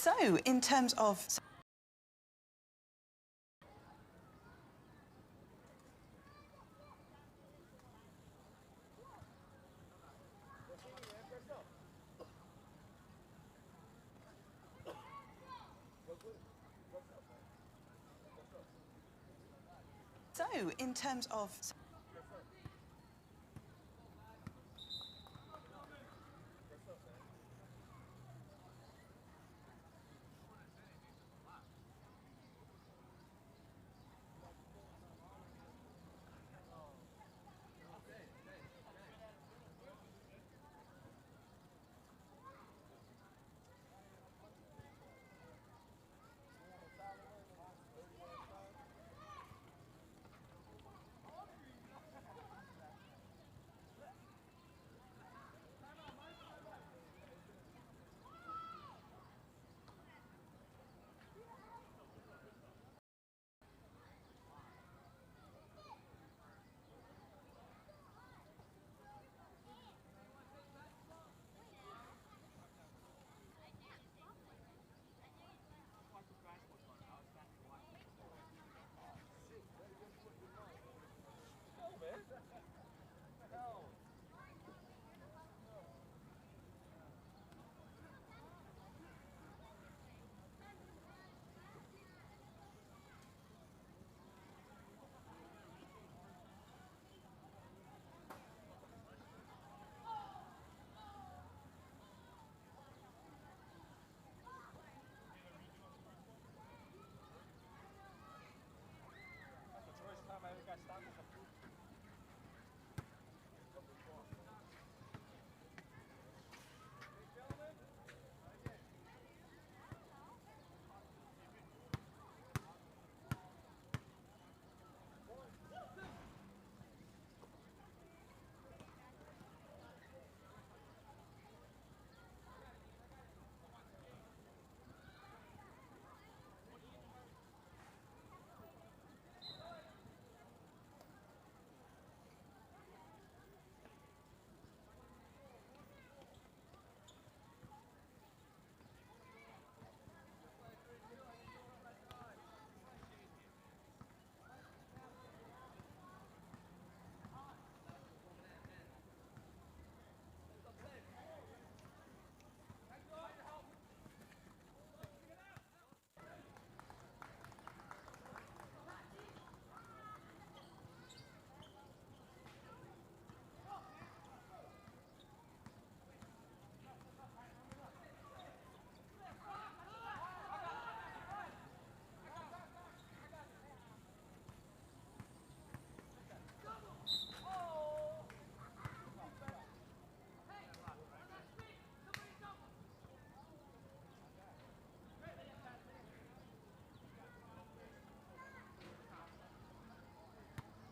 So, in terms of... So, in terms of...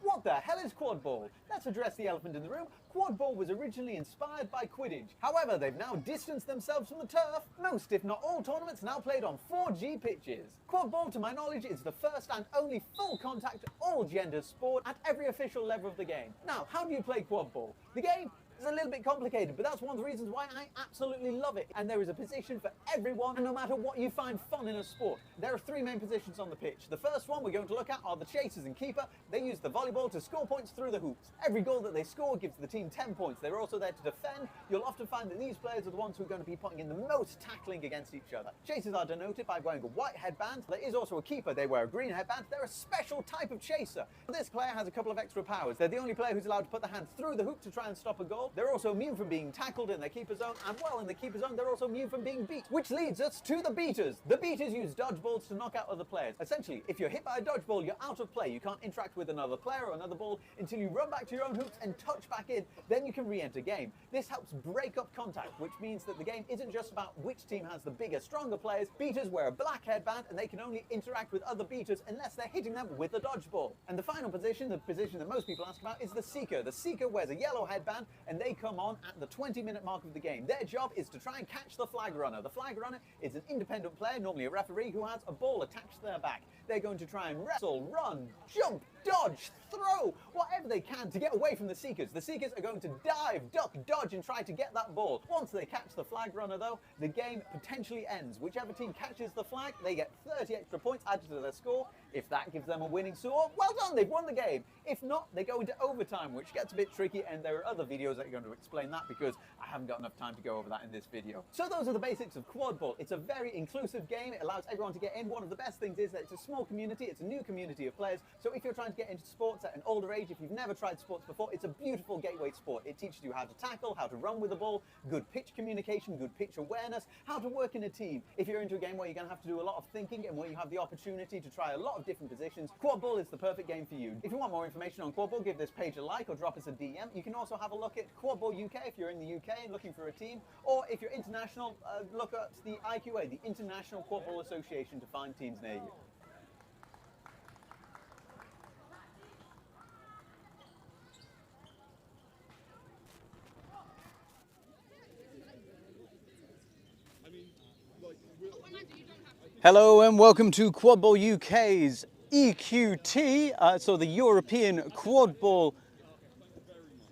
What the hell is quadball? Let's address the elephant in the room. Quadball was originally inspired by Quidditch. However, they've now distanced themselves from the turf. Most, if not all, tournaments now played on 4G pitches. Quadball, to my knowledge, is the first and only full contact, all gender sport at every official level of the game. Now, how do you play quadball? The game is a little bit complicated, but that's one of the reasons why I absolutely love it. And there is a position for everyone, and no matter what you find fun in a sport. There are three main positions on the pitch. The first one we're going to look at are the chasers and keeper. They use the volleyball to score points through the hoops. Every goal that they score gives the team 10 points. They're also there to defend. You'll often find that these players are the ones who are going to be putting in the most tackling against each other. Chasers are denoted by wearing a white headband. There is also a keeper. They wear a green headband. They're a special type of chaser. This player has a couple of extra powers. They're the only player who's allowed to put their hand through the hoop to try and stop a goal. They're also immune from being tackled in their keeper zone, and well, in the keeper zone, they're also immune from being beat. Which leads us to the beaters. The beaters use dodgeballs to knock out other players. Essentially, if you're hit by a dodgeball, you're out of play. You can't interact with another player or another ball until you run back to your own hoops and touch back in. Then you can re-enter game. This helps break up contact, which means that the game isn't just about which team has the bigger, stronger players. Beaters wear a black headband, and they can only interact with other beaters unless they're hitting them with the dodgeball. And the final position, the position that most people ask about, is the seeker. The seeker wears a yellow headband, and they come on at the 20-minute mark of the game. Their job is to try and catch the flag runner. The flag runner is an independent player, normally a referee, who has a ball attached to their back. They're going to try and wrestle, run, jump, dodge, throw, whatever they can to get away from the Seekers. The Seekers are going to dive, duck, dodge and try to get that ball. Once they catch the flag runner though, the game potentially ends. Whichever team catches the flag, they get 30 extra points added to their score. If that gives them a winning score, well done, they've won the game. If not, they go into overtime, which gets a bit tricky, and there are other videos that are going to explain that because I haven't got enough time to go over that in this video. So those are the basics of quad ball. It's a very inclusive game. It allows everyone to get in. One of the best things is that it's a small community. It's a new community of players. So if you're trying to get into sports at an older age, if you've never tried sports before, it's a beautiful gateway sport. It teaches you how to tackle, how to run with the ball, good pitch communication, good pitch awareness, how to work in a team. If you're into a game where you're going to have to do a lot of thinking and where you have the opportunity to try a lot of different positions, quad ball is the perfect game for you. If you want more information on quad ball, give this page a like or drop us a DM. You can also have a look at Quad Ball UK if you're in the UK and looking for a team, or if you're international, look at the IQA, the International Quad Ball Association, to find teams near you. Hello and welcome to Quad Ball UK's EQT, so the European Quadball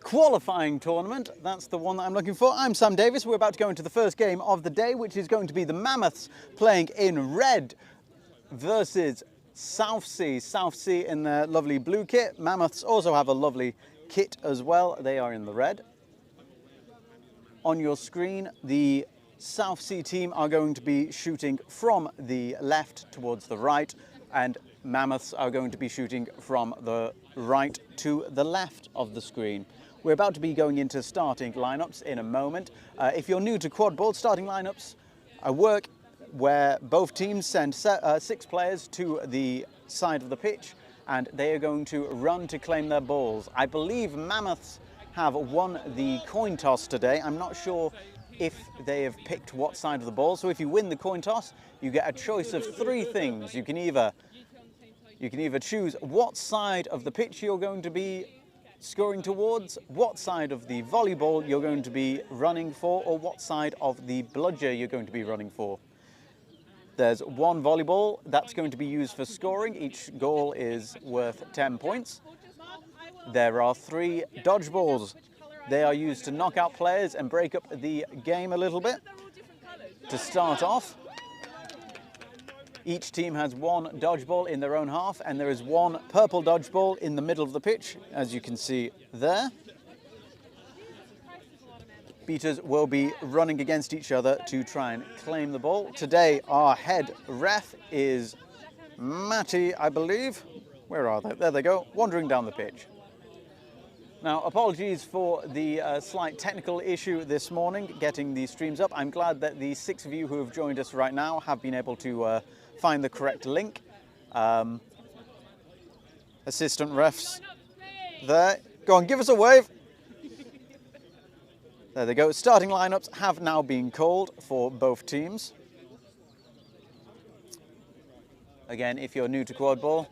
Qualifying Tournament. That's the one that I'm looking for. I'm Sam Davis. We're about to go into the first game of the day, which is going to be the Mammoths playing in red versus Southsea. Southsea in their lovely blue kit. Mammoths also have a lovely kit as well. They are in the red. On your screen, the Southsea team are going to be shooting from the left towards the right, and Mammoths are going to be shooting from the right to the left of the screen. We're about to be going into starting lineups in a moment. If you're new to quad ball, starting lineups work where both teams send 6 players to the side of the pitch, and they are going to run to claim their balls. I believe Mammoths have won the coin toss today. I'm not sure if they have picked what side of the ball. So if you win the coin toss, you get a choice of 3 things. You can either choose what side of the pitch you're going to be scoring towards, what side of the volleyball you're going to be running for, or what side of the bludger you're going to be running for. There's 1 volleyball that's going to be used for scoring. Each goal is worth 10 points. There are 3 dodgeballs. They are used to knock out players and break up the game a little bit. To start off, each team has 1 dodgeball in their own half, and there is 1 purple dodgeball in the middle of the pitch, as you can see there. Beaters will be running against each other to try and claim the ball. Today, our head ref is Matty, I believe. Where are they? There they go, wandering down the pitch. Now, apologies for the slight technical issue this morning, getting the streams up. I'm glad that the 6 of you who have joined us right now have been able to find the correct link. Assistant refs there. Go on, give us a wave. There they go. Starting lineups have now been called for both teams. Again, if you're new to quad ball,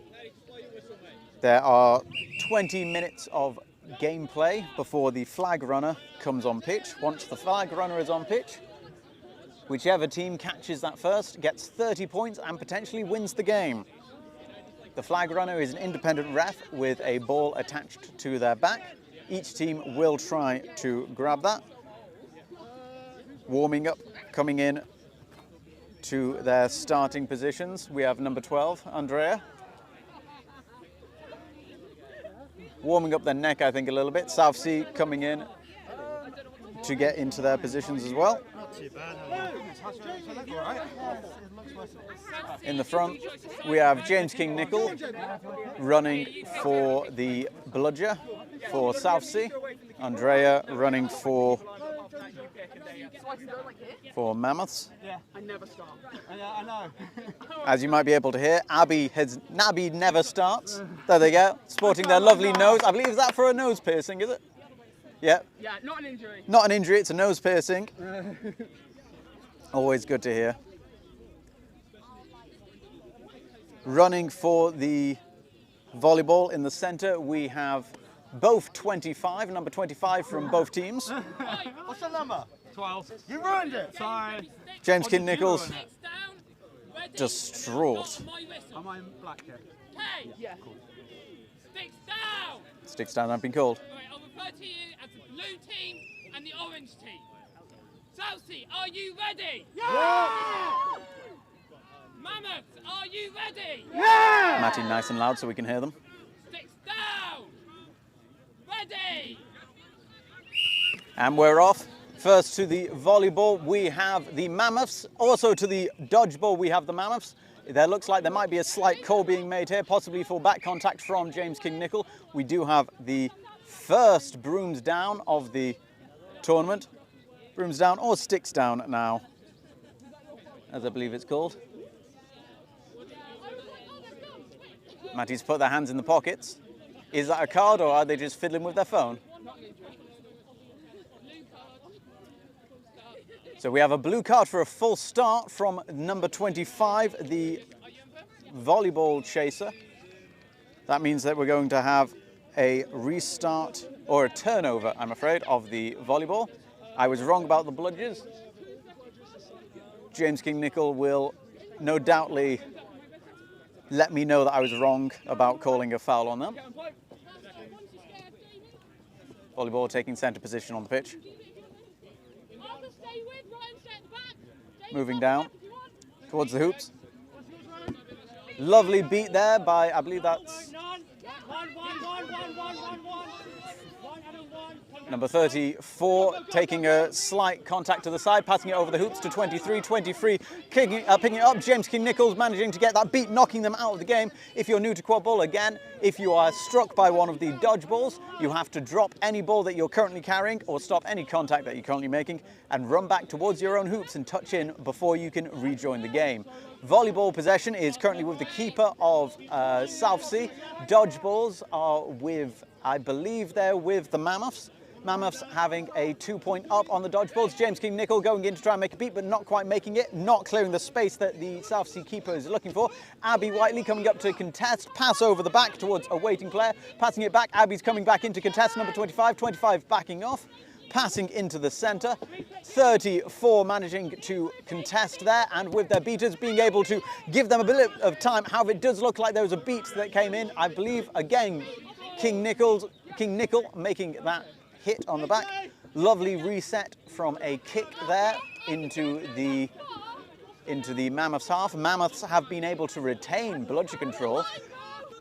there are 20 minutes of gameplay before the flag runner comes on pitch. Once the flag runner is on pitch, whichever team catches that first gets 30 points and potentially wins the game. The flag runner is an independent ref with a ball attached to their back. Each team will try to grab that. Warming up, coming in to their starting positions. We have number 12, Andrea. Warming up their neck, I think, a little bit. Southsea coming in to get into their positions as well. In the front, we have James King Nicol running for the bludger for Southsea. Andrea running for Mammoths. Yeah, I never start. I know. As you might be able to hear, Abby never starts. There they go, sporting their lovely nose. I believe, is that for a nose piercing, is it? Yeah. Yeah, not an injury. Not an injury, it's a nose piercing. Always good to hear. Running for the volleyball in the centre, we have both 25, number 25 from both teams. What's the number? 12. You ruined it. Sorry. James King Nichols, distraught. Am I in black here? Yeah. Cool. Sticks down! Sticks down have been called. Right, I'll refer to you as the blue team and the orange team. Southsea, are you ready? Yeah! Mammoths, are you ready? Yeah! Matty, nice and loud so we can hear them. Sticks down! Ready! And we're off. First to the volleyball, we have the Mammoths. Also to the dodgeball, we have the Mammoths. There looks like there might be a slight call being made here, possibly for back contact from James King-Nicol. We do have the first brooms down of the tournament. Brooms down or sticks down now, as I believe it's called. Matty's put their hands in the pockets. Is that a card or are they just fiddling with their phone? So we have a blue card for a full start from number 25, the volleyball chaser. That means that we're going to have a restart or a turnover, I'm afraid, of the volleyball. I was wrong about the bludgers. James King-Nicol will no doubtly let me know that I was wrong about calling a foul on them. Volleyball taking centre position on the pitch. Moving down towards the hoops. Lovely beat there by, I believe that's number 34, taking a slight contact to the side, passing it over the hoops to 23. 23 picking it up. James King-Nicol managing to get that beat, knocking them out of the game. If you're new to quad ball, again, if you are struck by one of the dodge balls, you have to drop any ball that you're currently carrying or stop any contact that you're currently making and run back towards your own hoops and touch in before you can rejoin the game. Volleyball possession is currently with the keeper of Southsea. Dodge balls are with, I believe they're with the Mammoths. Mammoths having a 2-point up on the dodgeballs. James King-Nicol going in to try and make a beat, but not quite making it, not clearing the space that the Southsea keeper is looking for. Abby Whiteley coming up to contest, pass over the back towards a waiting player, passing it back. Abby's coming back into contest, number 25, 25 backing off, passing into the centre. 34 managing to contest there, and with their beaters being able to give them a bit of time. However, it does look like there was a beat that came in. I believe, again, King-Nicol making that hit on the back. Lovely reset from a kick there into the Mammoths half. Mammoths have been able to retain bludger control.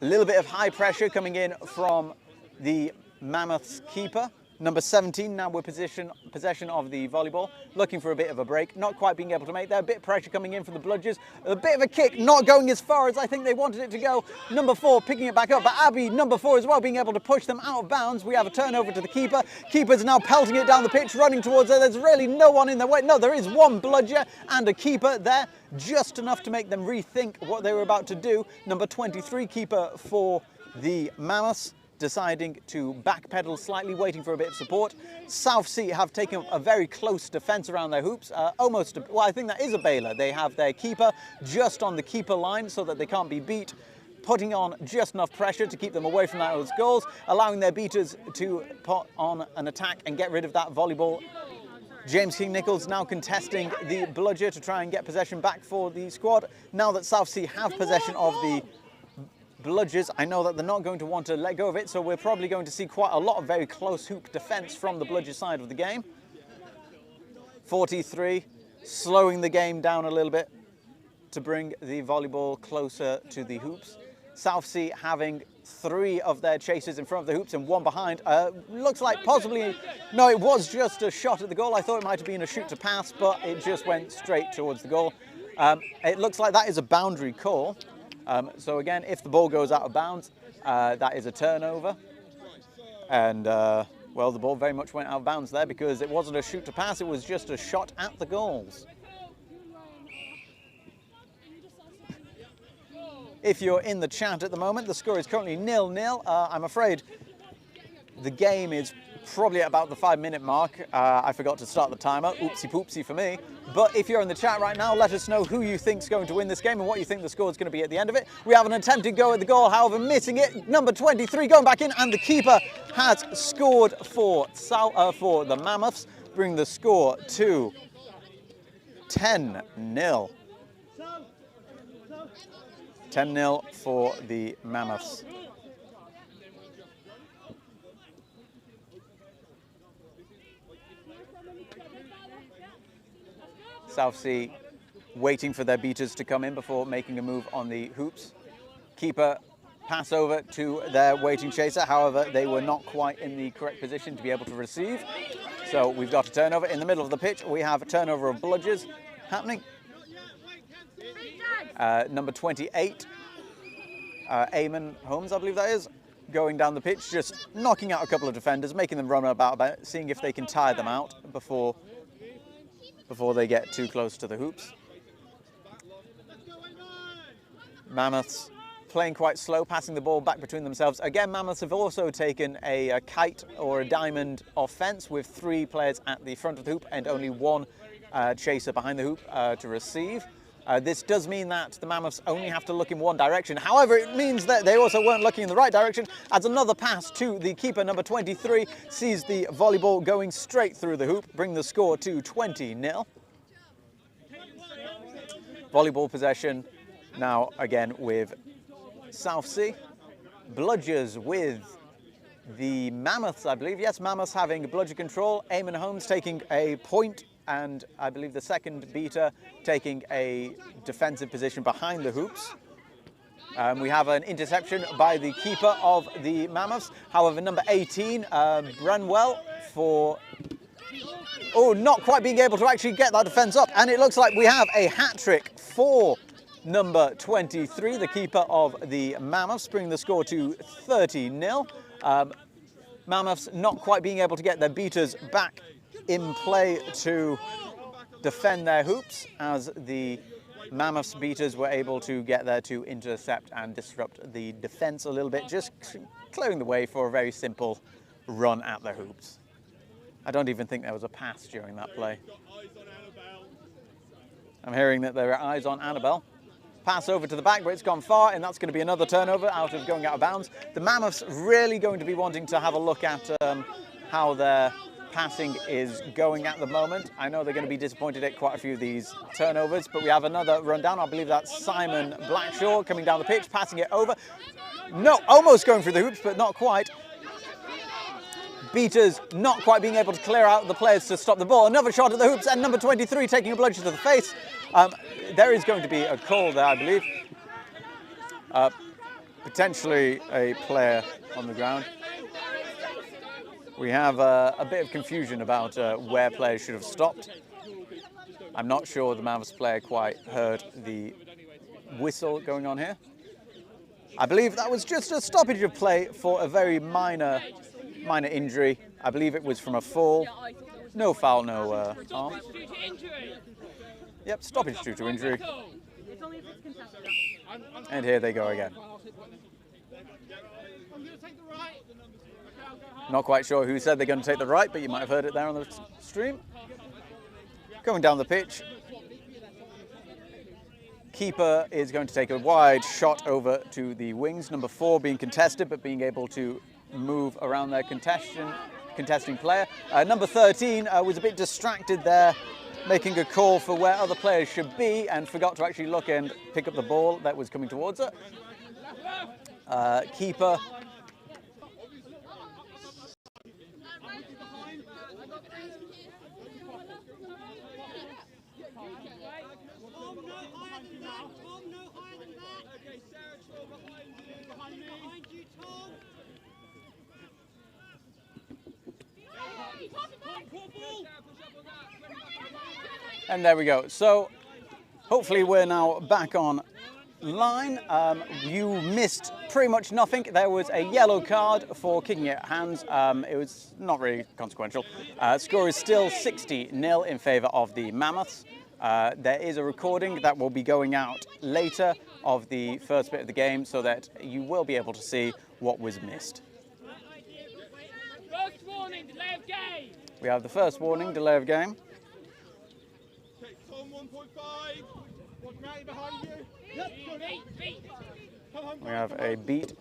A little bit of high pressure coming in from the Mammoths keeper. Number 17 now with possession of the volleyball, looking for a bit of a break, not quite being able to make there. A bit of pressure coming in from the bludgers, a bit of a kick, not going as far as I think they wanted it to go. Number 4 picking it back up, but Abby, number 4 as well, being able to push them out of bounds. We have a turnover to the keeper. Keeper's now pelting it down the pitch, running towards her. There's really no one in their way. No, there is one bludger and a keeper there, just enough to make them rethink what they were about to do. Number 23 keeper for the Mammoths, deciding to backpedal slightly, waiting for a bit of support. Southsea have taken a very close defence around their hoops, well, I think that is a bailer. They have their keeper just on the keeper line so that they can't be beat, putting on just enough pressure to keep them away from those goals, allowing their beaters to put on an attack and get rid of that volleyball. James King-Nicol now contesting the bludger to try and get possession back for the squad. Now that Southsea have possession of the bludgers, I know that they're not going to want to let go of it, so we're probably going to see quite a lot of very close hoop defence from the bludger side of the game. 43, slowing the game down a little bit to bring the volleyball closer to the hoops. Southsea having 3 of their chasers in front of the hoops and 1 behind. Looks like possibly, no, it was just a shot at the goal. I thought it might have been a shoot to pass, but it just went straight towards the goal. It looks like that is a boundary call. So again, if the ball goes out of bounds, that is a turnover. And, well, the ball very much went out of bounds there because it wasn't a shoot to pass, it was just a shot at the goals. If you're in the chat at the moment, the score is currently 0-0. I'm afraid the game is probably at about the 5-minute mark. I forgot to start the timer. Oopsie poopsie for me. But if you're in the chat right now, let us know who you think's going to win this game and what you think the score is going to be at the end of it. We have an attempted go at the goal, however, missing it. Number 23 going back in, and the keeper has scored for the Mammoths, bringing the score to 10-0. 10-0 for the Mammoths. Southsea waiting for their beaters to come in before making a move on the hoops. Keeper pass over to their waiting chaser. However, they were not quite in the correct position to be able to receive. So we've got a turnover in the middle of the pitch. We have a turnover of bludgers happening. Number 28, Eamon Holmes, I believe that is, going down the pitch, just knocking out a couple of defenders, making them run about, seeing if they can tire them out before they get too close to the hoops. Mammoths playing quite slow, passing the ball back between themselves. Again, Mammoths have also taken a kite or a diamond offence with 3 players at the front of the hoop and only 1 chaser behind the hoop to receive. This does mean that the Mammoths only have to look in one direction. However, it means that they also weren't looking in the right direction, as another pass to the keeper, number 23, sees the volleyball going straight through the hoop, bring the score to 20-0. Volleyball possession now again with Southsea. Bludgers with the Mammoths, I believe. Yes, Mammoths having bludger control. Eamon Holmes taking a point, and I believe the second beater taking a defensive position behind the hoops. We have an interception by the keeper of the Mammoths. However, number 18, Branwell, not quite being able to actually get that defence up. And it looks like we have a hat-trick for number 23, the keeper of the Mammoths, bringing the score to 30-0. Mammoths not quite being able to get their beaters back in play to defend their hoops, as the Mammoths beaters were able to get there to intercept and disrupt the defence a little bit, just clearing the way for a very simple run at the hoops. I don't even think there was a pass during that play. I'm hearing that there are eyes on Annabelle. Pass over to the back, but it's gone far, and that's going to be another turnover going out of bounds. The Mammoths really going to be wanting to have a look at how their passing is going at the moment. I know they're going to be disappointed at quite a few of these turnovers, but we have another run down. I believe that's Simon Blackshaw coming down the pitch, passing it over. No, almost going through the hoops, but not quite. Beaters not quite being able to clear out the players to stop the ball. Another shot at the hoops, and number 23 taking a bludger to the face. There is going to be a call there, I believe. Potentially a player on the ground. We have a bit of confusion about where players should have stopped. I'm not sure the Mammoths player quite heard the whistle going on here. I believe that was just a stoppage of play for a very minor injury. I believe it was from a fall. No foul, no harm. Yep, stoppage due to injury. And here they go again. Not quite sure who said they're going to take the right, but you might have heard it there on the stream. Going down the pitch. Keeper is going to take a wide shot over to the wings. Number 4 being contested, but being able to move around their contesting player. Number 13 was a bit distracted there, making a call for where other players should be, and forgot to actually look and pick up the ball that was coming towards her. Keeper and there we go. So hopefully we're now back on line. You missed pretty much nothing. There was a yellow card for kicking it hands. It was not really consequential. Score is still 60-0 in favour of the Mammoths. There is a recording that will be going out later of the first bit of the game, so that you will be able to see what was missed. First warning, delay of game. We have the first warning, delay of game. We have a beat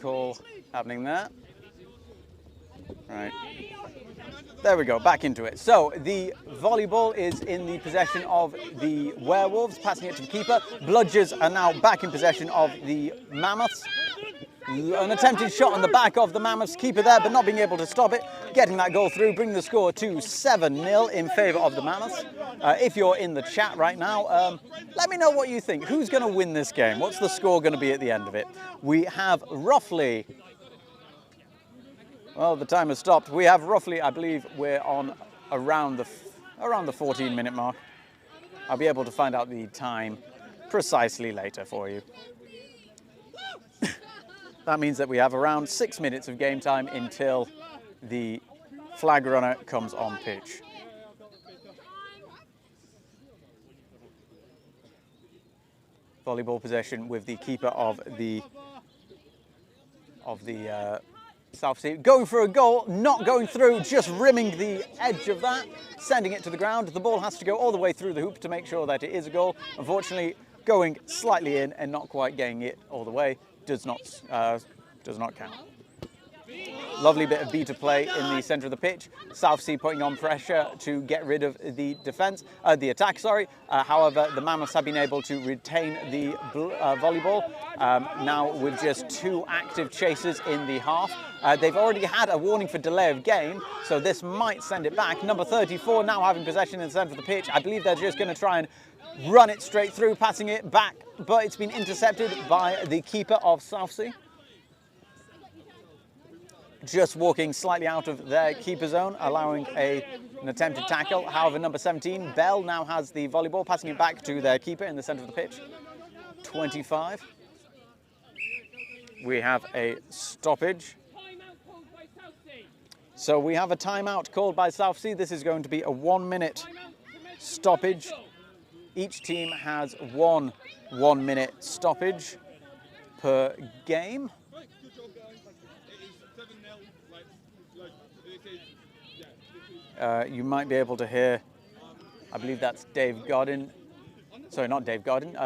call happening there. Right. There we go, back into it. So the volleyball is in the possession of the Werewolves, passing it to the keeper. Bludgers are now back in possession of the Mammoths. An attempted shot on the back of the Mammoths keeper there, but not being able to stop it. Getting that goal through, bringing the score to 7-0 in favour of the Mammoths. If you're in the chat right now, let me know what you think. Who's going to win this game? What's the score going to be at the end of it? We have roughly... Well, the time has stopped. We have roughly, I believe, we're on around the 14-minute mark. I'll be able to find out the time precisely later for you. That means that we have around 6 minutes of game time until the flag runner comes on pitch. Volleyball possession with the keeper of the Southsea. Going for a goal, not going through, just rimming the edge of that, sending it to the ground. The ball has to go all the way through the hoop to make sure that it is a goal. Unfortunately, going slightly in and not quite getting it all the way does not count. Lovely bit of beater play in the centre of the pitch. Southsea putting on pressure to get rid of the attack. However, the Mammoths have been able to retain the volleyball. Now with just 2 active chasers in the half. They've already had a warning for delay of game, so this might send it back. Number 34 now having possession in the centre of the pitch. I believe they're just going to try and run it straight through, passing it back, but it's been intercepted by the keeper of Southsea. Just walking slightly out of their keeper zone, allowing an attempted tackle. However, number 17, Bell, now has the volleyball, passing it back to their keeper in the centre of the pitch. 25. We have a stoppage. So we have a timeout called by Southsea. This is going to be a 1-minute stoppage. Each team has one 1-minute stoppage per game. You might be able to hear, I believe that's Dave Godin. Sorry, not Dave Godin.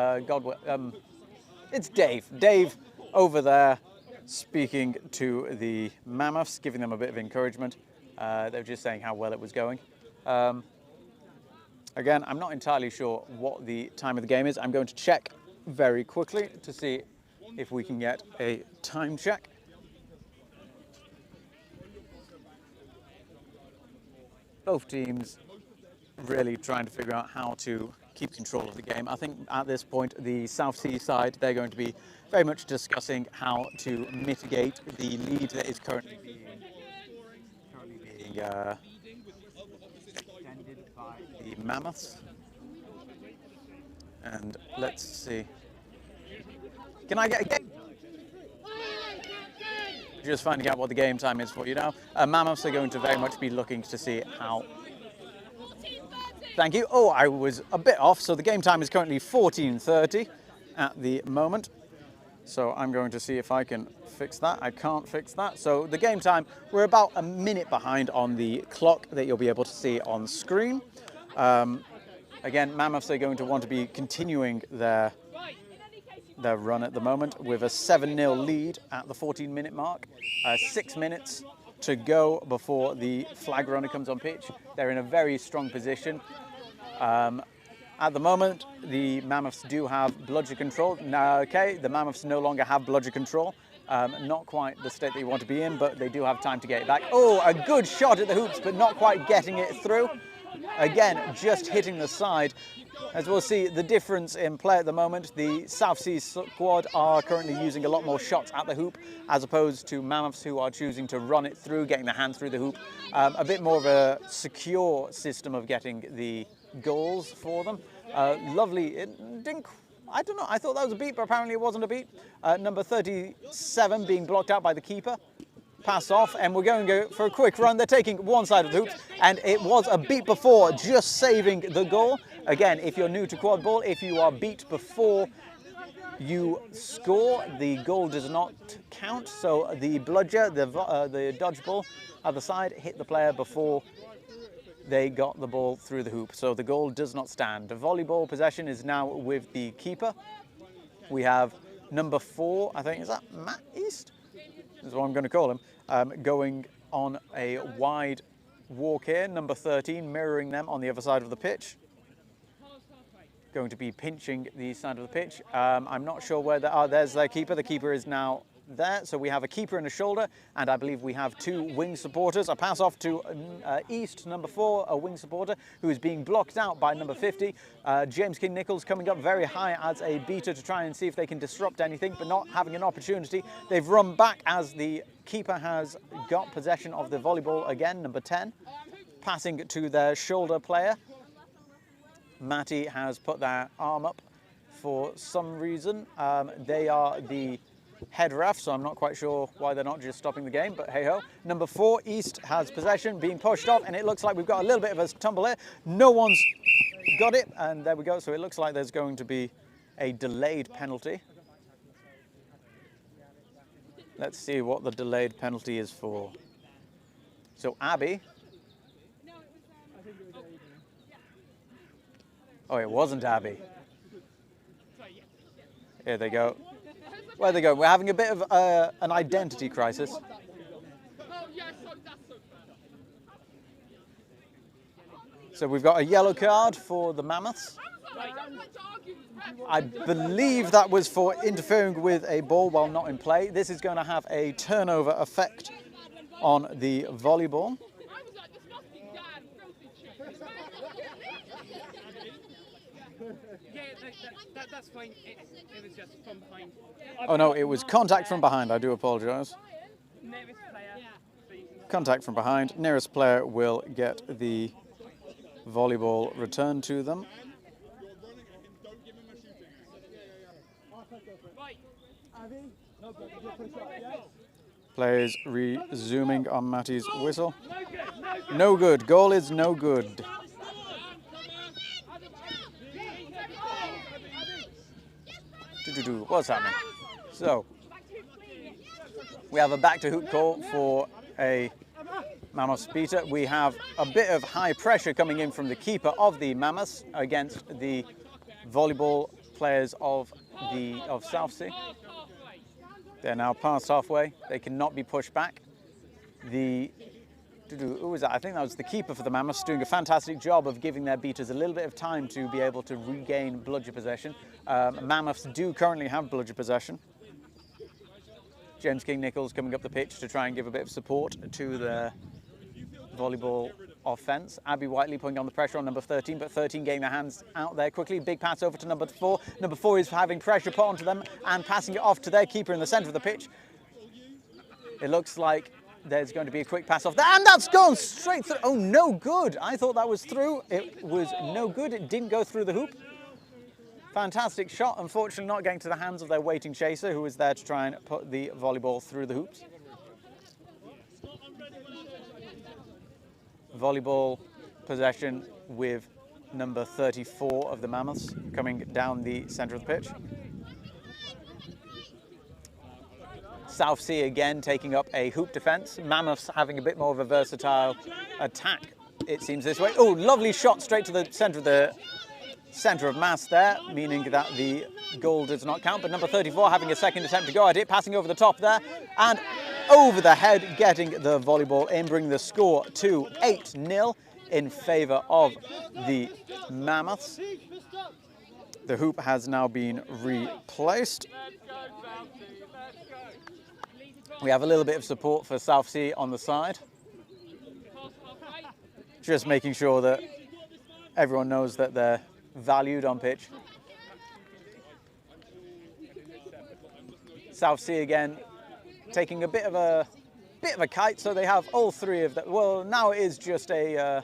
It's Dave. Dave over there speaking to the Mammoths, giving them a bit of encouragement. They were just saying how well it was going. Again, I'm not entirely sure what the time of the game is. I'm going to check very quickly to see if we can get a time check. Both teams really trying to figure out how to keep control of the game. I think at this point, the Southsea side, they're going to be very much discussing how to mitigate the lead that is currently being extended by the Mammoths. And let's see. Can I get a game? Just finding out what the game time is for you now. Mammoths are going to very much be looking to see how... Thank you. Oh, I was a bit off. So the game time is currently 14:30 at the moment. So I'm going to see if I can fix that. I can't fix that. So the game time, we're about a minute behind on the clock that you'll be able to see on screen. Again, Mammoths are going to want to be continuing their run at the moment with a 7-0 lead at the 14-minute mark. 6 minutes to go before the flag runner comes on pitch. They're in a very strong position. At the moment, the Mammoths do have bludger control. Now, okay, the Mammoths no longer have bludger control. Not quite the state that you want to be in, but they do have time to get it back. Oh, a good shot at the hoops, but not quite getting it through. Again, just hitting the side. As we'll see, the difference in play at the moment, the Southsea squad are currently using a lot more shots at the hoop, as opposed to Mammoths, who are choosing to run it through, getting their hands through the hoop. A bit more of a secure system of getting the goals for them. Lovely. It didn't, I don't know, I thought that was a beat, but apparently it wasn't a beat. Number 37 being blocked out by the keeper. Pass off, and we're going to go for a quick run. They're taking one side of the hoops, and it was a beat before, just saving the goal. Again, if you're new to quad ball, if you are beat before you score, the goal does not count. So the bludger, the dodge ball at the side, hit the player before they got the ball through the hoop. So the goal does not stand. The volleyball possession is now with the keeper. We have number 4, I think, is that Matt East? Is what I'm going to call him, going on a wide walk here. Number 13 mirroring them on the other side of the pitch. Going to be pinching the side of the pitch. I'm not sure where they are. There's their keeper. The keeper is now there. So we have a keeper and a shoulder, and I believe we have 2 wing supporters. A pass off to East, number 4, a wing supporter, who is being blocked out by number 50. James King-Nichols coming up very high as a beater to try and see if they can disrupt anything, but not having an opportunity. They've run back as the keeper has got possession of the volleyball again, number 10, passing to their shoulder player. Matty has put their arm up for some reason. They are the head ref, so I'm not quite sure why they're not just stopping the game, but hey-ho. Number 4, East, has possession, being pushed off, and it looks like we've got a little bit of a tumble here. No one's got it, and there we go. So it looks like there's going to be a delayed penalty. Let's see what the delayed penalty is for. So Abby. Oh, it wasn't Abby. Here they go. Where they go? We're having a bit of an identity crisis. So we've got a yellow card for the Mammoths. I believe that was for interfering with a ball while not in play. This is going to have a turnover effect on the volleyball. That's fine. It was just from behind. Oh no, it was contact from behind. I do apologise. Nearest player. Contact from behind. Nearest player will get the volleyball returned to them. Players resuming on Matty's whistle. No good. Goal is no good. What's happening? So, we have a back to hoop call for a Mammoths beater. We have a bit of high pressure coming in from the keeper of the Mammoths against the volleyball players of Southsea. They're now past halfway. They cannot be pushed back. Who was that? I think that was the keeper for the Mammoths, doing a fantastic job of giving their beaters a little bit of time to be able to regain bludger possession. Mammoths do currently have bludger possession. James King-Nichols coming up the pitch to try and give a bit of support to the volleyball offence. Abby Whiteley putting on the pressure on number 13, but 13 getting their hands out there quickly. Big pass over to number 4. Number 4 is having pressure put onto them and passing it off to their keeper in the centre of the pitch. It looks like there's going to be a quick pass off there, and that's gone straight through. Oh, no good. I thought that was through. It was no good. It didn't go through the hoop. Fantastic shot. Unfortunately, not getting to the hands of their waiting chaser, who was there to try and put the volleyball through the hoops. Volleyball possession with number 34 of the Mammoths coming down the centre of the pitch. Southsea again taking up a hoop defence. Mammoths having a bit more of a versatile attack, it seems this way. Oh, lovely shot straight to the centre of mass there, meaning that the goal does not count. But number 34 having a second attempt to go at it, passing over the top there, and over the head, getting the volleyball in, bringing the score to 8-0 in favour of the Mammoths. The hoop has now been replaced. We have a little bit of support for Southsea on the side. Just making sure that everyone knows that they're valued on pitch. Southsea again taking a bit of a kite, so they have all 3 of them. Well, now it is just the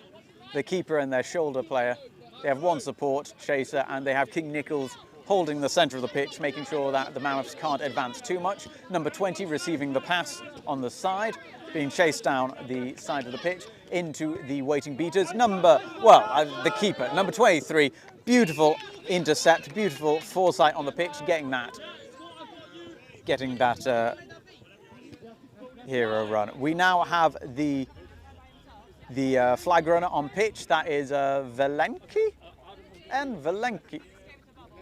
keeper and their shoulder player. They have 1 support chaser, and they have King-Nichols holding the centre of the pitch, making sure that the Mammoths can't advance too much. Number 20 receiving the pass on the side, being chased down the side of the pitch into the waiting beaters. The keeper, number 23, beautiful intercept, beautiful foresight on the pitch, getting that hero run. We now have the flag runner on pitch. That is Velenki.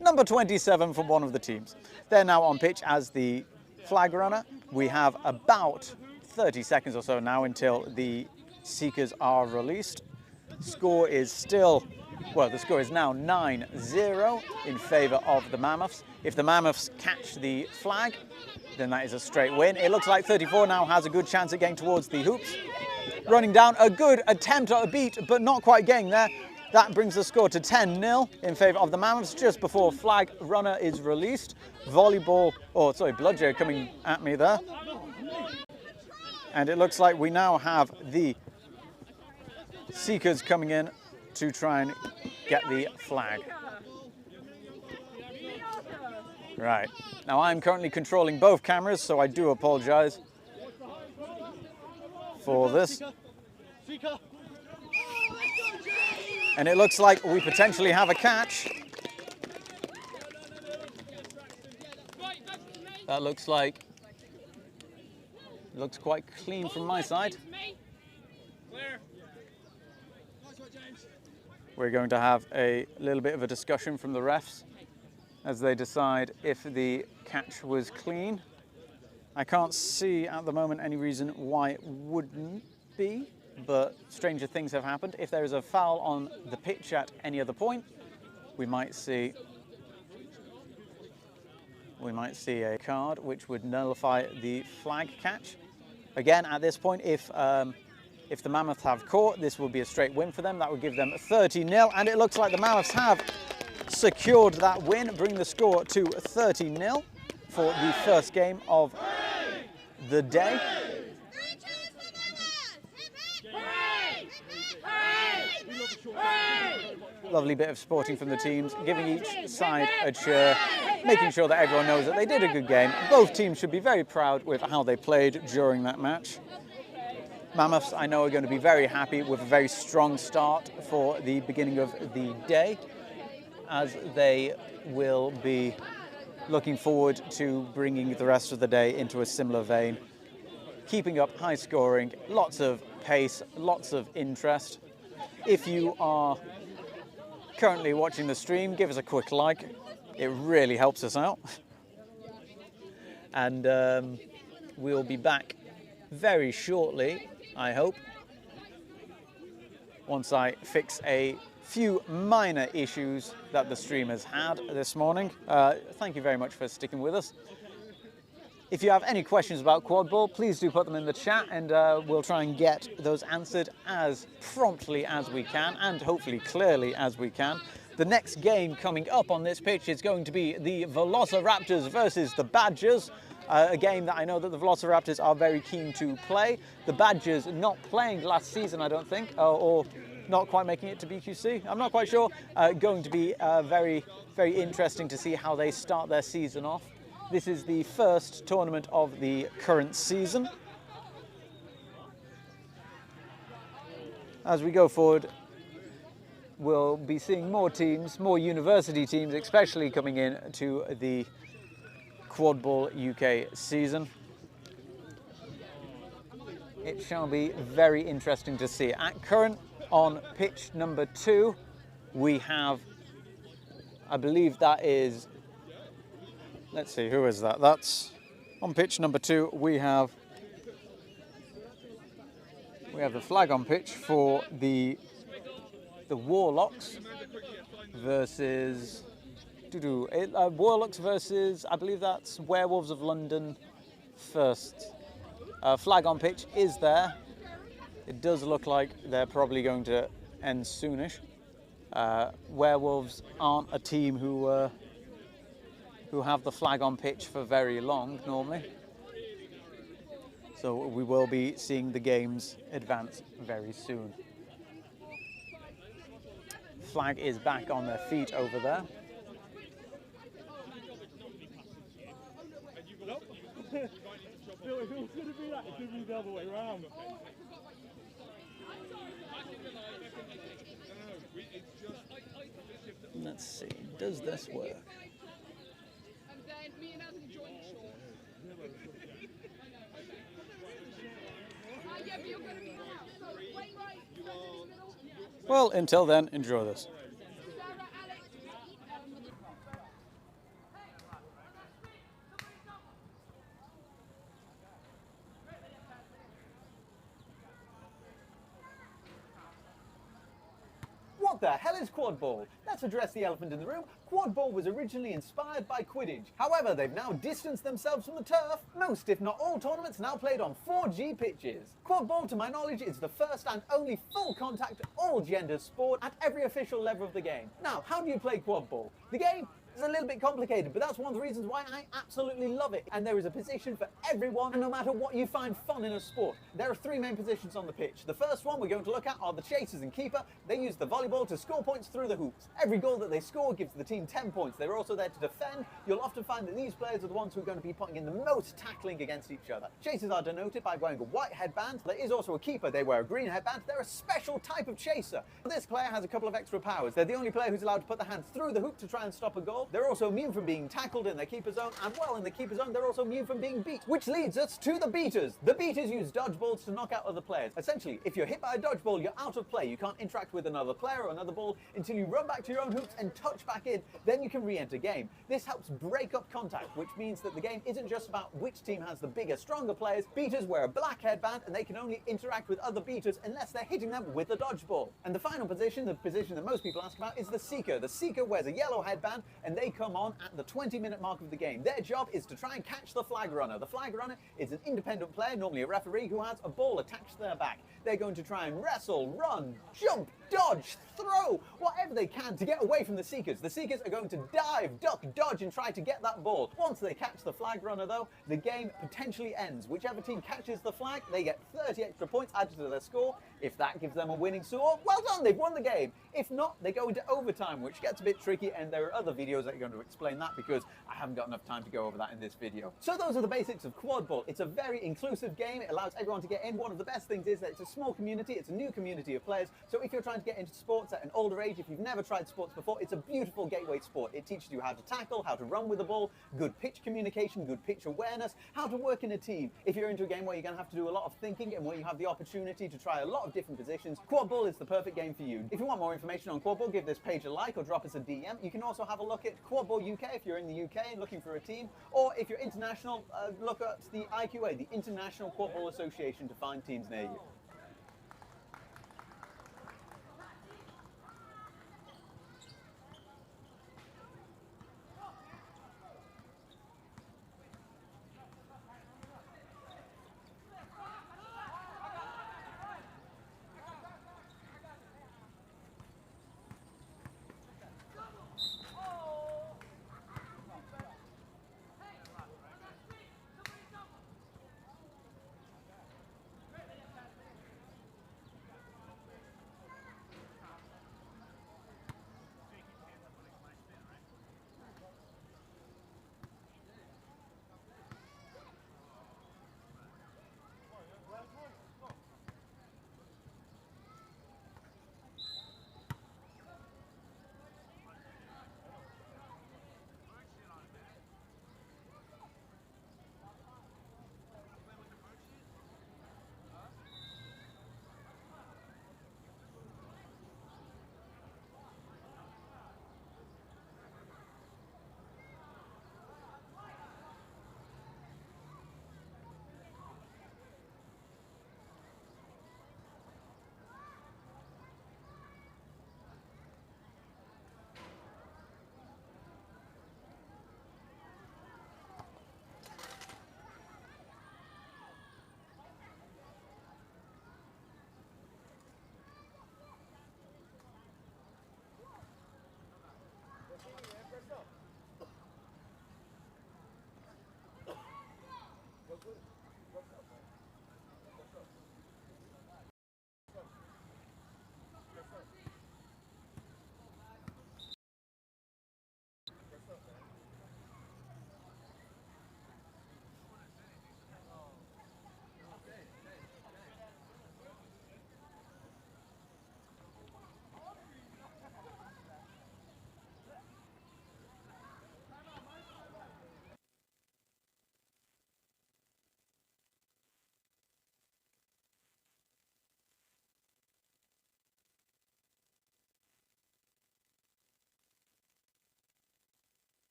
Number 27 from one of the teams. They're now on pitch as the flag runner. We have about 30 seconds or so now until the seekers are released. Score is now 9-0 in favour of the Mammoths. If the Mammoths catch the flag, then that is a straight win. It looks like 34 now has a good chance at getting towards the hoops. Running down, a good attempt at a beat, but not quite getting there. That brings the score to 10-0 in favour of the Mammoths just before flag runner is released. Bludger coming at me there. And it looks like we now have the Seekers coming in to try and get the flag. Right, now I'm currently controlling both cameras, so I do apologise for this. And it looks like we potentially have a catch. That looks quite clean from my side. We're going to have a little bit of a discussion from the refs as they decide if the catch was clean. I can't see at the moment any reason why it wouldn't be, but stranger things have happened. If there is a foul on the pitch at any other point, we might see a card which would nullify the flag catch. Again, at this point, if the Mammoths have caught, this will be a straight win for them. That would give them 30-0, and it looks like the Mammoths have secured that win, bring the score to 30-0 for the first game of the day. Lovely bit of sporting from the teams, giving each side a cheer, making sure that everyone knows that they did a good game. Both teams should be very proud with how they played during that match. Mammoths, I know, are going to be very happy with a very strong start for the beginning of the day, as they will be looking forward to bringing the rest of the day into a similar vein, keeping up high scoring, lots of pace, lots of interest. If you are currently watching the stream, give us a quick like. It really helps us out. And we'll be back very shortly, I hope, once I fix a few minor issues that the stream has had this morning. Thank you very much for sticking with us. If you have any questions about quadball, please do put them in the chat, and we'll try and get those answered as promptly as we can, and hopefully clearly as we can. The next game coming up on this pitch is going to be the Velociraptors versus the Badgers, a game that I know that the Velociraptors are very keen to play. The Badgers not playing last season, I don't think, or not quite making it to BQC. I'm not quite sure. Going to be very, very interesting to see how they start their season off. This is the first tournament of the current season. As we go forward, we'll be seeing more teams, more university teams, especially coming in to the Quadball UK season. It shall be very interesting to see. At current, on pitch number 2, we have, I believe that is, let's see, who is that? That's on pitch number 2. We have the flag on pitch for the Warlocks versus Warlocks versus, I believe that's Werewolves of London first. Flag on pitch is there. It does look like they're probably going to end soonish. Werewolves aren't a team who have the flag on pitch for very long normally. So we will be seeing the games advance very soon. Flag is back on their feet over there. Let's see, does this work? Well, until then, enjoy this. What the hell is quadball? Let's address the elephant in the room. Quadball was originally inspired by Quidditch. However, they've now distanced themselves from the turf. Most, if not all, tournaments now played on 4G pitches. Quadball, to my knowledge, is the first and only full contact, all gender sport at every official level of the game. Now, how do you play quadball? The game is a little bit complicated, but that's one of the reasons why I absolutely love it. And there is a position for everyone, and no matter what you find fun in a sport. There are three main positions on the pitch. The first one we're going to look at are the chasers and keeper. They use the volleyball to score points through the hoops. Every goal that they score gives the team 10 points. They're also there to defend. You'll often find that these players are the ones who are going to be putting in the most tackling against each other. Chasers are denoted by wearing a white headband. There is also a keeper. They wear a green headband. They're a special type of chaser. This player has a couple of extra powers. They're the only player who's allowed to put their hands through the hoop to try and stop a goal. They're also immune from being tackled in their keeper zone, and well, in the keeper zone, they're also immune from being beat. Which leads us to the beaters. The beaters use dodgeballs to knock out other players. Essentially, if you're hit by a dodgeball, you're out of play. You can't interact with another player or another ball until you run back to your own hoops and touch back in. Then you can re-enter game. This helps break up contact, which means that the game isn't just about which team has the bigger, stronger players. Beaters wear a black headband, and they can only interact with other beaters unless they're hitting them with a dodgeball. And the final position, the position that most people ask about, is the seeker. The seeker wears a yellow headband, and they come on at the 20-minute mark of the game. Their job is to try and catch the flag runner. The flag runner is an independent player, normally a referee, who has a ball attached to their back. They're going to try and wrestle, run, jump, dodge, throw, whatever they can to get away from the seekers. The seekers are going to dive, duck, dodge, and try to get that ball. Once they catch the flag runner, though, the game potentially ends. Whichever team catches the flag, they get 30 extra points added to their score. If that gives them a winning score, well done, they've won the game. If not, they go into overtime, which gets a bit tricky, and there are other videos that are going to explain that because I haven't got enough time to go over that in this video. So those are the basics of quadball. It's a very inclusive game. It allows everyone to get in. One of the best things is that it's a small community. It's a new community of players. So if you're trying to get into sports at an older age, if you've never tried sports before, it's a beautiful gateway sport. It teaches you how to tackle, how to run with the ball, good pitch communication, good pitch awareness, how to work in a team. If you're into a game where you're going to have to do a lot of thinking and where you have the opportunity to try a lot of different positions, quadball is the perfect game for you. If you want more information on quadball, give this page a like or drop us a DM. You can also have a look at Quadball UK if you're in the UK and looking for a team, or if you're international, look at the IQA, the International Quadball Association, to find teams near you.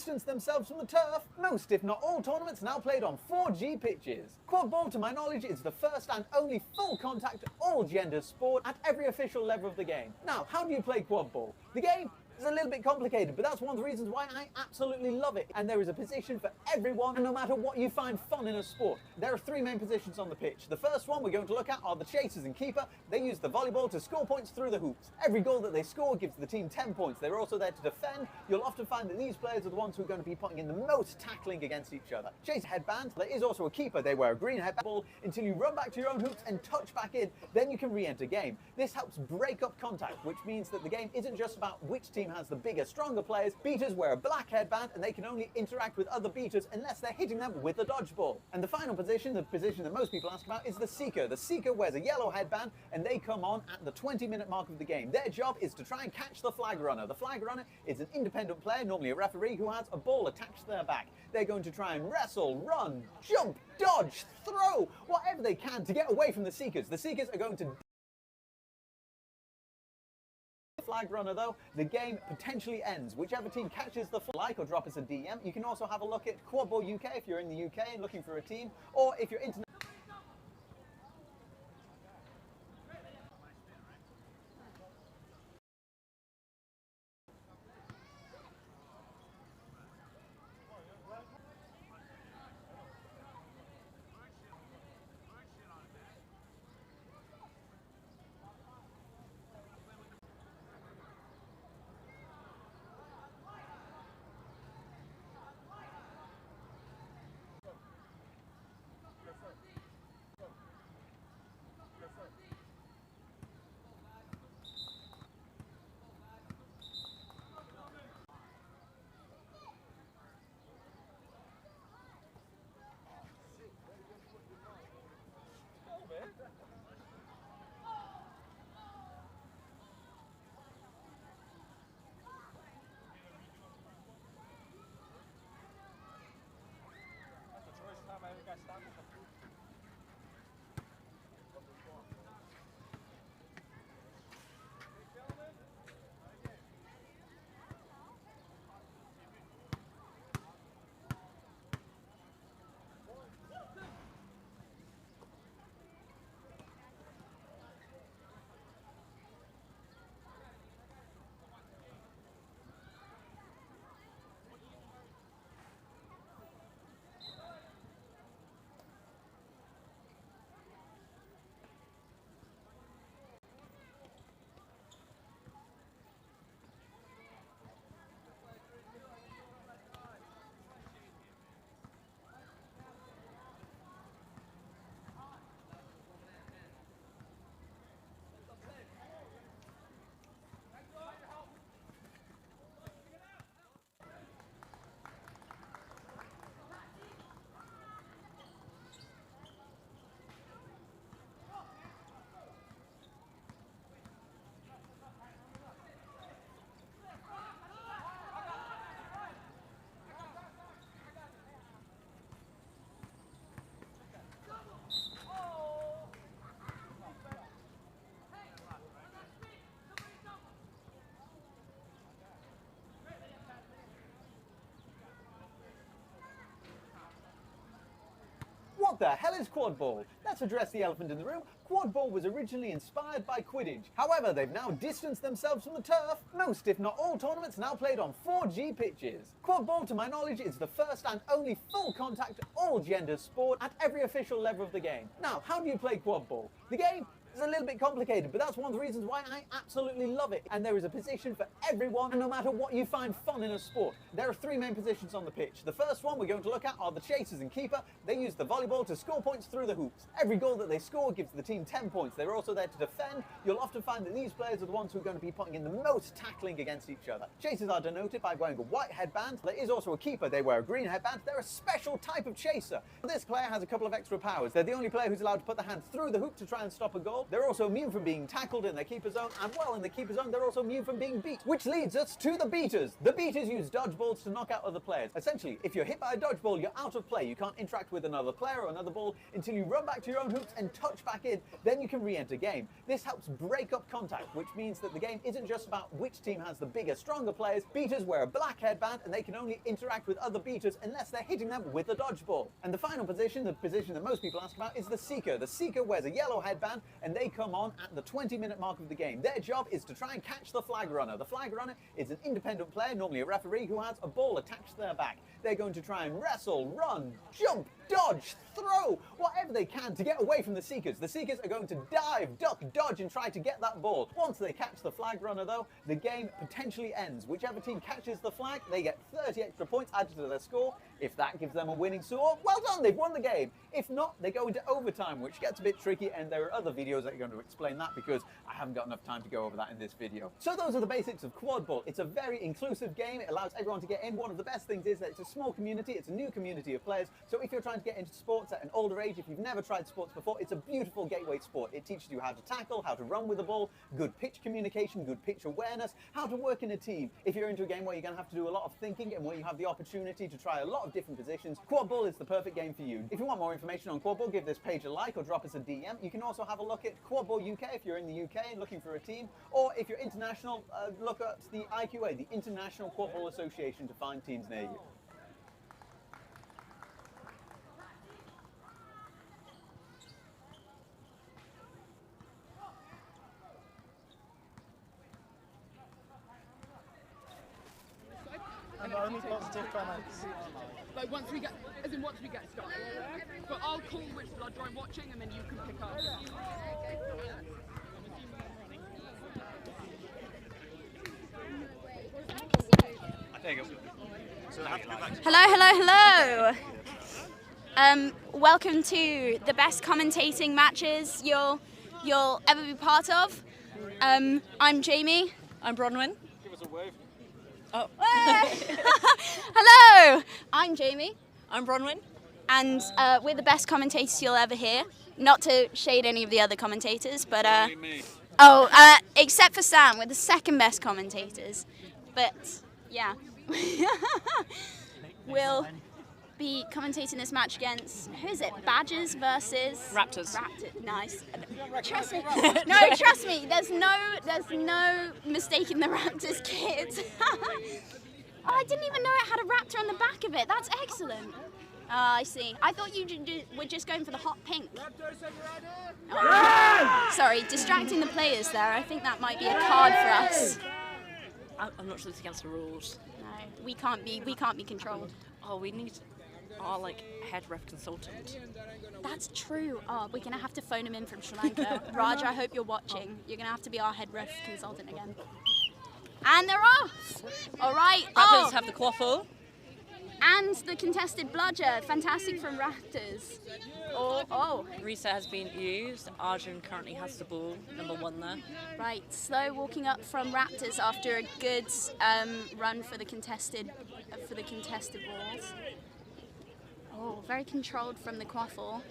distanced themselves from the turf. Most, if not all, tournaments now played on 4G pitches. Quad ball, to my knowledge, is the first and only full contact, all gender sport at every official level of the game. Now, how do you play quad ball? The game is a little bit complicated, but that's one of the reasons why I absolutely love it. And there is a position for everyone, and no matter what you find fun in a sport. There are three main positions on the pitch. The first one we're going to look at are the chasers and keeper. They use the volleyball to score points through the hoops. Every goal that they score gives the team 10 points. They're also there to defend. You'll often find that these players are the ones who are going to be putting in the most tackling against each other. Chaser headband. There is also a keeper. They wear a green headband until you run back to your own hoops and touch back in. Then you can re-enter game. This helps break up contact, which means that the game isn't just about which team has the bigger, stronger players. Beaters wear a black headband and they can only interact with other beaters unless they're hitting them with a dodgeball. And the final position, the position that most people ask about, is the seeker. The seeker wears a yellow headband and they come on at the 20-minute mark of the game. Their job is to try and catch the flag runner. The flag runner is an independent player, normally a referee, who has a ball attached to their back. They're going to try and wrestle, run, jump, dodge, throw, whatever they can to get away from the seekers. The seekers are going to flag runner though, the game potentially ends. Whichever team catches the like or drop us a DM. You can also have a look at Quadball UK if you're in the UK and looking for a team, or if you're international. What the hell is quad ball? Let's address the elephant in the room. Quad ball was originally inspired by Quidditch. However, they've now distanced themselves from the turf. Most, if not all, tournaments now played on 4G pitches. Quad ball, to my knowledge, is the first and only full contact, all gender sport at every official level of the game. Now, how do you play quad ball? The game is a little bit complicated, but that's one of the reasons why I absolutely love it. And there is a position for everyone, and no matter what you find fun in a sport. There are three main positions on the pitch. The first one we're going to look at are the chasers and keeper. They use the volleyball to score points through the hoops. Every goal that they score gives the team 10 points. They're also there to defend. You'll often find that these players are the ones who are going to be putting in the most tackling against each other. Chasers are denoted by wearing a white headband. There is also a keeper. They wear a green headband. They're a special type of chaser. This player has a couple of extra powers. They're the only player who's allowed to put their hand through the hoop to try and stop a goal. They're also immune from being tackled in their keeper zone, and well, in the keeper zone, they're also immune from being beat. Which leads us to the beaters. The beaters use dodgeballs to knock out other players. Essentially, if you're hit by a dodgeball, you're out of play. You can't interact with another player or another ball until you run back to your own hoops and touch back in. Then you can re-enter game. This helps break up contact, which means that the game isn't just about which team has the bigger, stronger players. Beaters wear a black headband, and they can only interact with other beaters unless they're hitting them with a dodgeball. And the final position, the position that most people ask about, is the seeker. The seeker wears a yellow headband, and they come on at the 20-minute mark of the game. Their job is to try and catch the flag runner. The flag runner is an independent player, normally a referee, who has a ball attached to their back. They're going to try and wrestle, run, jump, dodge, throw, whatever they can to get away from the seekers. The seekers are going to dive, duck, dodge, and try to get that ball. Once they catch the flag runner, though, the game potentially ends. Whichever team catches the flag, they get 30 extra points added to their score. If that gives them a winning score, well done, they've won the game. If not, they go into overtime, which gets a bit tricky, and there are other videos that are going to explain that because I haven't got enough time to go over that in this video. So those are the basics of quad ball. It's a very inclusive game. It allows everyone to get in. One of the best things is that it's a small community. It's a new community of players. So if you're trying to get into sports at an older age, if you've never tried sports before, it's a beautiful gateway sport. It teaches you how to tackle, how to run with the ball, good pitch communication, good pitch awareness, how to work in a team. If you're into a game where you're going to have to do a lot of thinking and where you have the opportunity to try a lot of different positions, quad ball is the perfect game for you. If you want more information on quad ball, give this page a like or drop us a DM. You can also have a look at Quad Ball UK if you're in the UK and looking for a team, or if you're international, look at the IQA, the International Quad Ball Association, to find teams near you. And only positive comments. Like once we get started. But I'll call which blood I'm watching, and then you can pick up. Hello. Welcome to the best commentating matches you'll ever be part of. I'm Jamie. I'm Bronwyn. Give us a wave. Oh. Hello. I'm Jamie, I'm Bronwyn. and we're the best commentators you'll ever hear. Not to shade any of the other commentators, but except for Sam, we're the second best commentators. But yeah, we'll be commentating this match against, who is it? Badgers versus Raptors. Nice. Trust me. No, trust me. There's no mistaking the Raptors kit. Oh, I didn't even know it had a raptor on the back of it. That's excellent. I see. I thought you were just going for the hot pink. Oh. Sorry, distracting the players there. I think that might be a card for us. I'm not sure it's against the rules. No, we can't be controlled. Oh, we need our head ref consultant. That's true. Oh, we're gonna have to phone him in from Sri Lanka. Raj, I hope you're watching. You're gonna have to be our head ref consultant again. And they're off. All right. Raptors have the quaffle. And the contested bludger. Fantastic from Raptors. Oh. Reset has been used. Arjun currently has the ball, number 1 there. Right. Slow walking up from Raptors after a good run for the contested balls. Oh, very controlled from the quaffle.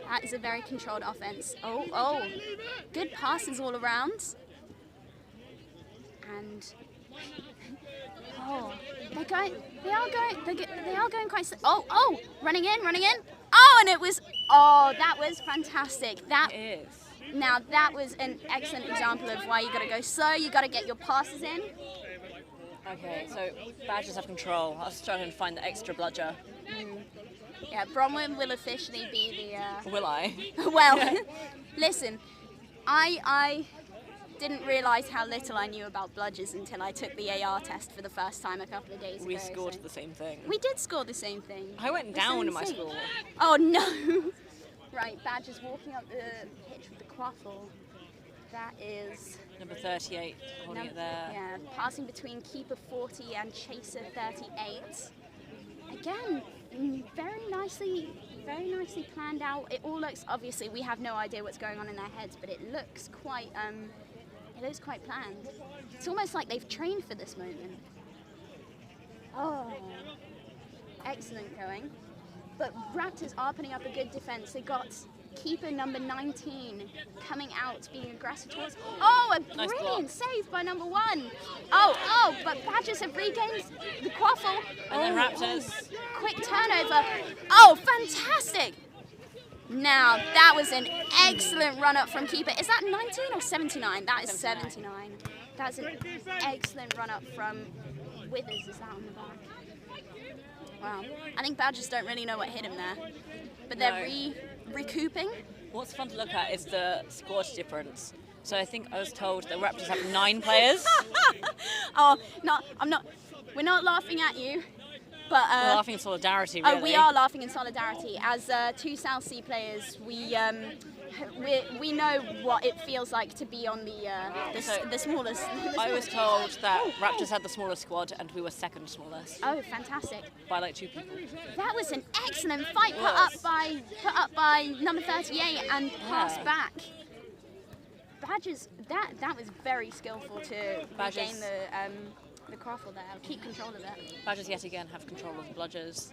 That is a very controlled offense. Oh. Good passes all around. And they are going quite. Running in. Oh, and that was fantastic. That It is. Now that was an excellent example of why you got to go slow. You got to get your passes in. Okay, so Badgers have control. I was struggling to find the extra bludger. Yeah, Bronwyn will officially be the. Will I? Well, listen, I didn't realise how little I knew about bludgers until I took the AR test for the first time a couple of days ago. We scored so. the same thing. We did score the same thing. I went down in my insane. score. Oh no! Right, Badgers walking up the pitch with the quaffle. That is Number 38, holding it there. Yeah, passing between keeper 40 and chaser 38. Again, very nicely planned out. It all looks, obviously we have no idea what's going on in their heads, but it looks quite planned. It's almost like they've trained for this moment. Oh, excellent going. But Raptors are putting up a good defense. They got keeper number 19 coming out, being aggressive towards. Oh, a Nice brilliant save by number 1. Oh, but Badgers have regained the quaffle. And then Raptors. Quick turnover. Oh, fantastic. Now, that was an excellent run-up from keeper. Is that 19 or 79? That is 79. That's an excellent run-up from Withers. Is that on the back? Wow. I think Badgers don't really know what hit him there. But they're recouping. What's fun to look at is the squad difference. So I think I was told the Raptors have 9 players. Oh, no, we're not laughing at you. But, We're laughing in solidarity, really. Oh, we are laughing in solidarity. As 2 Southsea players, we know what it feels like to be on the smallest. I was told that Raptors had the smallest squad and we were second smallest. Oh, fantastic! By like 2 people. That was an excellent fight put up by number 38 and passed back. Badgers, that was very skillful to regain the quaffle there, keep control of it. Badgers yet again have control of the bludgers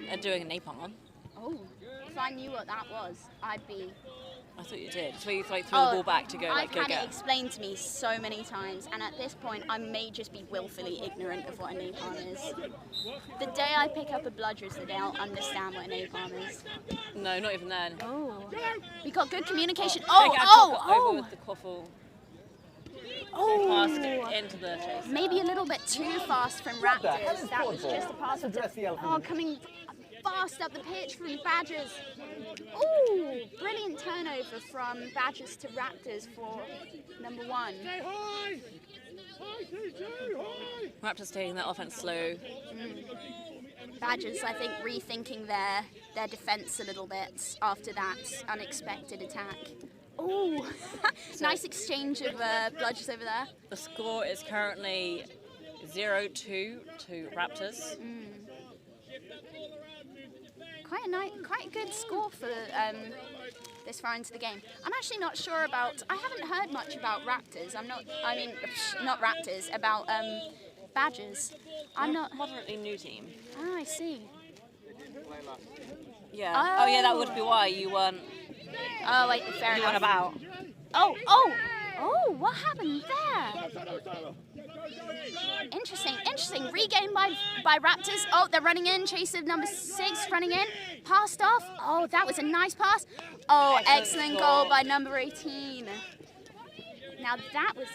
and doing a napalm on. Oh, if I knew what that was, I'd be. I thought you did. So you throw the ball back to go I've go had get. it explained to me so many times, and at this point, I may just be willfully ignorant of what a napalm is. The day I pick up a bludger is the day I'll understand what a napalm is. No, not even then. Oh, we got good communication. Over with the quaffle. Passed into the chase. Maybe a little bit too fast from What the hell Raptors. is That was quadball? just a pass. Let's address the elephant. Oh, coming fast up the pitch from Badgers. Ooh, brilliant turnover from Badgers to Raptors for number 1. Raptors taking their offense slow. Badgers, I think, rethinking their defense a little bit after that unexpected attack. Oh, nice exchange of bludgers over there. The score is currently 0-2 to Raptors. Quite a good score for this far into the game. I'm actually not sure about. I haven't heard much about Raptors. Not Raptors. About Badgers. I'm not. Moderately new team. Oh, I see. Yeah. Oh, yeah, that would be why you weren't. Oh, wait, fair You enough. weren't about. Oh, what happened there? Interesting. Regained by Raptors. Oh, they're running in. Chaser number 6 running in. Passed off. Oh, that was a nice pass. Oh, excellent goal by number 18. Now that was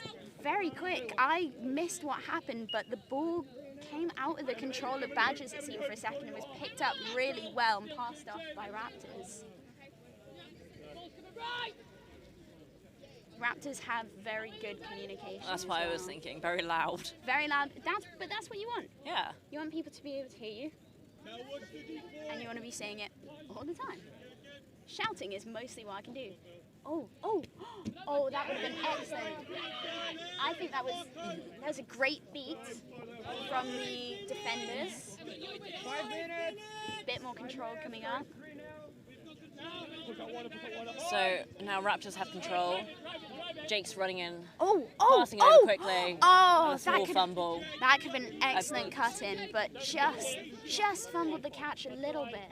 very quick. I missed what happened, but the ball came out of the control of Badgers, it seemed, for a second. It was picked up really well and passed off by Raptors. Raptors have very good communication. That's what I was thinking. Very loud. Very loud. But that's what you want. Yeah. You want people to be able to hear you. And you want to be saying it all the time. Shouting is mostly what I can do. Oh, that would have been excellent. I think that was a great beat from the defenders. 5 minutes. Bit more control coming up. So now Raptors have control. Jake's running in. Passing over quickly. Oh, and a small fumble. That could have been an excellent cut in, but just fumbled the catch a little bit.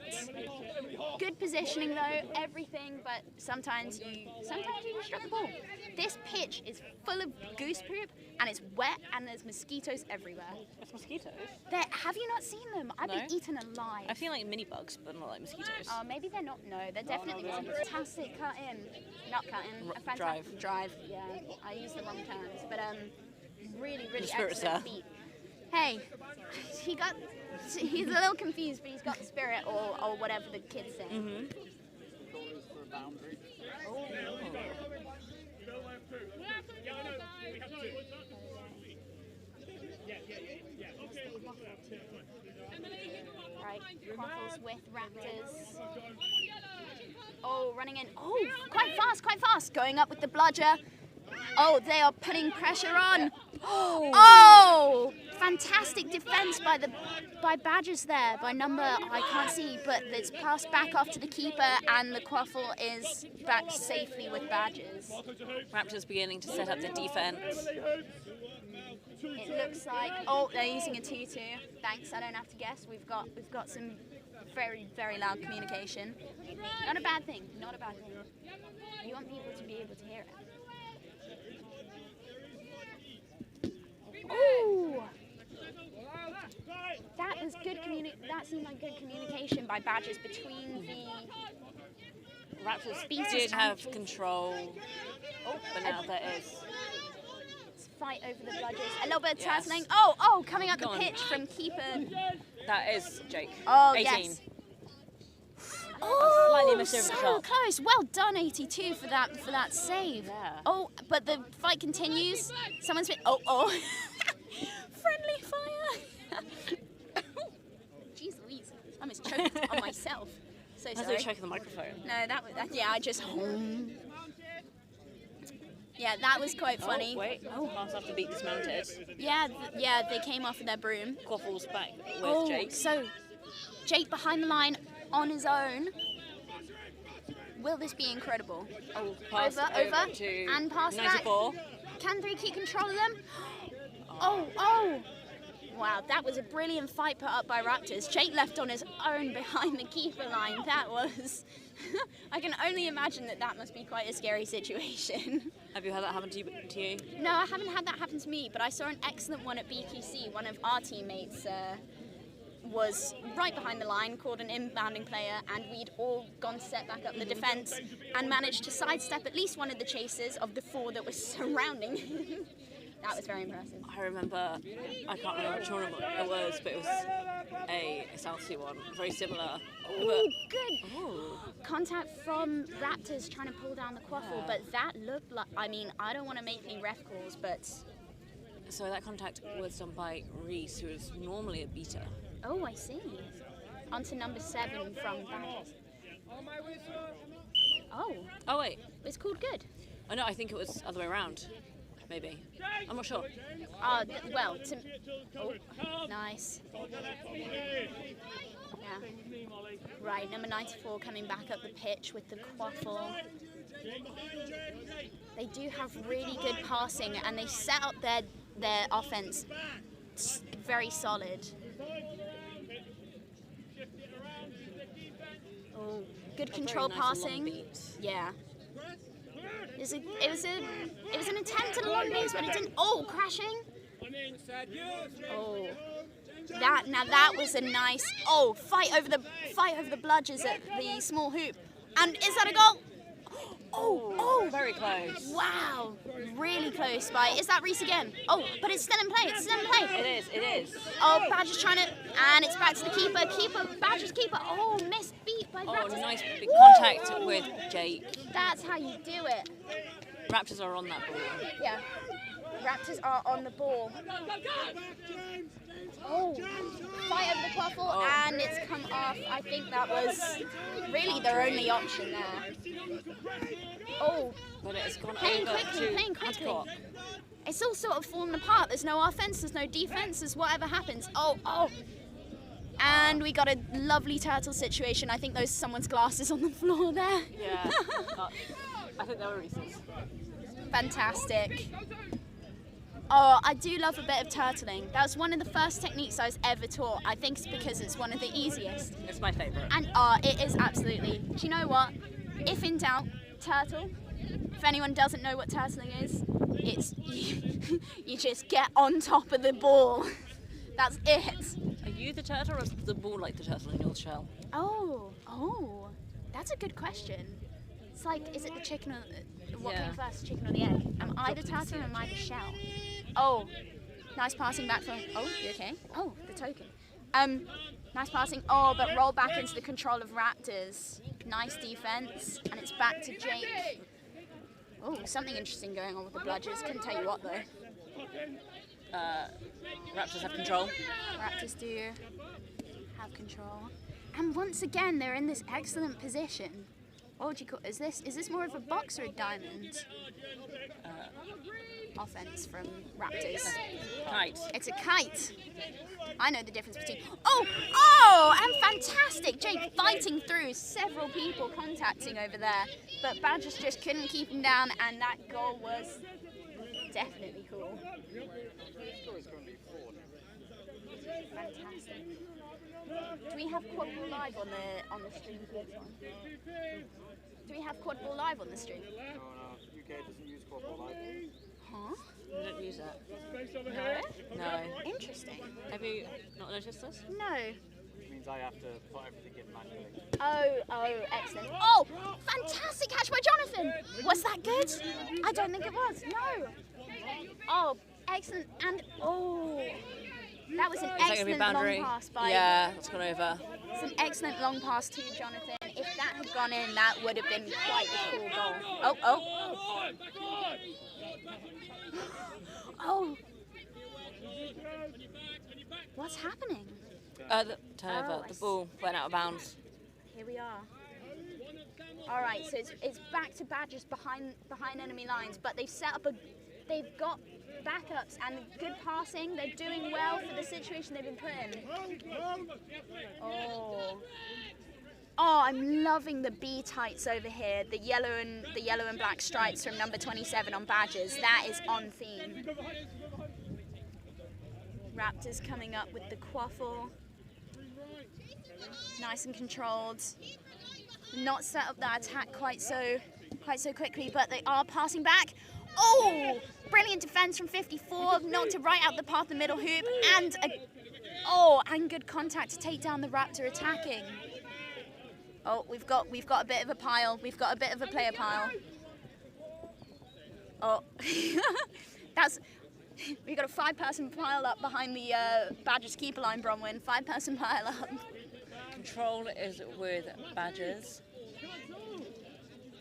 Good positioning though, everything, but sometimes you just drop the ball. This pitch is full of goose poop and it's wet and there's mosquitoes everywhere. It's mosquitoes? Have you not seen them? I've been eaten alive. I've seen like mini bugs, but not like mosquitoes. Oh, maybe they're not. No, they're definitely fantastic cut in. Not cut in. A fantastic Drive. Yeah, I used the wrong terms, but really spirit, excellent beat. Hey, he's a little confused, but he's got the spirit or whatever the kids say. Mm-hmm. Right, Quaffles with Raptors. Oh, running in. Oh, quite fast. Going up with the bludger. Oh, they are putting pressure on. Oh, fantastic defense by Badgers there. By number, I can't see, but it's passed back off to the keeper, and the quaffle is back safely with Badgers. Raptors beginning to set up the defense. It looks like they're using a 2-2. Thanks, I don't have to guess. We've got some very, very loud communication. Not a bad thing, not a bad thing. You want people to be able to hear it. Ooh! That was good that seemed like good communication by Badgers between the Raptors species did and have control, but now there is. Fight over the bludgers. A little bit of Yes. tussling. Oh, coming up Go the on. pitch from keeper. That is Jake. Oh, 18. yes. Slightly Oh, missed over the so shot. close. Well done, 82 for that save. Yeah. Oh, but the fight continues. Someone's been. Oh. Friendly fire. Jeez Louise, I almost choked on myself. So I was sorry. choking the microphone. No, that was yeah. I just. Yeah, that was quite funny. Oh, wait. Oh, pass after beat dismounted. Yeah, they came off with their broom. Quaffle's back with Jake. So Jake behind the line on his own. Will this be incredible? Oh, pass over to and pass 94. back. Can 3 keep control of them? Oh. Wow, that was a brilliant fight put up by Raptors. Jake left on his own behind the keeper line. That was... I can only imagine that must be quite a scary situation. Have you had that happen to you? No, I haven't had that happen to me, but I saw an excellent one at BQC. One of our teammates was right behind the line, called an inbounding player, and we'd all gone to set back up the defence and managed to sidestep at least one of the chasers of the 4 that was surrounding him. That was very impressive. I remember, I can't remember which tournament it was, but it was a Southsea one, very similar. Oh, good. Ooh. Contact from Raptors trying to pull down the quaffle, but that looked like, I mean, I don't want to make any ref calls, but... So that contact was done by Reese, who is normally a beater. Oh, I see. On to number 7 from Badgers. Oh, wait. it's called good. Oh no, I think it was other way around. Maybe. I'm not sure. Well, oh, nice. Yeah. Right, number 94 coming back up the pitch with the quaffle. They do have really good passing, and they set up their offense very solid. Oh, good control Very nice and long passing. beat. Yeah. It was an attempt at a long beat, but it didn't. Oh, crashing. Oh, that was a nice. Oh, fight over the bludgers at the small hoop, and is that a goal? Oh, very close. Wow, really close by. Is that Reese again? Oh, but it's still in play. It is. Oh, Badger's trying to, and it's back to the keeper. Badger's keeper. Oh, missed beat by Raptors. Oh, nice big Woo! contact with Jake. That's how you do it. Raptors are on that ball. Yeah. Raptors are on the ball. Oh, fight over the quaffle, and it's come off. I think that was really their only option there. Oh, But it's gone playing over quickly. to Adcock. It's all sort of fallen apart. There's no offense, there's no defense, there's whatever happens. Oh. And we got a lovely turtle situation. I think there's someone's glasses on the floor there. Yeah. I think they were Reese's. Fantastic. Oh, I do love a bit of turtling. That was one of the first techniques I was ever taught. I think it's because it's one of the easiest. It's my favourite. And it is absolutely. Do you know what? If in doubt, turtle. If anyone doesn't know what turtling is, it's you just get on top of the ball. That's it. Are you the turtle or is the ball like the turtle in your shell? Oh, that's a good question. It's like, is it the chicken or what Yeah. came first, the chicken or the egg? Am I the turtle or am I the shell? Oh, nice passing back from. Oh, you okay? Oh, the token. Nice passing. Oh, but roll back into the control of Raptors. Nice defense, and it's back to Jake. Oh, something interesting going on with the bludgers. Couldn't tell you what though. Raptors have control. Raptors do have control, and once again they're in this excellent position. What would you call? Is this more of a box or a diamond? Offense from Raptors. Kite. It's a kite. I know the difference between. Oh, and fantastic! Jake fighting through several people contacting over there, but Badgers just couldn't keep him down, and that goal was definitely cool. Fantastic. Do we have Quadball live on the stream for this one? Do we have Quadball live on the stream? No, UK doesn't use Quadball Live. Huh? We don't use it. No? No. Interesting. Have you not noticed this? No. Which means I have to put everything in manually. Oh, excellent. Oh, fantastic catch by Jonathan. Was that good? I don't think it was. No. Oh, excellent. And that was an excellent long pass by. Yeah, it's gone over. It's an excellent long pass to Jonathan. If that had gone in, that would have been quite a cool goal. Oh. What's happening? The turnover. I The ball went out of bounds. Here we are. All right, so it's back to Badgers behind enemy lines, but they've set up they've got backups and good passing. They're doing well for the situation they've been put in. Oh, I'm loving the B tights over here. The yellow and black stripes from number 27 on Badgers. That is on theme. Raptors coming up with the quaffle. Nice and controlled. Not set up that attack quite so quickly, but they are passing back. Oh, brilliant defense from 54, knocked it right out the path of the middle hoop, and good contact to take down the Raptor attacking. Oh, we've got a bit of a pile. We've got a bit of a player pile. Oh, we've got a 5-person pile up behind the Badgers keeper line, Bronwyn. 5-person pile up. Control is with Badgers.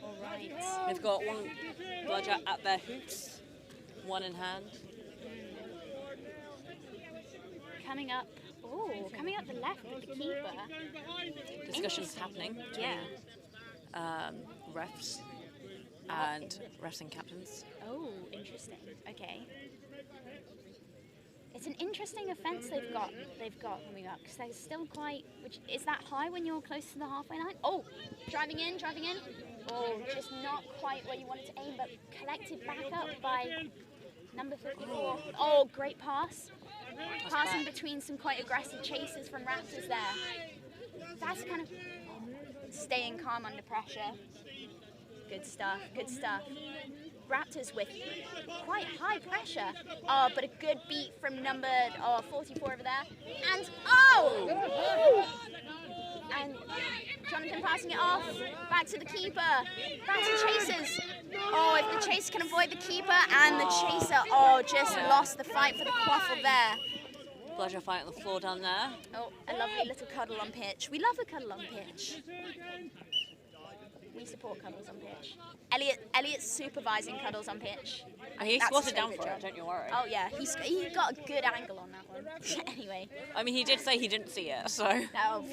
All right. They've got one Bludger at their hoops, one in hand. Coming up the left with the keeper. Discussions happening between refs and captains. Oh, interesting. Okay. It's an interesting offence they've got coming up because they're still quite. Which is that high when you're close to the halfway line? Oh, driving in. Oh, just not quite where you wanted to aim, but collected back up by number 54. Oh, great pass. Passing between some quite aggressive chasers from Raptors there. That's kind of staying calm under pressure. Good stuff. Raptors with quite high pressure. Oh, but a good beat from number 44 over there. And and Jonathan passing it off. Back to the keeper. Back to chasers. Oh, if the chaser can avoid the keeper and the chaser, just lost the fight for the quaffle there. Bludger fight on the floor down there. Oh, a lovely little cuddle on pitch. We love a cuddle on pitch. We support cuddles on pitch. Elliot's supervising cuddles on pitch. He That's squatted his down favourite for job. it, don't you worry. Oh yeah, he got a good angle on that one. Anyway. I mean, he did say he didn't see it, so. Oh,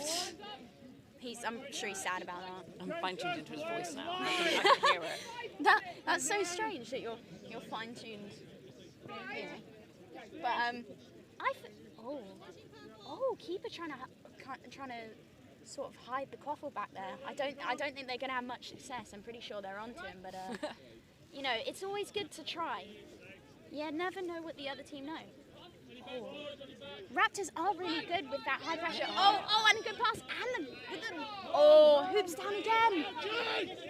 I'm sure he's sad about that. I'm fine-tuned into his voice now. I can hear it. That's so strange that you're fine-tuned. Anyway. But keeper trying to sort of hide the quaffle back there. I don't think they're going to have much success. I'm pretty sure they're onto him, but it's always good to try. You never know what the other team know. Oh. Raptors are really good with that high pressure. Oh, and a good pass. And hoops down again.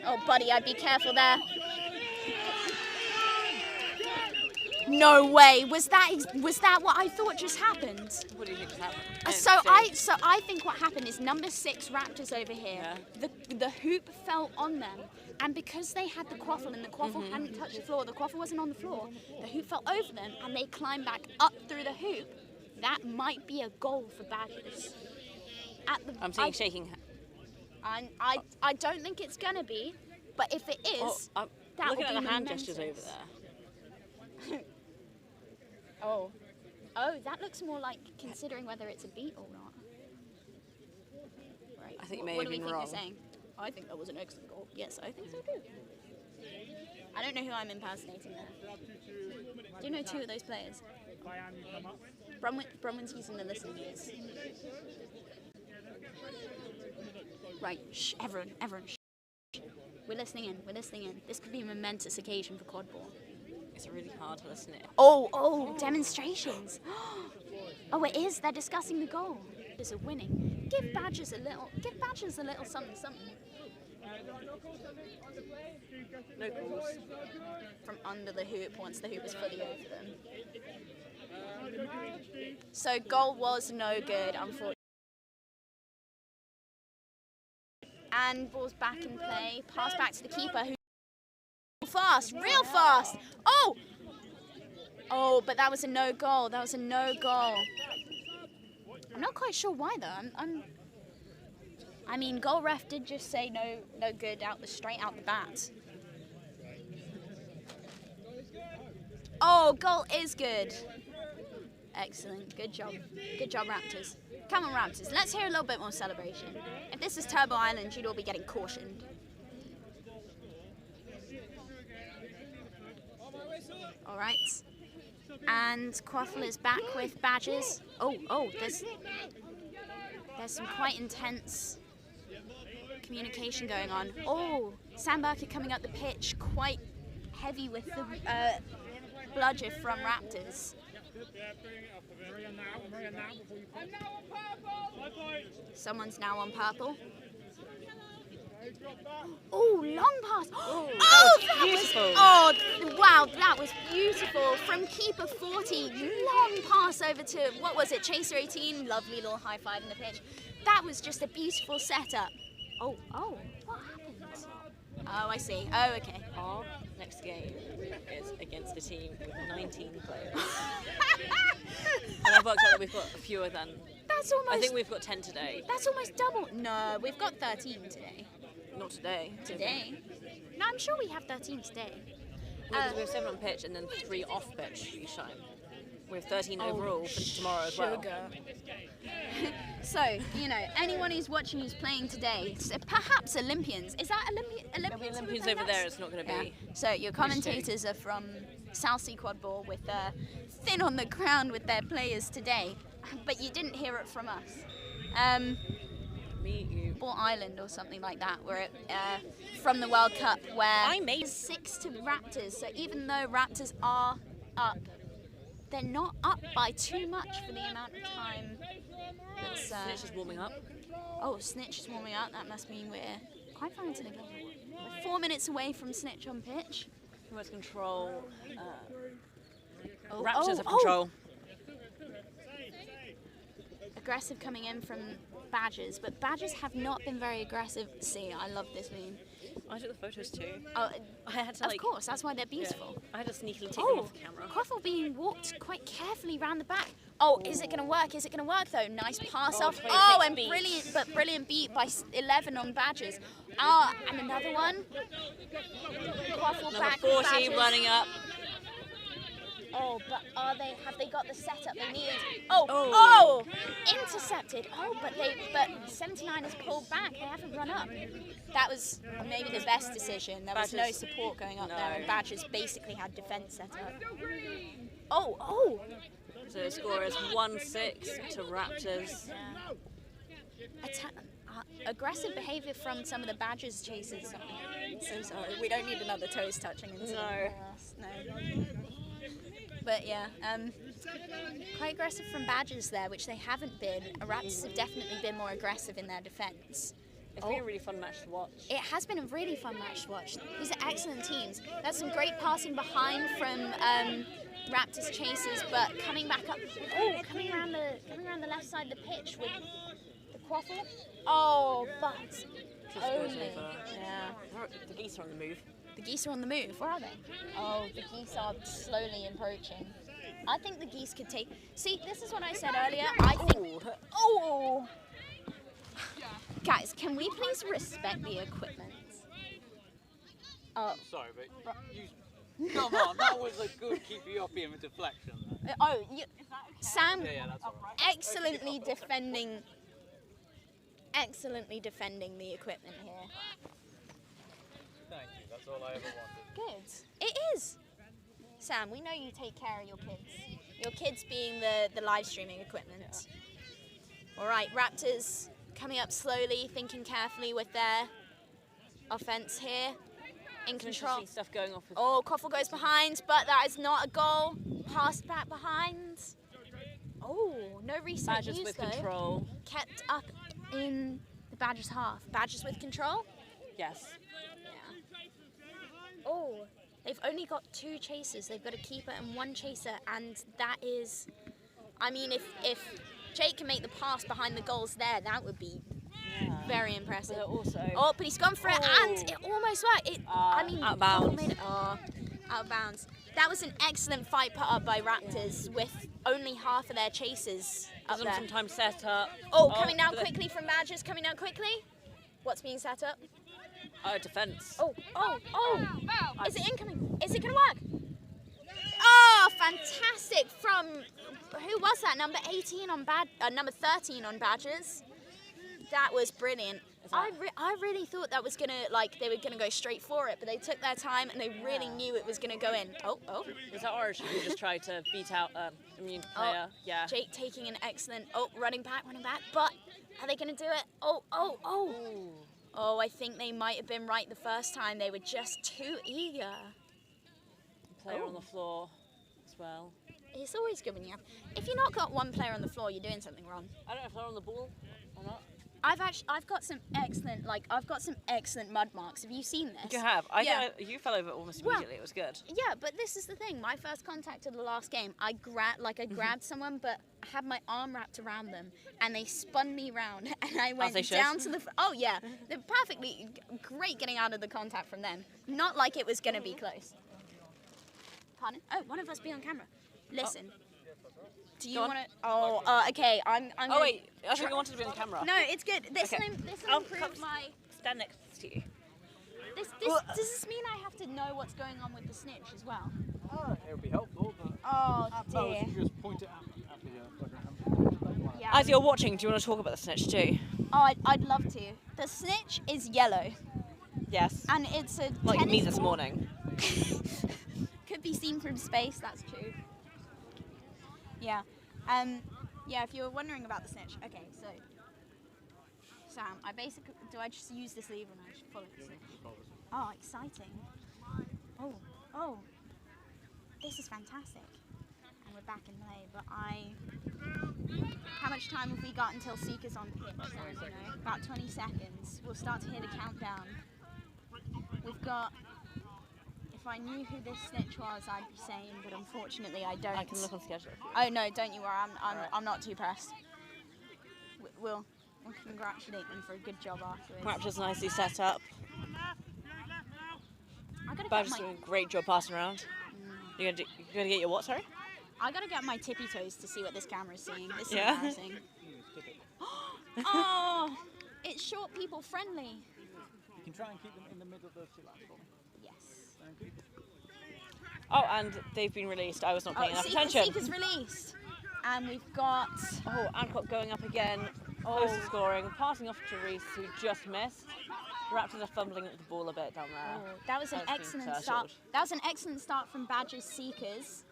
Oh, buddy, I'd be careful there. No way. Was that what I thought just happened? What do you think just happened? So I think what happened is number 6 Raptors over here. Yeah. The hoop fell on them, and because they had the quaffle and the quaffle hadn't touched the floor, the quaffle wasn't on the floor. The hoop fell over them, and they climbed back up through the hoop. That might be a goal for Badgers. I'm seeing shaking. I don't think it's gonna be, but if it is, that will be looking at the hand momentous. gestures over there. Oh, that looks more like considering whether it's a beat or not. Right. I think you may what have do we been think wrong. you're saying? I think that was an excellent goal. Yes, I think so too. I don't know who I'm impersonating there. Do you know 2 of those players? Bronwyn's using the listening ears. Right, shh, everyone, shh. We're listening in. This could be a momentous occasion for Quadball. It's really hard to listen to. Oh, demonstrations. Oh, it is. They're discussing the goal. Is a winning. give Badgers a little something, something. No calls. From under the hoop once the hoop is fully over them. So goal was no good, unfortunately. And ball's back in play. Pass back to the keeper who fast, real fast. Oh! Oh, but that was a no goal. That was a no goal. I'm not quite sure why though. I mean, goal ref did just say no good straight out the bat. Oh, goal is good. Excellent. Good job. Good job, Raptors. Come on, Raptors. Let's hear a little bit more celebration. If this is Turbo Island, you'd all be getting cautioned. All right. And Quaffle is back with Badgers. Oh, there's some quite intense communication going on. Oh, Sam Burkett coming up the pitch, quite heavy with the bludger from Raptors. Someone's now on purple. Oh, long pass. Oh, that was beautiful. Oh, wow, that was beautiful. From keeper 40, long pass over to, what was it, Chaser 18? Lovely little high five in the pitch. That was just a beautiful setup. Oh, what happened? Oh, I see. Oh, okay. Our next game is against a team with 19 players. And I've worked out that we've got fewer than... That's almost... I think we've got 10 today. That's almost double. No, we've got 13 today. Not today. Today? No, I'm sure we have 13 today. No, because we have 7 on pitch and then 3 off pitch each time. We have 13 overall for tomorrow as well. So, you know, anyone who's watching who's playing today, so perhaps Olympians. Is that Olympians? There'll be Olympians over there, it's not going to be. Yeah. So your commentators are from Southsea Quadball with thin on the ground with their players today, but you didn't hear it from us. Me, you. Ball Island or something like that, where from the World Cup, where I made 6 to Raptors. So even though Raptors are up, they're not up by too much for the amount of time. Snitch is warming up. Oh, Snitch is warming up. That must mean we're quite far into the game. We're 4 minutes away from Snitch on pitch. Who has control? Raptors have control. Aggressive coming in from Badgers, but Badgers have not been very aggressive. See, I love this meme. I took the photos too. Oh, I had to, of course, that's why they're beautiful. Yeah, I had to sneakily take them off the camera. Quaffle being walked quite carefully around the back. Oh, is it going to work? Is it going to work though? Nice pass off. Oh, and brilliant beat by 11 on Badgers. And another one. Quaffle Number back 40 Badgers. running up. Oh, but have they got the setup they need? Oh, intercepted. Oh, but 79 has pulled back. They haven't run up. That was maybe the best decision. There was no support going up there, and Badgers basically had defence set up. Oh. So the score is 1-6 to Raptors. Aggressive behaviour from some of the Badgers chasers. I'm so sorry. We don't need another toes touching incident. No. But yeah, quite aggressive from Badgers there, which they haven't been. Raptors have definitely been more aggressive in their defence. It's been a really fun match to watch. It has been a really fun match to watch. These are excellent teams. There's some great passing behind from Raptors chasers, but coming back up. Oh, coming around the left side of the pitch with the Quaffle. Oh, but only. Yeah. The geese are on the move. The geese are on the move. Where are they? Oh, the geese are slowly approaching. I think the geese could take... See, this is what I said earlier. I think... Oh! Guys, can we please respect the equipment? Sorry, but come on, that was a good keep you up here with deflection. Sam, Yeah, that's all right. excellently defending the equipment here. Thank you, that's all I ever wanted. Good. It is. Sam, we know you take care of your kids. Your kids being the live streaming equipment. Yeah. All right, Raptors coming up slowly, thinking carefully with their offense here. In control. Stuff going off with Quaffle goes behind, but that is not a goal. Passed back behind. Oh, no reset Badgers use with though. control. Kept up in the Badgers half. Badgers with control. Yes. Oh, they've only got 2 chasers. They've got a keeper and 1 chaser, and that is, I mean, if Jake can make the pass behind the goals there, that would be very impressive. But also, oh, but he's gone for it, and it almost worked. I mean, out of bounds. out of bounds. That was an excellent fight put up by Raptors with only half of their chasers up gives them there. some time to set up. Oh, coming down quickly from Badgers, coming down quickly. What's being set up? Defense. Oh! Is it incoming? Is it gonna work? Oh, fantastic from, who was that? Number 18 on number 13 on Badgers. That was brilliant. I really thought that was gonna, they were gonna go straight for it, but they took their time and they really knew it was gonna go in. Oh. Is that Orange who just tried to beat out immune player? Yeah. Jake taking an excellent, running back, but are they gonna do it? Oh, I think they might have been right the first time. They were just too eager. Player on the floor as well. It's always good when you have. If you've not got one player on the floor, you're doing something wrong. I don't know if they're on the ball or not. I've got some excellent mud marks. Have you seen this? You have. Yeah. You fell over almost immediately. It was good. Yeah, but this is the thing. My first contact of the last game, I grabbed someone, but I had my arm wrapped around them, and they spun me round, and I went down to the. Oh yeah, they're perfectly great getting out of the contact from them. Not like it was gonna be close. Pardon? Oh, one of us be on camera. Listen. Do you want to? Oh, okay. I'm. Oh wait, I think you wanted to be on camera. No, it's good. This will improve my. Stand next to you. Does this mean I have to know what's going on with the snitch as well? It would be helpful. But Oh dear. just point it at the Yeah. As you're watching, do you want to talk about the snitch too? Oh, I'd love to. The snitch is yellow, Yes. and it's a Like me tennis this ball. morning. Could be seen from space. That's true. Yeah. Yeah. If you were wondering about the snitch, okay. So, Sam, do I just use this lever and I just follow the snitch? Oh, exciting. Oh. This is fantastic. And we're back in play. But how much time have we got until Seeker's on pitch? Sam, you know? About 20 seconds. We'll start to hear the countdown. We've got. If I knew who this snitch was, I'd be saying, but unfortunately I don't. I can look on schedule. Oh no, don't you worry. I'm not too pressed. We'll congratulate them for a good job afterwards. Raptors nicely set up. I gotta Badger's get my doing a great job passing around. You're gonna get your what? Sorry. I gotta get my tippy toes to see what this camera's seeing. This is Yeah. embarrassing. Oh, it's short people friendly. You can try and keep them in the middle of those 2 lines for me. Yes. Oh, and they've been released. I was not paying enough attention. Seeker's released, and we've got. Oh, Ancock going up again. Close to scoring, passing off to Reese, who just missed. The Raptors are fumbling with the ball a bit down there. Oh, that was an That's been excellent start. turtled. That was an excellent start from Badgers Seekers.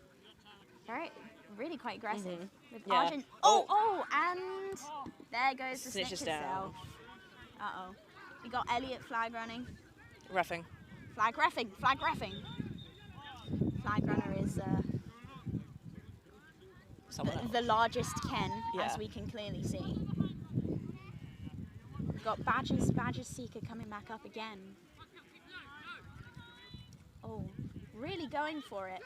Really quite aggressive. With Yeah. Argent. Oh, and there goes the Snitch snitch is down. itself. Uh-oh. We got Elliot flag running. Reffing. Flag reffing. Flag runner is Someone else. the largest Ken, Yeah. as we can clearly see. We've got Badgers Seeker coming back up again. Oh, really going for it.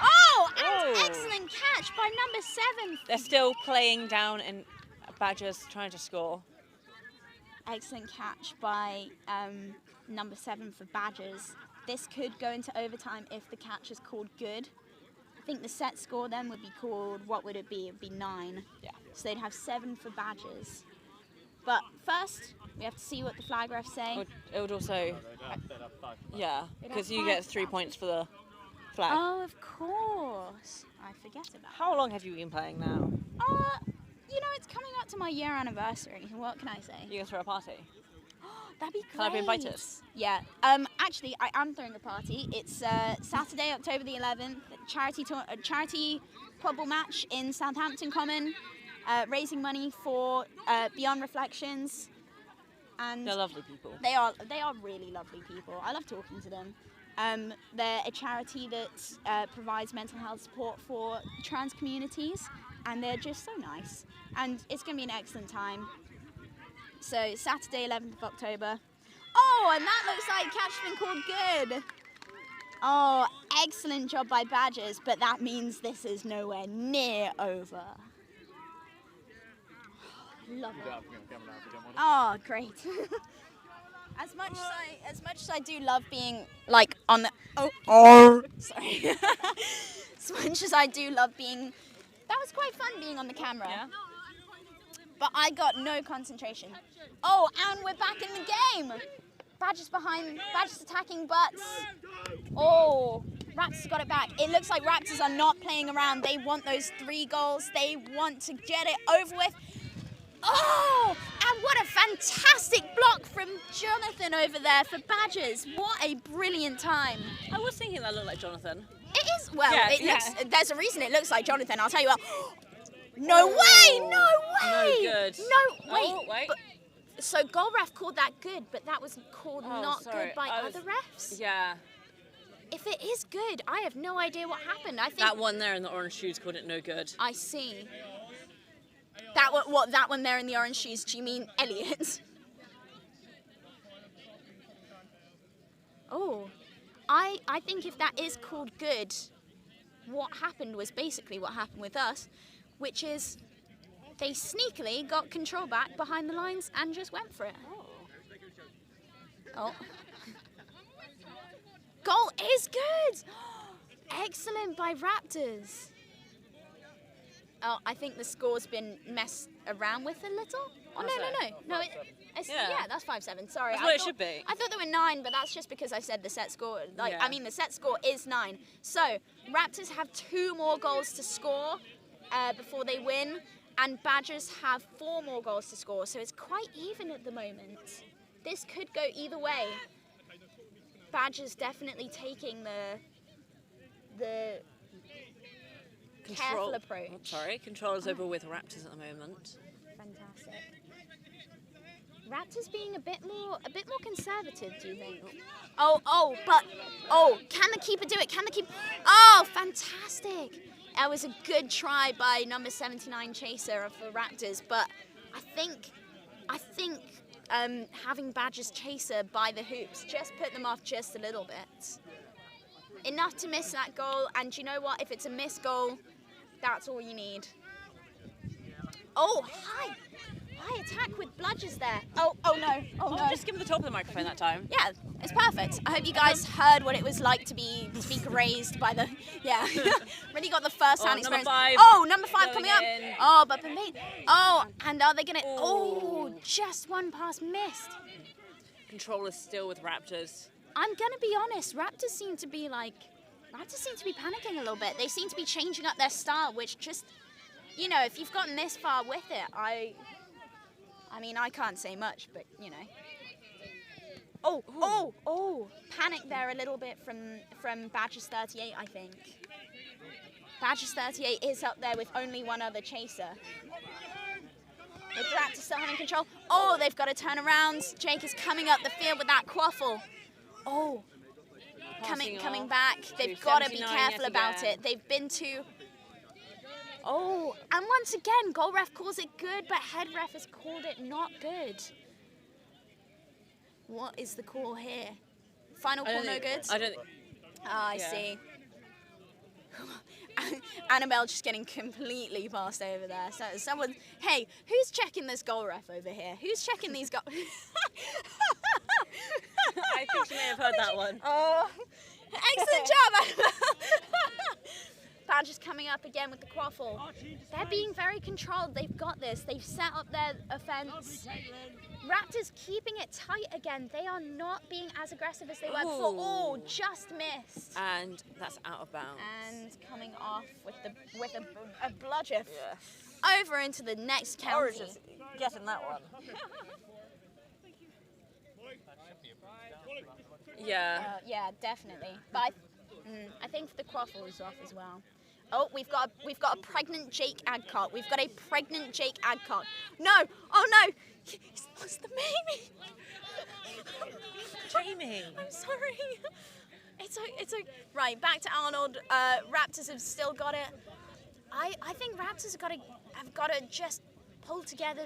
Oh, and Oh. excellent catch by number 7. They're still playing down and Badgers trying to score. Excellent catch by number 7 for Badgers. This could go into overtime if the catch is called good. I think the set score then would be called, what would it be? It would be 9. Yeah. So they'd have 7 for Badgers. But first, we have to see what the flag refs say. It would also, yeah, because you get 3 points for the flag. Oh, of course. I forget about that. How long have you been playing now? You know, it's coming up to my year anniversary. What can I say? You gonna throw a party? That'd be great. Can I be invited? Yeah. Actually, I am throwing a party. It's Saturday, October the 11th. Charity quadball match in Southampton Common, raising money for Beyond Reflections. And They're lovely people. They are really lovely people. I love talking to them. They're a charity that provides mental health support for trans communities, and they're just so nice. And it's going to be an excellent time. So Saturday, 11th of October. Oh, and that looks like catch has been called good. Oh, excellent job by Badgers, but that means this is nowhere near over. Love it. Oh, great. As much as I do love being like on the sorry. As much as I do love being, that was quite fun being on the camera. Yeah. But I got no concentration. Oh, and we're back in the game. Badgers behind, Badgers attacking butts. Oh, Raptors got it back. It looks like Raptors are not playing around. They want those 3 goals. They want to get it over with. Oh, and what a fantastic block from Jonathan over there for Badgers. What a brilliant time. I was thinking that looked like Jonathan. It is, well, Yeah, it yeah. looks, there's a reason it looks like Jonathan. I'll tell you what. No way, no way. No good. No, wait. Oh, wait. But, so goal ref called that good, but that was called Oh, not sorry. good by I was- other refs? Yeah. If it is good, I have no idea what happened. I think That one there in the orange shoes called it no good. I see. That one, what? That one there in the orange shoes? Do you mean Elliot? Oh, I think if that is called good, what happened was basically what happened with us, which is they sneakily got control back behind the lines and just went for it. Oh. Goal is good! Excellent by Raptors. Oh, I think the score's been messed around with a little. Oh, no. It's, yeah, that's 5-7. Sorry. That's what it should be. I thought there were 9, but that's just because I said the set score. Like, Yeah. I mean, the set score is 9. So, Raptors have 2 more goals to score before they win, and Badgers have 4 more goals to score. So, it's quite even at the moment. This could go either way. Badgers definitely taking the careful approach. Control is over with Raptors at the moment. Fantastic. Raptors being a bit more conservative, do you think? Can the keeper do it? Can the keeper? Oh, fantastic! That was a good try by number 79 Chaser for Raptors, but I think having Badgers Chaser by the hoops just put them off just a little bit. Enough to miss that goal, and you know what? If it's a missed goal, that's all you need. Oh, high attack with bludgers there. Oh no. Just give him the top of the microphone that time. Yeah, it's perfect. I hope you guys heard what it was like to be grazed by the, yeah. Really got the first-hand experience. Number 5 coming up. In. Oh, but Pamit. Oh, and are they gonna, just one pass missed. Control is still with Raptors. I'm gonna be honest, Raptors seem to be panicking a little bit. They seem to be changing up their style, which just, you know, if you've gotten this far with it, I mean, I can't say much, but, you know. Oh, panic there a little bit from Badgers 38, I think. Badgers 38 is up there with only one other chaser. With Raptors still having control. Oh, they've got to turn around. Jake is coming up the field with that quaffle. Oh, coming back. They've got to be careful about it. They've been too... Oh, and once again, goal ref calls it good, but head ref has called it not good. What is the call here? Final call, no good? I don't think... I see. Annabelle just getting completely passed over there. So someone, hey, who's checking this goal ref over here? Who's checking these goals? I think she may have heard that one. Oh, excellent job, Annabelle. Badgers coming up again with the quaffle. They're being very controlled. They've got this. They've set up their offence. Raptors keeping it tight again. They are not being as aggressive as they were before. Oh, just missed. And that's out of bounds. And coming off with a bludger over into the next county. Orange is getting that one. Yeah. Yeah, definitely. But I think the quaffle is off as well. Oh, we've got a pregnant Jake Adcock. We've got a pregnant Jake Adcock. No! Oh no! He's lost the baby. Jamie. I'm sorry. It's right. Back to Arnold. Raptors have still got it. I think Raptors have got to just pull together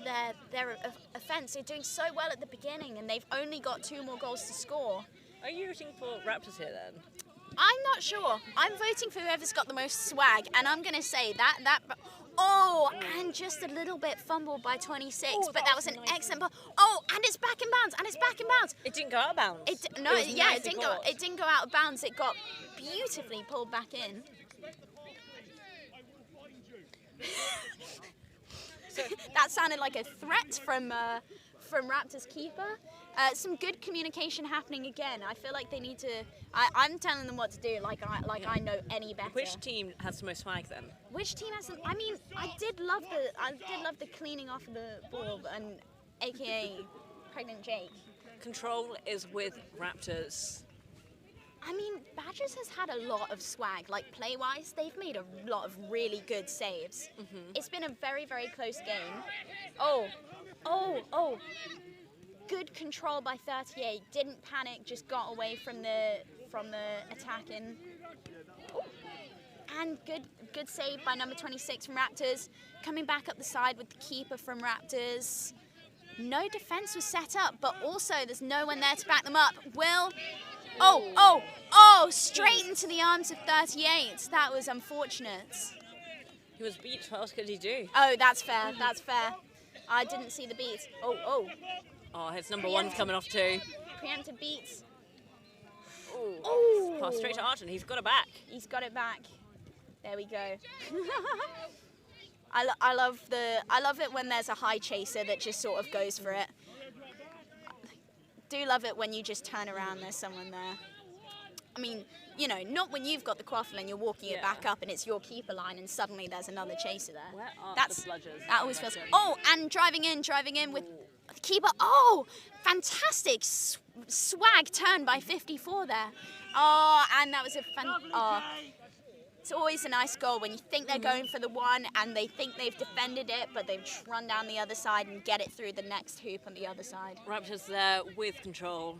their offence. They're doing so well at the beginning, and they've only got 2 more goals to score. Are you rooting for Raptors here then? I'm not sure. I'm voting for whoever's got the most swag, and I'm going to say that. Oh, and just a little bit fumbled by 26, but that was an excellent ball. Oh, and it's back in bounds, It didn't go out of bounds. It didn't go out of bounds. It got beautifully pulled back in. That sounded like a threat from Raptors keeper. Some good communication happening again. I feel like they need to. I'm telling them what to do. Like I know any better. Which team has the most swag then? Which team has? I mean, I did love the cleaning off of the ball, and AKA Pregnant Jake. Control is with Raptors. I mean, Badgers has had a lot of swag. Like play-wise, they've made a lot of really good saves. It's been a very, very close game. Oh. Good control by 38. Didn't panic. Just got away from the attacking. Ooh. And good save by number 26 from Raptors. Coming back up the side with the keeper from Raptors. No defense was set up, but also there's no one there to back them up. Straight into the arms of 38. That was unfortunate. He was beat. What else could he do? Oh, that's fair. I didn't see the beat. Oh, his number one's coming off too. Preemptive beats. Oh, pass straight to Archon. He's got it back. He's got it back. There we go. I love it when there's a high chaser that just sort of goes for it. Do love it when you just turn around, there's someone there. I mean, you know, not when you've got the quaffle and you're walking it back up and it's your keeper line and suddenly there's another chaser there. Where are the bludgers? That always feels. Oh, and driving in with the keeper. Oh, fantastic swag turn by 54 there. Oh, and that was a it's always a nice goal when you think they're going for the one and they think they've defended it, but they've run down the other side and get it through the next hoop on the other side. Raptors there with control,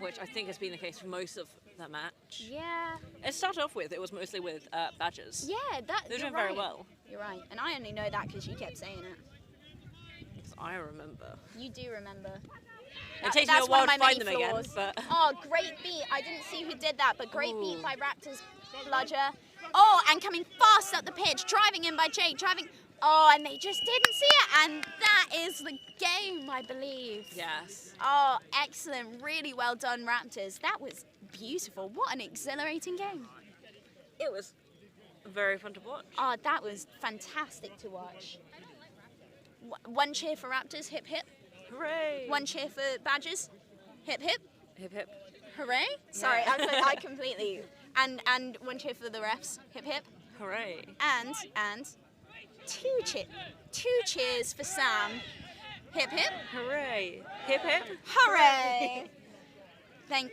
which I think has been the case for most of that match. Yeah. It started off with, it was mostly with Badgers. Yeah, they're doing very well. You're right, and I only know that because you kept saying it. Because I remember. You do remember. It takes me a while to find them again, but... Oh, great beat. I didn't see who did that, but great beat by Raptors bludger. Oh, and coming fast up the pitch, driving in by Jake, Oh, and they just didn't see it, and that is the game, I believe. Yes. Oh, excellent. Really well done, Raptors. That was beautiful. What an exhilarating game. It was very fun to watch. Oh, that was fantastic to watch. One cheer for Raptors, hip hip. Hooray. One cheer for Badgers, hip hip. Hip hip. Hooray. Sorry, I completely... And one cheer for the refs, hip hip. Hooray. And two cheers for Sam, hip hip. Hooray. Hip hip. Hooray. Thank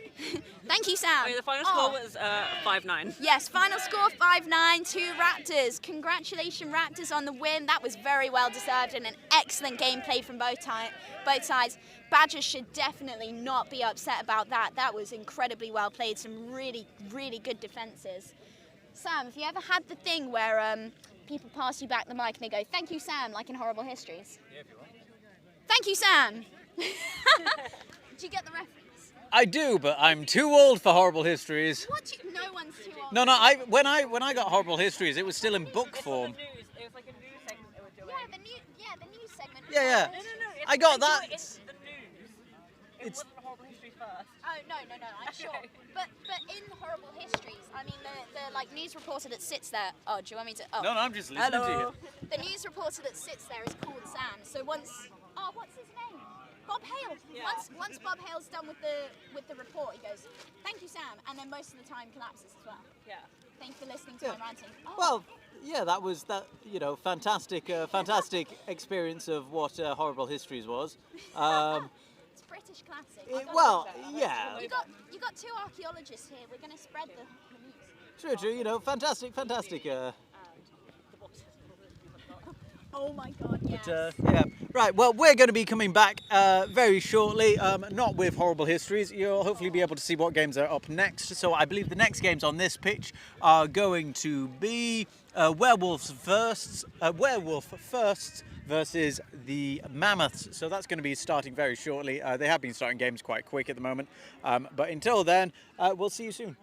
you, Sam. The final score was 5-9. Yes, final score 5-9 to Raptors. Congratulations, Raptors, on the win. That was very well deserved and an excellent game played from both sides. Badgers should definitely not be upset about that. That was incredibly well played. Some really, really good defences. Sam, have you ever had the thing where people pass you back the mic and they go, "Thank you, Sam," like in Horrible Histories? Yeah, if you want. Thank you, Sam. Do you get the reference? I do, but I'm too old for Horrible Histories. No one's too old. No. When I got Horrible Histories, it was still in book form. It was like a news segment they were doing. The news segment. Yeah. No. I got that. It's the news. It wasn't Horrible Histories first. Oh no, I'm sure. But in Horrible Histories, I mean the like news reporter that sits there. Oh, do you want me to? Oh. No, I'm just listening to you. The news reporter that sits there is called Sam. So what's his name? Bob Hale. Yeah. Once Bob Hale's done with the report, he goes, "Thank you, Sam," and then most of the time collapses as well. Yeah. Thank you for listening to my ranting. Oh. Well, yeah, that was fantastic experience of what Horrible Histories was. It's British classic. Yeah. You got two archaeologists here. We're going to spread the news. True. Fantastic. Oh my God, yes. But, yeah. Right, well, we're going to be coming back very shortly, not with Horrible Histories. You'll hopefully be able to see what games are up next. So I believe the next games on this pitch are going to be Werewolf firsts versus the Mammoths. So that's going to be starting very shortly. They have been starting games quite quick at the moment. But until then, we'll see you soon.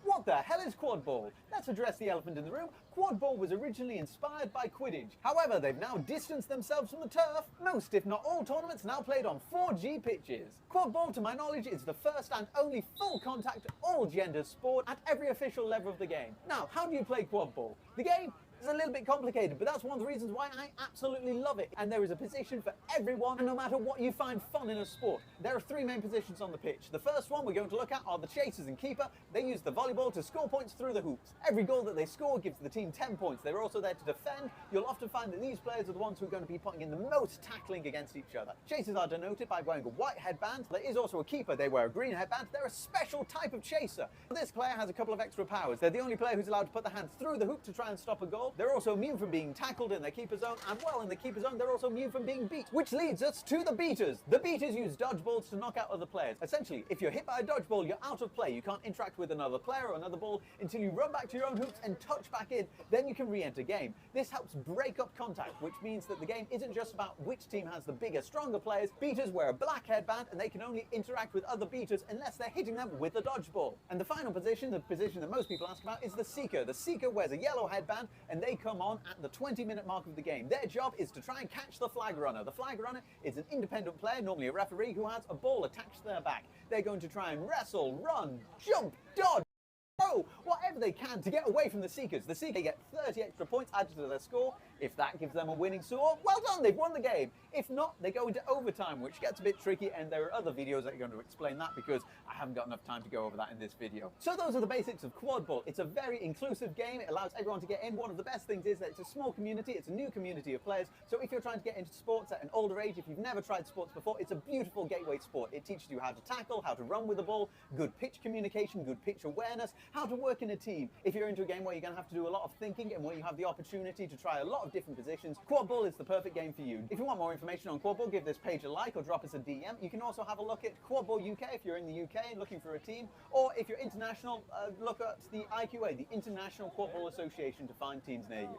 What the hell is quadball? Let's address the elephant in the room. Quadball was originally inspired by Quidditch. However, they've now distanced themselves from the turf. Most, if not all, tournaments now played on 4G pitches. Quadball, to my knowledge, is the first and only full contact, all gender sport at every official level of the game. Now, how do you play quadball? The game is a little bit complicated, but that's one of the reasons why I absolutely love it. And there is a position for everyone, and no matter what you find fun in a sport. There are three main positions on the pitch. The first one we're going to look at are the chasers and keeper. They use the volleyball to score points through the hoops. Every goal that they score gives the team 10 points. They're also there to defend. You'll often find that these players are the ones who are going to be putting in the most tackling against each other. Chasers are denoted by wearing a white headband. There is also a keeper. They wear a green headband. They're a special type of chaser. This player has a couple of extra powers. They're the only player who's allowed to put their hands through the hoop to try and stop a goal. They're also immune from being tackled in their keeper zone, and well, in the keeper zone, they're also immune from being beat. Which leads us to the beaters. The beaters use dodgeballs to knock out other players. Essentially, if you're hit by a dodgeball, you're out of play. You can't interact with another player or another ball until you run back to your own hoops and touch back in. Then you can re-enter game. This helps break up contact, which means that the game isn't just about which team has the bigger, stronger players. Beaters wear a black headband, and they can only interact with other beaters unless they're hitting them with a dodgeball. And the final position, the position that most people ask about, is the seeker. The seeker wears a yellow headband, and they come on at the 20-minute mark of the game. Their job is to try and catch the flag runner. The flag runner is an independent player, normally a referee, who has a ball attached to their back. They're going to try and wrestle, run, jump, dodge, whatever they can to get away from the seekers. The seekers get 30 extra points added to their score. If that gives them a winning score, well done, they've won the game. If not, they go into overtime, which gets a bit tricky, and there are other videos that are going to explain that because I haven't got enough time to go over that in this video. So those are the basics of quad ball. It's a very inclusive game. It allows everyone to get in. One of the best things is that it's a small community. It's a new community of players. So if you're trying to get into sports at an older age, if you've never tried sports before, it's a beautiful gateway sport. It teaches you how to tackle, how to run with the ball, good pitch communication, good pitch awareness, how to work in a team. If you're into a game where you're going to have to do a lot of thinking and where you have the opportunity to try a lot of different positions, quad ball is the perfect game for you. If you want more information on quad ball, give this page a like or drop us a DM. You can also have a look at Quad Ball UK if you're in the UK and looking for a team, or if you're international, look at the IQA, the International Quad Ball Association, to find teams near you.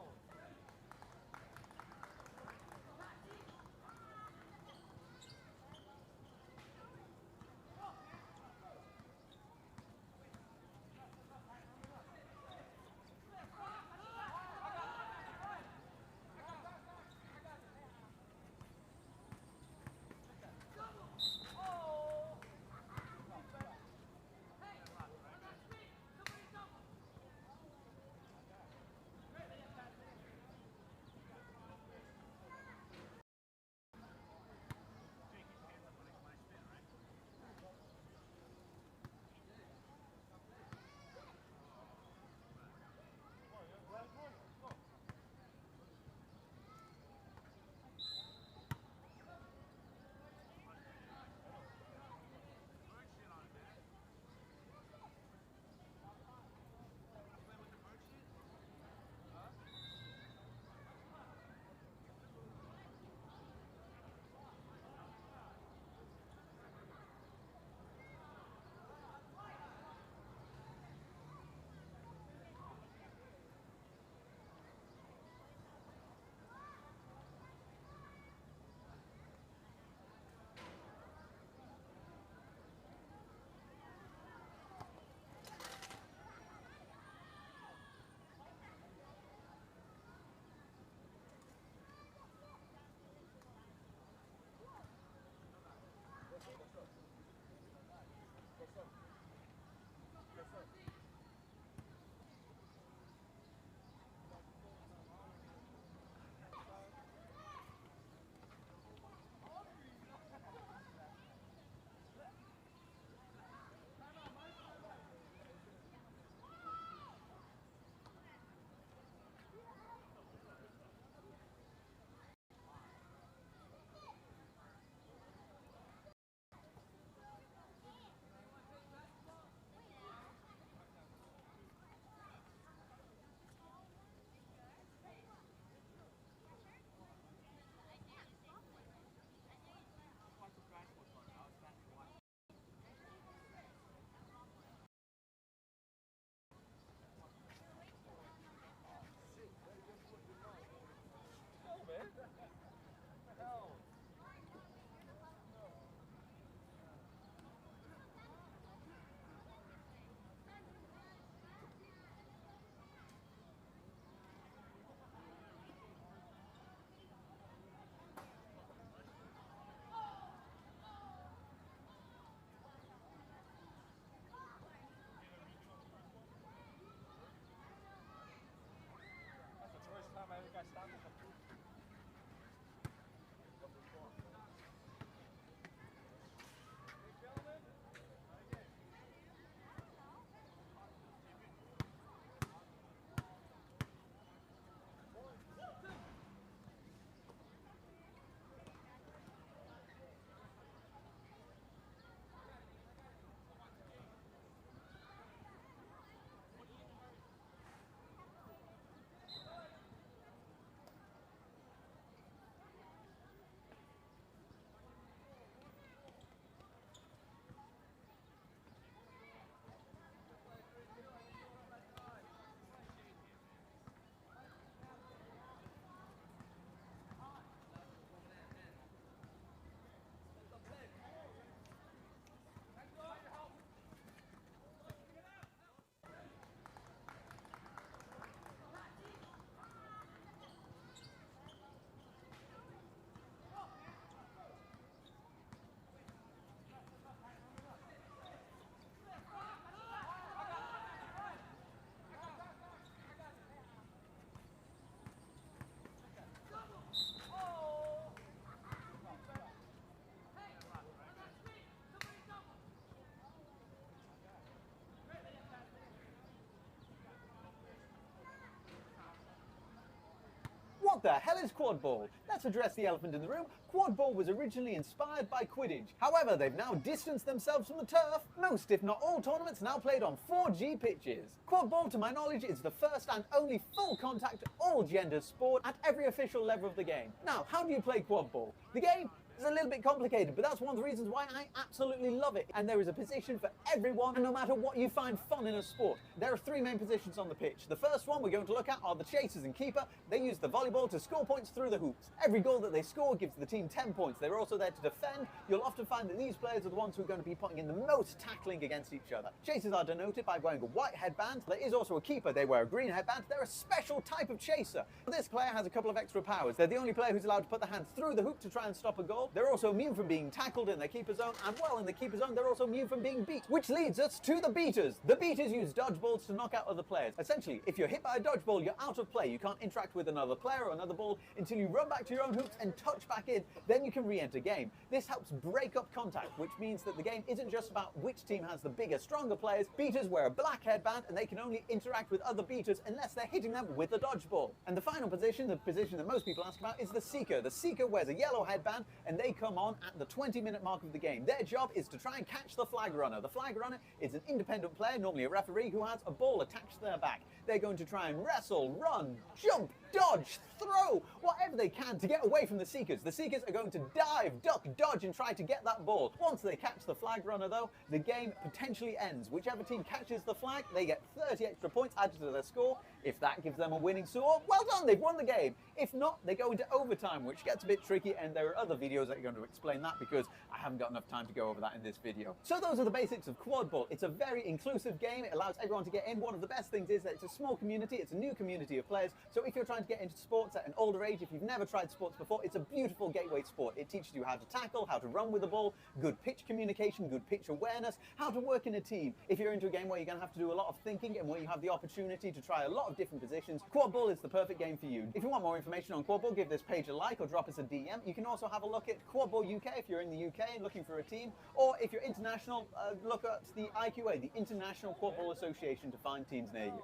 the hell is quadball? Let's address the elephant in the room. Quadball was originally inspired by Quidditch. However, they've now distanced themselves from the turf. Most, if not all, tournaments now played on 4G pitches. Quadball, to my knowledge, is the first and only full contact, all gender sport at every official level of the game. Now, how do you play quadball? The game is a little bit complicated, but that's one of the reasons why I absolutely love it. And there is a position for everyone, and no matter what you find fun in a sport. There are 3 main positions on the pitch. The first one we're going to look at are the chasers and keeper. They use the volleyball to score points through the hoops. Every goal that they score gives the team 10 points. They're also there to defend. You'll often find that these players are the ones who are going to be putting in the most tackling against each other. Chasers are denoted by wearing a white headband. There is also a keeper. They wear a green headband. They're a special type of chaser. This player has a couple of extra powers. They're the only player who's allowed to put their hands through the hoop to try and stop a goal. They're also immune from being tackled in their keeper zone, and well, in the keeper zone they're also immune from being beat, which leads us to the beaters. The beaters use dodgeballs to knock out other players. Essentially, if you're hit by a dodgeball, you're out of play. You can't interact with another player or another ball until you run back to your own hoops and touch back in. Then you can re-enter game. This helps break up contact, which means that the game isn't just about which team has the bigger, stronger players. Beaters wear a black headband, and they can only interact with other beaters unless they're hitting them with a dodgeball. And the final position, the position that most people ask about, is the seeker. The seeker wears a yellow headband, and they come on at the 20-minute mark of the game. Their job is to try and catch the flag runner. The flag runner is an independent player, normally a referee, who has a ball attached to their back. They're going to try and wrestle, run, jump, dodge, throw, whatever they can to get away from the seekers. The seekers are going to dive, duck, dodge, and try to get that ball. Once they catch the flag runner, though, the game potentially ends. Whichever team catches the flag, they get 30 extra points added to their score. If that gives them a winning score, well done, they've won the game. If not, they go into overtime, which gets a bit tricky, and there are other videos that are going to explain that because I haven't got enough time to go over that in this video. So those are the basics of quadball. It's a very inclusive game. It allows everyone to get in. One of the best things is that it's a small community. It's a new community of players. So if you're trying to get into sports at an older age, if you've never tried sports before, it's a beautiful gateway sport. It teaches you how to tackle, how to run with the ball, good pitch communication, good pitch awareness, how to work in a team. If you're into a game where you're going to have to do a lot of thinking and where you have the opportunity to try a lot of different positions, quadball is the perfect game for you. If you want more information on quadball, give this page a like or drop us a DM. You can also have a look at Quadball UK if you're in the UK and looking for a team, or if you're international, look at the IQA, the International Quadball Association, to find teams near you.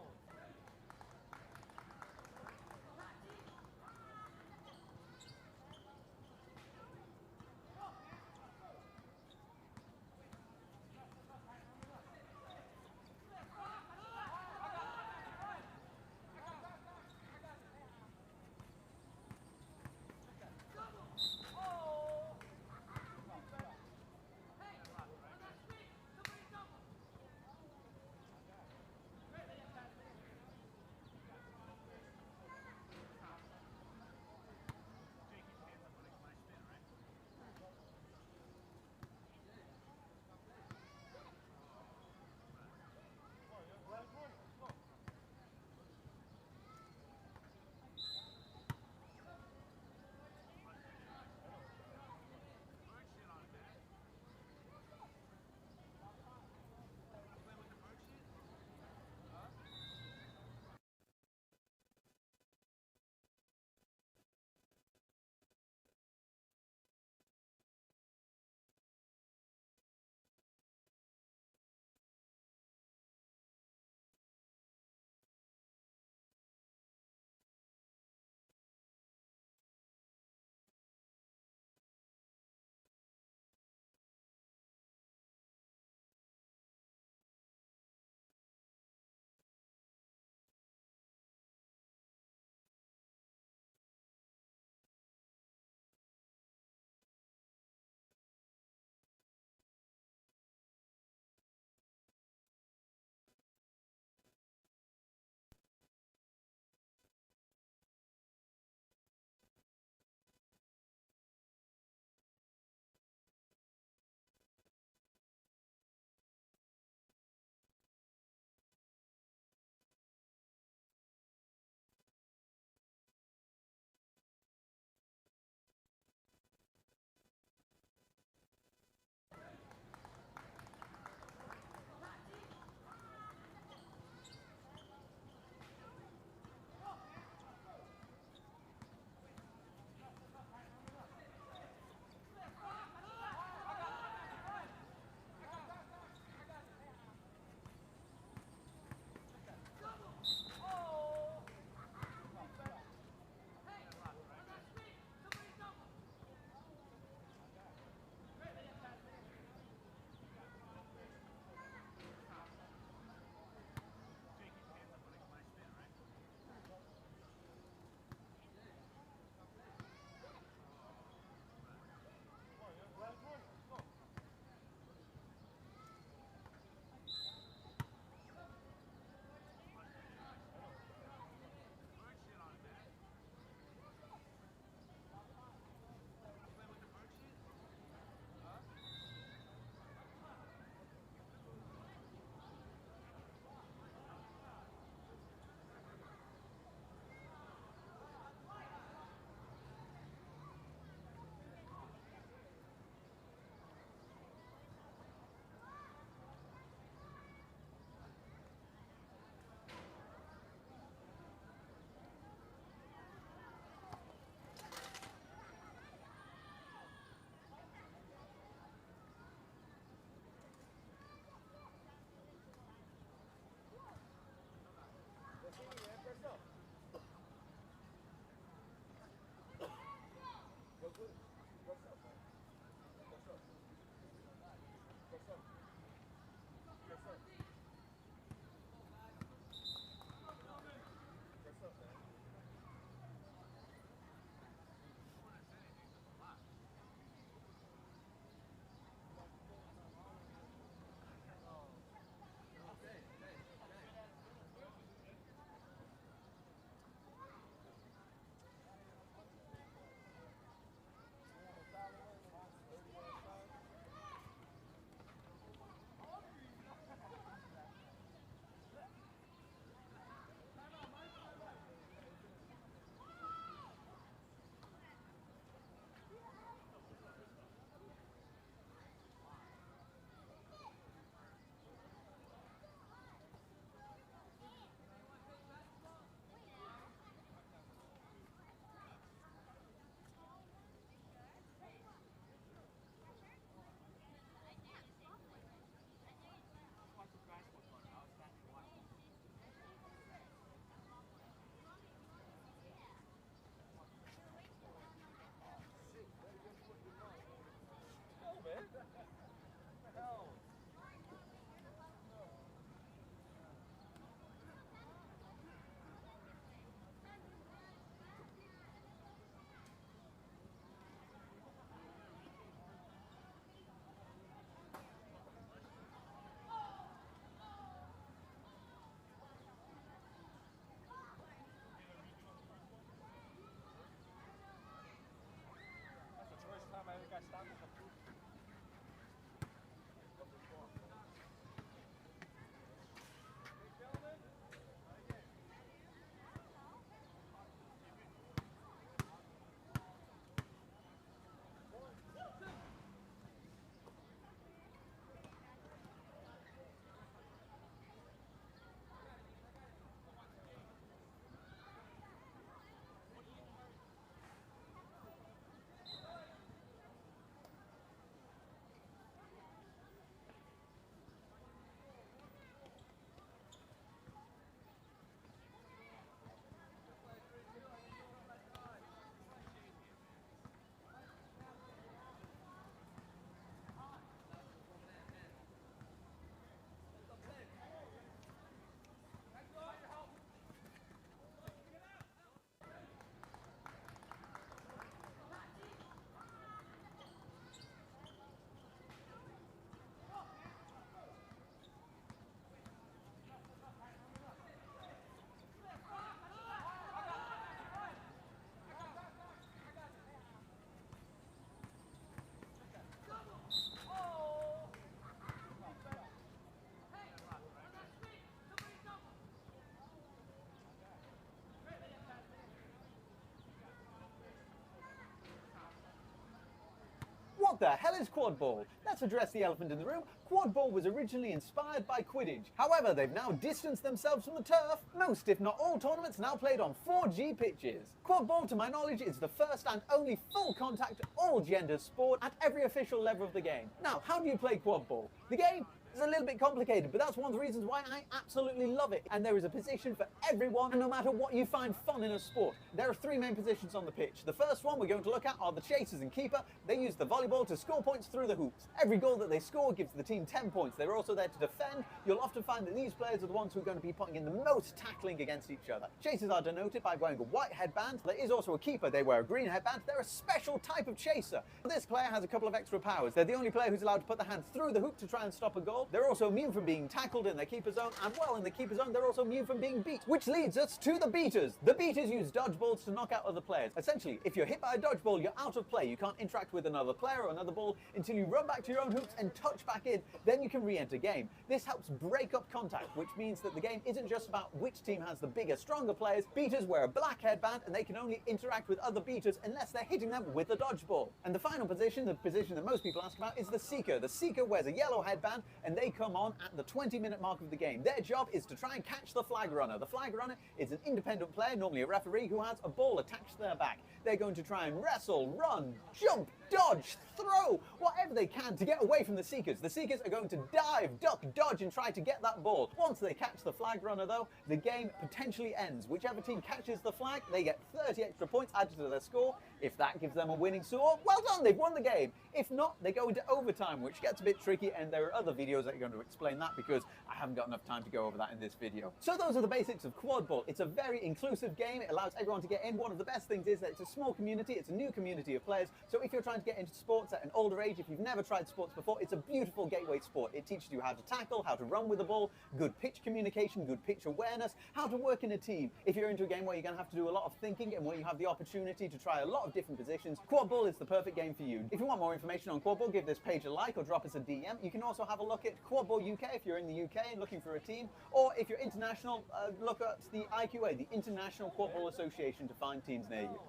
the hell is quadball? Let's address the elephant in the room. Quadball was originally inspired by Quidditch. However, they've now distanced themselves from the turf. Most, if not all, tournaments now played on 4G pitches. Quadball, to my knowledge, is the first and only full contact, all gender sport at every official level of the game. Now, how do you play quadball? The game is a little bit complicated, but that's one of the reasons why I absolutely love it. And there is a position for everyone, and no matter what you find fun in a sport. There are three main positions on the pitch. The first one we're going to look at are the chasers and keeper. They use the volleyball to score points through the hoops. Every goal that they score gives the team 10 points. They're also there to defend. You'll often find that these players are the ones who are going to be putting in the most tackling against each other. Chasers are denoted by wearing a white headband. There is also a keeper. They wear a green headband. They're a special type of chaser. This player has a couple of extra powers. They're the only player who's allowed to put their hand through the hoop to try and stop a goal. They're also immune from being tackled in their keeper zone, and well, in the keeper zone, they're also immune from being beat. Which leads us to the beaters. The beaters use dodgeballs to knock out other players. Essentially, if you're hit by a dodgeball, you're out of play. You can't interact with another player or another ball until you run back to your own hoops and touch back in. Then you can re-enter game. This helps break up contact, which means that the game isn't just about which team has the bigger, stronger players. Beaters wear a black headband, and they can only interact with other beaters unless they're hitting them with a dodgeball. And the final position, the position that most people ask about, is the seeker. The seeker wears a yellow headband, and they come on at the 20-minute mark of the game. Their job is to try and catch the flag runner. The flag runner is an independent player, normally a referee, who has a ball attached to their back. They're going to try and wrestle, run, jump, dodge, throw, whatever they can to get away from the seekers. The seekers are going to dive, duck, dodge, and try to get that ball. Once they catch the flag runner, though, the game potentially ends. Whichever team catches the flag, they get 30 extra points added to their score. If that gives them a winning score, well done, they've won the game. If not, they go into overtime, which gets a bit tricky, and there are other videos that are going to explain that because I haven't got enough time to go over that in this video. So those are the basics of quadball. It's a very inclusive game. It allows everyone to get in. One of the best things is that it's a small community. It's a new community of players. So if you're trying to get into sports at an older age, if you've never tried sports before, it's a beautiful gateway sport. It teaches you how to tackle, how to run with the ball, good pitch communication, good pitch awareness, how to work in a team. If you're into a game where you're going to have to do a lot of thinking and where you have the opportunity to try a lot of different positions, quadball is the perfect game for you. If you want more information on quadball, give this page a like or drop us a DM. You can also have a look at Quadball UK if you're in the UK and looking for a team, or if you're international, look at the IQA, the International Quadball Association, to find teams near you.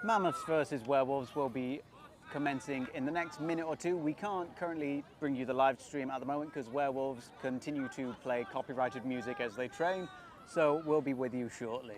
Mammoths versus Werewolves will be commencing in the next minute or two. We can't currently bring you the live stream at the moment because Werewolves continue to play copyrighted music as they train, so we'll be with you shortly.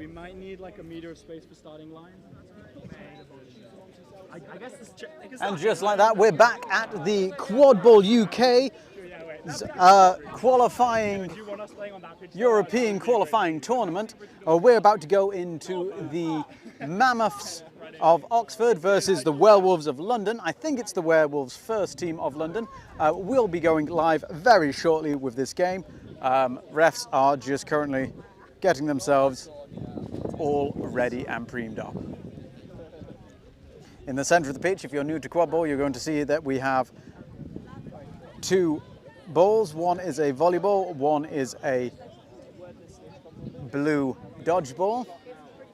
We might need like a meter of space for starting line. I guess this And just like that, we're back at the Quadball UK qualifying, European qualifying tournament. We're about to go into the Mammoths of Oxford versus the Werewolves of London. I think it's the Werewolves' first team of London. We'll be going live very shortly with this game. Refs are just currently getting themselves all ready and premed up. In the centre of the pitch, if you're new to quadball, you're going to see that we have two balls. One is a volleyball, one is a blue dodgeball.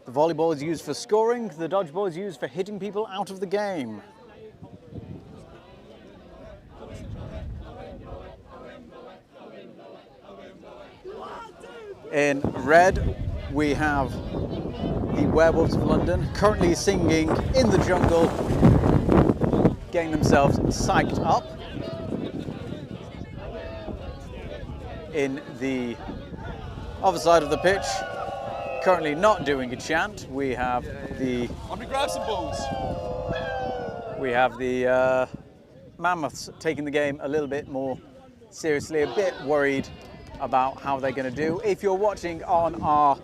The volleyball is used for scoring, the dodgeball is used for hitting people out of the game. In red, we have the Werewolves of London, currently singing In the Jungle, getting themselves psyched up. In the other side of the pitch, currently not doing a chant, we have the... I'm gonna grab some balls. We have the Mammoths taking the game a little bit more seriously, a bit worried about how they're going to do. If you're watching on our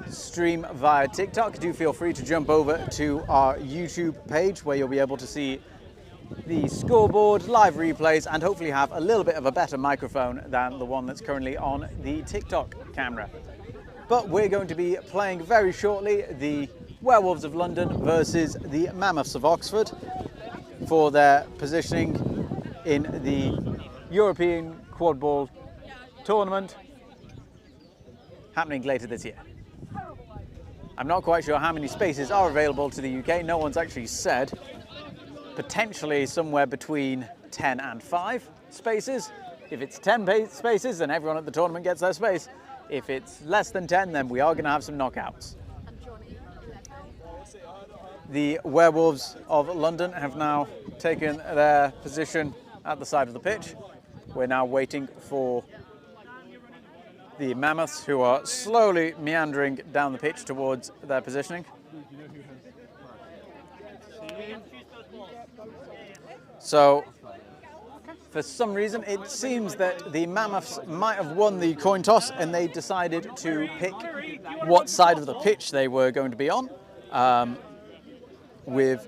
stream via TikTok, do feel free to jump over to our YouTube page where you'll be able to see the scoreboard, live replays, and hopefully have a little bit of a better microphone than the one that's currently on the TikTok camera. But we're going to be playing very shortly the Werewolves of London versus the Mammoths of Oxford for their positioning in the European Quadball tournament happening later this year. I'm not quite sure how many spaces are available to the UK. No one's actually said. Potentially somewhere between 10 and 5 spaces. If it's 10 spaces, then everyone at the tournament gets their space. If it's less than 10, then we are going to have some knockouts. The Werewolves of London have now taken their position at the side of the pitch. We're now waiting for the Mammoths, who are slowly meandering down the pitch towards their positioning. So, for some reason, it seems that the Mammoths might have won the coin toss and they decided to pick what side of the pitch they were going to be on, with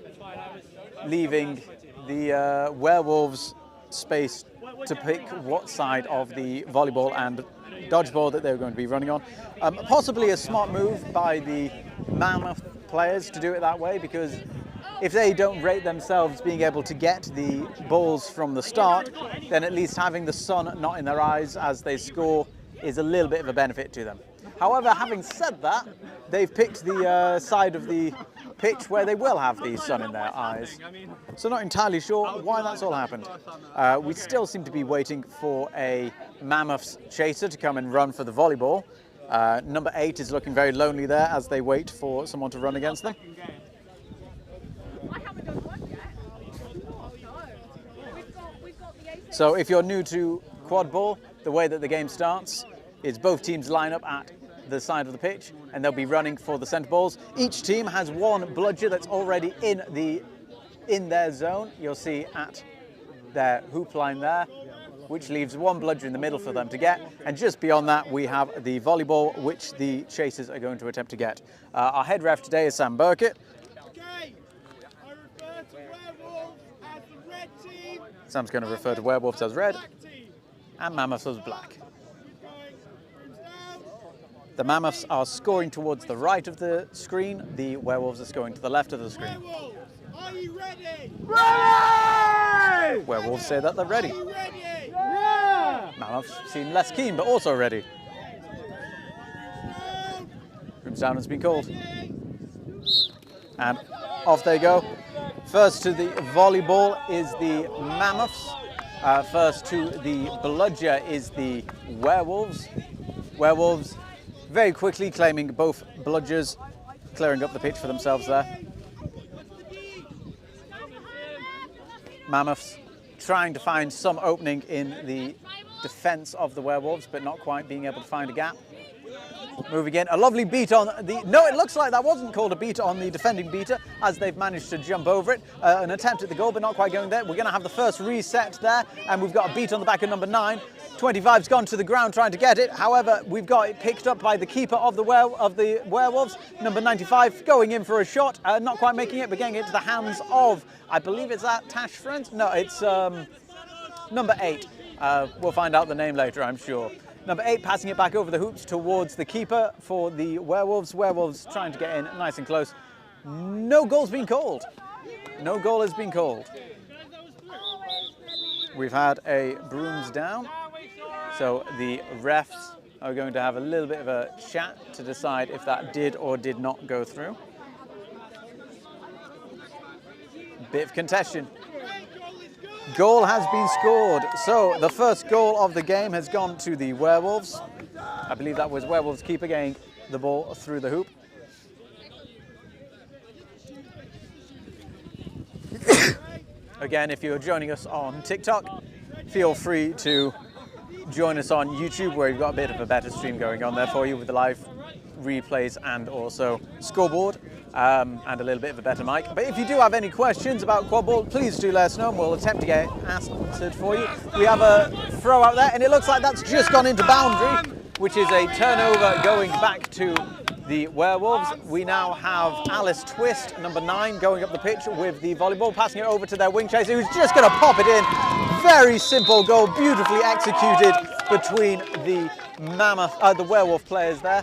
leaving the Werewolves space to pick what side of the volleyball and dodgeball that they were going to be running on. Possibly a smart move by the Mammoth players to do it that way, because if they don't rate themselves being able to get the balls from the start, then at least having the sun not in their eyes as they score is a little bit of a benefit to them. However, having said that, they've picked the side of the pitch where they will have the sun in their eyes. So not entirely sure why that's all happened. We still seem to be waiting for a Mammoths chaser to come and run for the volleyball. Number 8 is looking very lonely there as they wait for someone to run against them. So if you're new to quadball, the way that the game starts is both teams line up at the side of the pitch and they'll be running for the centre balls. Each team has one bludger that's already in their zone. You'll see at their hoop line there, which leaves one bludger in the middle for them to get. And just beyond that, we have the volleyball, which the chasers are going to attempt to get. Our head ref today is Sam Burkett. Okay, I refer to Werewolves as the red team. Sam's going to refer to Werewolves as red and Mammoths as black. The Mammoths are scoring towards the right of the screen. The Werewolves are scoring to the left of the screen. Werewolves, are you ready? Ready! Werewolves say that they're ready. Are you ready? Yeah! Mammoths seem less keen, but also ready. Group sound has been called. And off they go. First to the volleyball is the Mammoths. First to the bludger is the Werewolves. Werewolves very quickly claiming both bludgers, clearing up the pitch for themselves there. Mammoths trying to find some opening in the defence of the Werewolves, but not quite being able to find a gap. Moving in, a lovely beat on the... No, it looks like that wasn't called a beat on the defending beater, as they've managed to jump over it. An attempt at the goal, but not quite going there. We're going to have the first reset there, and we've got a beat on the back of number 9. 25's gone to the ground trying to get it. However, we've got it picked up by the keeper of the Werewolves. Number 95 going in for a shot, not quite making it, but getting it to the hands of, I believe it's that Tash Friends? No, it's number 8. We'll find out the name later, I'm sure. Number 8 passing it back over the hoops towards the keeper for the Werewolves. Werewolves trying to get in nice and close. No goal's been called. No goal has been called. We've had a brooms down. So the refs are going to have a little bit of a chat to decide if that did or did not go through. Bit of contention. Goal has been scored. So the first goal of the game has gone to the Werewolves. I believe that was Werewolves keeper getting the ball through the hoop. Again, if you're joining us on TikTok, feel free to join us on YouTube, where you've got a bit of a better stream going on there for you with the live replays and also scoreboard and a little bit of a better mic. But if you do have any questions about quadball, please do let us know and we'll attempt to get it answered for you. We have a throw out there and it looks like that's just gone into boundary, which is a turnover going back to the Werewolves. We now have Alice Twist, number 9, going up the pitch with the volleyball, passing it over to their wing chaser, who's just going to pop it in. Very simple goal, beautifully executed between the the Werewolf players there.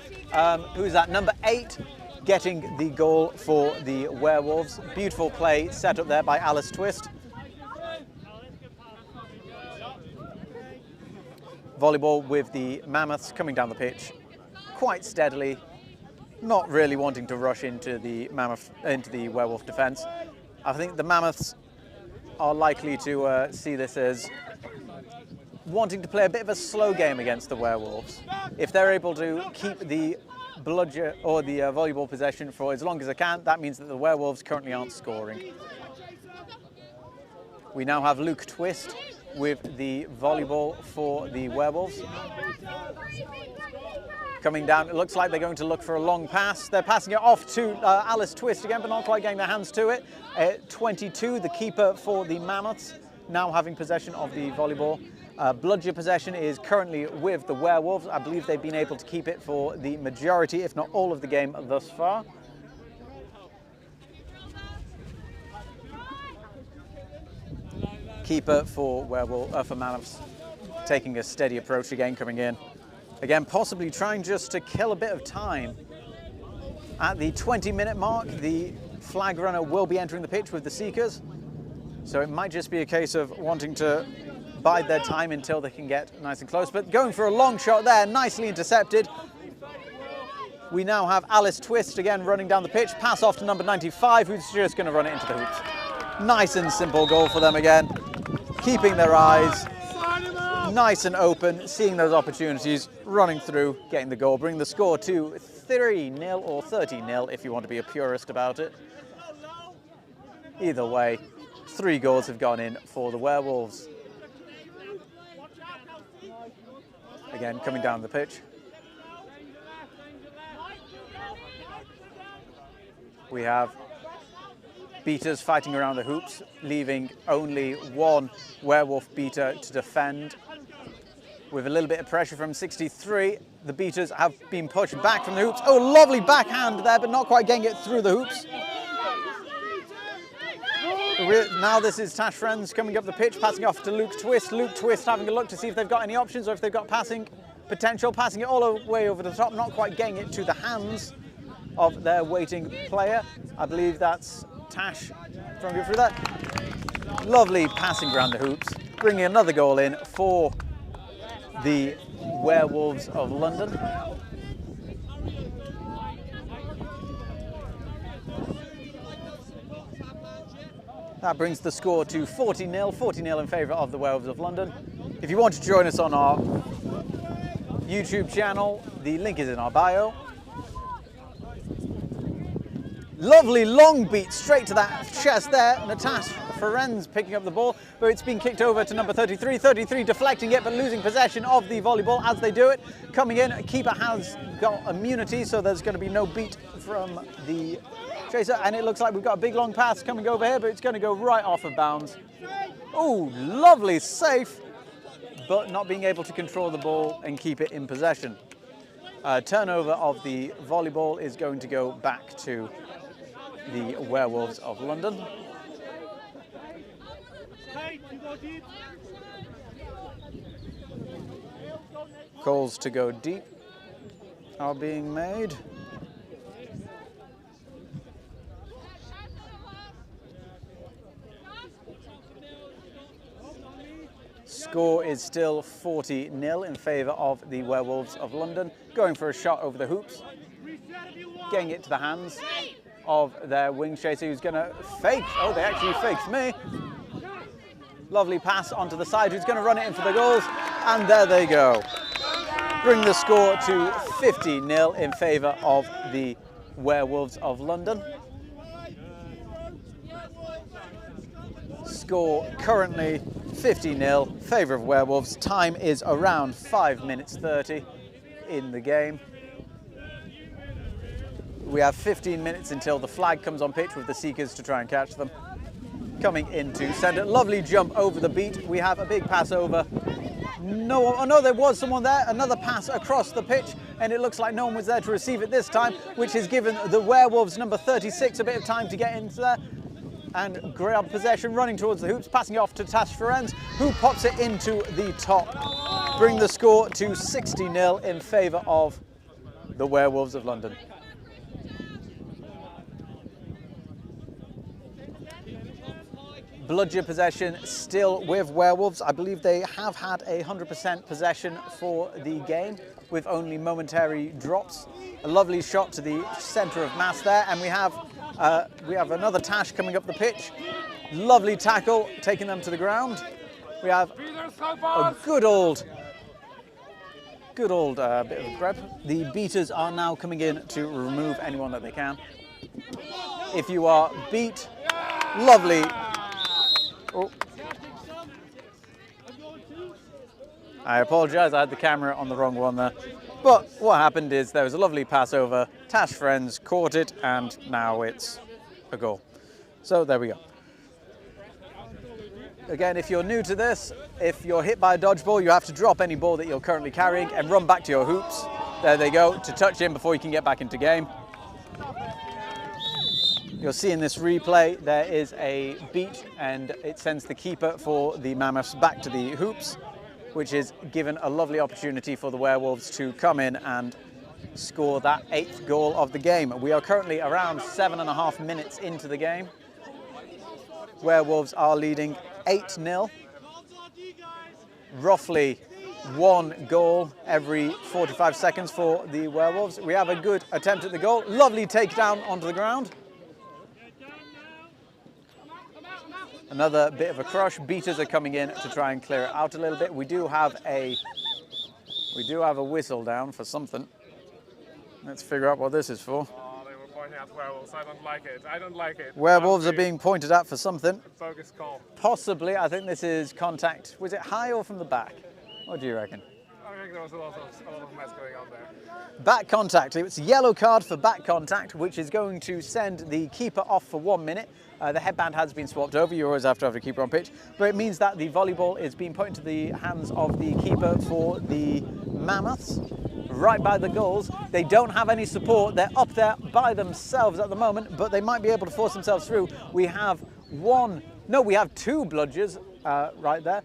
Who's that? Number 8, getting the goal for the Werewolves. Beautiful play set up there by Alice Twist. Volleyball with the Mammoths coming down the pitch quite steadily, not really wanting to rush into the Werewolf defence. I think the Mammoths are likely to see this as wanting to play a bit of a slow game against the Werewolves. If they're able to keep the bludger or the volleyball possession for as long as they can, that means that the Werewolves currently aren't scoring. We now have Luke Twist with the volleyball for the Werewolves. Coming down, it looks like they're going to look for a long pass. They're passing it off to Alice Twist again, but not quite getting their hands to it. 22, the keeper for the Mammoths, now having possession of the volleyball. Bludger possession is currently with the Werewolves. I believe they've been able to keep it for the majority, if not all of the game thus far. Keeper for Mammoths, taking a steady approach again, coming in. Again, possibly trying just to kill a bit of time. At the 20-minute mark, the flag runner will be entering the pitch with the Seekers. So it might just be a case of wanting to bide their time until they can get nice and close. But going for a long shot there, nicely intercepted. We now have Alice Twist again running down the pitch. Pass off to number 95, who's just going to run it into the hoops. Nice and simple goal for them again. Keeping their eyes nice and open, seeing those opportunities, running through, getting the goal, bring the score to 3-0 or 30-0 if you want to be a purist about it. Either way, 3 goals have gone in for the Werewolves. Again, coming down the pitch. We have beaters fighting around the hoops, leaving only one Werewolf beater to defend. With a little bit of pressure from 63, the beaters have been pushed back from the hoops. Oh, lovely backhand there, but not quite getting it through the hoops. Now this is Tash Friends coming up the pitch, passing off to Luke Twist. Luke Twist having a look to see if they've got any options or if they've got passing potential, passing it all the way over the top, not quite getting it to the hands of their waiting player. I believe that's Tash trying to go through that. Lovely passing around the hoops, bringing another goal in for the Werewolves of London. That brings the score to 40-0 in favour of the Werewolves of London. If you want to join us on our YouTube channel, the link is in our bio. Lovely long beat straight to that chest there. Natasha Ferenz picking up the ball, but it's been kicked over to number 33. 33 deflecting it, but losing possession of the volleyball as they do it. Coming in, keeper has got immunity, so there's going to be no beat from the chaser, and it looks like we've got a big long pass coming over here, but it's going to go right off of bounds. Oh, lovely safe, but not being able to control the ball and keep it in possession. Turnover of the volleyball is going to go back to the Werewolves of London. Calls to go deep are being made. Score is still 40-0 in favour of the Werewolves of London. Going for a shot over the hoops, getting it to the hands of their wing chaser, who's going to fake. Oh, they actually faked me. Lovely pass onto the side, who's going to run it in for the goals, and there they go. Bring the score to 50-0 in favour of the Werewolves of London. Score currently 50-0, favour of Werewolves. Time is around 5 minutes 30 in the game. We have 15 minutes until the flag comes on pitch with the Seekers to try and catch them. Coming into centre, lovely jump over the beat. We have a big pass over. No, oh no, there was someone there. Another pass across the pitch, and it looks like no one was there to receive it this time, which has given the Werewolves number 36 a bit of time to get into there and grab possession, running towards the hoops, passing it off to Tash Ferenz, who pops it into the top. Bring the score to 60-0 in favour of the Werewolves of London. Bludger possession still with Werewolves. I believe they have had 100% possession for the game with only momentary drops. A lovely shot to the centre of mass there, and we have another Tash coming up the pitch. Lovely tackle, taking them to the ground. We have a good old bit of grab. The beaters are now coming in to remove anyone that they can. If you are beat, lovely. Oh. I apologise, I had the camera on the wrong one there. But what happened is there was a lovely pass over, Tash Ferenz caught it, and now it's a goal. So there we go. Again, if you're new to this, if you're hit by a dodgeball, you have to drop any ball that you're currently carrying and run back to your hoops. There they go, to touch in before you can get back into game. You'll see in this replay there is a beat, and it sends the keeper for the Mammoths back to the hoops, which is given a lovely opportunity for the Werewolves to come in and score that 8th goal of the game. We are currently around 7.5 minutes into the game. Werewolves are leading 8-0. Roughly 1 goal every 45 seconds for the Werewolves. We have a good attempt at the goal. Lovely takedown onto the ground. Another bit of a crush. Beaters are coming in to try and clear it out a little bit. We do have a whistle down for something. Let's figure out what this is for. Oh, they were pointing at Werewolves. I don't like it. I don't like it. Werewolves are being pointed at for something. Focus call. Possibly. I think this is contact. Was it high or from the back? What do you reckon? I think there was a lot of mess going on there. Back contact. It's a yellow card for back contact, which is going to send the keeper off for 1 minute. The headband has been swapped over. You always have to have a keeper on pitch. But it means that the volleyball is being put into the hands of the keeper for the Mammoths, right by the goals. They don't have any support. They're up there by themselves at the moment, but they might be able to force themselves through. We have we have 2 bludgers right there.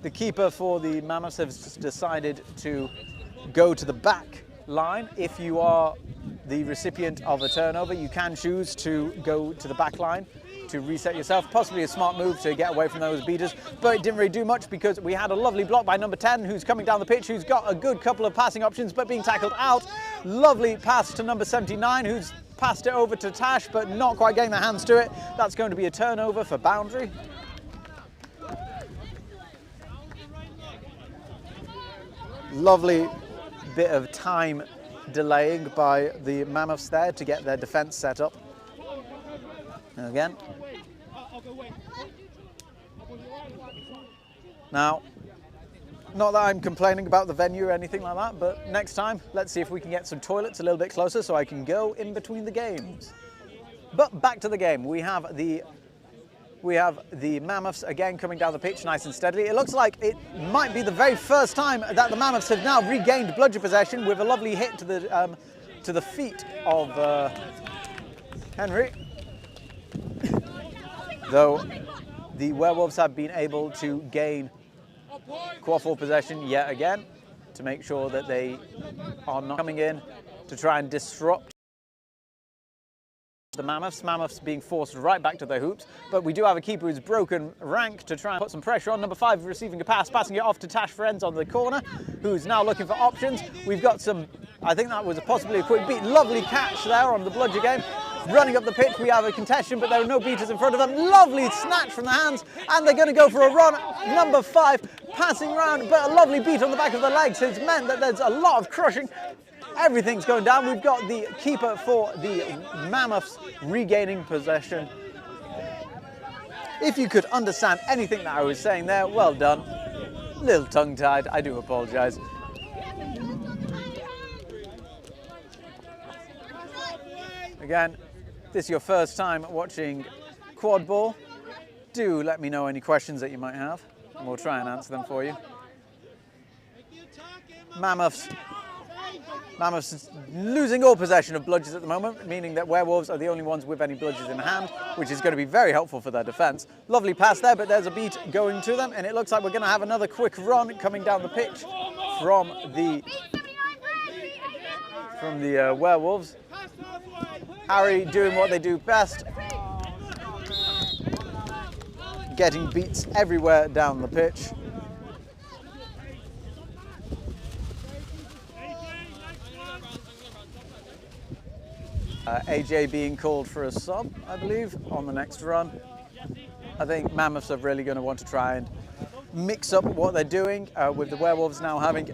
The keeper for the Mammoths has decided to go to the back line. If you are the recipient of a turnover, you can choose to go to the back line to reset yourself. Possibly a smart move to get away from those beaters, but it didn't really do much because we had a lovely block by number 10 who's coming down the pitch, who's got a good couple of passing options but being tackled out. Lovely pass to number 79 who's passed it over to Tash but not quite getting their hands to it. That's going to be a turnover for boundary. Lovely bit of time delaying by the Mammoths there to get their defence set up. And again. Now, not that I'm complaining about the venue or anything like that, but next time, let's see if we can get some toilets a little bit closer so I can go in between the games. But back to the game. We have the Mammoths again coming down the pitch nice and steadily. It looks like it might be the very first time that the Mammoths have now regained bludger possession with a lovely hit to the feet of Henry. Though the Werewolves have been able to gain quad-ball possession yet again to make sure that they are not coming in to try and disrupt the Mammoths. Mammoths being forced right back to their hoops, but we do have a keeper who's broken rank to try and put some pressure on. Number 5 receiving a pass, passing it off to Tash Friends on the corner, who's now looking for options. We've got some, I think that was possibly a quick beat. Lovely catch there on the bludger game. Running up the pitch, we have a contention, but there are no beaters in front of them. Lovely snatch from the hands, and they're going to go for a run. Number 5 passing round, but a lovely beat on the back of the legs has meant that there's a lot of crushing. Everything's going down. We've got the keeper for the Mammoths regaining possession. If you could understand anything that I was saying there, well done. A little tongue-tied, I do apologise. Again, this is your first time watching quad ball. Do let me know any questions that you might have, and we'll try and answer them for you. Mammoths losing all possession of bludgers at the moment, meaning that Werewolves are the only ones with any bludgers in hand, which is going to be very helpful for their defence. Lovely pass there, but there's a beat going to them, and it looks like we're going to have another quick run coming down the pitch from the Werewolves. Harry doing what they do best, getting beats everywhere down the pitch. AJ being called for a sub, I believe, on the next run. I think Mammoths are really going to want to try and mix up what they're doing, with the Werewolves now having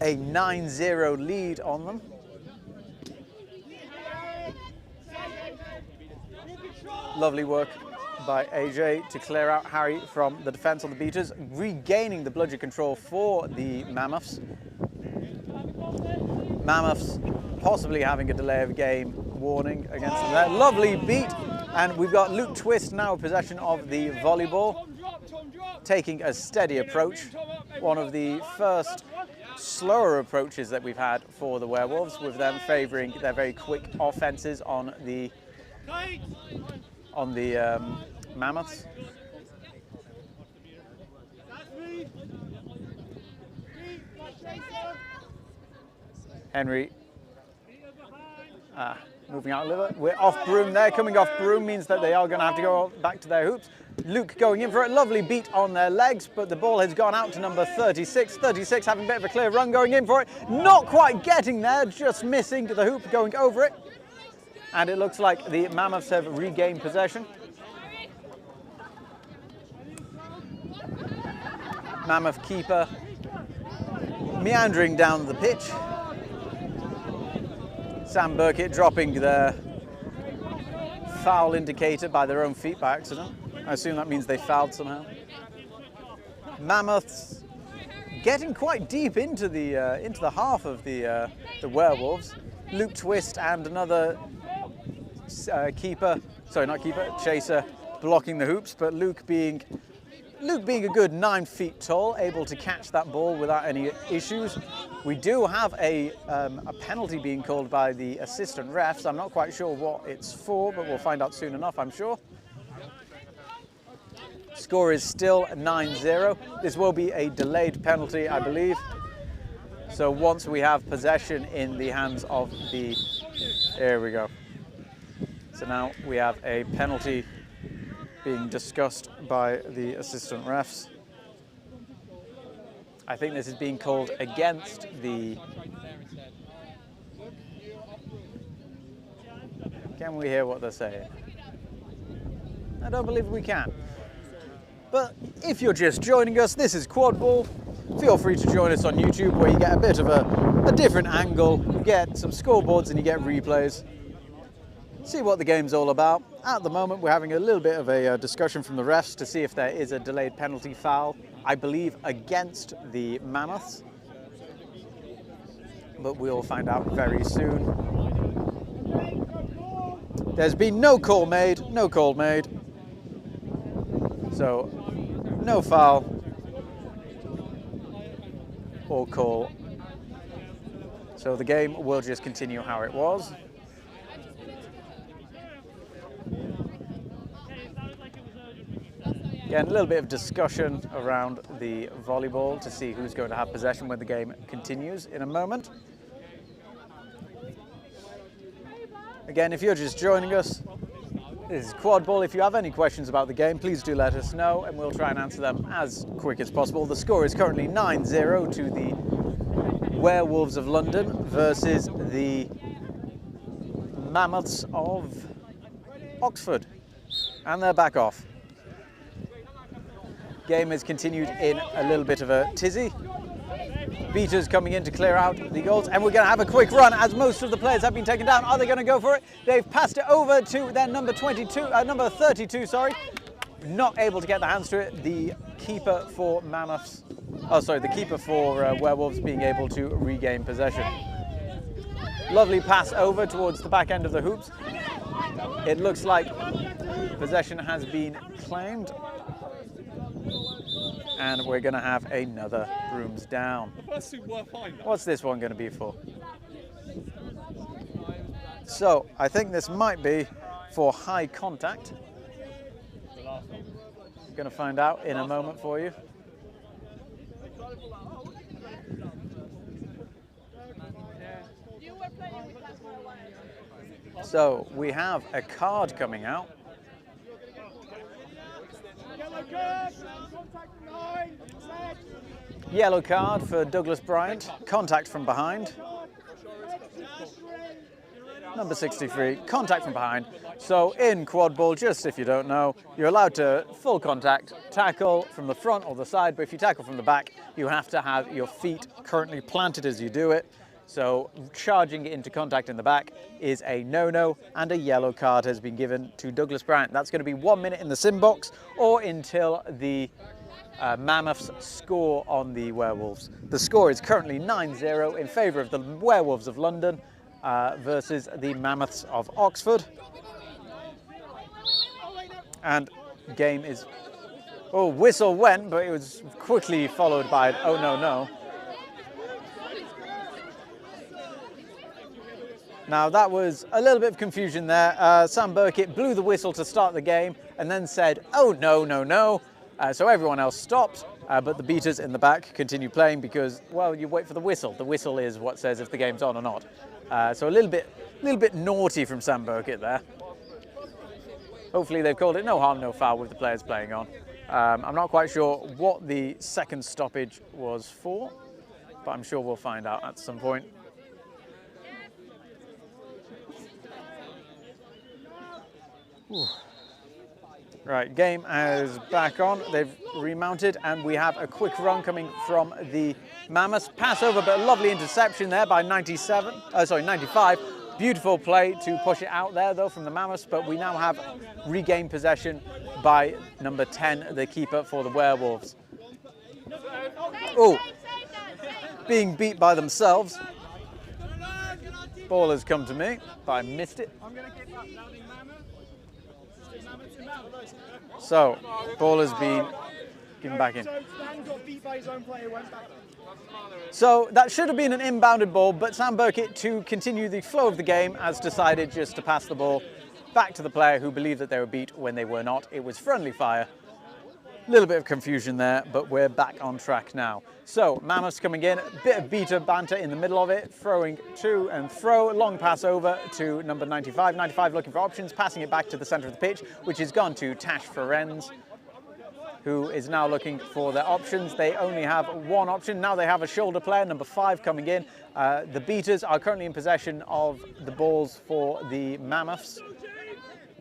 a 9-0 lead on them. Lovely work by AJ to clear out Harry from the defence on the beaters, regaining the bludger control for the Mammoths. Mammoths possibly having a delay of game warning against them there. Lovely beat, and we've got Luke Twist now in possession of the volleyball, taking a steady approach. One of the first slower approaches that we've had for the Werewolves, with them favouring their very quick offences on the Mammoths. Henry moving out a little bit. We're off broom there. Coming off broom means that they are going to have to go back to their hoops. Luke going in for a lovely beat on their legs, but the ball has gone out to number 36. 36 having a bit of a clear run, going in for it. Not quite getting there, just missing the hoop, going over it. And it looks like the Mammoths have regained possession. Mammoth keeper meandering down the pitch. Sam Burkett dropping their foul indicator by their own feet by accident. I assume that means they fouled somehow. Mammoths getting quite deep into the half of the Werewolves. Luke Twist and another chaser blocking the hoops, but Luke being a good 9 feet tall, able to catch that ball without any issues. We do have a penalty being called by the assistant refs. I'm not quite sure what it's for, but we'll find out soon enough, I'm sure. Score is still 9-0. This will be a delayed penalty, I believe. So once we have possession in the hands of the... Here we go. So now we have a penalty being discussed by the assistant refs. I think this is being called against the... Can we hear what they're saying? I don't believe we can. But if you're just joining us, this is Quad Ball. Feel free to join us on YouTube, where you get a bit of a a different angle, you get some scoreboards and you get replays. See what the game's all about. At the moment, we're having a little bit of a discussion from the refs to see if there is a delayed penalty foul, I believe against the Mammoths. But we'll find out very soon. There's been no call made, no call made. So, no foul or call. So the game will just continue how it was. Again, a little bit of discussion around the volleyball to see who's going to have possession when the game continues in a moment. Again, if you're just joining us, this is Quadball. If you have any questions about the game, please do let us know and we'll try and answer them as quick as possible. The score is currently 9-0 to the Werewolves of London versus the Mammoths of Oxford. And they're back off. Game has continued in a little bit of a tizzy. Beaters coming in to clear out the goals, and we're going to have a quick run as most of the players have been taken down. Are they going to go for it? They've passed it over to their number 32, sorry. Not able to get the hands to it. The keeper for Mammoths, the keeper for Werewolves being able to regain possession. Lovely pass over towards the back end of the hoops. It looks like possession has been claimed. And we're going to have another brooms down. What's this one going to be for? So, I think this might be for high contact. I'm going to find out in a moment for you. So, we have a card coming out. Yellow card for Douglas Bryant, contact from behind. Number 63, contact from behind. So in quadball, just if you don't know, you're allowed to full contact, tackle from the front or the side, but if you tackle from the back, you have to have your feet currently planted as you do it. So charging into contact in the back is a no-no, and a yellow card has been given to Douglas Bryant. That's going to be 1 minute in the sim box or until the Mammoths score on the Werewolves. The score is currently 9-0 in favour of the Werewolves of London versus the Mammoths of Oxford. And game is... Oh, whistle went, but it was quickly followed by... Oh, no, no. Now that was a little bit of confusion there. Sam Burkett blew the whistle to start the game and then said, oh no, no, no. So everyone else stopped, but the beaters in the back continue playing because, well, you wait for the whistle. The whistle is what says if the game's on or not. So a little bit naughty from Sam Burkett there. Hopefully they've called it no harm, no foul with the players playing on. I'm not quite sure what the second stoppage was for, but I'm sure we'll find out at some point. Ooh. Right, game is back on. They've remounted and we have a quick run coming from the Mammoths. Pass over, but a lovely interception there by 95. Beautiful play to push it out there though from the Mammoths, but we now have regained possession by number 10, the keeper for the Werewolves. Oh, being beat by themselves. Ball has come to me, but I missed it. So, ball has been given back in. So, that should have been an inbounded ball, but Sam Burkett, to continue the flow of the game, has decided just to pass the ball back to the player who believed that they were beat when they were not. It was friendly fire. A little bit of confusion there, but we're back on track now. So, Mammoths coming in, a bit of beater banter in the middle of it, throwing to and fro, long pass over to number 95. 95 looking for options, passing it back to the centre of the pitch, which has gone to Tash Ferenz, who is now looking for their options. They only have one option. Now they have a shoulder player, number 5 coming in. The beaters are currently in possession of the balls for the Mammoths.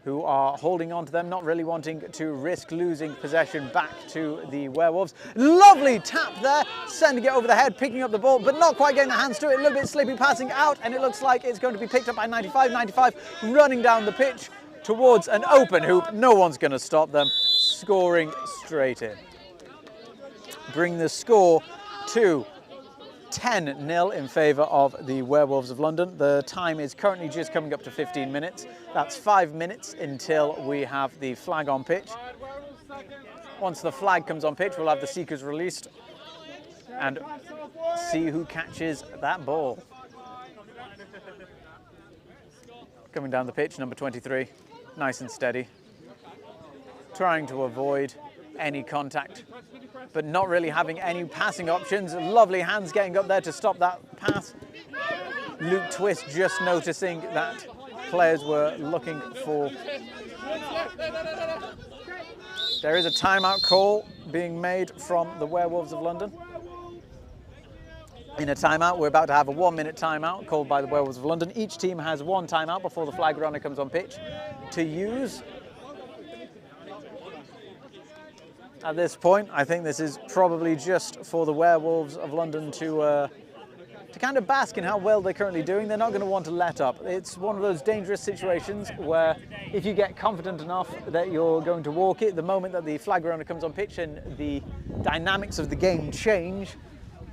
who are holding on to them, not really wanting to risk losing possession back to the Werewolves. Lovely tap there, sending it over the head, picking up the ball, but not quite getting the hands to it. A little bit slippy, passing out, and it looks like it's going to be picked up by 95. 95 running down the pitch towards an open hoop. No one's going to stop them, scoring straight in. Bring the score to 10-0 in favour of the Werewolves of London. The time is currently just coming up to 15 minutes. That's 5 minutes until we have the flag on pitch. Once the flag comes on pitch, we'll have the seekers released and see who catches that ball. Coming down the pitch, number 23, nice and steady. Trying to avoid any contact, but not really having any passing options. Lovely hands getting up there to stop that pass. Luke Twist just noticing that players were looking for. There is a timeout call being made from the Werewolves of London. In a timeout, we're about to have a 1-minute timeout called by the Werewolves of London. Each team has one timeout before the flag runner comes on pitch to use. At this point, I think this is probably just for the Werewolves of London to kind of bask in how well they're currently doing. They're not going to want to let up. It's one of those dangerous situations where if you get confident enough that you're going to walk it, the moment that the flag runner comes on pitch and the dynamics of the game change,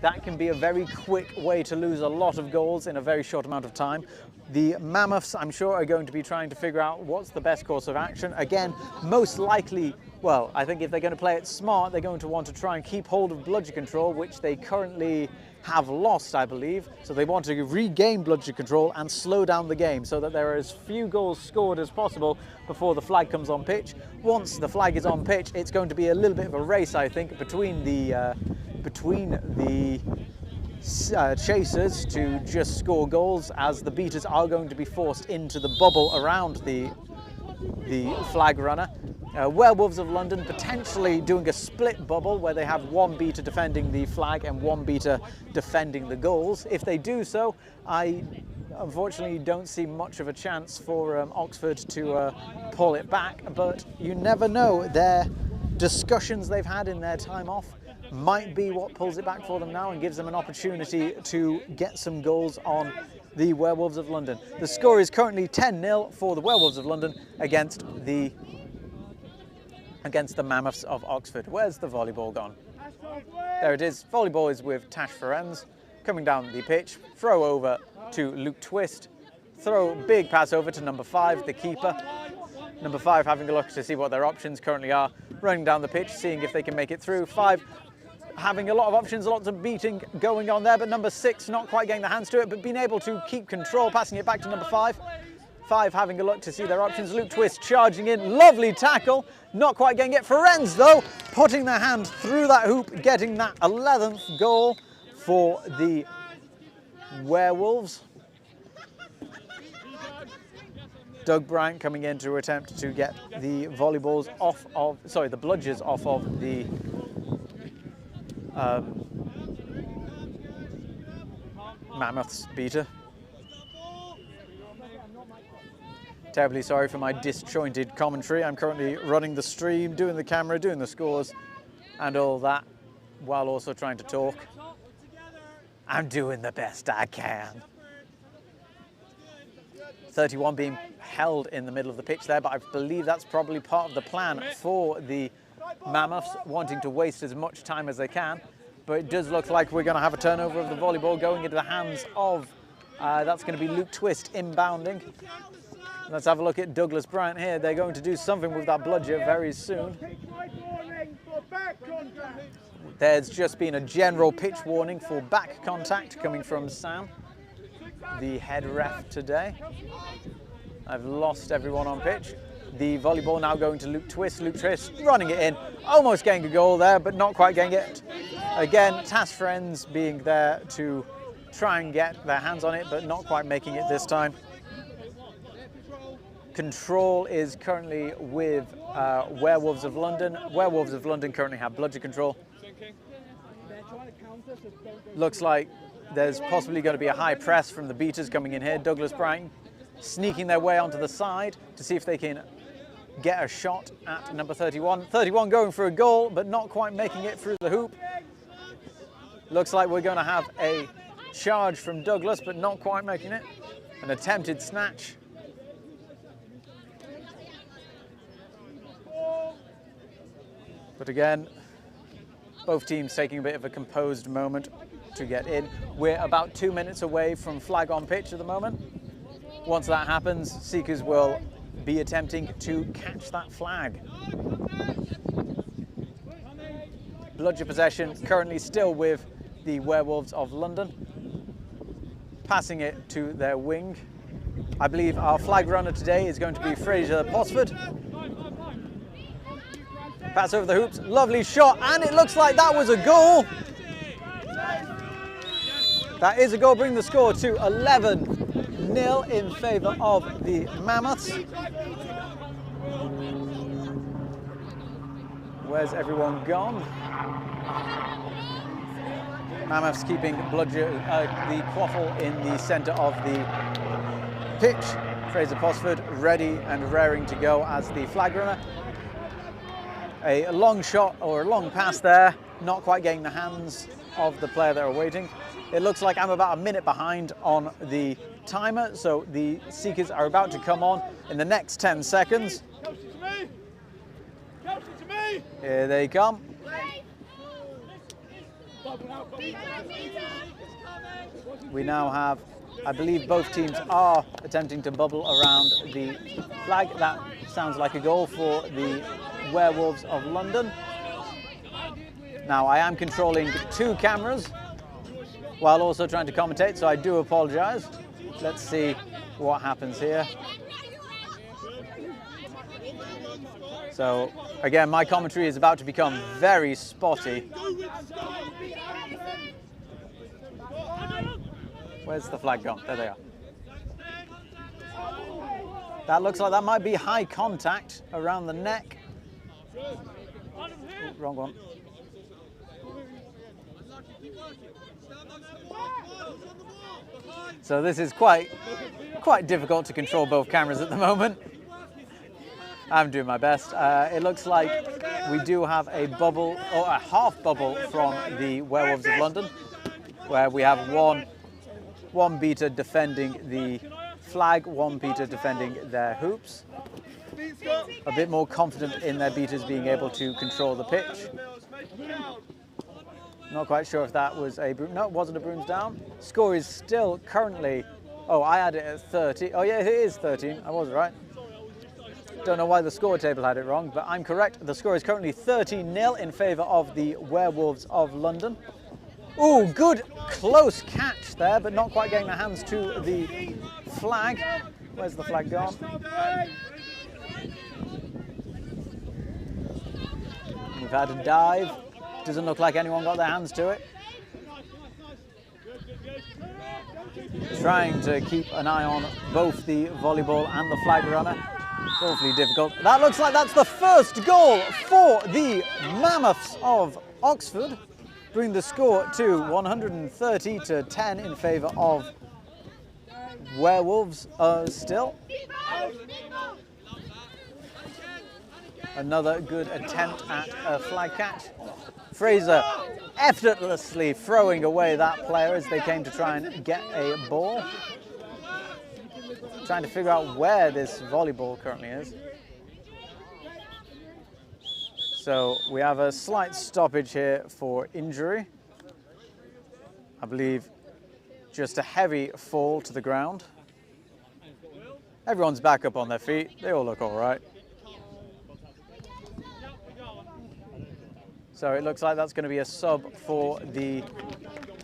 that can be a very quick way to lose a lot of goals in a very short amount of time. The Mammoths, I'm sure, are going to be trying to figure out what's the best course of action. Again, most likely, well, I think if they're going to play it smart, they're going to want to try and keep hold of bludger control, which they currently have lost, I believe. So they want to regain bludger control and slow down the game so that there are as few goals scored as possible before the flag comes on pitch. Once the flag is on pitch, it's going to be a little bit of a race, I think, between the chasers to just score goals, as the beaters are going to be forced into the bubble around the flag runner. Werewolves of London potentially doing a split bubble where they have one beater defending the flag and one beater defending the goals. If they do so, I unfortunately don't see much of a chance for Oxford to pull it back, but you never know. Their discussions they've had in their time off might be what pulls it back for them now and gives them an opportunity to get some goals on the Werewolves of London. The score is currently 10-0 for the Werewolves of London against the Mammoths of Oxford. Where's the volleyball gone? There it is. Volleyball is with Tash Ferenz. Coming down the pitch, throw over to Luke Twist. Throw, big pass over to number 5, the keeper. Number 5 having a look to see what their options currently are. Running down the pitch, seeing if they can make it through. 5 having a lot of options, lots of beating going on there, but number 6 not quite getting the hands to it, but being able to keep control, passing it back to number 5. 5 having a look to see their options. Luke Twist charging in, lovely tackle, not quite getting it. Ferenz though, putting their hand through that hoop, getting that 11th goal for the Werewolves. Doug Bryant coming in to attempt to get the volleyballs off of, sorry, the bludgers off of the Mammoths beater. Terribly sorry for my disjointed commentary. I'm currently running the stream, doing the camera, doing the scores and all that, while also trying to talk. I'm doing the best I can. 31 being held in the middle of the pitch there, but I believe that's probably part of the plan for the Mammoths, wanting to waste as much time as they can. But it does look like we're going to have a turnover of the volleyball going into the hands of, that's going to be Luke Twist inbounding. Let's have a look at Douglas Bryant here. They're going to do something with that bludger very soon. There's just been a general pitch warning for back contact coming from Sam, the head ref today. I've lost everyone on pitch. The volleyball now going to Luke Twist. Luke Twist running it in, almost getting a goal there, but not quite getting it. Again, Task Friends being there to try and get their hands on it, but not quite making it this time. Control is currently with Werewolves of London. Werewolves of London currently have bludger control. Looks like there's possibly going to be a high press from the beaters coming in here. Douglas Bryant sneaking their way onto the side to see if they can get a shot at number 31. 31 going for a goal, but not quite making it through the hoop. Looks like we're going to have a charge from Douglas, but not quite making it. An attempted snatch. But again, both teams taking a bit of a composed moment to get in. We're about 2 minutes away from flag on pitch at the moment. Once that happens, Seekers will be attempting to catch that flag. Bludger possession currently still with the Werewolves of London. Passing it to their wing. I believe our flag runner today is going to be Fraser Posford. Pass over the hoops, lovely shot, and it looks like that was a goal. That is a goal, bringing the score to 11-0 in favour of the Mammoths. Where's everyone gone? Mammoths keeping Bludger, the quaffle in the centre of the pitch. Fraser Posford ready and raring to go as the flag runner. A long shot or a long pass there, not quite getting the hands of the player that are waiting. It looks like I'm about a minute behind on the timer, so the Seekers are about to come on in the next 10 seconds. Here they come. We now have, I believe both teams are attempting to bubble around the flag. That sounds like a goal for the Werewolves of London. Now I am controlling 2 cameras while also trying to commentate, so I do apologise. Let's see what happens here. So again, my commentary is about to become very spotty. Where's the flag gone? There they are. That looks like that might be high contact around the neck. Ooh, wrong one. So this is quite difficult to control both cameras at the moment. I'm doing my best. It looks like we do have a bubble, or a half bubble from the Werewolves of London, where we have one beater defending the flag, one beater defending their hoops. A bit more confident in their beaters being able to control the pitch. Not quite sure if that was a broom. No, it wasn't a brooms down. Score is still currently, oh, I had it at 30. Oh yeah, it is 13. I was right. Don't know why the score table had it wrong, but I'm correct. The score is currently 13-0 in favour of the Werewolves of London. Ooh, good close catch there, but not quite getting the hands to the flag. Where's the flag gone? We've had a dive. Doesn't look like anyone got their hands to it. Trying to keep an eye on both the volleyball and the flag runner. It's awfully difficult. That looks like that's the first goal for the Mammoths of Oxford. Bring the score to 130-10 in favour of Werewolves still. Another good attempt at a flag catch. Fraser effortlessly throwing away that player as they came to try and get a ball. Trying to figure out where this volleyball currently is. So we have a slight stoppage here for injury. I believe just a heavy fall to the ground. Everyone's back up on their feet. They all look all right. So it looks like that's going to be a sub for the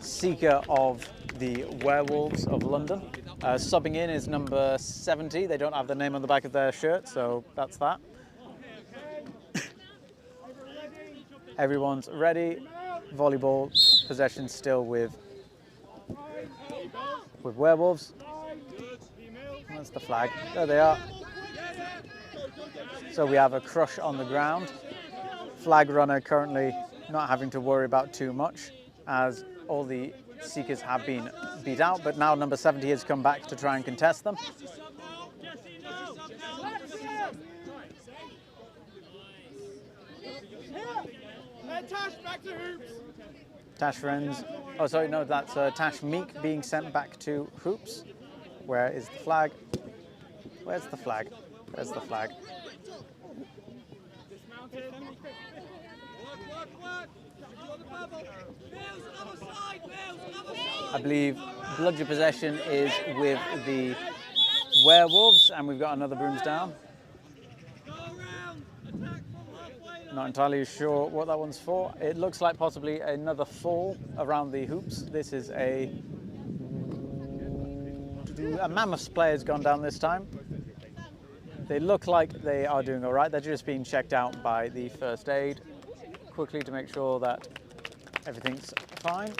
seeker of the Werewolves of London. Subbing in is number 70. They don't have the name on the back of their shirt, so that's that. Everyone's ready. Volleyball possession still with Werewolves. That's the flag. There they are. So we have a crush on the ground. Flag runner currently not having to worry about too much as all the seekers have been beat out, but now number 70 has come back to try and contest them. Tash, back to hoops. Tash Friends. Oh, sorry, no, that's Tash Meek being sent back to hoops. Where is the flag? Where's the flag? Where's the flag? I believe bludger possession is with the Werewolves, and we've got another brooms down. Not entirely sure what that one's for. It looks like possibly another fall around the hoops. This is a Mammoths player's gone down this time. They look like they are doing all right. They're just being checked out by the first aid quickly to make sure that everything's fine.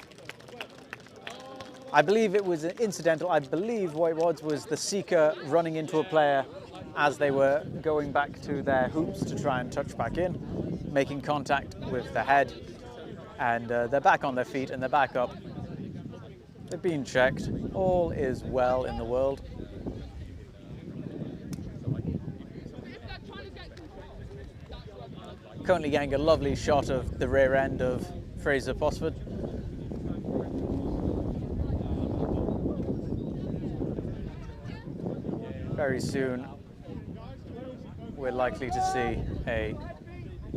I believe it was incidental. I believe what it was the seeker running into a player as they were going back to their hoops to try and touch back in, making contact with the head, and they're back on their feet and they're back up. They're being checked. All is well in the world. Currently getting a lovely shot of the rear end of Fraser Posford. Very soon we're likely to see a...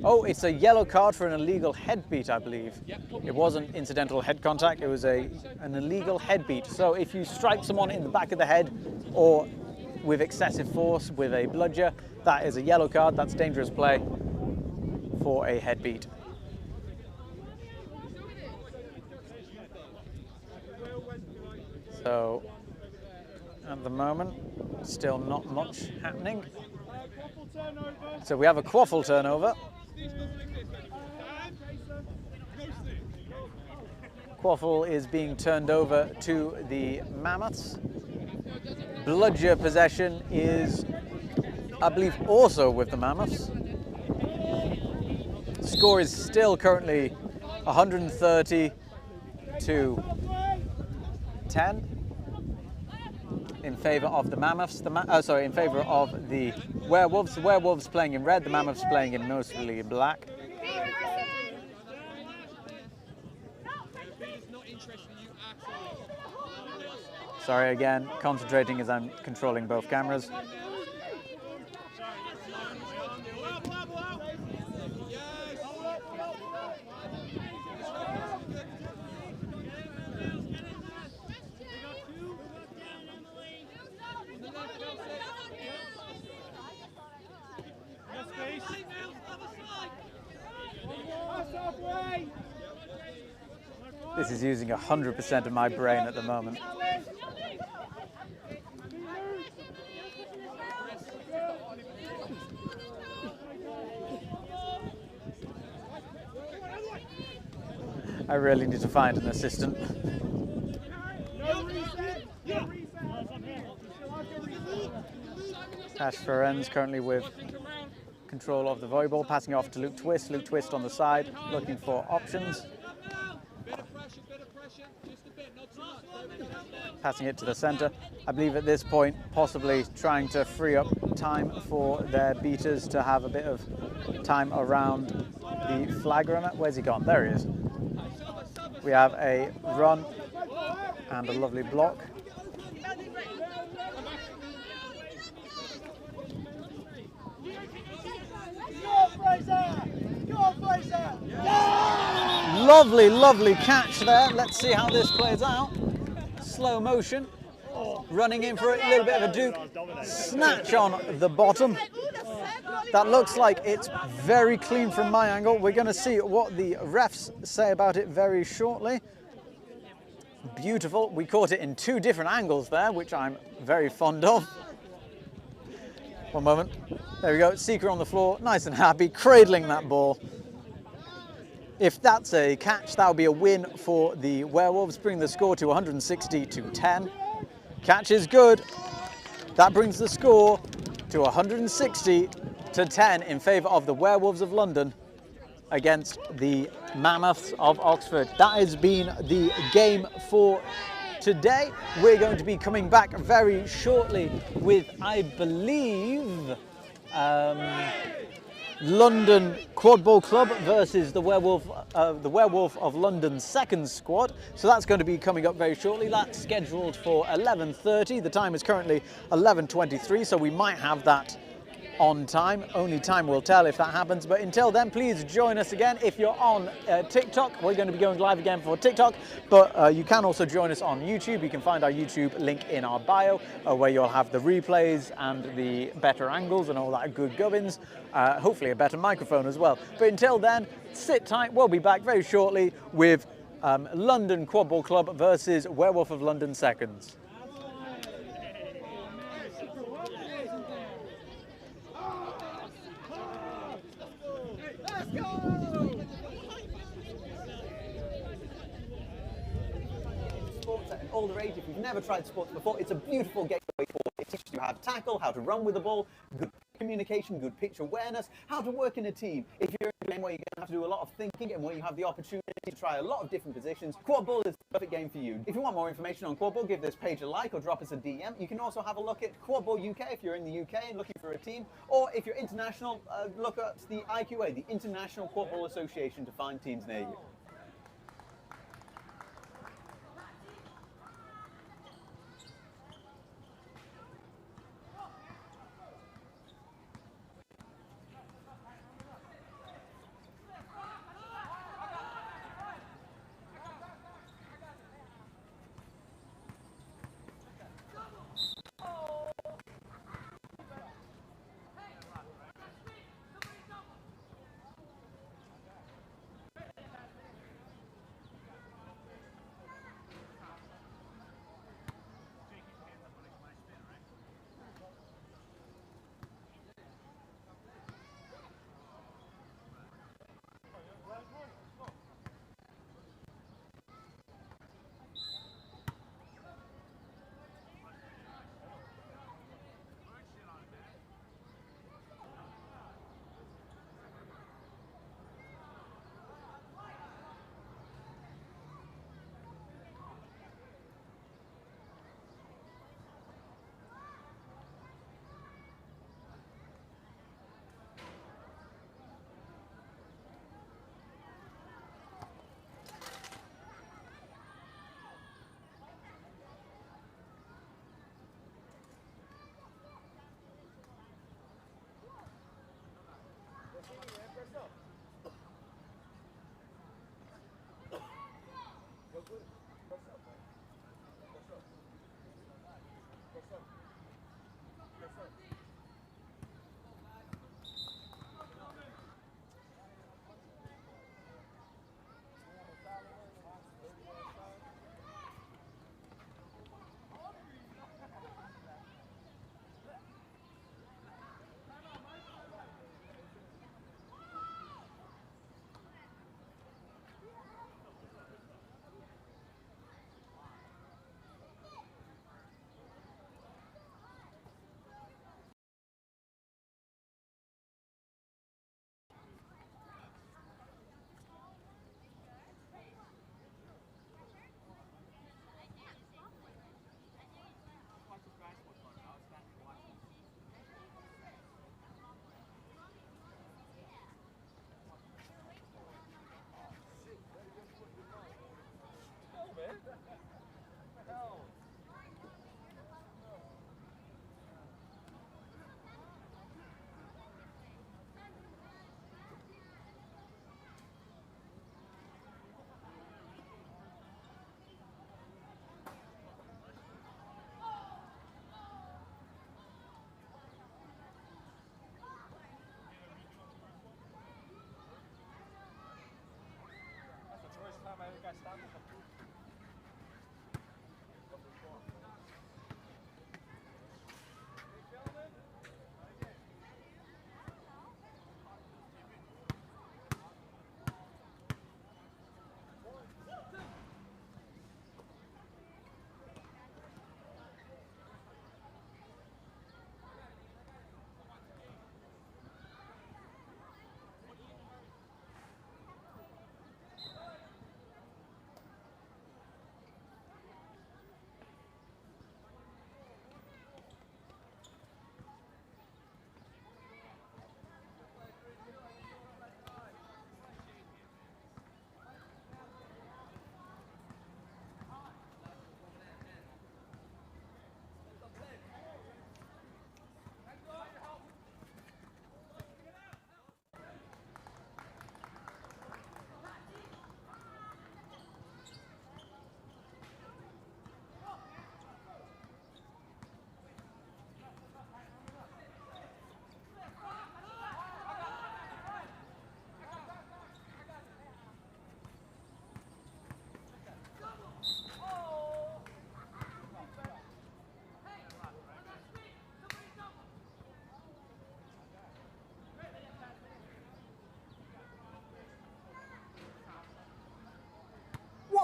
Oh, it's a yellow card for an illegal head beat, I believe. It wasn't incidental head contact, it was an illegal head beat. So if you strike someone in the back of the head or with excessive force with a bludger, that is a yellow card. That's dangerous play for a head beat. So at the moment, still not much happening. So we have a quaffle turnover. Quaffle is being turned over to the Mammoths. Bludger possession is, I believe, also with the Mammoths. Score is still currently 130 to 10 in favour of the Mammoths. In favour of the Werewolves. The Werewolves playing in red, the Mammoths playing in mostly black. Sorry again, concentrating as I'm controlling both cameras. This is using 100% of my brain at the moment. I really need to find an assistant. Tash Ferenz currently with control of the volleyball, passing off to Luke Twist. Luke Twist on the side, looking for options. Passing it to the centre. I believe at this point, possibly trying to free up time for their beaters to have a bit of time around the flag runner. Where's he gone? There he is. We have a run and a lovely block. Lovely, lovely catch there. Let's see how this plays out. Slow motion. Running in for a little bit of a duke. Snatch on the bottom. That looks like it's very clean from my angle. We're going to see what the refs say about it very shortly. Beautiful. We caught it in two different angles there, which I'm very fond of. One moment. There we go. Seeker on the floor, nice and happy, cradling that ball. If that's a catch, that would be a win for the Werewolves, bringing the score to 160 to 10. Catch is good. That brings the score to 160 to 10 in favour of the Werewolves of London against the Mammoths of Oxford. That has been the game for today. We're going to be coming back very shortly with, I believe, London Quadball Club versus the Werewolf of London's second squad. So that's going to be coming up very shortly. That's scheduled for 11:30. The time is currently 11:23, so we might have that on time. Only time will tell if that happens. But until then, please join us again. If you're on TikTok, we're going to be going live again for TikTok. But you can also join us on YouTube. You can find our YouTube link in our bio, where you'll have the replays and the better angles and all that good gubbins. Hopefully a better microphone as well. But until then, sit tight. We'll be back very shortly with London Quadball Club versus Werewolf of London seconds. Sports at an older age, if you've never tried sports before, it's a beautiful gateway forward. It teaches you how to tackle, how to run with the ball, good communication, good pitch awareness, how to work in a team. If you're in a game where you're going to have to do a lot of thinking and where you have the opportunity to try a lot of different positions, Quadball is the perfect game for you. If you want more information on Quadball, give this page a like or drop us a DM. You can also have a look at Quadball UK if you're in the UK and looking for a team, or if you're international, look at the IQA, the International Quadball Association, to find teams near you.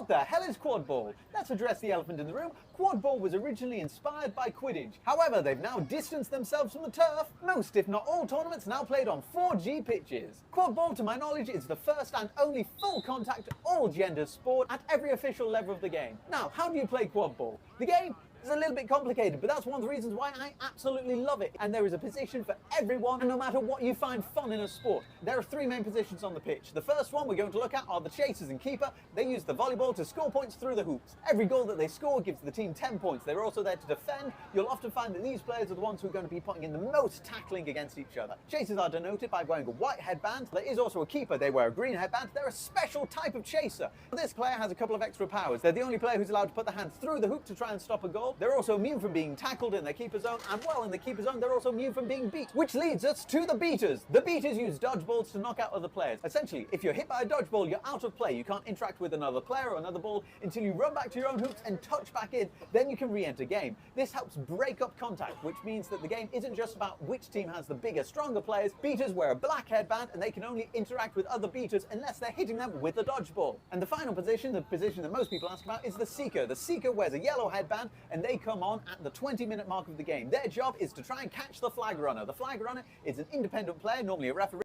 What the hell is quadball? Let's address the elephant in the room. Quadball was originally inspired by Quidditch. However, they've now distanced themselves from the turf. Most, if not all, tournaments now played on 4G pitches. Quadball, to my knowledge, is the first and only full contact, all gender sport at every official level of the game. Now, how do you play quadball? The game is a little bit complicated, but that's one of the reasons why I absolutely love it. And there is a position for everyone, and no matter what you find fun in a sport. There are three main positions on the pitch. The first one we're going to look at are the chasers and keeper. They use the volleyball to score points through the hoops. Every goal that they score gives the team 10 points. They're also there to defend. You'll often find that these players are the ones who are going to be putting in the most tackling against each other. Chasers are denoted by wearing a white headband. There is also a keeper. They wear a green headband. They're a special type of chaser. This player has a couple of extra powers. They're the only player who's allowed to put their hand through the hoop to try and stop a goal. They're also immune from being tackled in their keeper zone, and well, in the keeper zone they're also immune from being beat, which leads us to the beaters. The beaters use dodgeballs to knock out other players. Essentially, if you're hit by a dodgeball, you're out of play. You can't interact with another player or another ball until you run back to your own hoops and touch back in. Then you can re-enter game. This helps break up contact, which means that the game isn't just about which team has the bigger, stronger players. Beaters wear a black headband, and they can only interact with other beaters unless they're hitting them with a dodgeball. And the final position, the position that most people ask about, is the seeker. The seeker wears a yellow headband, and they come on at the 20-minute mark of the game. Their job is to try and catch the flag runner. The flag runner is an independent player, normally a referee.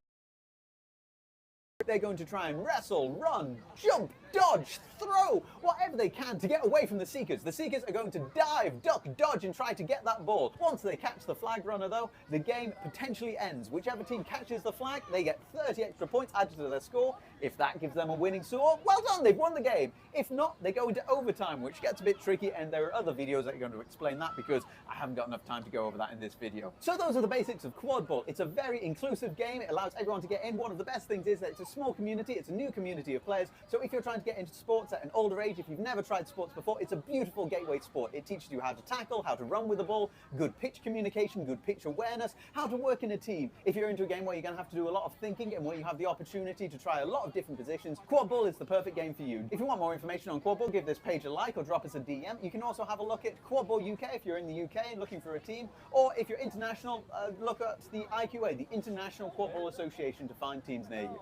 They're going to try and wrestle, run, jump, dodge, throw, whatever they can to get away from the seekers. The seekers are going to dive, duck, dodge, and try to get that ball. Once they catch the flag runner, though, the game potentially ends. Whichever team catches the flag, they get 30 extra points added to their score. If that gives them a winning score, well done, they've won the game. If not, they go into overtime, which gets a bit tricky, and there are other videos that are going to explain that because I haven't got enough time to go over that in this video. So those are the basics of quadball. It's a very inclusive game. It allows everyone to get in. One of the best things is that it's a small community. It's a new community of players. So if you're trying to get into sports at an older age, if you've never tried sports before, it's a beautiful gateway sport. It teaches you how to tackle, how to run with the ball, good pitch communication, good pitch awareness, how to work in a team. If you're into a game where you're going to have to do a lot of thinking and where you have the opportunity to try a lot of different positions, quadball is the perfect game for you. If you want more information on quadball, give this page a like or drop us a DM. You can also have a look at Quadball UK if you're in the UK and looking for a team, or if you're international, look at the IQA, the International Quadball Association, to find teams near you.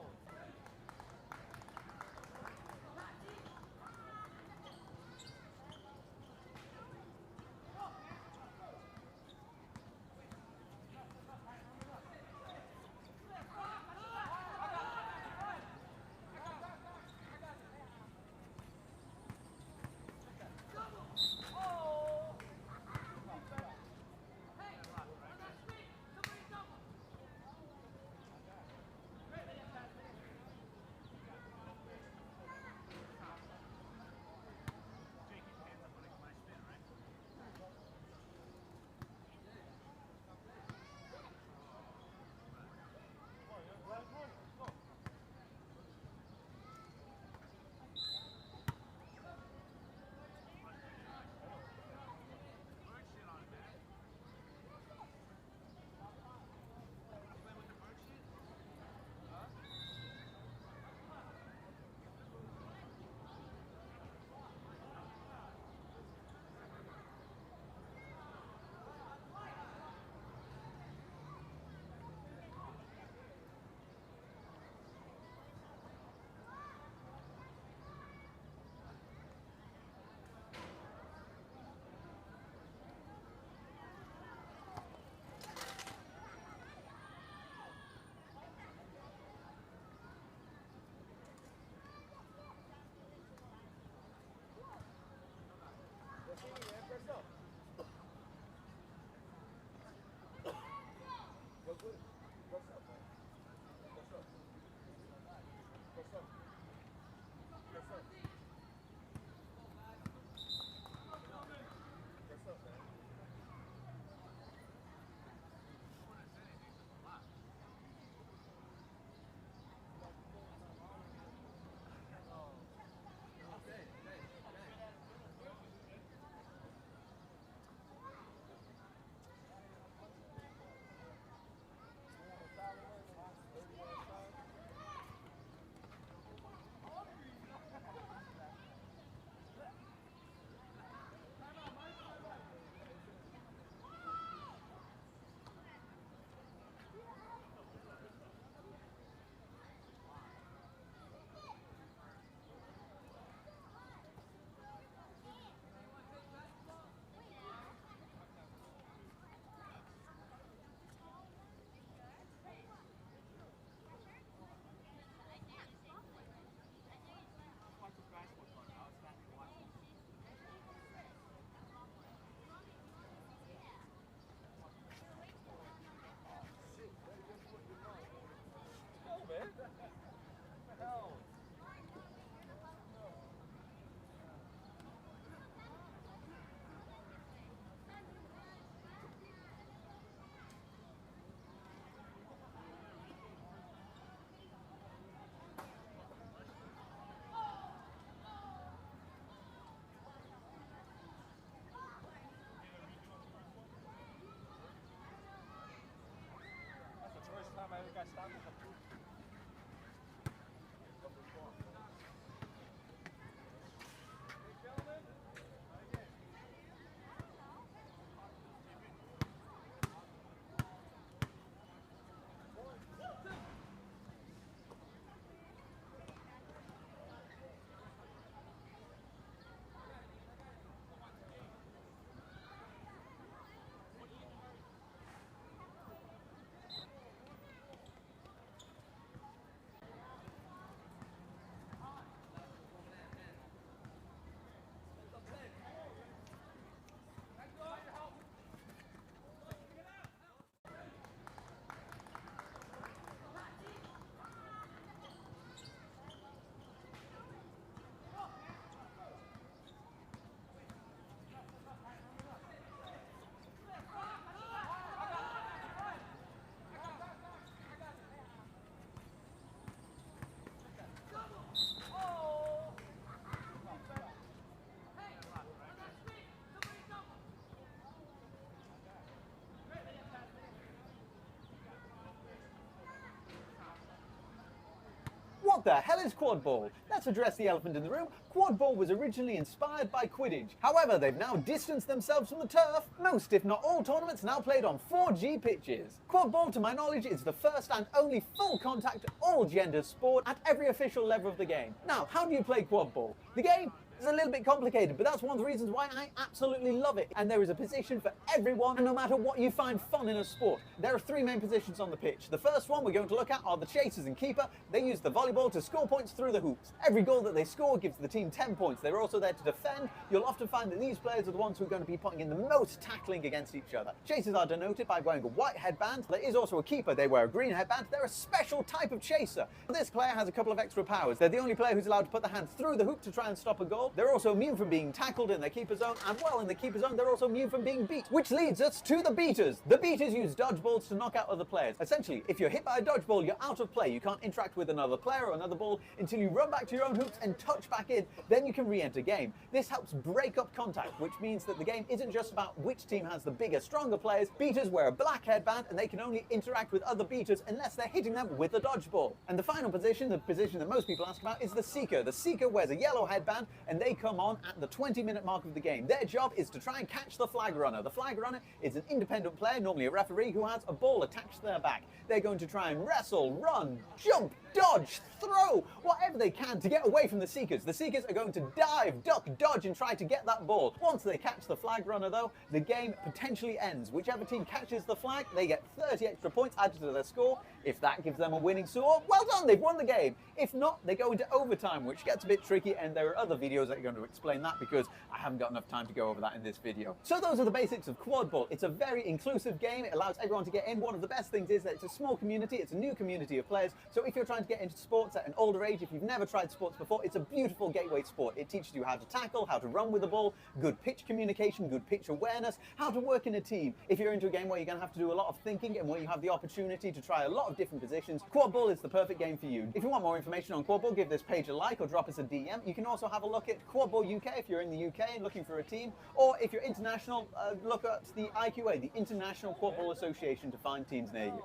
the hell is quadball? Let's address the elephant in the room. Quadball was originally inspired by Quidditch. However, they've now distanced themselves from the turf. Most, if not all, tournaments now played on 4G pitches. Quadball, to my knowledge, is the first and only full contact, all gender sport at every official level of the game. Now, how do you play quadball? The game is a little bit complicated, but that's one of the reasons why I absolutely love it. And there is a position for everyone, and no matter what you find fun in a sport. There are 3 main positions on the pitch. The first one we're going to look at are the chasers and keeper. They use the volleyball to score points through the hoops. Every goal that they score gives the team 10 points. They're also there to defend. You'll often find that these players are the ones who are going to be putting in the most tackling against each other. Chasers are denoted by wearing a white headband. There is also a keeper. They wear a green headband. They're a special type of chaser. This player has a couple of extra powers. They're the only player who's allowed to put their hands through the hoop to try and stop a goal. They're also immune from being tackled in their keeper zone, and well, in the keeper zone they're also immune from being beat, which leads us to the beaters. The beaters use dodgeballs to knock out other players. Essentially, if you're hit by a dodgeball, you're out of play. You can't interact with another player or another ball until you run back to your own hoops and touch back in. Then you can re-enter game. This helps break up contact, which means that the game isn't just about which team has the bigger, stronger players. Beaters wear a black headband, and they can only interact with other beaters unless they're hitting them with a dodgeball. And the final position, the position that most people ask about, is the seeker. The seeker wears a yellow headband, and they come on at the 20-minute mark of the game. Their job is to try and catch the flag runner. The flag runner is an independent player, normally a referee, who has a ball attached to their back. They're going to try and wrestle, run, jump, dodge, throw, whatever they can to get away from the seekers. The seekers are going to dive, duck, dodge, and try to get that ball. Once they catch the flag runner, though, the game potentially ends. Whichever team catches the flag, they get 30 extra points added to their score. If that gives them a winning score, well done, they've won the game. If not, they go into overtime, which gets a bit tricky, and there are other videos that are going to explain that because I haven't got enough time to go over that in this video. So those are the basics of quadball. It's a very inclusive game. It allows everyone to get in. One of the best things is that it's a small community. It's a new community of players. So if you're trying to get into sports at an older age, if you've never tried sports before, it's a beautiful gateway sport. It teaches you how to tackle, how to run with the ball, good pitch communication, good pitch awareness, how to work in a team. If you're into a game where you're going to have to do a lot of thinking and where you have the opportunity to try a lot of different positions, quadball is the perfect game for you. If you want more information on quadball, give this page a like or drop us a DM. You can also have a look at Quadball UK if you're in the UK and looking for a team, or if you're international, look at the IQA, the International Quadball Association, to find teams near you.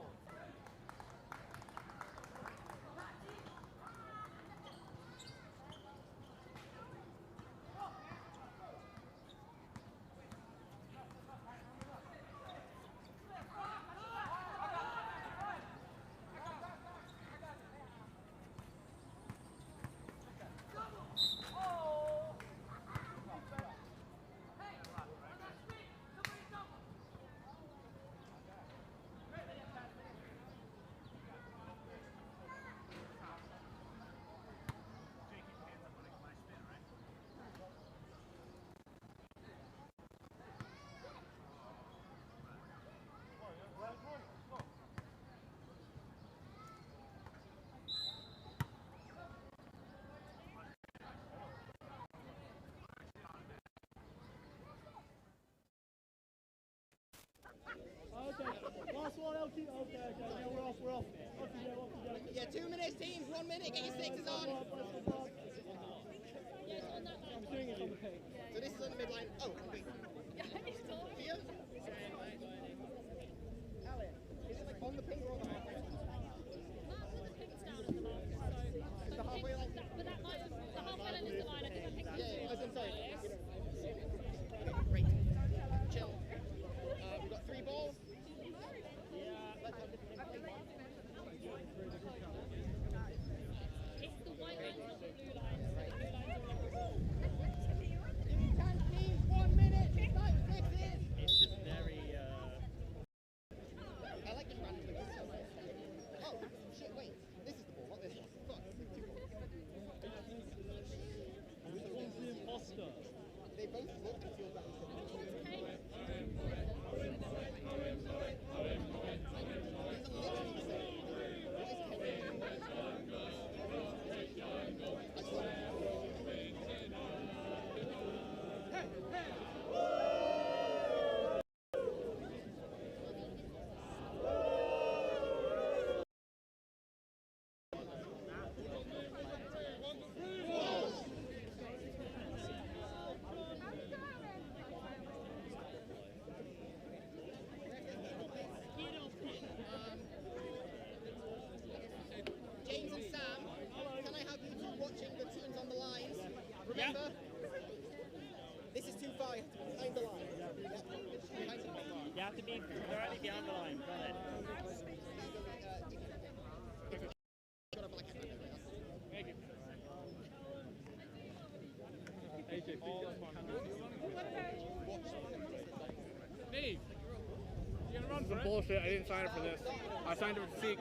Okay, last one, LQ. Okay, yeah, we're off. Off you go. Yeah, 2 minutes, teams, 1 minute, get your sixes on. I'm doing it on the ping. So this is on the midline. Oh, wait. Here? Alan, is it like on the ping or on the halfway line? Is the halfway line? But that line, the halfway line is the line. I think I picked Yeah, I'm sorry. Great. Chill. We've got 3 balls. Let's have the it's the white lines and the blue lines. The blue lines are all Give me 10 teams, 1 minute. Start sixes. It's just very, I like this random thing. Oh, shit, wait. This is the ball, not this one. Fuck, it's 2 balls. which one's the imposter? They both look and feel that. Remember, this is too far. You have to be behind the line. You have to be directly behind the line. Go ahead. Steve, you gonna run for it? Bullshit, I didn't sign up for this. I signed up to seek.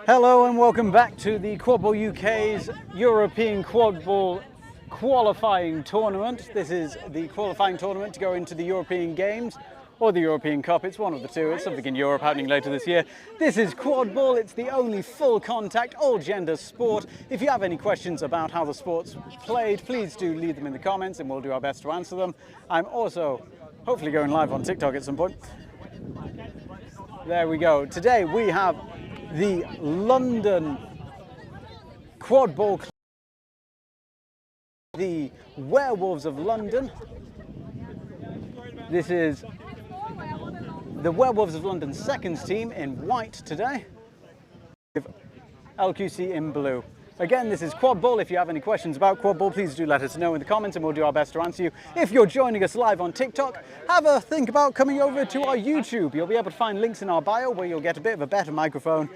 Hello and welcome back to the Quadball UK's European Quadball qualifying tournament. This is the qualifying tournament to go into the European Games or the European Cup. It's one of the two. It's something in Europe happening later this year. This is Quadball. It's the only full contact, all gender sport. If you have any questions about how the sport's played, please do leave them in the comments and we'll do our best to answer them. I'm also hopefully going live on TikTok at some point. There we go. Today we have the London Quadball Club, the Werewolves of London. This is the Werewolves of London seconds team in white today, with LQC in blue. Again, this is Quadball. If you have any questions about Quadball, please do let us know in the comments and we'll do our best to answer you. If you're joining us live on TikTok, have a think about coming over to our YouTube. You'll be able to find links in our bio where you'll get a bit of a better microphone,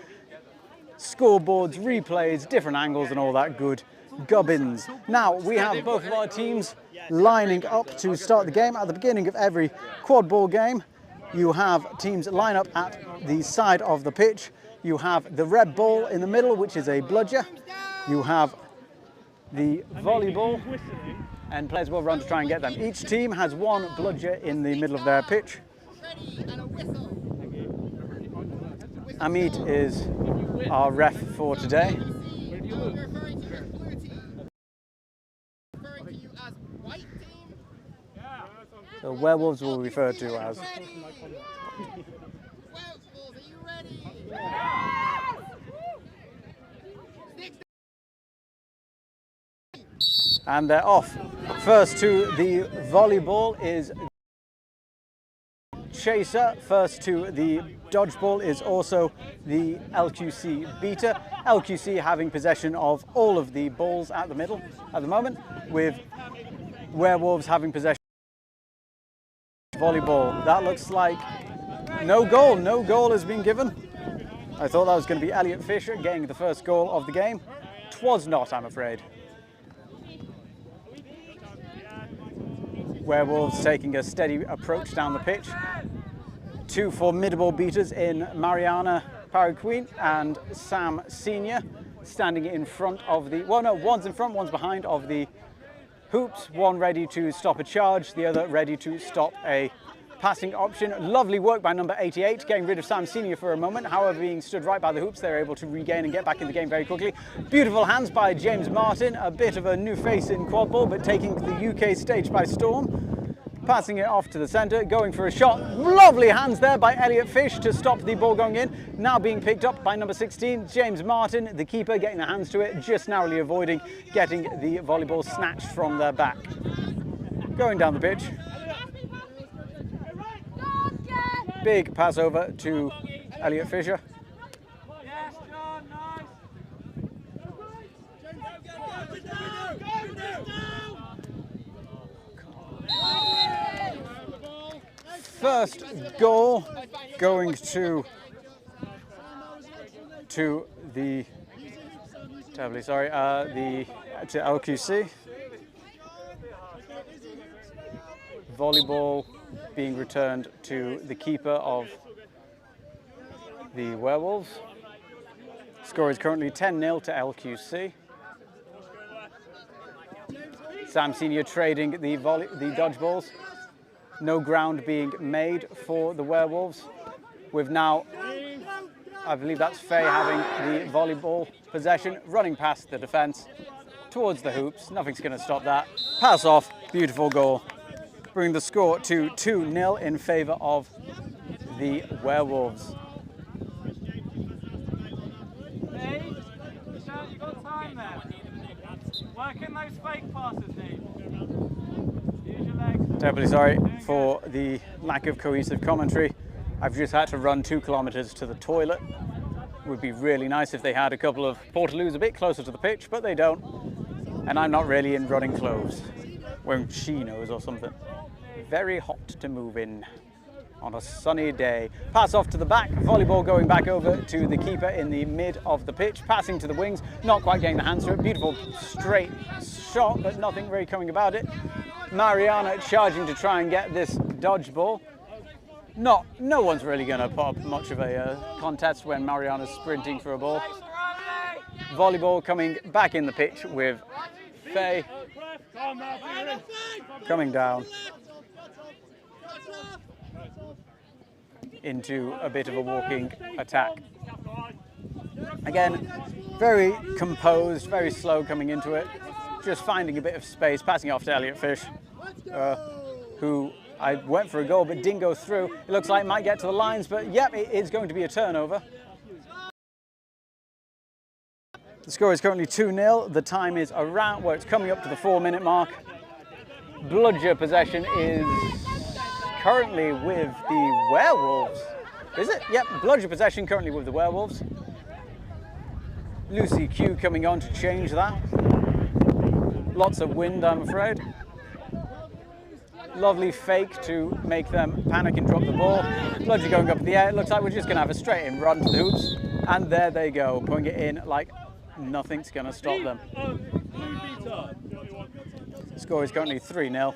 scoreboards, replays, different angles and all that good gubbins. Now, we have both of our teams lining up to start the game. At the beginning of every Quadball game, you have teams line up at the side of the pitch. You have the red ball in the middle, which is a bludger. You have the volleyball, and players will run to try and get them. Each team has one bludger in the middle of their pitch. Amit is our ref for today. The Werewolves will be referred to as. And they're off. First to the volleyball is Chaser. First to the dodgeball is also the LQC beater. LQC having possession of all of the balls at the middle at the moment, with Werewolves having possession of volleyball. That looks like no goal. No goal has been given. I thought that was going to be Elliot Fisher getting the first goal of the game. 'Twas not, I'm afraid. Werewolves taking a steady approach down the pitch. Two formidable beaters in Mariana Paraqueen and Sam Senior standing in front of the, well no, one's in front, one's behind of the hoops. One ready to stop a charge, the other ready to stop a passing option. Lovely work by number 88, getting rid of Sam Senior for a moment. However, being stood right by the hoops, they're able to regain and get back in the game very quickly. Beautiful hands by James Martin, a bit of a new face in Quadball, but taking the UK stage by storm. Passing it off to the centre, going for a shot. Lovely hands there by Elliot Fish to stop the ball going in. Now being picked up by number 16, James Martin, the keeper, getting their hands to it, just narrowly avoiding getting the volleyball snatched from their back. Going down the pitch. Big pass over to Elliot Fisher. First goal going to the terribly sorry to LQC. Volleyball being returned to the keeper of the Werewolves. Score is currently 10-0 to LQC. Sam Senior trading the dodgeballs. No ground being made for the Werewolves. With now, I believe that's Faye having the volleyball possession, running past the defence towards the hoops. Nothing's going to stop that. Pass off, beautiful goal. Bring the score to 2-0 in favour of the Werewolves. Hey, you got time there. Working those fake passes, Dave. Use your legs. Terribly sorry for the lack of cohesive commentary. I've just had to run 2 kilometres to the toilet. It would be really nice if they had a couple of portaloos a bit closer to the pitch, but they don't. And I'm not really in running clothes, wearing chinos or something. Very hot to move in on a sunny day. Pass off to the back, volleyball going back over to the keeper in the mid of the pitch, passing to the wings, not quite getting the hands through it. Beautiful straight shot, but nothing really coming about it. Mariana charging to try and get this dodge ball. No one's really going to put up much of a contest when Mariana's sprinting for a ball. Volleyball coming back in the pitch with Faye coming down into a bit of a walking attack. Again, very composed, very slow coming into it, just finding a bit of space, passing off to Elliot Fish, who I went for a goal but didn't go through. It looks like it might get to the lines, but yep, it is going to be a turnover. The score is currently 2-0. The time is around, well, it's coming up to the 4-minute mark. Bludger possession is currently with the Werewolves. Is it? Yep, Bludger possession currently with the Werewolves. Lucy Q coming on to change that. Lots of wind, I'm afraid. Lovely fake to make them panic and drop the ball. Bludger going up in the air. It looks like we're just going to have a straight in run to the hoops. And there they go, putting it in like nothing's going to stop them. The score is currently 3-0.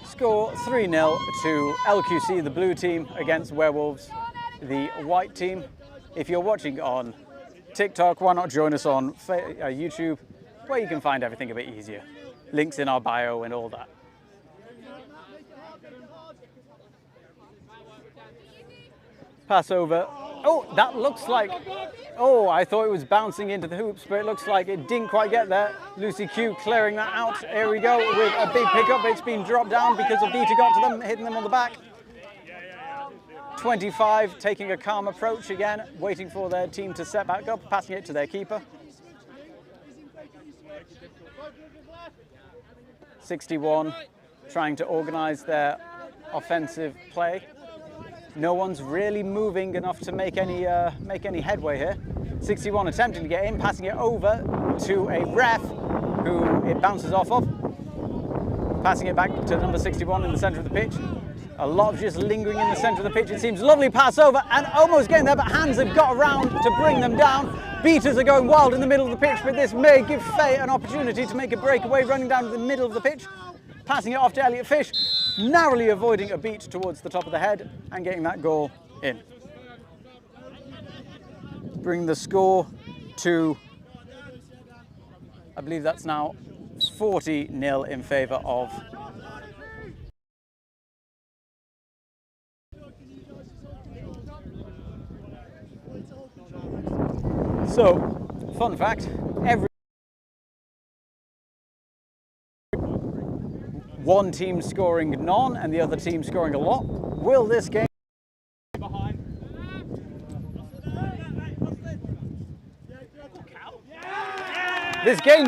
Score 3-0 to LQC, the blue team, against Werewolves, the white team. If you're watching on TikTok, why not join us on YouTube, where you can find everything a bit easier. Links in our bio and all that. Pass over. Oh, that looks like... Oh, I thought it was bouncing into the hoops, but it looks like it didn't quite get there. Lucy Q clearing that out. Here we go with a big pickup. It's been dropped down because of Vita got to them, hitting them on the back. 25 taking a calm approach again, waiting for their team to set back up, passing it to their keeper. 61 trying to organise their offensive play. No one's really moving enough to make any headway here. 61 attempting to get in, passing it over to a ref who it bounces off of. Passing it back to number 61 in the centre of the pitch. A lot of just lingering in the centre of the pitch, it seems. Lovely pass over and almost getting there, but hands have got around to bring them down. Beaters are going wild in the middle of the pitch, but this may give Faye an opportunity to make a breakaway, running down to the middle of the pitch. Passing it off to Elliot Fish, narrowly avoiding a beat towards the top of the head and getting that goal in. Bring the score to, I believe that's now 40-0 in favour of So, fun fact, every one team scoring none and the other team scoring a lot. Will this game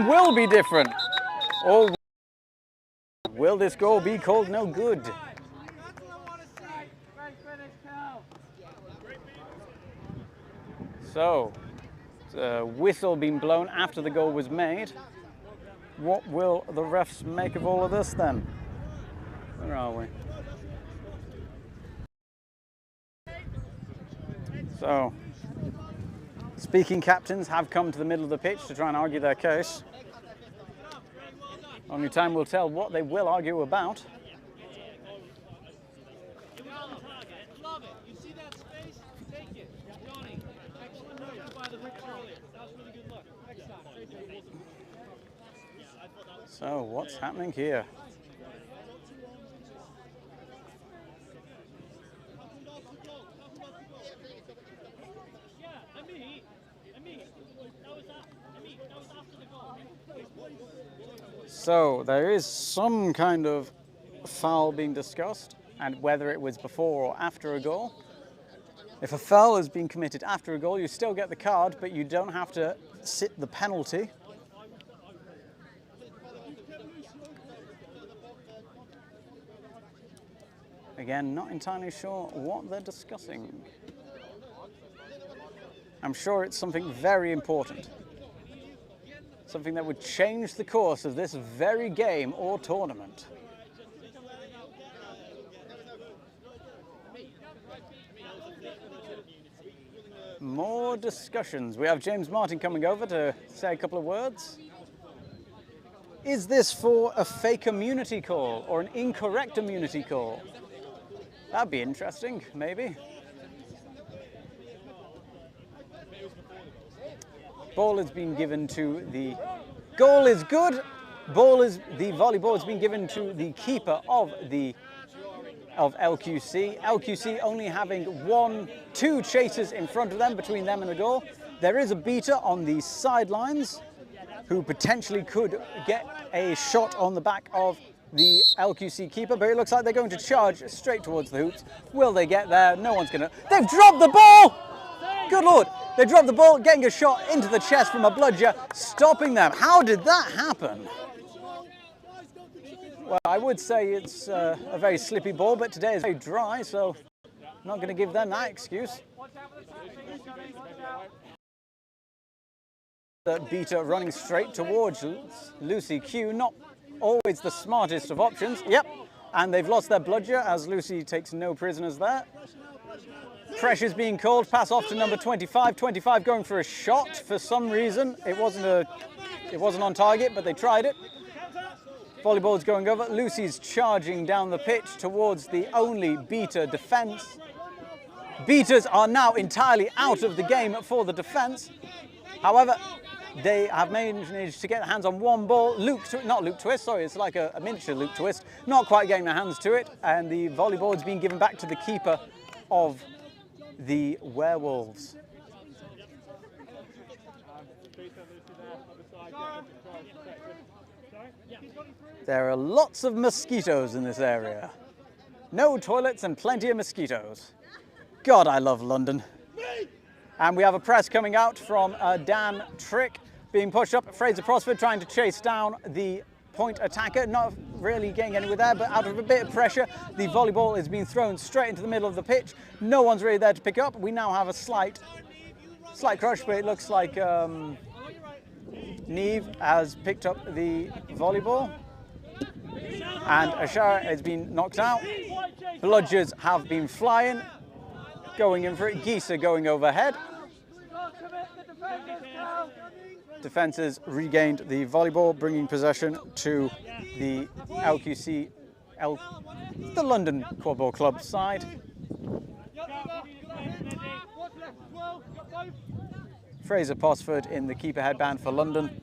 will be different? Or will this goal be called no good? So, the whistle being blown after the goal was made. What will the refs make of all of this then? Where are we? So, speaking captains have come to the middle of the pitch to try and argue their case. Only time will tell what they will argue about. So, what's happening here? So, there is some kind of foul being discussed, and whether it was before or after a goal. If a foul has been committed after a goal, you still get the card, but you don't have to sit the penalty. Again, not entirely sure what they're discussing. I'm sure it's something very important. Something that would change the course of this very game or tournament. More discussions. We have James Martin coming over to say a couple of words. Is this for a fake immunity call or an incorrect immunity call? That'd be interesting, maybe. Ball has been given to the... Goal is good. The volleyball has been given to the keeper of LQC. LQC only having two chasers in front of them, between them and the goal. There is a beater on the sidelines who potentially could get a shot on the back of the LQC keeper, but it looks like they're going to charge straight towards the hoops. Will they get there? No one's gonna... They've dropped the ball! Good Lord! They dropped the ball, getting a shot into the chest from a bludger, stopping them. How did that happen? Well, I would say it's a very slippy ball, but today is very dry, so I'm not going to give them that excuse. The beater running straight towards Lucy Q, not always the smartest of options. Yep, and they've lost their bludger as Lucy takes no prisoners there. Pressure's being called, pass off to number 25. 25 going for a shot for some reason. It wasn't on target, but they tried it. Volleyball's going over. Lucy's charging down the pitch towards the only beater defence. Beaters are now entirely out of the game for the defence. However, they have managed to get their hands on one ball. Not Luke Twist, sorry, it's like a miniature Luke Twist. Not quite getting their hands to it, and the volleyball is being given back to the keeper of the Werewolves. There are lots of mosquitoes in this area. No toilets and plenty of mosquitoes. God, I love London. And we have a press coming out from Dan Trick being pushed up. Fraser Prosford trying to chase down the point attacker, not really getting anywhere there, but out of a bit of pressure, the volleyball is being thrown straight into the middle of the pitch. No one's really there to pick up. We now have a slight crush, but it looks like Neve has picked up the volleyball. And Ashara has been knocked out. Bludgers have been flying, going in for it. Geese are going overhead. Defences regained the volleyball, bringing possession to the LQC, the London Quadball Club side. Fraser Posford in the keeper headband for London,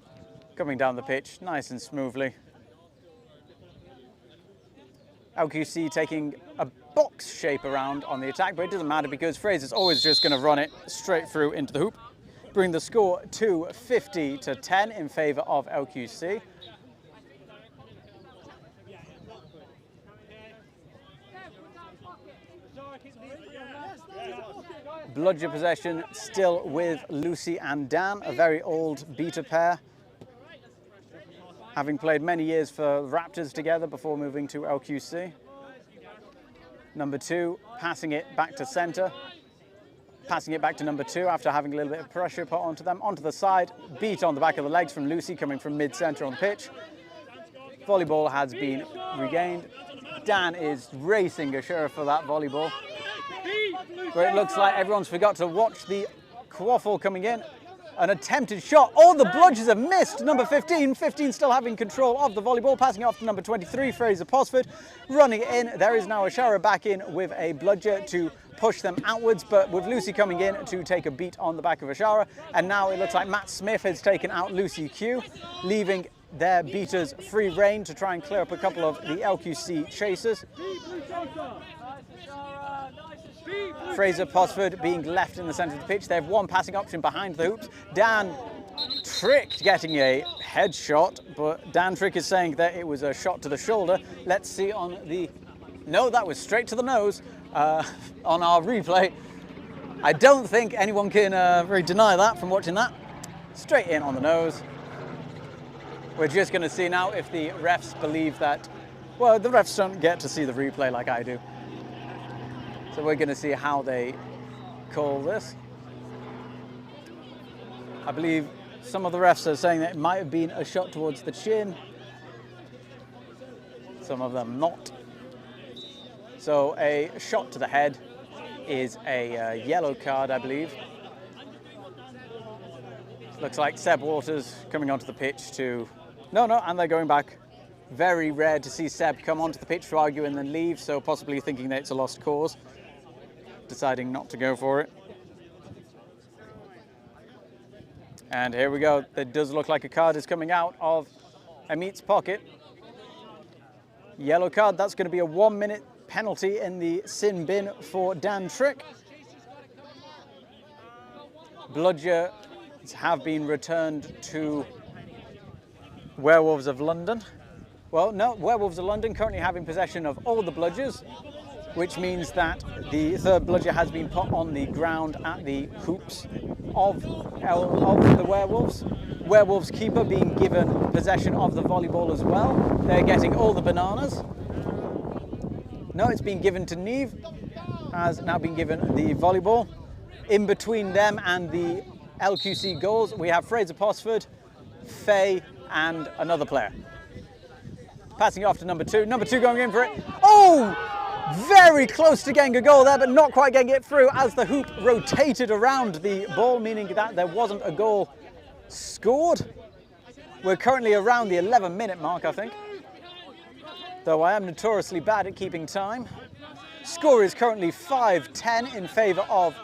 coming down the pitch nice and smoothly. LQC taking a box shape around on the attack, but it doesn't matter because Fraser's always just going to run it straight through into the hoop. Bring the score to 50-10 in favour of LQC. Bludger possession still with Lucy and Dan, a very old beater pair, having played many years for Raptors together before moving to LQC. Number 2 passing it back to centre. Passing it back to number 2 after having a little bit of pressure put onto them. Onto the side, beat on the back of the legs from Lucy coming from mid-centre on the pitch. Volleyball has been regained. Dan is racing Ashura for that volleyball. But it looks like everyone's forgot to watch the quaffle coming in. An attempted shot. All the bludgers have missed. Number 15. 15 still having control of the volleyball. Passing it off to number 23, Fraser Posford. Running it in. There is now Ashara back in with a bludger to push them outwards, but with Lucy coming in to take a beat on the back of Ashara. And now it looks like Matt Smith has taken out Lucy Q, leaving their beaters free rein to try and clear up a couple of the LQC chasers. Fraser Posford being left in the centre of the pitch. They have one passing option behind the hoops. Dan Trick getting a headshot, but Dan Trick is saying that it was a shot to the shoulder. Let's see on the... No, that was straight to the nose on our replay. I don't think anyone can really deny that from watching that. Straight in on the nose. We're just going to see now if the refs believe that... Well, the refs don't get to see the replay like I do. So we're going to see how they call this. I believe some of the refs are saying that it might have been a shot towards the chin. Some of them not. So a shot to the head is a yellow card, I believe. Looks like Seb Waters coming onto the pitch to... No, and they're going back. Very rare to see Seb come onto the pitch to argue and then leave, so possibly thinking that it's a lost cause, deciding not to go for it. And here we go. It does look like a card is coming out of Amit's pocket. Yellow card, that's going to be a 1 minute penalty in the sin bin for Dan Trick. Bludgers have been returned to Werewolves of London. Well, no, Werewolves of London currently having possession of all the bludgers, which means that the third bludger has been put on the ground at the hoops of the Werewolves. Werewolves keeper being given possession of the volleyball as well. They're getting all the bananas. No, it's been given to Neve, has now been given the volleyball. In between them and the LQC goals, we have Fraser Posford, Faye, and another player. Passing it off to number two. Number two going in for it. Oh! Very close to getting a goal there, but not quite getting it through as the hoop rotated around the ball, meaning that there wasn't a goal scored. We're currently around the 11-minute mark, I think. Though I am notoriously bad at keeping time. Score is currently 5-10 in favour of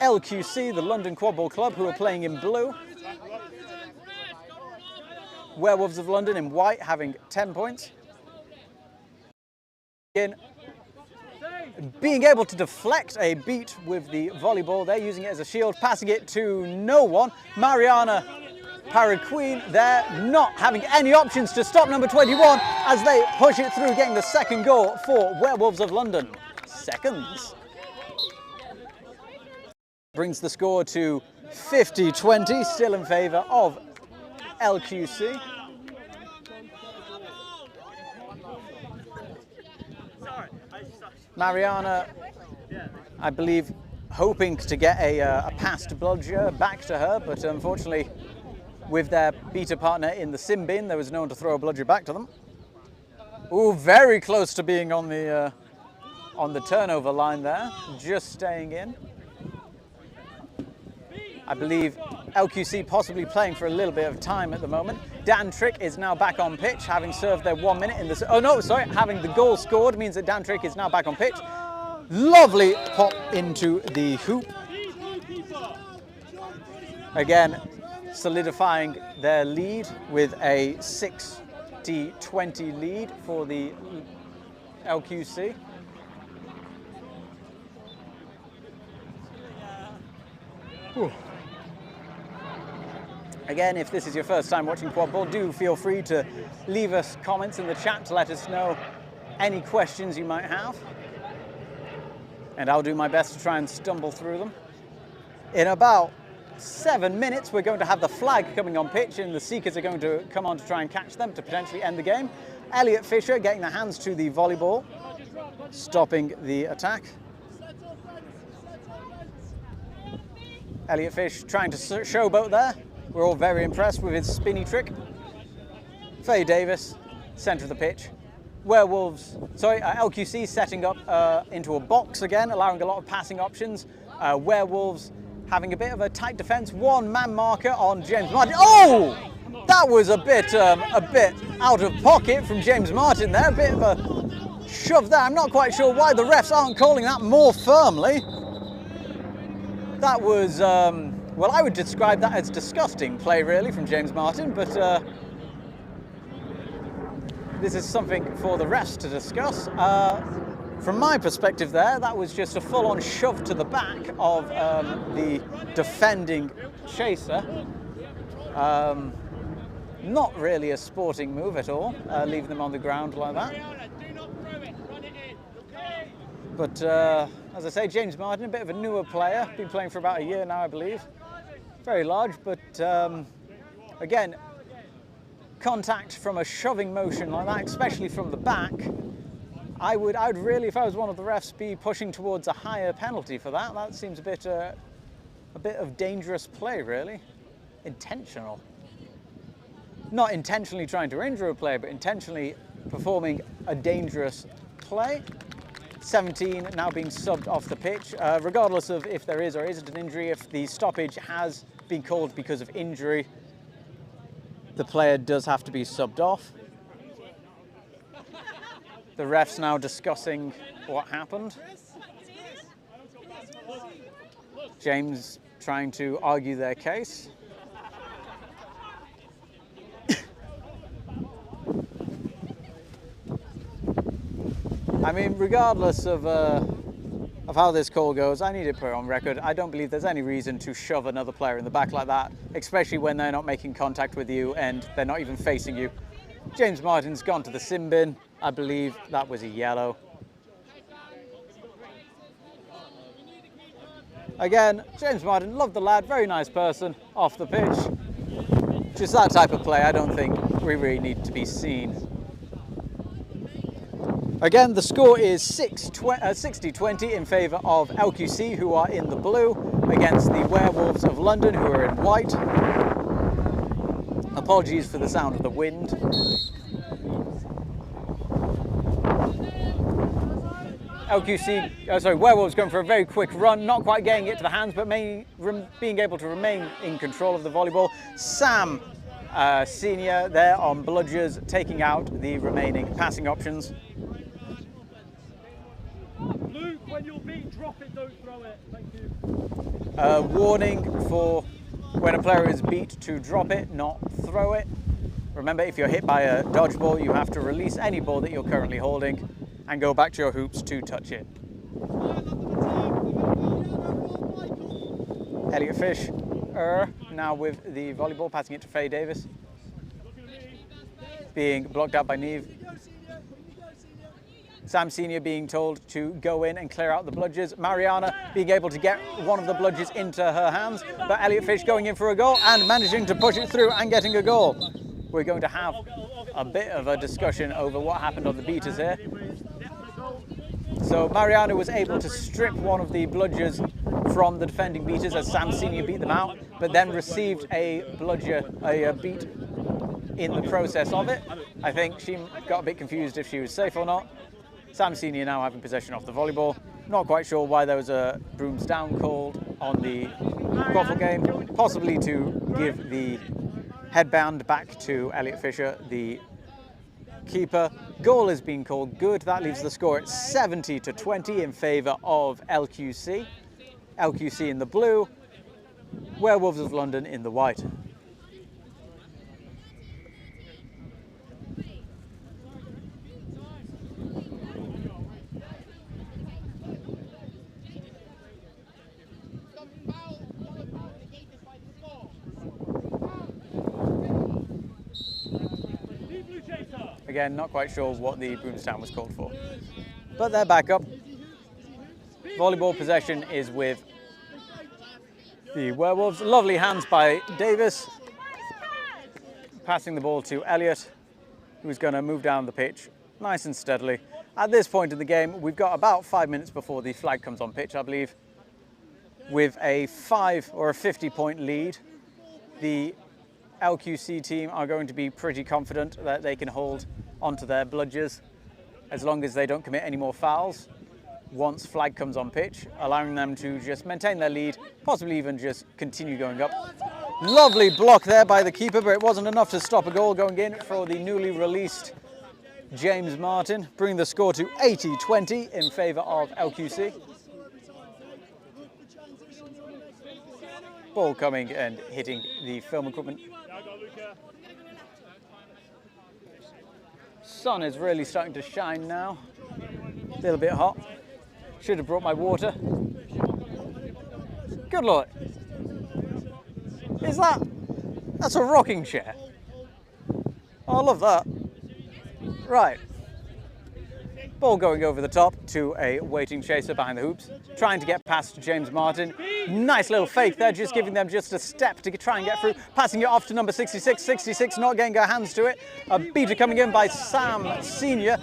LQC, the London Quadball Club, who are playing in blue. Werewolves of London in white having 10 points. Being able to deflect a beat with the volleyball, they're using it as a shield, passing it to no one. Mariana Paraqueen there, not having any options to stop number 21 as they push it through, getting the second goal for Werewolves of London. Seconds. Brings the score to 50-20, still in favour of LQC. Mariana, I believe, hoping to get a passed bludger back to her, but unfortunately, with their beater partner in the sim bin, there was no one to throw a bludger back to them. Ooh, very close to being on the turnover line there, just staying in. I believe LQC possibly playing for a little bit of time at the moment. Dan Trick is now back on pitch, having served their 1 minute in the... Oh no, sorry, having the goal scored means that Dan Trick is now back on pitch. Lovely pop into the hoop. Again, solidifying their lead with a 60-20 lead for the LQC. Whew. Again, if this is your first time watching Quadball, do feel free to leave us comments in the chat to let us know any questions you might have. And I'll do my best to try and stumble through them. In about 7 minutes, we're going to have the flag coming on pitch, and the Seekers are going to come on to try and catch them to potentially end the game. Elliot Fisher getting the hands to the volleyball, stopping the attack. Elliot Fish trying to showboat there. We're all very impressed with his spinny trick. Faye Davis, centre of the pitch. LQC setting up into a box again, allowing a lot of passing options. Werewolves having a bit of a tight defence. One man marker on James Martin. Oh! That was a bit out of pocket from James Martin there. A bit of a shove there. I'm not quite sure why the refs aren't calling that more firmly. That was... well, I would describe that as disgusting play, really, from James Martin, but this is something for the refs to discuss. From my perspective there, that was just a full-on shove to the back of the defending chaser. Not really a sporting move at all, leaving them on the ground like that. But as I say, James Martin, a bit of a newer player, been playing for about a year now, I believe. Very large, but again, contact from a shoving motion like that, especially from the back, I would really, if I was one of the refs, be pushing towards a higher penalty for that. That seems a bit of dangerous play, really. intentional. Not intentionally trying to injure a player, but intentionally performing a dangerous play. 17 now being subbed off the pitch, regardless of if there is or isn't an injury. If the stoppage has been called because of injury, the player does have to be subbed off. The refs now discussing what happened. James trying to argue their case. I mean, regardless of how this call goes, I need to put it on record. I don't believe there's any reason to shove another player in the back like that, especially when they're not making contact with you and they're not even facing you. James Martin's gone to the sin bin. I believe that was a yellow. Again, James Martin, love the lad, very nice person, off the pitch. Just that type of play, I don't think we really need to be seen. Again, the score is 60-20 in favour of LQC, who are in the blue, against the Werewolves of London, who are in white. Apologies for the sound of the wind. Werewolves going for a very quick run, not quite getting it to the hands, but being able to remain in control of the volleyball. Sam Senior there on bludgers, taking out the remaining passing options. Luke, when you're beat, drop it, don't throw it. Thank you. Warning for when a player is beat to drop it, not throw it. Remember, if you're hit by a dodgeball, you have to release any ball that you're currently holding and go back to your hoops to touch it. Elliot Fish now with the volleyball, passing it to Faye Davis. Being blocked out by Neve. Sam Senior being told to go in and clear out the bludgers. Mariana being able to get one of the bludgers into her hands, but Elliot Fish going in for a goal and managing to push it through and getting a goal. We're going to have a bit of a discussion over what happened on the beaters here. So Mariana was able to strip one of the bludgers from the defending beaters as Sam Senior beat them out, but then received a beat in the process of it. I think she got a bit confused if she was safe or not. Sam Senior now having possession of the volleyball. Not quite sure why there was a brooms down called on the quaffle game, possibly to give the headband back to Elliot Fisher, the keeper. Goal has been called good. That leaves the score at 70-20 in favour of LQC. LQC in the blue, Werewolves of London in the white. Again, not quite sure what the broomstown was called for, but they're back up. Volleyball possession is with the Werewolves. Lovely hands by Davis. Passing the ball to Elliot, who's going to move down the pitch nice and steadily. At this point in the game, we've got about 5 minutes before the flag comes on pitch, I believe. With a 5 or a 50-point lead, the LQC team are going to be pretty confident that they can hold onto their bludgers as long as they don't commit any more fouls once flag comes on pitch, allowing them to just maintain their lead, possibly even just continue going up. Lovely block there by the keeper, but it wasn't enough to stop a goal going in for the newly released James Martin, bringing the score to 80-20 in favour of LQC. Ball coming and hitting the film equipment. Sun is really starting to shine now. A little bit hot. Should have brought my water. Good lord. That's a rocking chair. Oh, I love that. Right. Ball going over the top to a waiting chaser behind the hoops, trying to get past James Martin. Nice little fake there, just giving them just a step to try and get through. Passing it off to number 66. 66 not getting her hands to it. A beater coming in by Sam Senior.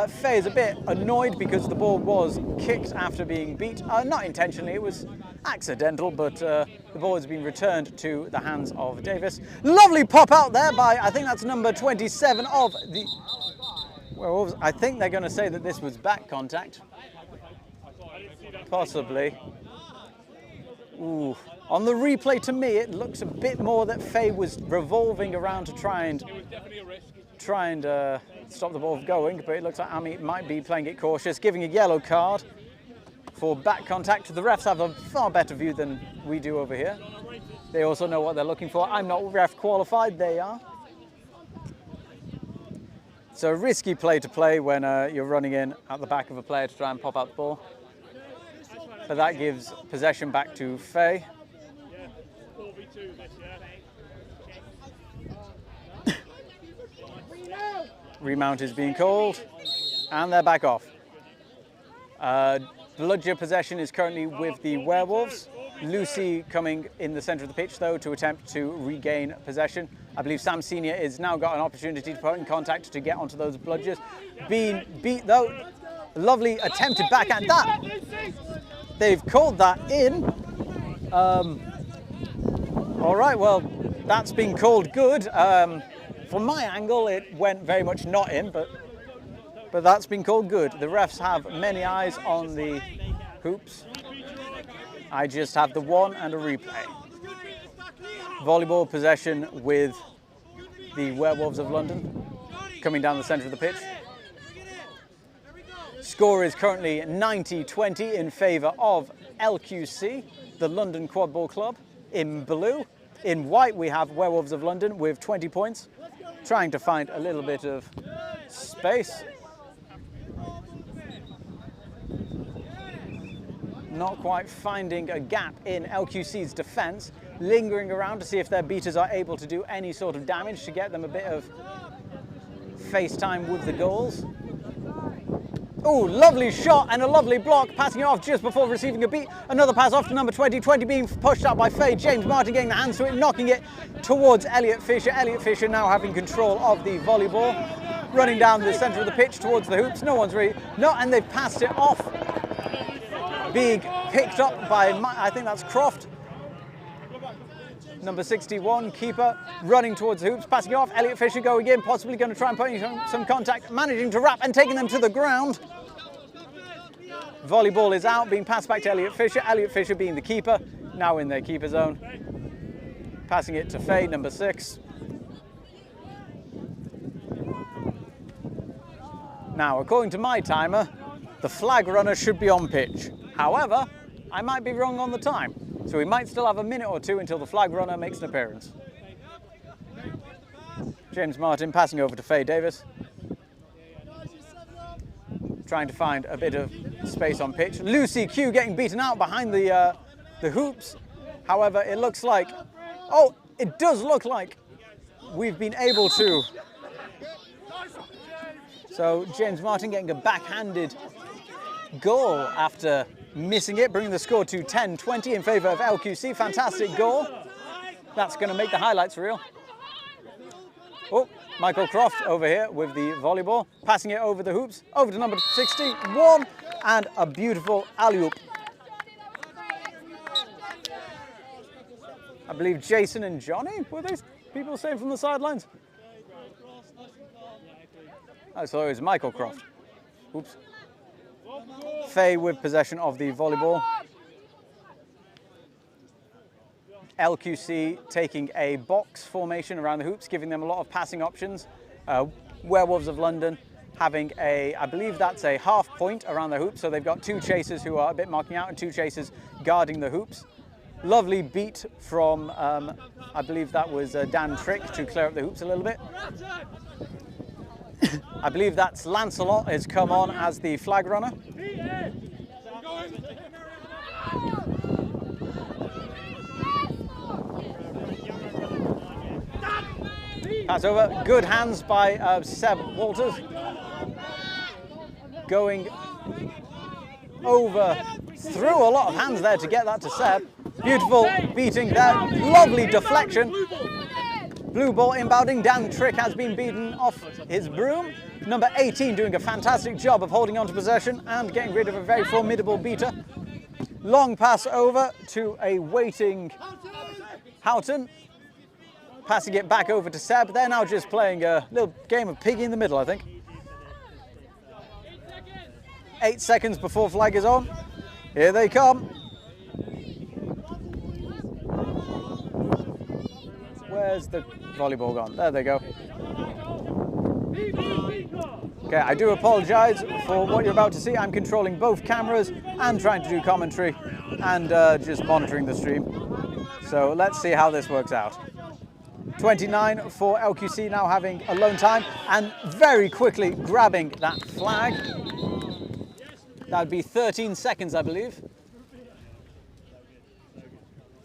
Faye is a bit annoyed because the ball was kicked after being beat. Not intentionally, it was accidental, but the ball has been returned to the hands of Davis. Lovely pop out there by, I think that's number 27 of the Werewolves. I think they're going to say that this was back contact. Possibly. Ooh. On the replay, to me, it looks a bit more that Faye was revolving around to try and stop the ball from going, but it looks like Ami might be playing it cautious, giving a yellow card for back contact. The refs have a far better view than we do over here. They also know what they're looking for. I'm not ref qualified, they are. It's a risky play to play when you're running in at the back of a player to try and pop out the ball. But that gives possession back to Faye. Remount is being called, and they're back off. Bludger possession is currently with the Werewolves. Lucy coming in the centre of the pitch, though, to attempt to regain possession. I believe Sam Senior has now got an opportunity to put in contact to get onto those Bludgers. Being beat, though. Lovely attempted backhand. That, they've called that in. All right, well, that's been called good. From my angle, it went very much not in, but that's been called good. The refs have many eyes on the hoops. I just have the one and a replay. Volleyball possession with the Werewolves of London, coming down the centre of the pitch. Score is currently 90-20 in favour of LQC, the London Quadball Club, in blue. In white, we have Werewolves of London with 20 points, trying to find a little bit of space. Not quite finding a gap in LQC's defence, lingering around to see if their beaters are able to do any sort of damage to get them a bit of face time with the goals. Oh, lovely shot and a lovely block, passing it off just before receiving a beat. Another pass off to number 20, 20 being pushed out by Faye. James Martin getting the hands to it, knocking it towards Elliot Fisher. Elliot Fisher now having control of the volleyball, running down the centre of the pitch towards the hoops. No one's really, no, and they've passed it off. Being picked up by, I think that's Croft. Number 61, keeper, running towards the hoops, passing it off. Elliot Fisher going in, possibly going to try and put in some contact, managing to wrap and taking them to the ground. Volleyball is out, being passed back to Elliot Fisher. Elliot Fisher being the keeper, now in their keeper zone. Passing it to Faye, number 6. Now, according to my timer, the flag runner should be on pitch. However, I might be wrong on the time, so we might still have a minute or two until the flag runner makes an appearance. James Martin passing over to Faye Davis, trying to find a bit of space on pitch. Lucy Q getting beaten out behind the hoops. However, it looks like, oh, it does look like we've been able to. So James Martin getting a backhanded goal after missing it, bringing the score to 10-20 in favour of LQC. Fantastic goal. That's going to make the highlights real. Oh, Michael Croft over here with the volleyball, passing it over the hoops, over to number 61, and a beautiful alley-oop. I believe Jason and Johnny, were they people saying from the sidelines? Oh, so it was Michael Croft. Oops. Faye with possession of the volleyball. LQC taking a box formation around the hoops, giving them a lot of passing options. Werewolves of London having a, I believe that's a half point around the hoops, so they've got 2 chasers who are a bit marking out and 2 chasers guarding the hoops. Lovely beat from, I believe that was Dan Trick to clear up the hoops a little bit. I believe that's Lancelot has come on as the flag runner. Pass over, good hands by Seb Walters. going over through a lot of hands there to get that to Seb. Beautiful beating there, lovely deflection. Blue ball inbounding, Dan Trick has been beaten off his broom. Number 18 doing a fantastic job of holding on to possession and getting rid of a very formidable beater. Long pass over to a waiting Houghton. Passing it back over to Seb. They're now just playing a little game of piggy in the middle, I think. 8 seconds before flag is on. Here they come. Where's the volleyball gone? There they go. Okay, I do apologise for what you're about to see. I'm controlling both cameras and trying to do commentary and just monitoring the stream. So let's see how this works out. 29 for LQC now having alone time and very quickly grabbing that flag. That would be 13 seconds, I believe.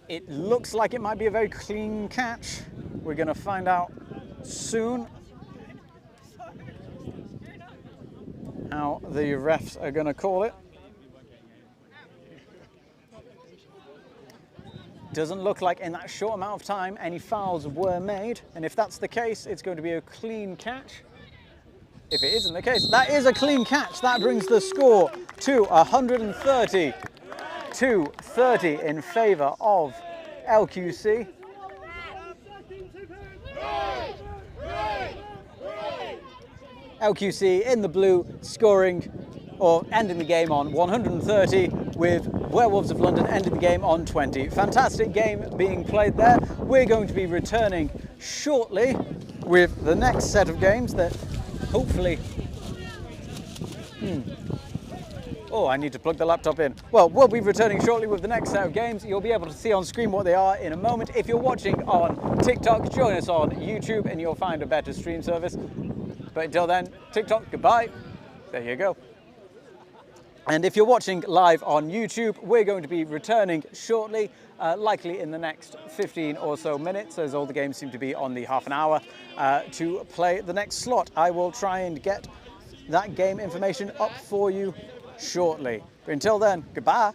It looks like it might be a very clean catch. We're going to find out soon how the refs are going to call it. Doesn't look like in that short amount of time any fouls were made, and if that's the case, it's going to be a clean catch. If it isn't the case, that is a clean catch. That brings the score to 130 to 30 in favour of LQC. LQC in the blue scoring or ending the game on 130 with Werewolves of London ending the game on 20. Fantastic game being played there. We're going to be returning shortly with the next set of games that hopefully... Oh, I need to plug the laptop in. Well, we'll be returning shortly with the next set of games. You'll be able to see on screen what they are in a moment. If you're watching on TikTok, join us on YouTube and you'll find a better stream service. But until then, TikTok, goodbye. There you go. And if you're watching live on YouTube, we're going to be returning shortly, likely in the next 15 or so minutes, as all the games seem to be on the half an hour, to play the next slot. I will try and get that game information up for you shortly. But until then, goodbye.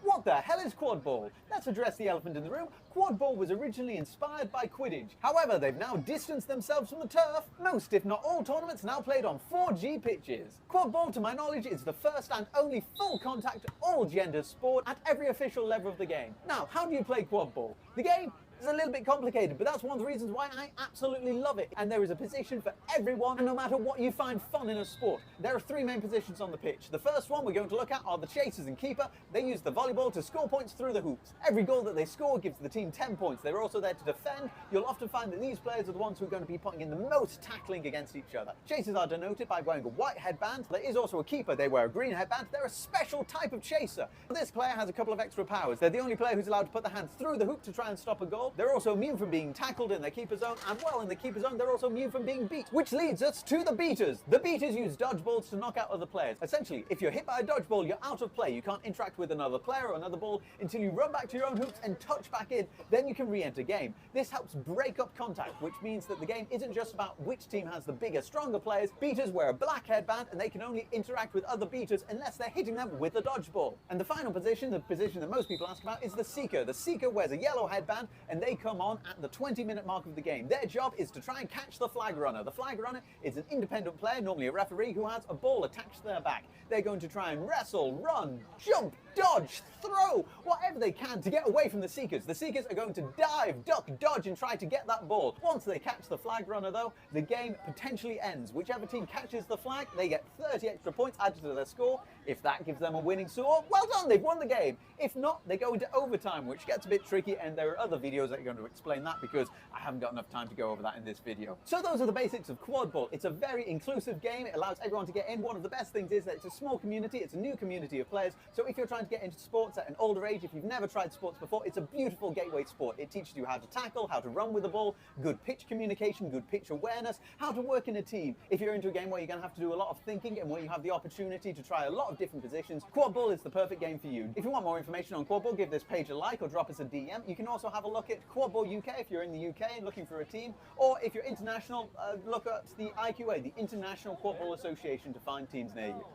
What the hell is quadball? Let's address the elephant in the room. Quadball was originally inspired by Quidditch. However, they've now distanced themselves from the turf. Most, if not all, tournaments now played on 4G pitches. Quadball, to my knowledge, is the first and only full contact, all gender sport at every official level of the game. Now, how do you play quadball? The game is a little bit complicated, but that's one of the reasons why I absolutely love it. And there is a position for everyone, and no matter what you find fun in a sport. There are three main positions on the pitch. The first one we're going to look at are the chasers and keeper. They use the volleyball to score points through the hoops. Every goal that they score gives the team 10 points. They're also there to defend. You'll often find that these players are the ones who are going to be putting in the most tackling against each other. Chasers are denoted by wearing a white headband. There is also a keeper. They wear a green headband. They're a special type of chaser. This player has a couple of extra powers. They're the only player who's allowed to put their hands through the hoop to try and stop a goal. They're also immune from being tackled in their keeper zone, and well, in the keeper zone, they're also immune from being beat. Which leads us to the beaters. The beaters use dodgeballs to knock out other players. Essentially, if you're hit by a dodgeball, you're out of play. You can't interact with another player or another ball until you run back to your own hoops and touch back in. Then you can re-enter game. This helps break up contact, which means that the game isn't just about which team has the bigger, stronger players. Beaters wear a black headband, and they can only interact with other beaters unless they're hitting them with a dodgeball. And the final position, the position that most people ask about, is the seeker. The seeker wears a yellow headband, and they come on at the 20-minute mark of the game. Their job is to try and catch the flag runner. The flag runner is an independent player, normally a referee, who has a ball attached to their back. They're going to try and wrestle, run, jump, dodge, throw, whatever they can to get away from the seekers. The seekers are going to dive, duck, dodge, and try to get that ball. Once they catch the flag runner, though, the game potentially ends. Whichever team catches the flag, they get 30 extra points added to their score. If that gives them a winning score, well done, they've won the game. If not, they go into overtime, which gets a bit tricky, and there are other videos that are going to explain that because I haven't got enough time to go over that in this video. So those are the basics of quadball. It's a very inclusive game. It allows everyone to get in. One of the best things is that it's a small community. It's a new community of players. So if you're trying trying to get into sports at an older age, if you've never tried sports before, it's a beautiful gateway sport. It teaches you how to tackle, how to run with the ball, good pitch communication, good pitch awareness, how to work in a team. If you're into a game where you're going to have to do a lot of thinking and where you have the opportunity to try a lot of different positions, quadball is the perfect game for you. If you want more information on quadball, give this page a like or drop us a DM. You can also have a look at Quadball UK if you're in the UK and looking for a team, or if you're international, look at the IQA, the International Quadball Association, to find teams near you.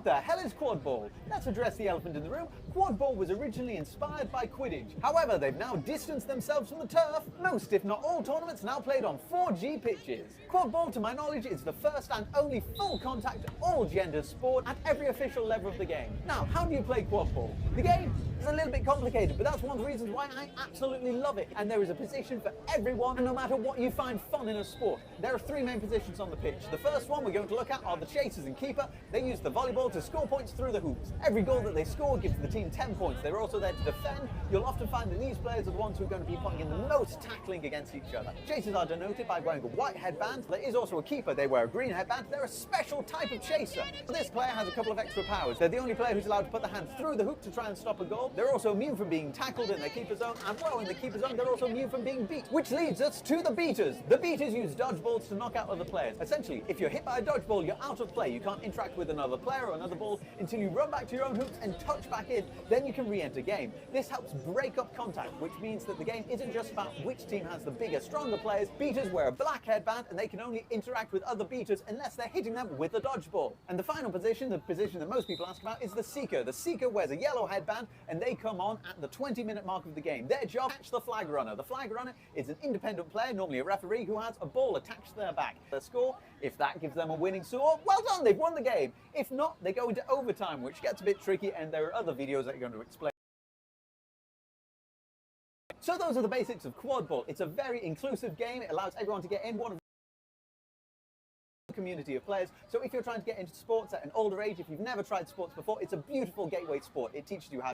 What the hell is quadball? Let's address the elephant in the room. Quadball was originally inspired by Quidditch. However, they've now distanced themselves from the turf. Most, if not all, tournaments now played on 4G pitches. Quadball, to my knowledge, is the first and only full contact, all gender sport at every official level of the game. Now, how do you play quadball? The game is a little bit complicated, but that's one of the reasons why I absolutely love it. And there is a position for everyone, and no matter what you find fun in a sport. There are three main positions on the pitch. The first one we're going to look at are the chasers and keeper. They use the volleyball to score points through the hoops. Every goal that they score gives the team 10 points. They're also there to defend. You'll often find that these players are the ones who are going to be putting in the most tackling against each other. Chasers are denoted by wearing a white headband. There is also a keeper. They wear a green headband. They're a special type of chaser. This player has a couple of extra powers. They're the only player who's allowed to put their hands through the hoop to try and stop a goal. They're also immune from being tackled in their keeper zone, and well, in the keeper zone, they're also immune from being beat. Which leads us to the beaters. The beaters use dodgeballs to knock out other players. Essentially, if you're hit by a dodgeball, you're out of play. You can't interact with another player or another ball until you run back to your own hoops and touch back in. Then you can re-enter game. This helps break up contact, which means that the game isn't just about which team has the bigger, stronger players. Beaters wear a black headband, and they can only interact with other beaters unless they're hitting them with a dodgeball. And the final position, the position that most people ask about, is the seeker. The seeker wears a yellow headband, and they come on at the 20-minute mark of the game. Their job, catch the flag runner. The flag runner is an independent player, normally a referee, who has a ball attached to their back. The score, if that gives them a winning score, well done, they've won the game. If not, they go into overtime, which gets a bit tricky, and there are other videos that are going to explain. So those are the basics of quadball. It's a very inclusive game. It allows everyone to get in. One of the community of players. So if you're trying to get into sports at an older age, if you've never tried sports before, it's a beautiful gateway sport. It teaches you how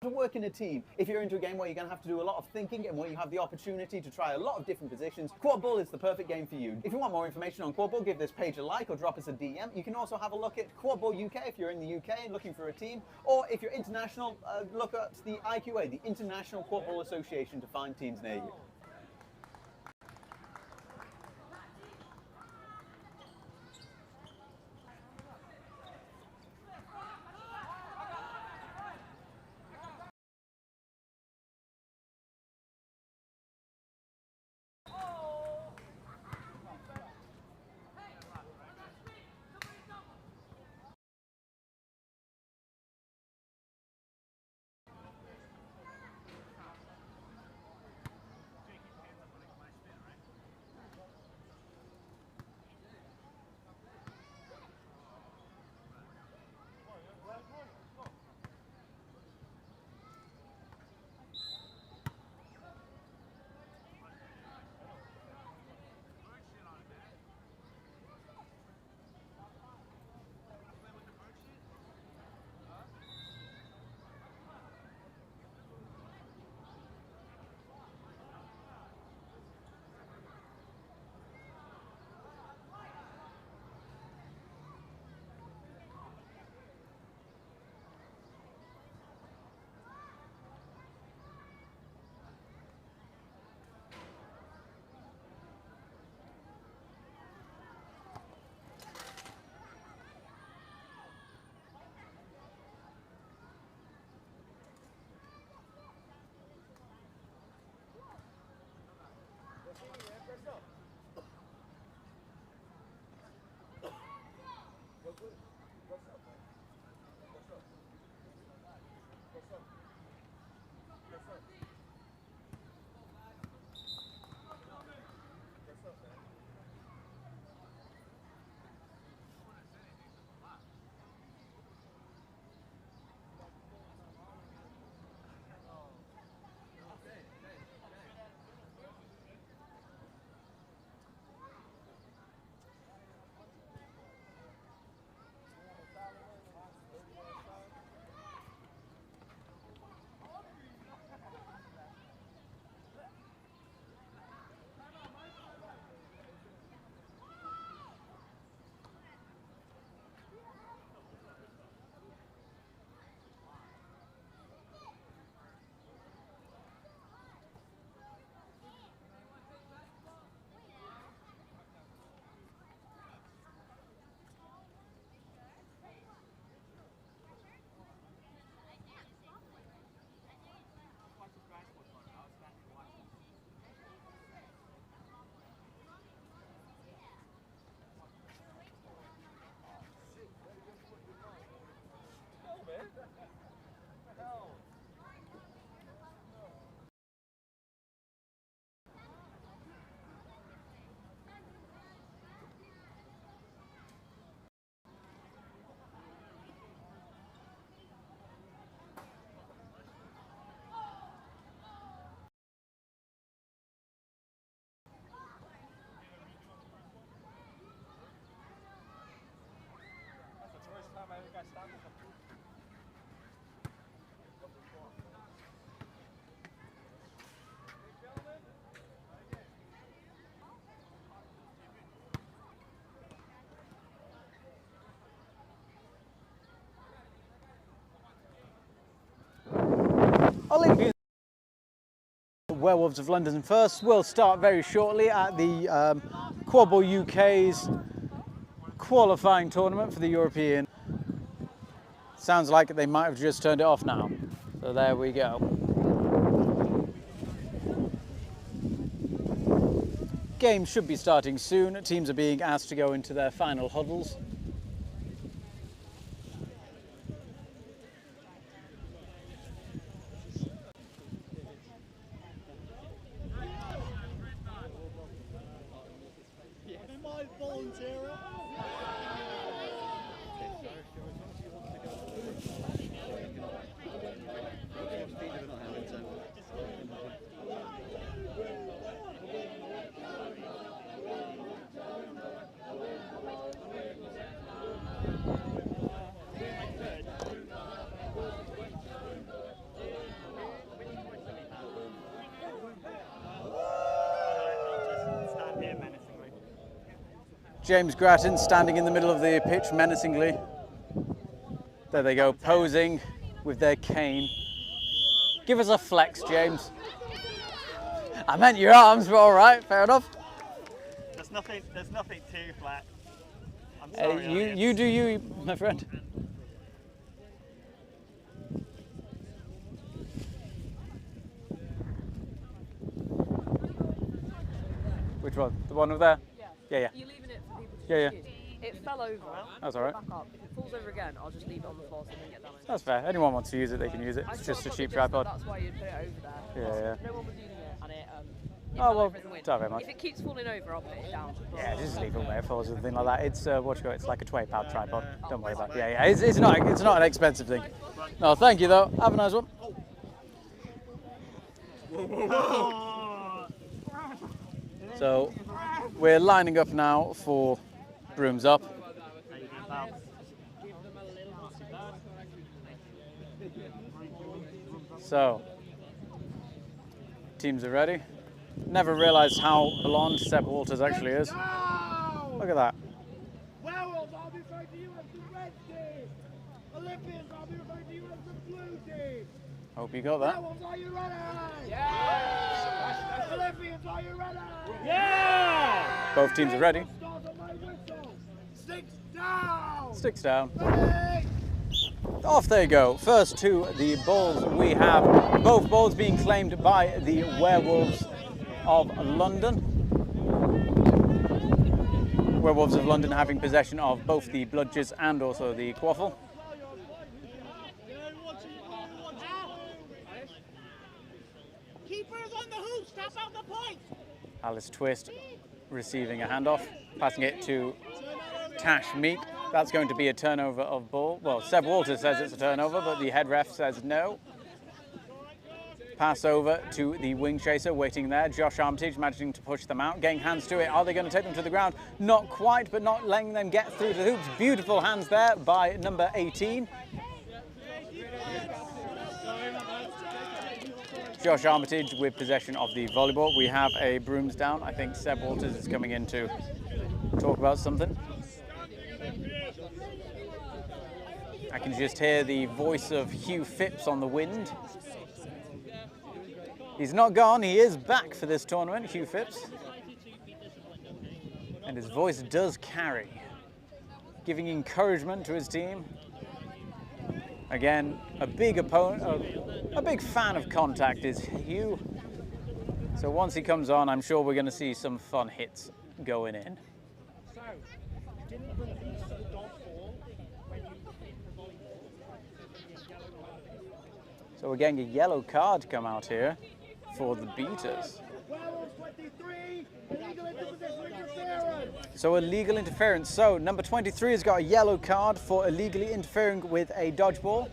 to work in a team. If you're into a game where you're going to have to do a lot of thinking and where you have the opportunity to try a lot of different positions, quadball is the perfect game for you. If you want more information on quadball, give this page a like or drop us a DM. You can also have a look at Quadball UK if you're in the UK and looking for a team, or if you're international, look at the IQA, the International Quadball Association, to find teams near you. Olympians Werewolves of London first will start very shortly at the Quadball UK's qualifying tournament for the European. Sounds like they might have just turned it off now. So there we go. Games should be starting soon. Teams are being asked to go into their final huddles. James Grattan standing in the middle of the pitch menacingly. There they go, posing with their cane. Give us a flex, James. I meant your arms, but all right, fair enough. There's nothing too flex. I'm sorry. You do you, my friend. Which one? The one over there? Yeah. Yeah. You're leaving it for people to Yeah. use. It fell over. That's all right. Back up. If it falls over again, I'll just leave it on the floor so it doesn't get damaged. That's fair. Anyone wants to use it, they can use it. It's just a cheap tripod. That's why you'd put it over there. Yeah. No one was using it, and it Oh, fell well, over in the wind. don't very much. If it keeps falling over, I'll put it down. Yeah, just leave it where it falls or something like that. It's it's like a 20-pound tripod. Don't worry about it. Yeah. It's not an expensive thing. No, thank you though. Have a nice one. So we're lining up now for brooms up. So teams are ready. Never realised how blonde Seb Walters actually is. Look at that. Werewolves, I'll be referring to you as the red team. Olympians, I'll be referring to you as the blue team. Hope you got that. Werewolves, are you ready? Yeah! Olympians, are you ready? Yeah! Both teams are ready. Start on my whistle. Sticks down. Sticks down. Ready? Off they go. First to the balls. We have both balls being claimed by the Werewolves of London. Werewolves of London having possession of both the bludgers and also the quaffle. Keepers on the hoop, step out the point. Alice Twist receiving a handoff, passing it to Tash Meek. That's going to be a turnover of ball. Well, Seb Walters says it's a turnover, but the head ref says no. Pass over to the wing chaser waiting there. Josh Armitage managing to push them out, getting hands to it. Are they going to take them to the ground? Not quite, but not letting them get through the hoops. Beautiful hands there by number 18. Josh Armitage with possession of the volleyball. We have a brooms down. I think Seb Walters is coming in to talk about something. I can just hear the voice of Hugh Phipps on the wind. He's not gone, he is back for this tournament, Hugh Phipps. And his voice does carry, giving encouragement to his team. Again, a big opponent, a big fan of contact is Hugh. So once he comes on, I'm sure we're going to see some fun hits going in. So, you didn't release the dog ball when you hit the volleyball. So we're getting a yellow card come out here for the beaters. Werewolves 23, illegal interference. So illegal interference. So number 23 has got a yellow card for illegally interfering with a dodgeball.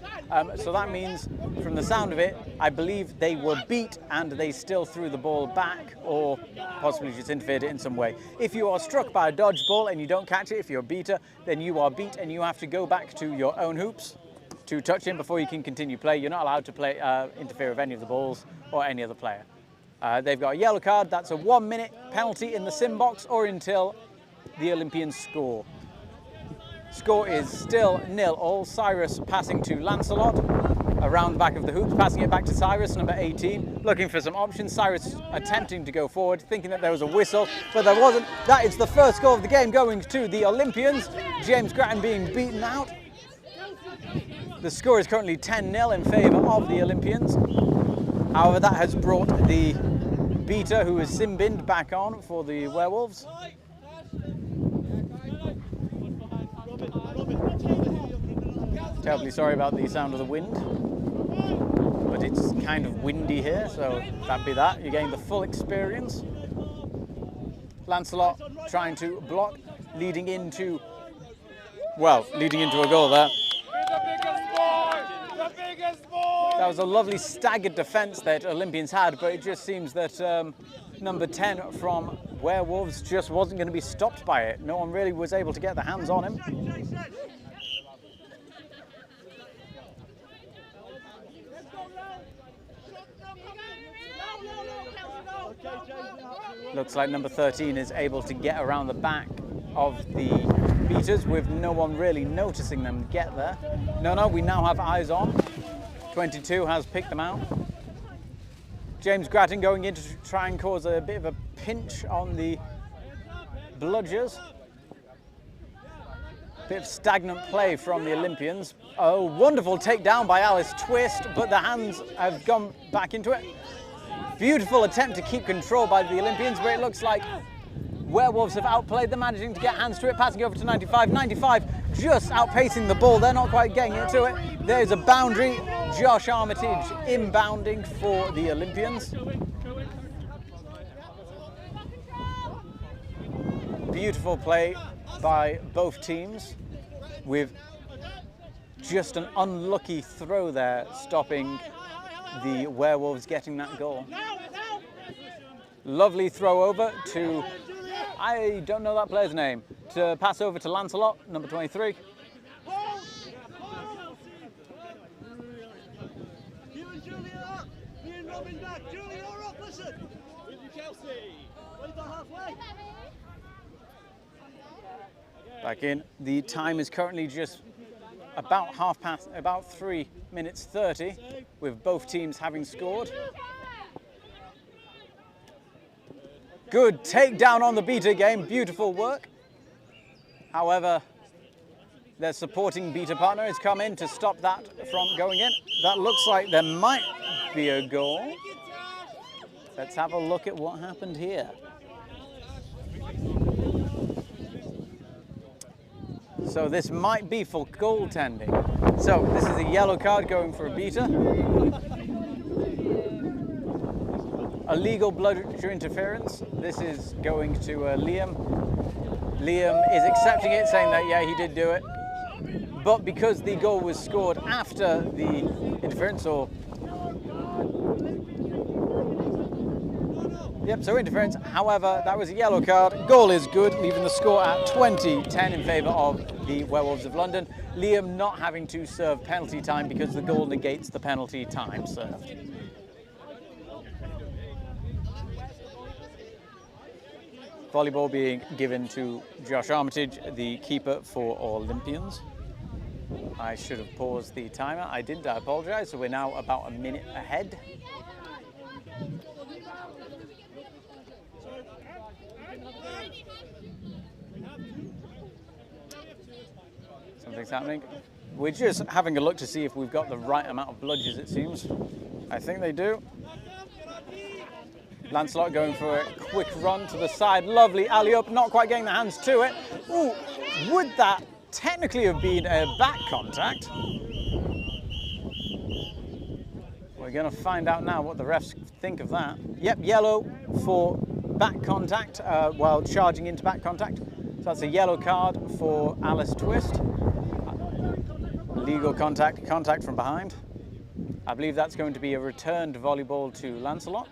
So that means, from the sound of it, I believe they were beat and they still threw the ball back or possibly just interfered it in some way. If you are struck by a dodgeball and you don't catch it, if you're a beater, then you are beat and you have to go back to your own hoops to touch him before you can continue play. You're not allowed to play interfere with any of the balls or any other player. They've got a yellow card. That's a 1-minute penalty in the sim box or until the Olympians score. Score is still 0-0. Cyrus passing to Lancelot. around the back of the hoops, passing it back to Cyrus, number 18, looking for some options. Cyrus attempting to go forward, thinking that there was a whistle, but there wasn't. That is the first goal of the game going to the Olympians. James Grattan being beaten out. The score is currently 10-0 in favour of the Olympians. However, that has brought the beater, who is Simbined, back on for the Werewolves. Terribly sorry about the sound of the wind, but it's kind of windy here, so that'd be that. You're getting the full experience. Lancelot trying to block, leading into a goal there. That was a lovely staggered defence that Olympians had, but it just seems that number 10 from Werewolves just wasn't going to be stopped by it. No one really was able to get their hands on him. Looks like number 13 is able to get around the back of the beaters with no one really noticing them get there. No, we now have eyes on. 22 has picked them out. James Grattan going in to try and cause a bit of a pinch on the bludgers. Bit of stagnant play from the Olympians. Oh, wonderful takedown by Alice Twist, but the hands have gone back into it. Beautiful attempt to keep control by the Olympians, but it looks like Werewolves have outplayed them, managing to get hands to it, passing over to 95. 95 just outpacing the ball. They're not quite getting it to it. There's a boundary. Josh Armitage inbounding for the Olympians. Beautiful play by both teams, with just an unlucky throw there stopping the Werewolves getting that goal. Lovely throw over to, I don't know that player's name, to pass over to Lancelot, number 23. Back in. The time is currently just about 3 minutes 30, with both teams having scored. Good takedown on the beater game, beautiful work. However, their supporting beater partner has come in to stop that from going in. That looks like there might be a goal. Let's have a look at what happened here. So this might be for goaltending. So this is a yellow card going for a beater. Illegal bludger interference. This is going to Liam. Liam is accepting it, saying that, yeah, he did do it. But because the goal was scored after the interference, or... Yep, so interference. However, that was a yellow card. Goal is good, leaving the score at 20-10 in favour of the Werewolves of London. Liam not having to serve penalty time because the goal negates the penalty time served. Volleyball being given to Josh Armitage, the keeper for Olympians. I should have paused the timer. I didn't, I apologise. So we're now about a minute ahead. Something's happening. We're just having a look to see if we've got the right amount of bludgers, it seems. I think they do. Lancelot going for a quick run to the side. Lovely alley-up, not quite getting the hands to it. Ooh, would that technically have been a back contact? We're going to find out now what the refs think of that. Yep, yellow for back contact while charging into back contact. So that's a yellow card for Alice Twist. Legal contact, contact from behind. I believe that's going to be a returned volleyball to Lancelot.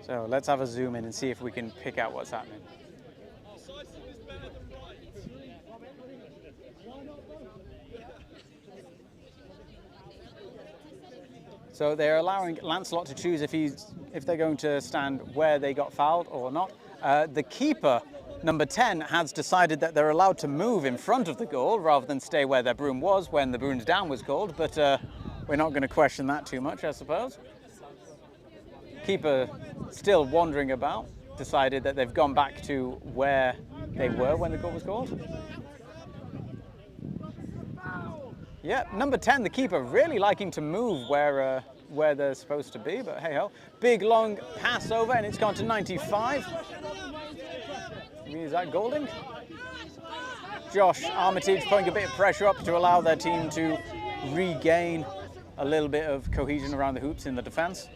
So let's have a zoom in and see if we can pick out what's happening. So they're allowing Lancelot to choose if they're going to stand where they got fouled or not. The keeper, number 10, has decided that they're allowed to move in front of the goal rather than stay where their broom was when the broom's down was called, but we're not going to question that too much, I suppose. Keeper, still wandering about, decided that they've gone back to where they were when the goal was called. Yeah, number 10, the keeper, really liking to move where they're supposed to be, but hey-ho. Big, long pass over, and it's gone to 95. Is that Golding? Josh Armitage putting a bit of pressure up to allow their team to regain a little bit of cohesion around the hoops in the defence.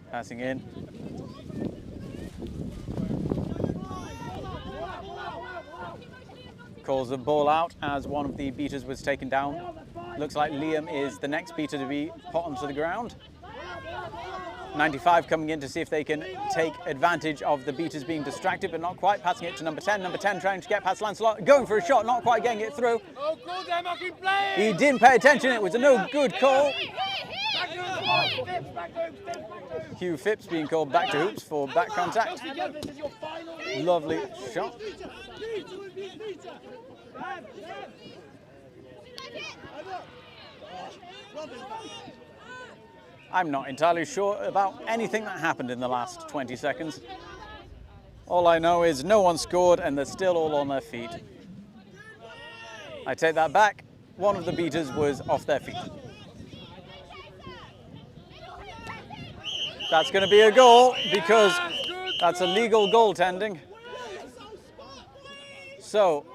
Passing in. Calls the ball out as one of the beaters was taken down. Looks like Liam is the next beater to be put onto the ground. 95 coming in to see if they can take advantage of the beaters being distracted, but not quite. Passing it to number 10. Number 10 trying to get past Lancelot. Going for a shot, not quite getting it through. He didn't pay attention. It was a no good call. Hugh Phipps being called back to hoops for back contact. Lovely shot. I'm not entirely sure about anything that happened in the last 20 seconds. All I know is no one scored and they're still all on their feet. I take that back. One of the beaters was off their feet. That's going to be a goal because that's illegal goaltending. So,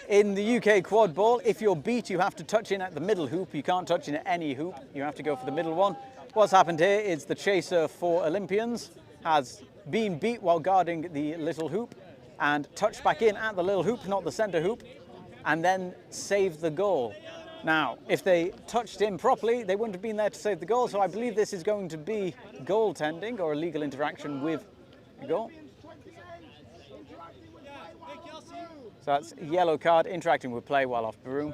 in the UK quad ball, if you're beat, you have to touch in at the middle hoop. You can't touch in at any hoop. You have to go for the middle one. What's happened here is the chaser for Olympians has been beat while guarding the little hoop and touched back in at the little hoop, not the centre hoop, and then saved the goal. Now, if they touched in properly, they wouldn't have been there to save the goal, so I believe this is going to be goaltending or illegal interaction with the goal. So that's yellow card, interacting with play while off broom.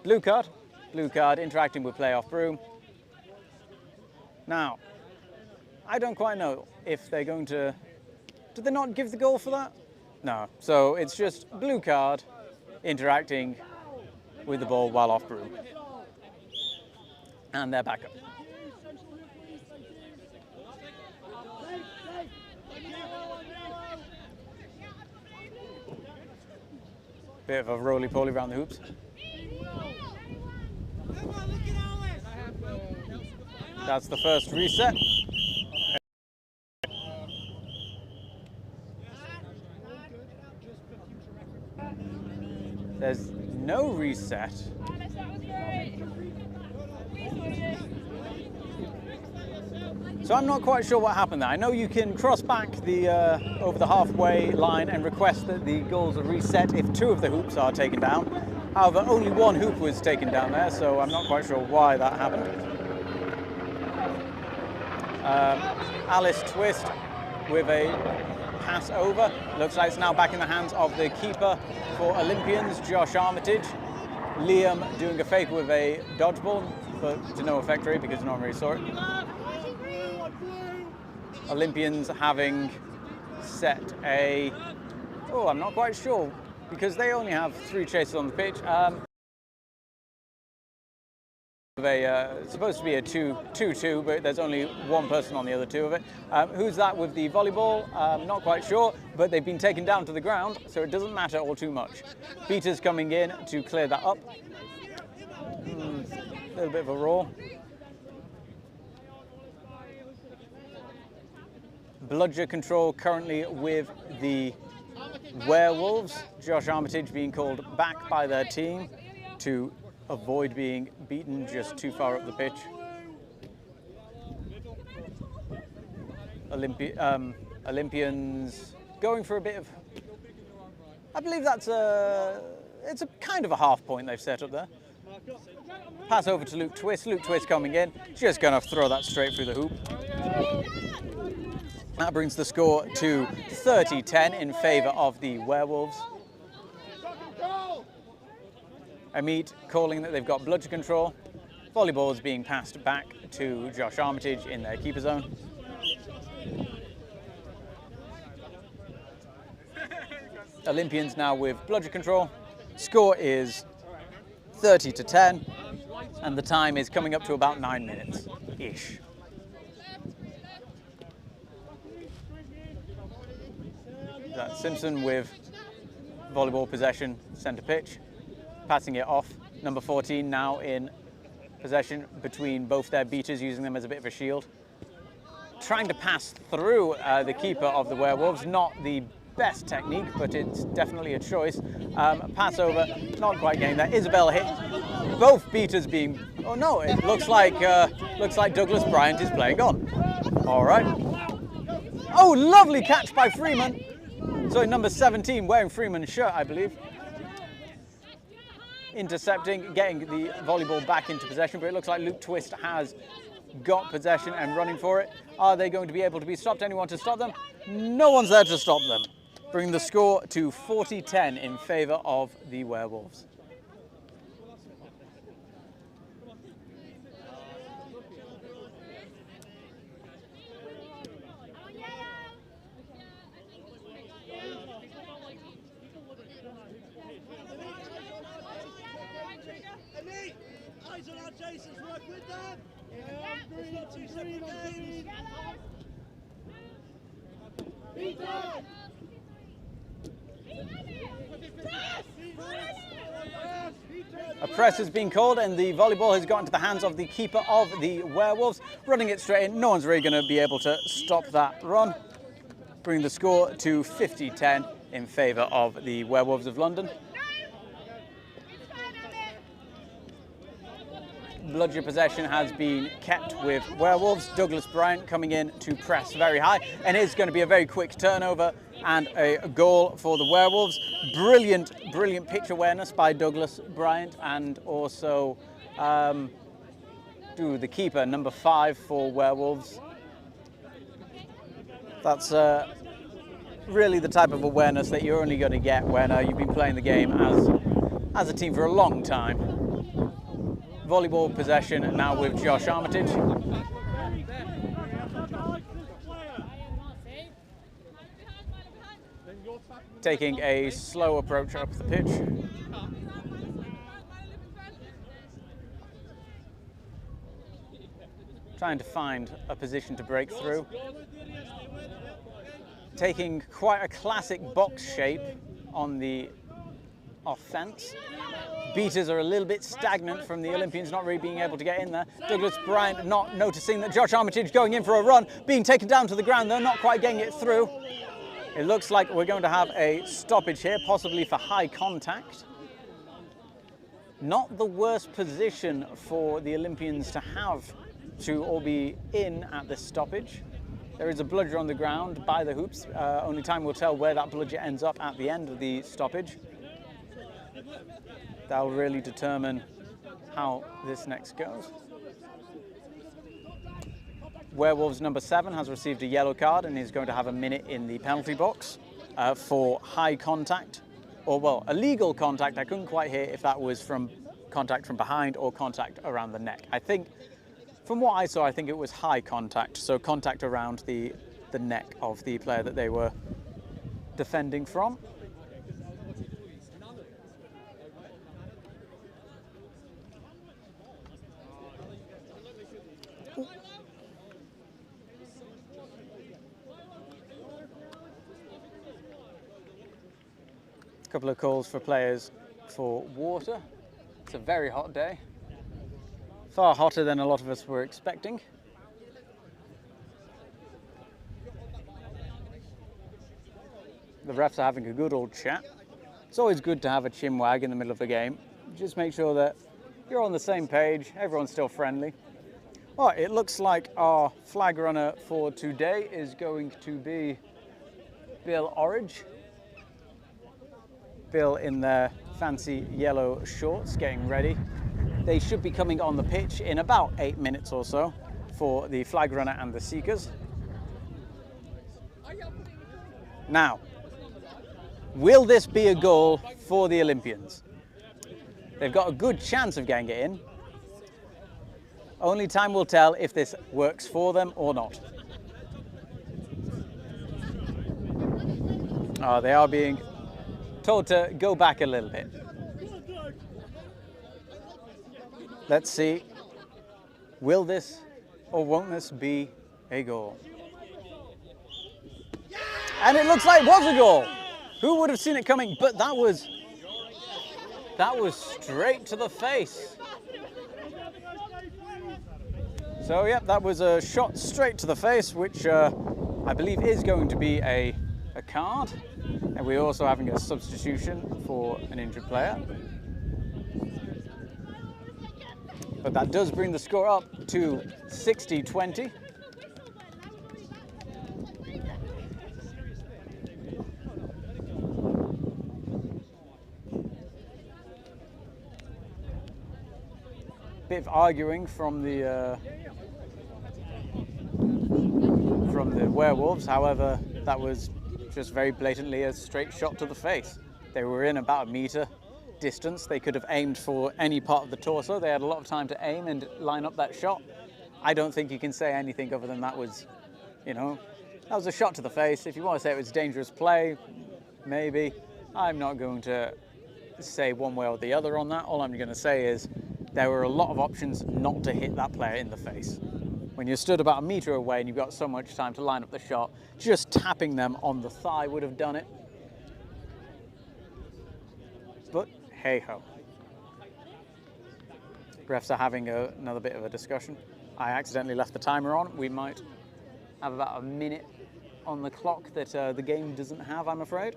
Blue card, interacting with play off broom. Now, I don't quite know if they're going to... Did they not give the goal for that? No, so it's just blue card, interacting with the ball while off broom. And they're back up. Bit of a roly-poly around the hoops. That's the first reset. There's no reset. So I'm not quite sure what happened there. I know you can cross back the over the halfway line and request that the goals are reset if two of the hoops are taken down. However, only one hoop was taken down there, so I'm not quite sure why that happened. Alice Twist with a pass over. Looks like it's now back in the hands of the keeper for Olympians, Josh Armitage. Liam doing a fake with a dodgeball, but to no effect really because no one really saw it. Olympians having set a... Oh, I'm not quite sure because they only have 3 chasers on the pitch. It's supposed to be a 2-2, but there's only one person on the other 2 of it. Who's that with the volleyball? Not quite sure, but they've been taken down to the ground, so it doesn't matter all too much. Peter's coming in to clear that up. A little bit of a roar. Bludger control currently with the Werewolves. Josh Armitage being called back by their team to avoid being beaten just too far up the pitch. Olympians going for a bit of... I believe that's it's a kind of a half point they've set up there. Pass over to Luke Twist. Luke Twist coming in. Just going to throw that straight through the hoop. That brings the score to 30-10 in favour of the Werewolves. a meet calling that they've got bludger control. Volleyballs being passed back to Josh Armitage in their keeper zone. Olympians now with bludger control. Score is 30-10, and the time is coming up to about 9 minutes-ish. That's Simpson with volleyball possession, centre pitch, passing it off. Number 14 now in possession between both their beaters, using them as a bit of a shield. Trying to pass through the keeper of the Werewolves, not the best technique, but it's definitely a choice. Pass over, not quite getting there. Isabel hit. Both beaters being, oh no, it looks like Douglas Bryant is playing on. All right. Oh, lovely catch by Freeman. So number 17, wearing Freeman's shirt, I believe. Intercepting, getting the volleyball back into possession, but it looks like Luke Twist has got possession and running for it. Are they going to be able to be stopped? Anyone to stop them? No one's there to stop them. Bring the score to 40-10 in favour of the Werewolves. Eyes on our chasers, work with them. It's not 2 separate games. Beat them. A press has been called and the volleyball has got into the hands of the keeper of the Werewolves, running it straight in. No one's really going to be able to stop that run. Bring the score to 50-10 in favour of the Werewolves of London. Bludger possession has been kept with Werewolves. Douglas Bryant coming in to press very high, and it's going to be a very quick turnover and a goal for the Werewolves. Brilliant pitch awareness by Douglas Bryant, and also the keeper, number 5 for Werewolves. That's really the type of awareness that you're only going to get when you've been playing the game as a team for a long time. Volleyball possession now with Josh Armitage. Taking a slow approach up the pitch. Trying to find a position to break through. Taking quite a classic box shape on the offense. Beaters are a little bit stagnant from the Olympians, not really being able to get in there. Douglas Bryant not noticing that Josh Armitage going in for a run, being taken down to the ground. They're not quite getting it through. It looks like we're going to have a stoppage here, possibly for high contact. Not the worst position for the Olympians to have to all be in at this stoppage. There is a bludger on the ground by the hoops. Only time will tell where that bludger ends up at the end of the stoppage. That'll really determine how this next goes. Werewolves number 7 has received a yellow card and is going to have a minute in the penalty box for high contact, or well, illegal contact. I couldn't quite hear if that was from contact from behind or contact around the neck. I think, from what I saw, I think it was high contact, so contact around the neck of the player that they were defending from. A couple of calls for players for water. It's a very hot day. Far hotter than a lot of us were expecting. The refs are having a good old chat. It's always good to have a chinwag in the middle of the game. Just make sure that you're on the same page, everyone's still friendly. Well, it looks like our flag runner for today is going to be Bill Orridge. Bill in their fancy yellow shorts, getting ready. They should be coming on the pitch in about 8 minutes or so for the flag runner and the seekers. Now, will this be a goal for the Olympians? They've got a good chance of getting it in. Only time will tell if this works for them or not. Oh, they are being told to go back a little bit. Let's see. Will this or won't this be a goal? And it looks like it was a goal. Who would have seen it coming? But that was straight to the face. So, yeah, that was a shot straight to the face, which I believe is going to be a card. And we're also having a substitution for an injured player. But that does bring the score up to 60-20. Bit of arguing from the Werewolves. However, that was just very blatantly a straight shot to the face. They were in about a metre distance. They could have aimed for any part of the torso. They had a lot of time to aim and line up that shot. I don't think you can say anything other than that was, you know, that was a shot to the face. If you want to say it was dangerous play, maybe. I'm not going to say one way or the other on that. All I'm going to say is there were a lot of options not to hit that player in the face. When you're stood about a metre away and you've got so much time to line up the shot, just tapping them on the thigh would have done it. But hey-ho. Refs are having another bit of a discussion. I accidentally left the timer on. We might have about a minute on the clock that the game doesn't have, I'm afraid.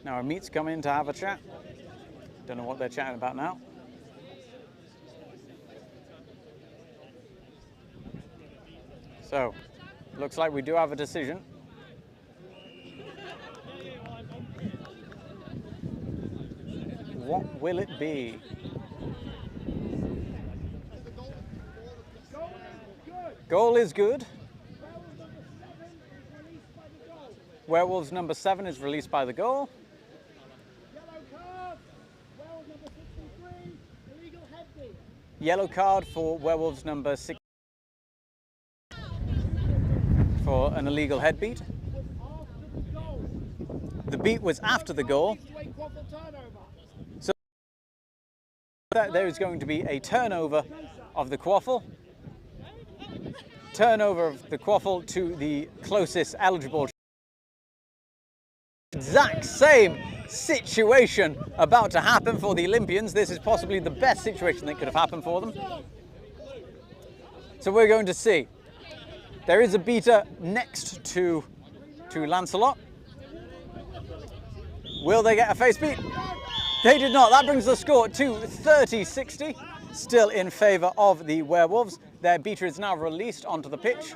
Now our meets come in to have a chat. Don't know what they're chatting about now. So, looks like we do have a decision. What will it be? Goal is good. Werewolves number 7 is released by the goal. Yellow card for Werewolves number 6 for an illegal head beat. The beat was after the goal. So there is going to be a turnover of the quaffle. Turnover of the quaffle to the closest eligible. Exact same situation about to happen for the Olympians. This is possibly the best situation that could have happened for them. So we're going to see. There is a beater next to Lancelot. Will they get a face beat? They did not. That brings the score to 30-60. Still in favour of the Werewolves. Their beater is now released onto the pitch.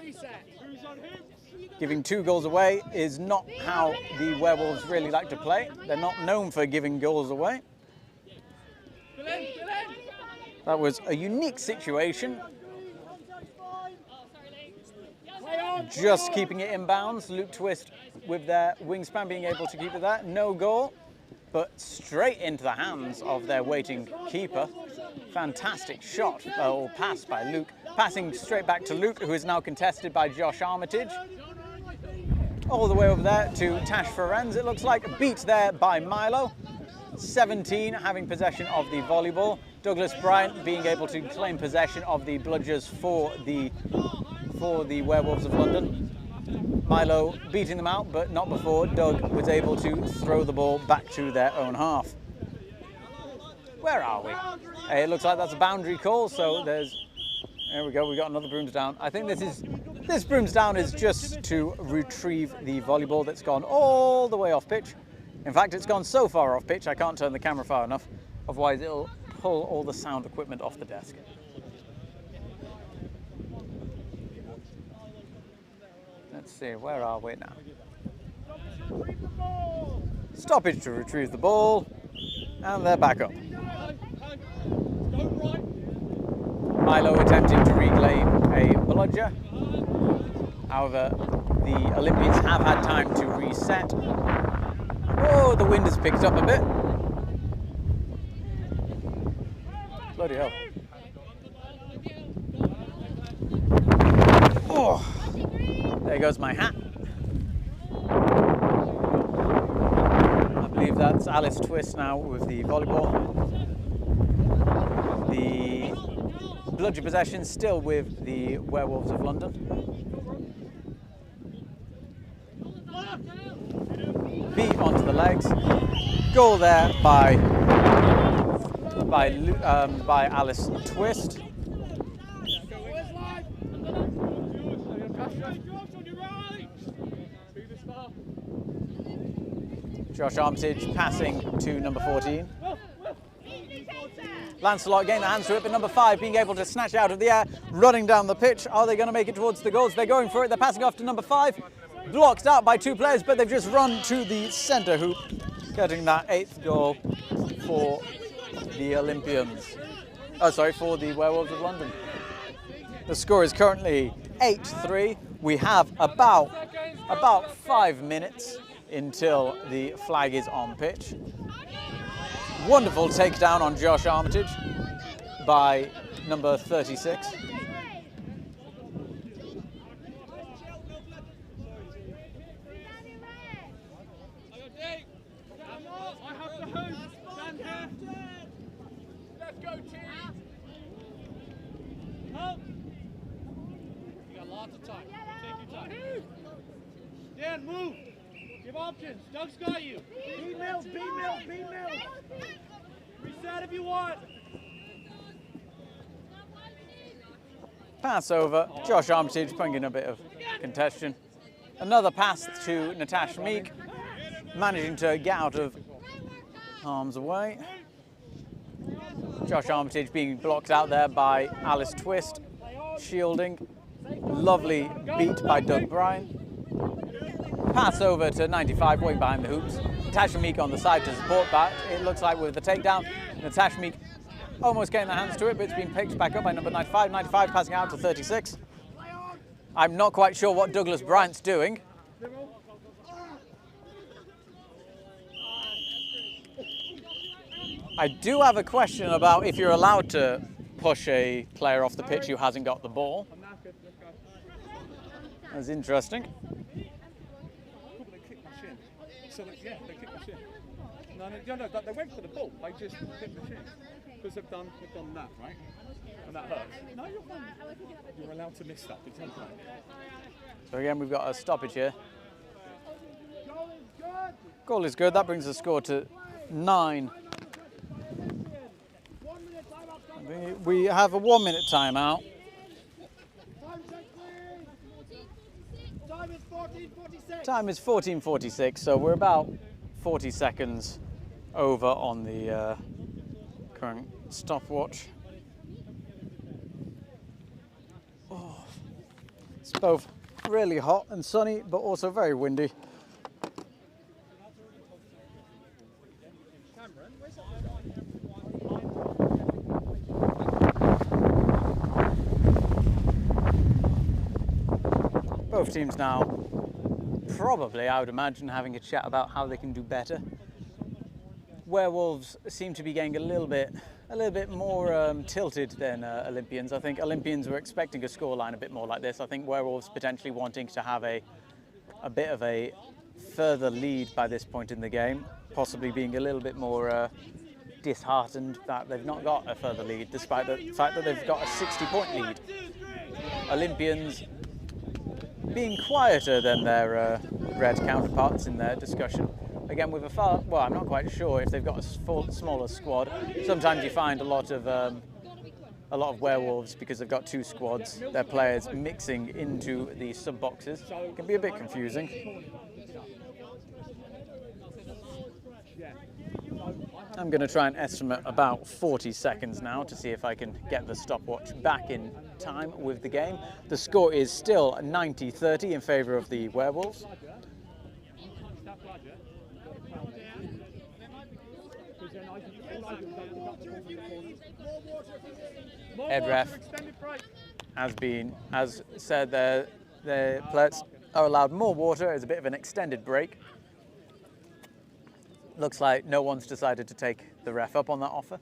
Giving 2 goals away is not how the Werewolves really like to play. They're not known for giving goals away. That was a unique situation. Just keeping it in bounds. Luke Twist with their wingspan being able to keep it there. No goal, but straight into the hands of their waiting keeper. Fantastic shot or pass by Luke. Passing straight back to Luke, who is now contested by Josh Armitage. All the way over there to Tash Ferenz, it looks like. Beat there by Milo. 17 having possession of the volleyball. Douglas Bryant being able to claim possession of the bludgers for the Werewolves of London. Milo beating them out, but not before Doug was able to throw the ball back to their own half. Where are we? It looks like that's a boundary call, so there we go, we got another brooms down. I think this brooms down is just to retrieve the volleyball that's gone all the way off pitch. In fact, it's gone so far off pitch, I can't turn the camera far enough, otherwise it'll pull all the sound equipment off the desk. Let's see, where are we now? Stoppage to retrieve the ball, and they're back up. Milo attempting to reclaim a bludger. However, the Olympians have had time to reset. Oh, the wind has picked up a bit. Bloody hell. Oh, there goes my hat. I believe that's Alice Twist now with the volleyball. The bludger possession still with the Werewolves of London. Beat onto the legs. Goal there by Alice Twist. Josh Armitage passing to number 14. Lancelot getting the hands to it, but number 5 being able to snatch it out of the air, running down the pitch. Are they going to make it towards the goals? They're going for it. They're passing off to number 5. Blocked out by 2 players, but they've just run to the centre hoop, getting that 8th goal for the Olympians. Oh, sorry, for the Werewolves of London. The score is currently 8-3. We have about 5 minutes until the flag is on pitch. Wonderful takedown on Josh Armitage by number 36. Let's go, team. You got lots of time. Take your time. Dan, move. Give options. Doug's got you. Be milled, be milled, be milled. Reset if you want. Pass over. Josh Armitage bringing a bit of contention. Another pass to Natasha Meek, managing to get out of harm's way. Josh Armitage being blocked out there by Alice Twist, shielding. Lovely beat by Doug Bryan. Pass over to 95, way behind the hoops. Natasha Meek on the side to support back. It looks like with the takedown, Natasha Meek almost getting their hands to it, but it's been picked back up by number 95. 95 passing out to 36. I'm not quite sure what Douglas Bryant's doing. I do have a question about if you're allowed to push a player off the pitch who hasn't got the ball. That's interesting. So yeah, they kicked the shin. No, they went for the ball. They just kicked the shin because they've done that, right? And that hurts. No, you're fine. You're allowed to miss that. It's okay. So again, we've got a stoppage here. Goal is good. That brings the score to 9. We have a 1-minute timeout. Time is 14:46, so we're about 40 seconds over on the current stopwatch. Oh, it's both really hot and sunny, but also very windy. Both teams now probably, I would imagine, having a chat about how they can do better. Werewolves seem to be getting a little bit more tilted than Olympians. I think Olympians were expecting a scoreline a bit more like this. I think Werewolves potentially wanting to have a bit of a further lead by this point in the game, possibly being a little bit more disheartened that they've not got a further lead, despite the fact that they've got a 60-point lead. Olympians being quieter than their red counterparts in their discussion. Again, with well, I'm not quite sure if they've got a smaller squad. Sometimes you find a lot of Werewolves, because they've got 2 squads, their players mixing into the sub boxes. It can be a bit confusing. I'm going to try and estimate about 40 seconds now to see if I can get the stopwatch back in time with the game. The score is still 90-30 in favour of the Werewolves. Head ref has said their players are allowed more water as a bit of an extended break. Looks like no one's decided to take the ref up on that offer.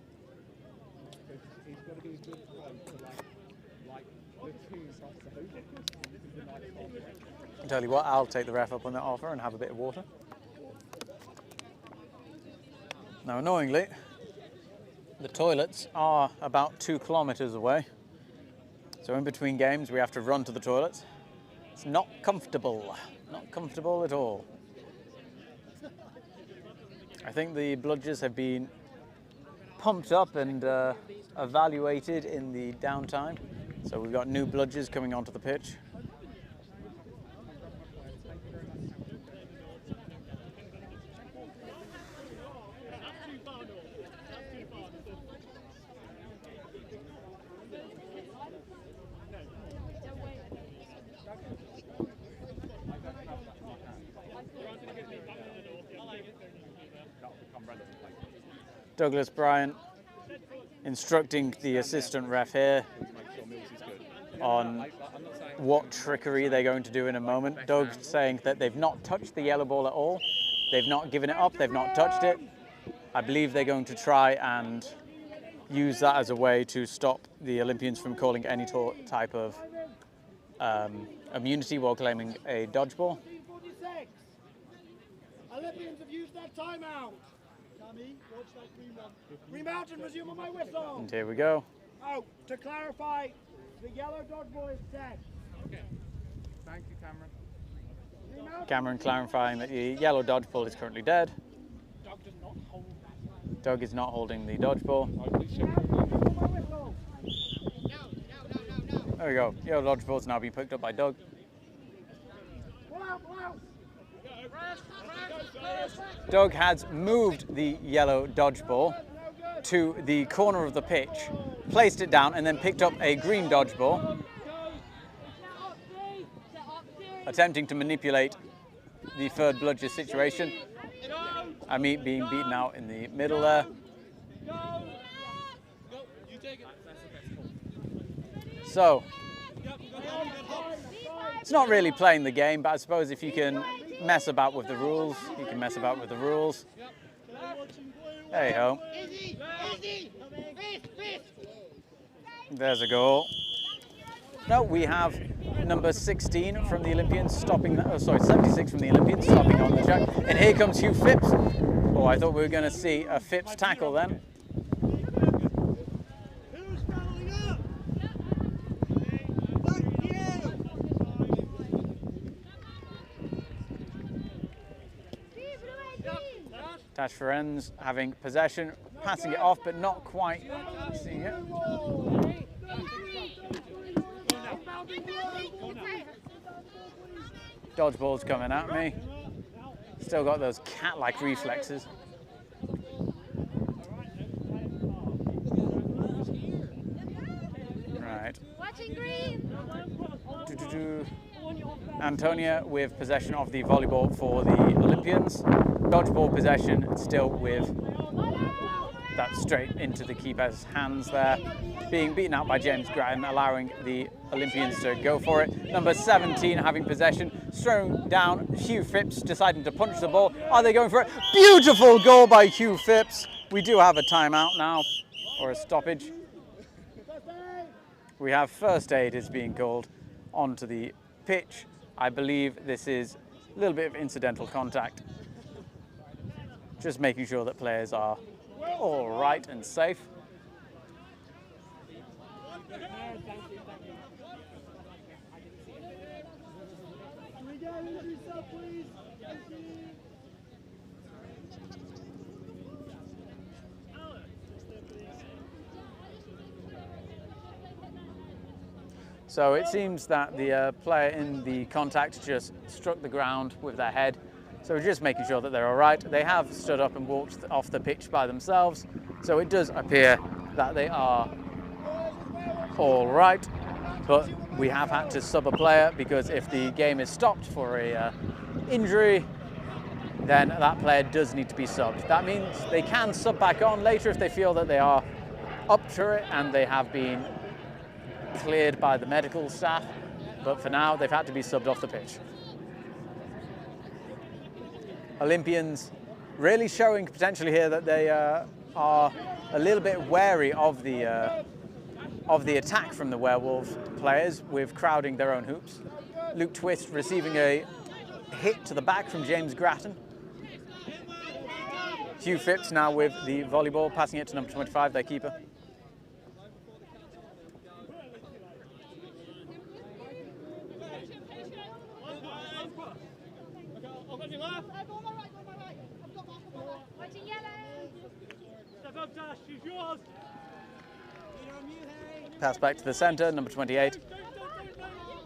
He's got to be a good pro to like the team across the hoop. I'll tell you what, I'll take the ref up on that offer and have a bit of water. Now, annoyingly, the toilets are about 2 kilometers away. So in between games, we have to run to the toilets. It's not comfortable at all. I think the bludgers have been pumped up and evaluated in the downtime. So we've got new bludgers coming onto the pitch. Douglas Bryant instructing the assistant ref here on what trickery they're going to do in a moment. Doug's saying that they've not touched the yellow ball at all. They've not given it up, they've not touched it. I believe they're going to try and use that as a way to stop the Olympians from calling any type of immunity while claiming a dodgeball. Olympians have used their timeout. Tommy, watch that green one. Remount and resume on my whistle. And here we go. Oh, to clarify, the yellow dodgeball is dead. Okay. Thank you, Cameron. Cameron clarifying that the yellow dodgeball is currently dead. Doug does not hold that. Doug is not holding the dodgeball. There we go. Yellow dodgeball's now being picked up by Doug. Doug has moved the yellow dodgeball to the corner of the pitch, placed it down, and then picked up a green dodgeball, attempting to manipulate the third bludger situation. Amit being beaten out in the middle there. So, it's not really playing the game, but I suppose if you can mess about with the rules, you can mess about with the rules. Hey ho. There's a goal. No, we have number 16 from the Olympians stopping, 76 from the Olympians stopping on the track. And here comes Hugh Phipps. Oh, I thought we were going to see a Phipps tackle then. Tash Ferenz having possession, passing it off, but not quite seeing it. Dodgeball's coming at me. Still got those cat-like reflexes. Right. Antonia with possession of the volleyball for the Olympians. Dodgeball possession still with that straight into the keeper's hands there. Being beaten out by James Grattan, allowing the Olympians to go for it. Number 17 having possession, thrown down. Hugh Phipps deciding to punch the ball. Are they going for it? Beautiful goal by Hugh Phipps. We do have a timeout now, or a stoppage. We have first aid is being called onto the pitch. I believe this is a little bit of incidental contact. Just making sure that players are all right and safe. So it seems that the player in the contact just struck the ground with their head. So we're just making sure that they're all right. They have stood up and walked off the pitch by themselves. So it does appear that they are all right. But we have had to sub a player because if the game is stopped for a injury, then that player does need to be subbed. That means they can sub back on later if they feel that they are up to it and they have been cleared by the medical staff. But for now, they've had to be subbed off the pitch. Olympians really showing potentially here that they are a little bit wary of the attack from the Werewolf players with crowding their own hoops. Luke Twist receiving a hit to the back from James Grattan. Hugh Phipps now with the volleyball, passing it to number 25, their keeper. Pass back to the centre, number 28.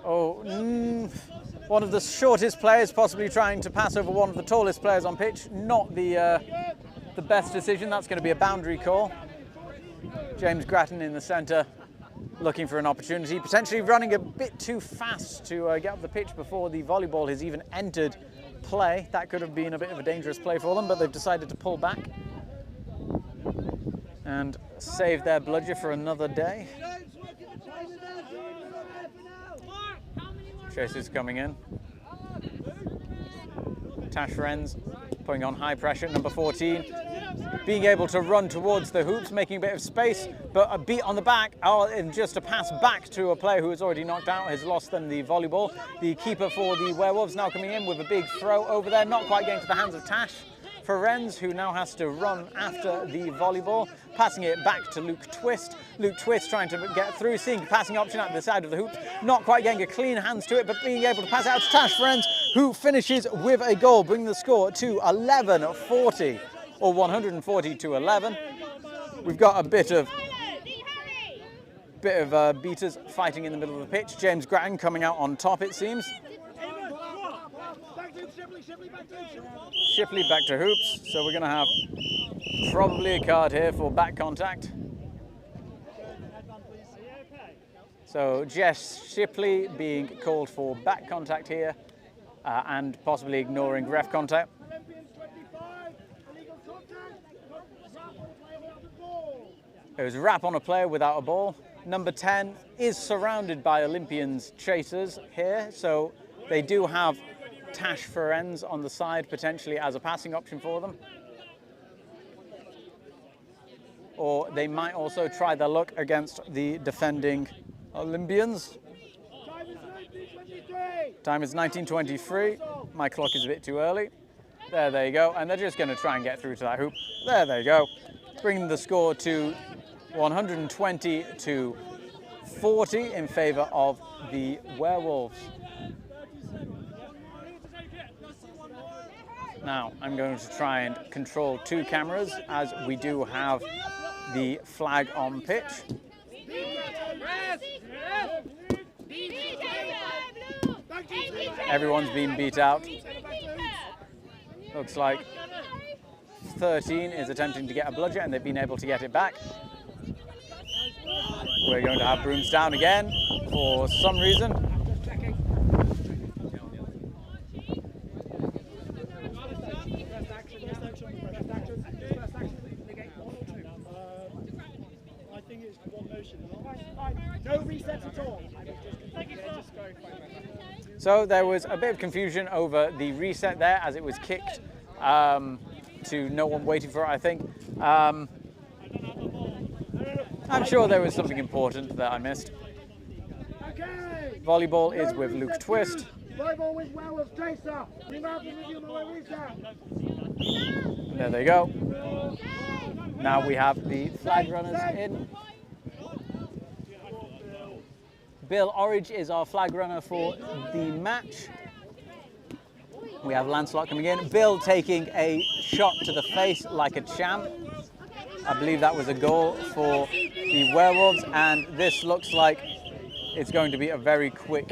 One of the shortest players possibly trying to pass over one of the tallest players on pitch. Not the best decision. That's going to be a boundary call. James Grattan in the centre, looking for an opportunity, potentially running a bit too fast to get up the pitch before the volleyball has even entered play. That could have been a bit of a dangerous play for them, but they've decided to pull back and save their bludger for another day. Chasers coming in. Tash Renz putting on high pressure, number 14. Being able to run towards the hoops, making a bit of space, but a beat on the back, and just a pass back to a player who is already knocked out, has lost them the volleyball. The keeper for the Werewolves now coming in with a big throw over there, not quite getting to the hands of Tash. For Renz, who now has to run after the volleyball, passing it back to Luke Twist. Luke Twist trying to get through, seeing a passing option at the side of the hoop, not quite getting a clean hands to it, but being able to pass it out to Tash Renz, who finishes with a goal, bringing the score to 11-40, or 140 to 11. We've got a bit of beaters fighting in the middle of the pitch. James Grattan coming out on top, it seems. Shipley back to hoops, so we're going to have probably a card here for back contact. So Jess Shipley being called for back contact here and possibly ignoring ref contact. It was a wrap on a player without a ball. Number 10 is surrounded by Olympians chasers here, so they do have Tash Ferenz on the side potentially as a passing option for them. Or they might also try their luck against the defending Olympians. Time is 19:23. My clock is a bit too early. There they go, and they're just going to try and get through to that hoop. There they go, bringing the score to 120 to 40 in favour of the Werewolves. Now, I'm going to try and control two cameras as we do have the flag on pitch. Everyone's been beat out. Looks like 13 is attempting to get a bludger and they've been able to get it back. We're going to have brooms down again for some reason. No resets at all. So there was a bit of confusion over the reset there as it was kicked to no one waiting for it, I think. I'm sure there was something important that I missed. Volleyball is with Luke Twist. Volleyball with Werewolves, Tracer. There they go. Now we have the flag runners in. Bill Orridge is our flag runner for the match. We have Lancelot coming in. Bill taking a shot to the face like a champ. I believe that was a goal for the Werewolves, and this looks like it's going to be a very quick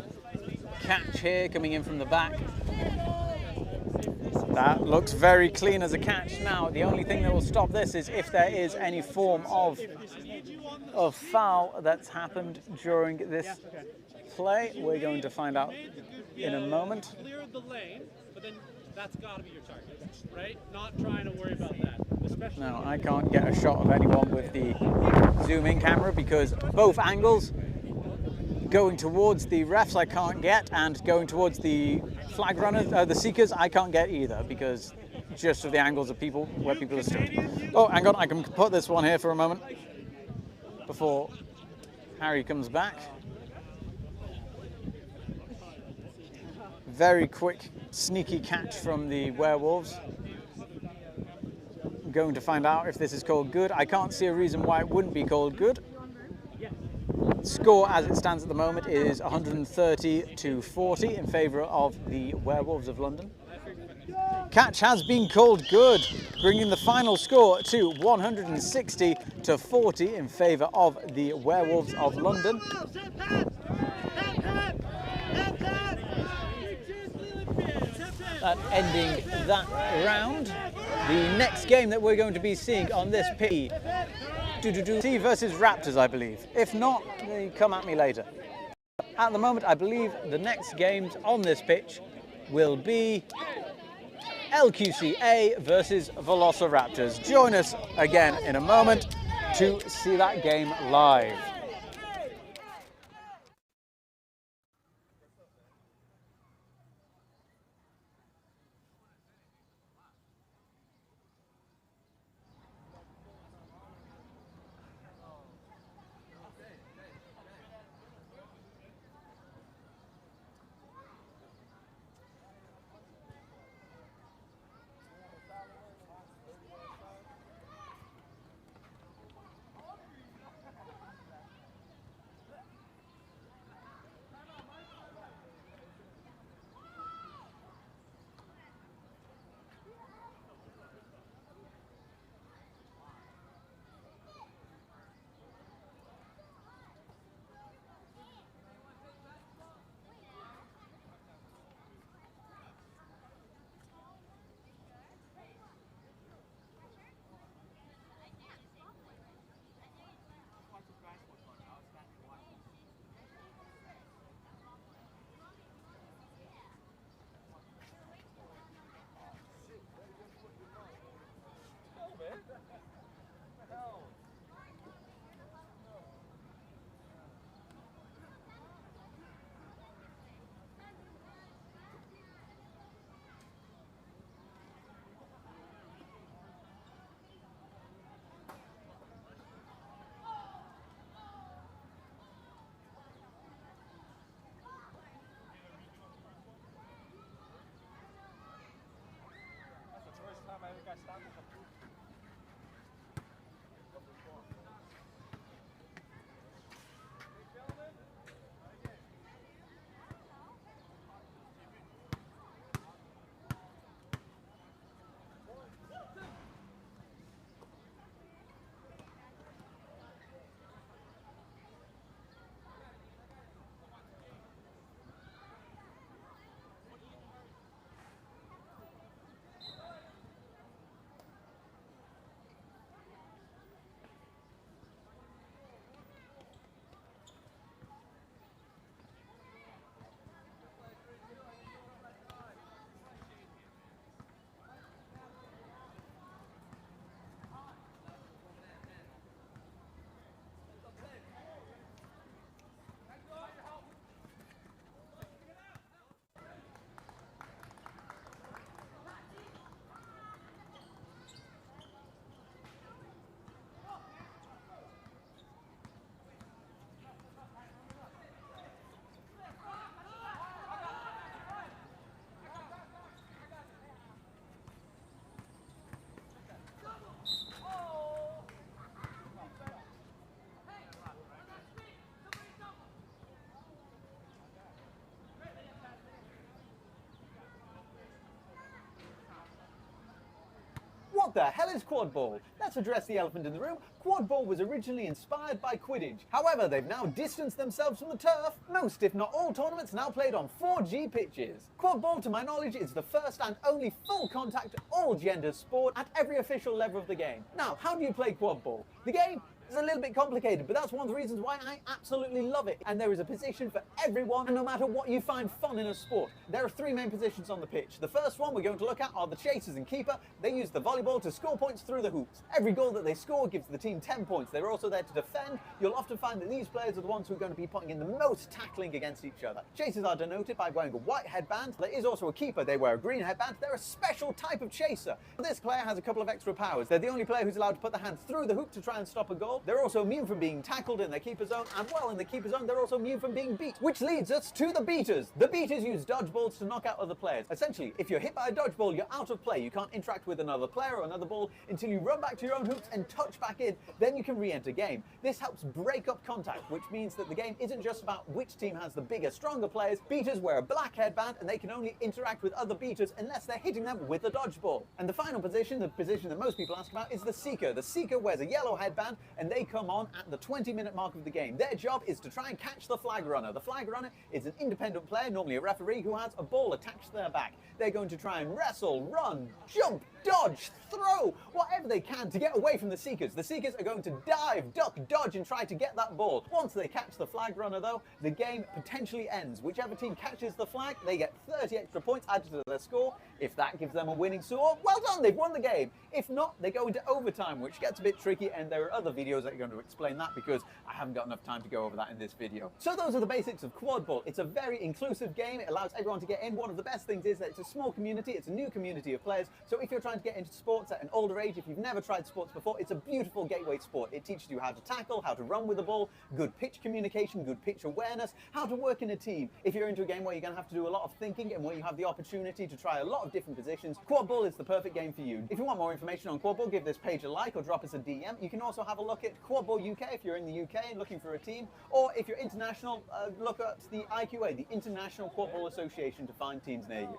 catch here coming in from the back. That looks very clean as a catch. Now, the only thing that will stop this is if there is any form of foul that's happened during this play. We're going to find out in a moment. Clear the lane, but then that's got to be your target, right? Not trying to worry about that. Especially now, I can't get a shot of anyone with the zoom-in camera because both angles, going towards the refs I can't get, and going towards the flag runners, the seekers, I can't get either because just of the angles of people where people are stood. Oh, hang on, I can put this one here for a moment before Harry comes back. Very quick, sneaky catch from the Werewolves. I'm going to find out if this is called good. I can't see a reason why it wouldn't be called good. Score as it stands at the moment is 130 to 40 in favour of the Werewolves of London. Catch has been called good, bringing the final score to 160 to 40 in favour of the Werewolves of London. Ending that round. The next game that we're going to be seeing on this pitch, EQT versus Raptors, I believe. If not, they come at me later. At the moment, I believe the next games on this pitch will be LQCA versus Velociraptors. Join us again in a moment to see that game live. What the hell is quadball? Let's address the elephant in the room. Quadball was originally inspired by Quidditch. However, they've now distanced themselves from the turf. Most, if not all, tournaments now played on 4G pitches. Quadball, to my knowledge, is the first and only full-contact, all-gender sport at every official level of the game. Now, how do you play quadball? The game It's a little bit complicated, but that's one of the reasons why I absolutely love it. And there is a position for everyone, and no matter what you find fun in a sport. There are 3 main positions on the pitch. The first one we're going to look at are the chasers and keeper. They use the volleyball to score points through the hoops. Every goal that they score gives the team 10 points. They're also there to defend. You'll often find that these players are the ones who are going to be putting in the most tackling against each other. Chasers are denoted by wearing a white headband. There is also a keeper. They wear a green headband. They're a special type of chaser. This player has a couple of extra powers. They're the only player who's allowed to put their hands through the hoop to try and stop a goal. They're also immune from being tackled in their keeper zone, and well, in the keeper zone, they're also immune from being beat. Which leads us to the beaters. The beaters use dodgeballs to knock out other players. Essentially, if you're hit by a dodgeball, you're out of play. You can't interact with another player or another ball until you run back to your own hoops and touch back in. Then you can re-enter game. This helps break up contact, which means that the game isn't just about which team has the bigger, stronger players. Beaters wear a black headband, and they can only interact with other beaters unless they're hitting them with a dodgeball. And the final position, the position that most people ask about, is the seeker. The seeker wears a yellow headband, and they come on at the 20-minute mark of the game. Their job is to try and catch the flag runner. The flag runner is an independent player, normally a referee, who has a ball attached to their back. They're going to try and wrestle, run, jump, dodge, throw, whatever they can to get away from the seekers. The seekers are going to dive, duck, dodge, and try to get that ball. Once they catch the flag runner, though, the game potentially ends. Whichever team catches the flag, they get 30 extra points added to their score. If that gives them a winning score, well done, they've won the game. If not, they go into overtime, which gets a bit tricky, and there are other videos that are going to explain that because I haven't got enough time to go over that in this video. So those are the basics of quad ball. It's a very inclusive game. It allows everyone to get in. One of the best things is that it's a small community. It's a new community of players. So if you're trying to get into sports at an older age, if you've never tried sports before, it's a beautiful gateway sport. It teaches you how to tackle, how to run with the ball, good pitch communication, good pitch awareness, how to work in a team. If you're into a game where you're going to have to do a lot of thinking and where you have the opportunity to try a lot of different positions, quad ball is the perfect game for you. If you want more information on quad ball, give this page a like or drop us a DM. You can also have a look at Quad Ball UK if you're in the UK and looking for a team, or if you're international, look at the IQA, the International Quad Ball Association, to find teams near you.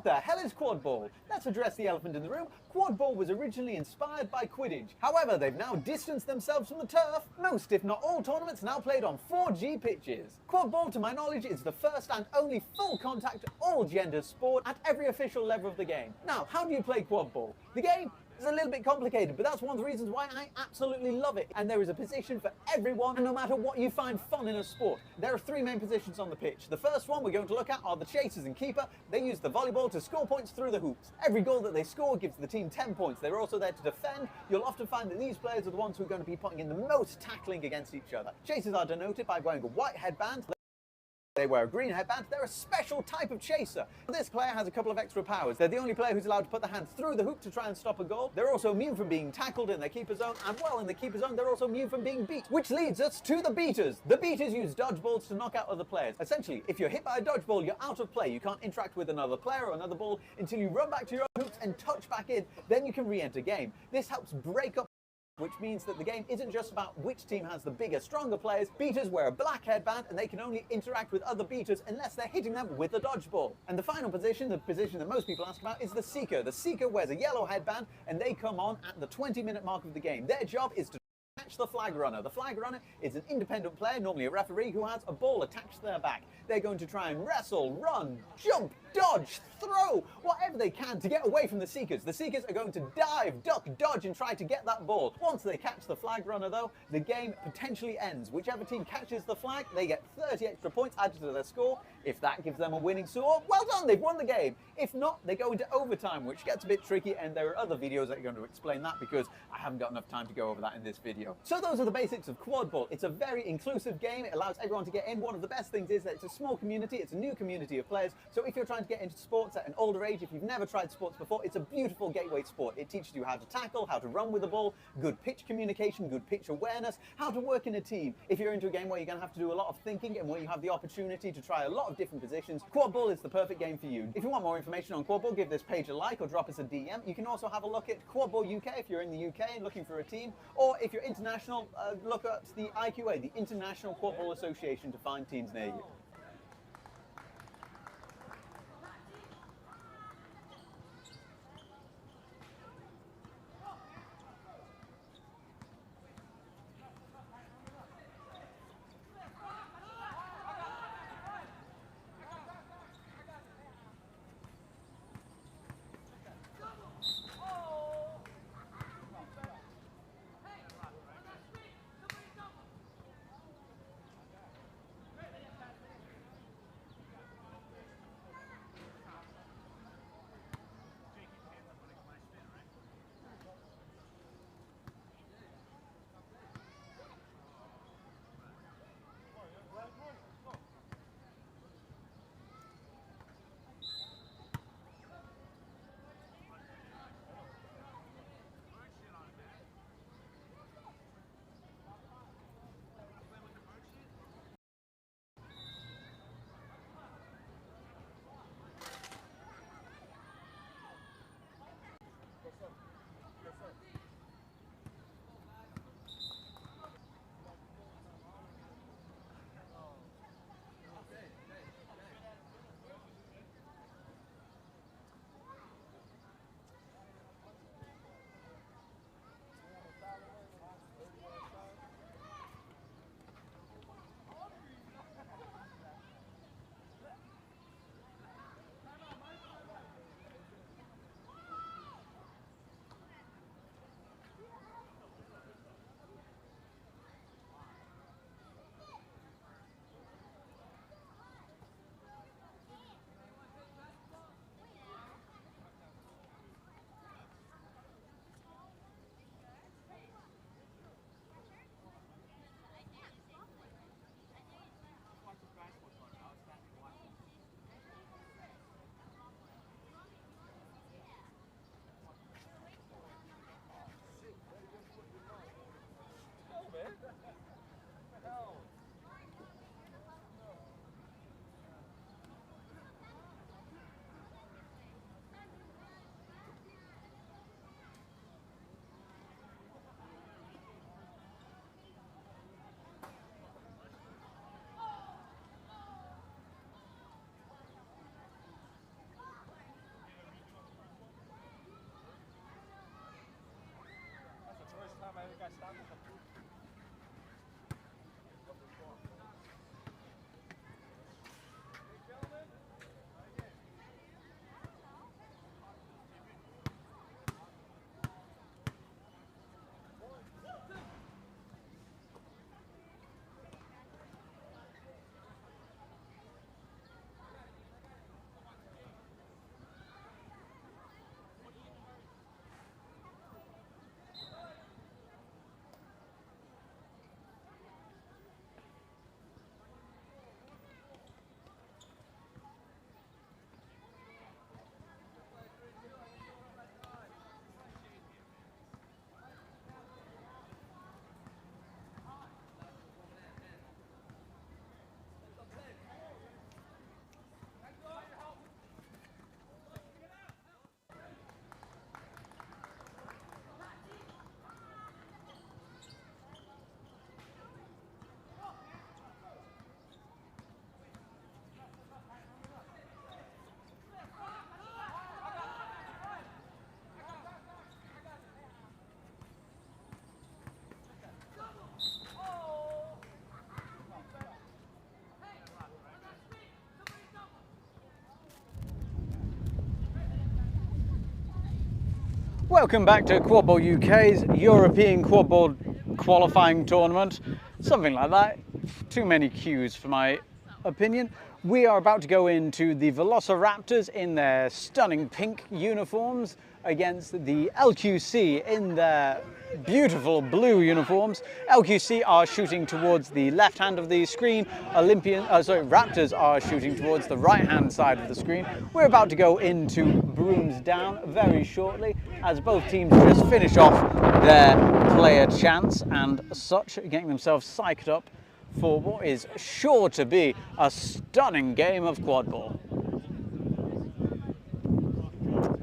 What the hell is quadball? Let's address the elephant in the room. Quadball was originally inspired by Quidditch. However, they've now distanced themselves from the turf. Most, if not all, tournaments now played on 4G pitches. Quadball, to my knowledge, is the first and only full contact, all gender sport at every official level of the game. Now, how do you play quadball? The game is a little bit complicated, but that's one of the reasons why I absolutely love it. And there is a position for everyone, and no matter what you find fun in a sport. There are three main positions on the pitch. The first one we're going to look at are the chasers and keeper. They use the volleyball to score points through the hoops. Every goal that they score gives the team 10 points. They're also there to defend. You'll often find that these players are the ones who are going to be putting in the most tackling against each other. Chasers are denoted by wearing a white headband. They wear a green headband. They're a special type of chaser. This player has a couple of extra powers. They're the only player who's allowed to put their hands through the hoop to try and stop a goal. They're also immune from being tackled in their keeper zone, and well, in the keeper zone, they're also immune from being beat. Which leads us to the beaters. The beaters use dodgeballs to knock out other players. Essentially, if you're hit by a dodgeball, you're out of play. You can't interact with another player or another ball until you run back to your own hoops and touch back in. Then you can re-enter game. This helps break up, which means that the game isn't just about which team has the bigger, stronger players. Beaters wear a black headband, and they can only interact with other beaters unless they're hitting them with a dodgeball. And the final position, the position that most people ask about, is the seeker. The seeker wears a yellow headband, and they come on at the 20-minute mark of the game. Their job is to catch the flag runner. The flag runner is an independent player, normally a referee, who has a ball attached to their back. They're going to try and wrestle, run, jump, dodge, throw, whatever they can to get away from the seekers. The seekers are going to dive, duck, dodge, and try to get that ball. Once they catch the flag runner, though, the game potentially ends. Whichever team catches the flag, they get 30 extra points added to their score. If that gives them a winning score, well done, they've won the game. If not, they go into overtime, which gets a bit tricky, and there are other videos that are going to explain that because I haven't got enough time to go over that in this video. So those are the basics of quadball. It's a very inclusive game. It allows everyone to get in. One of the best things is that it's a small community. It's a new community of players. So if you're trying to get into sports at an older age, if you've never tried sports before, it's a beautiful gateway sport. It teaches you how to tackle, how to run with the ball, good pitch communication, good pitch awareness, how to work in a team. If you're into a game where you're going to have to do a lot of thinking and where you have the opportunity to try a lot of different positions, quadball is the perfect game for you. If you want more information on quadball, give this page a like or drop us a DM. You can also have a look at Quadball UK if you're in the UK and looking for a team, or if you're international, look up the IQA, the International Quadball Association, to find teams near you. Welcome back to Quadball UK's European Quadball qualifying tournament. Something like that. Too many cues for my opinion. We are about to go into the Velociraptors in their stunning pink uniforms against the LQC in their beautiful blue uniforms. LQC are shooting towards the left hand of the screen. Raptors are shooting towards the right hand side of the screen. We're about to go into brooms down very shortly as both teams just finish off their player chants and such, getting themselves psyched up for what is sure to be a stunning game of quadball.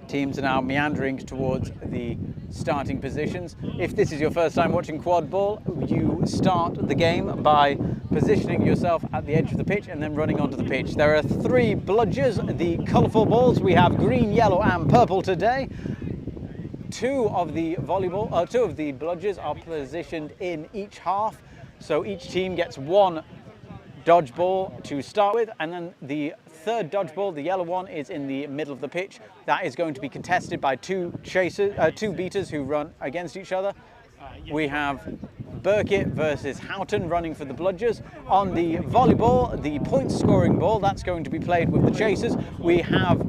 Teams are now meandering towards the starting positions. If this is your first time watching quadball, you start the game by positioning yourself at the edge of the pitch and then running onto the pitch. There are 3 bludgers, the colourful balls. We have green, yellow and purple today. 2 of the bludgers are positioned in each half. So each team gets 1 dodgeball to start with, and then the 3rd dodgeball, the yellow one, is in the middle of the pitch. That is going to be contested by 2 beaters who run against each other. We have Burkitt versus Houghton running for the bludgers. On the volleyball, the point scoring ball, that's going to be played with the chasers. We have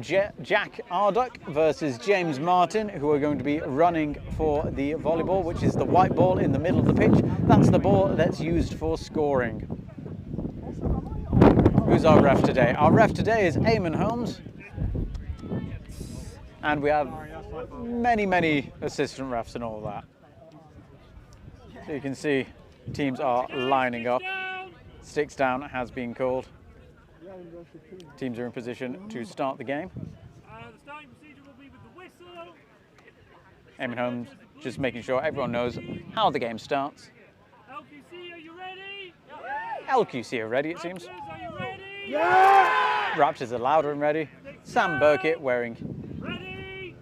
Jack Arduck versus James Martin, who are going to be running for the volleyball, which is the white ball in the middle of the pitch. That's the ball that's used for scoring. Who's our ref today? Our ref today is Eamon Holmes. And we have many assistant refs and all of that. So you can see teams are lining up. Sticks down has been called. Teams are in position to start the game. The starting procedure will be with the whistle. Eamon Holmes just making sure everyone knows how the game starts. LQC, are you ready? LQC are ready, it seems. Raptors, are you ready? Yeah! Raptors are louder and ready. Sam Burkitt wearing... Ready?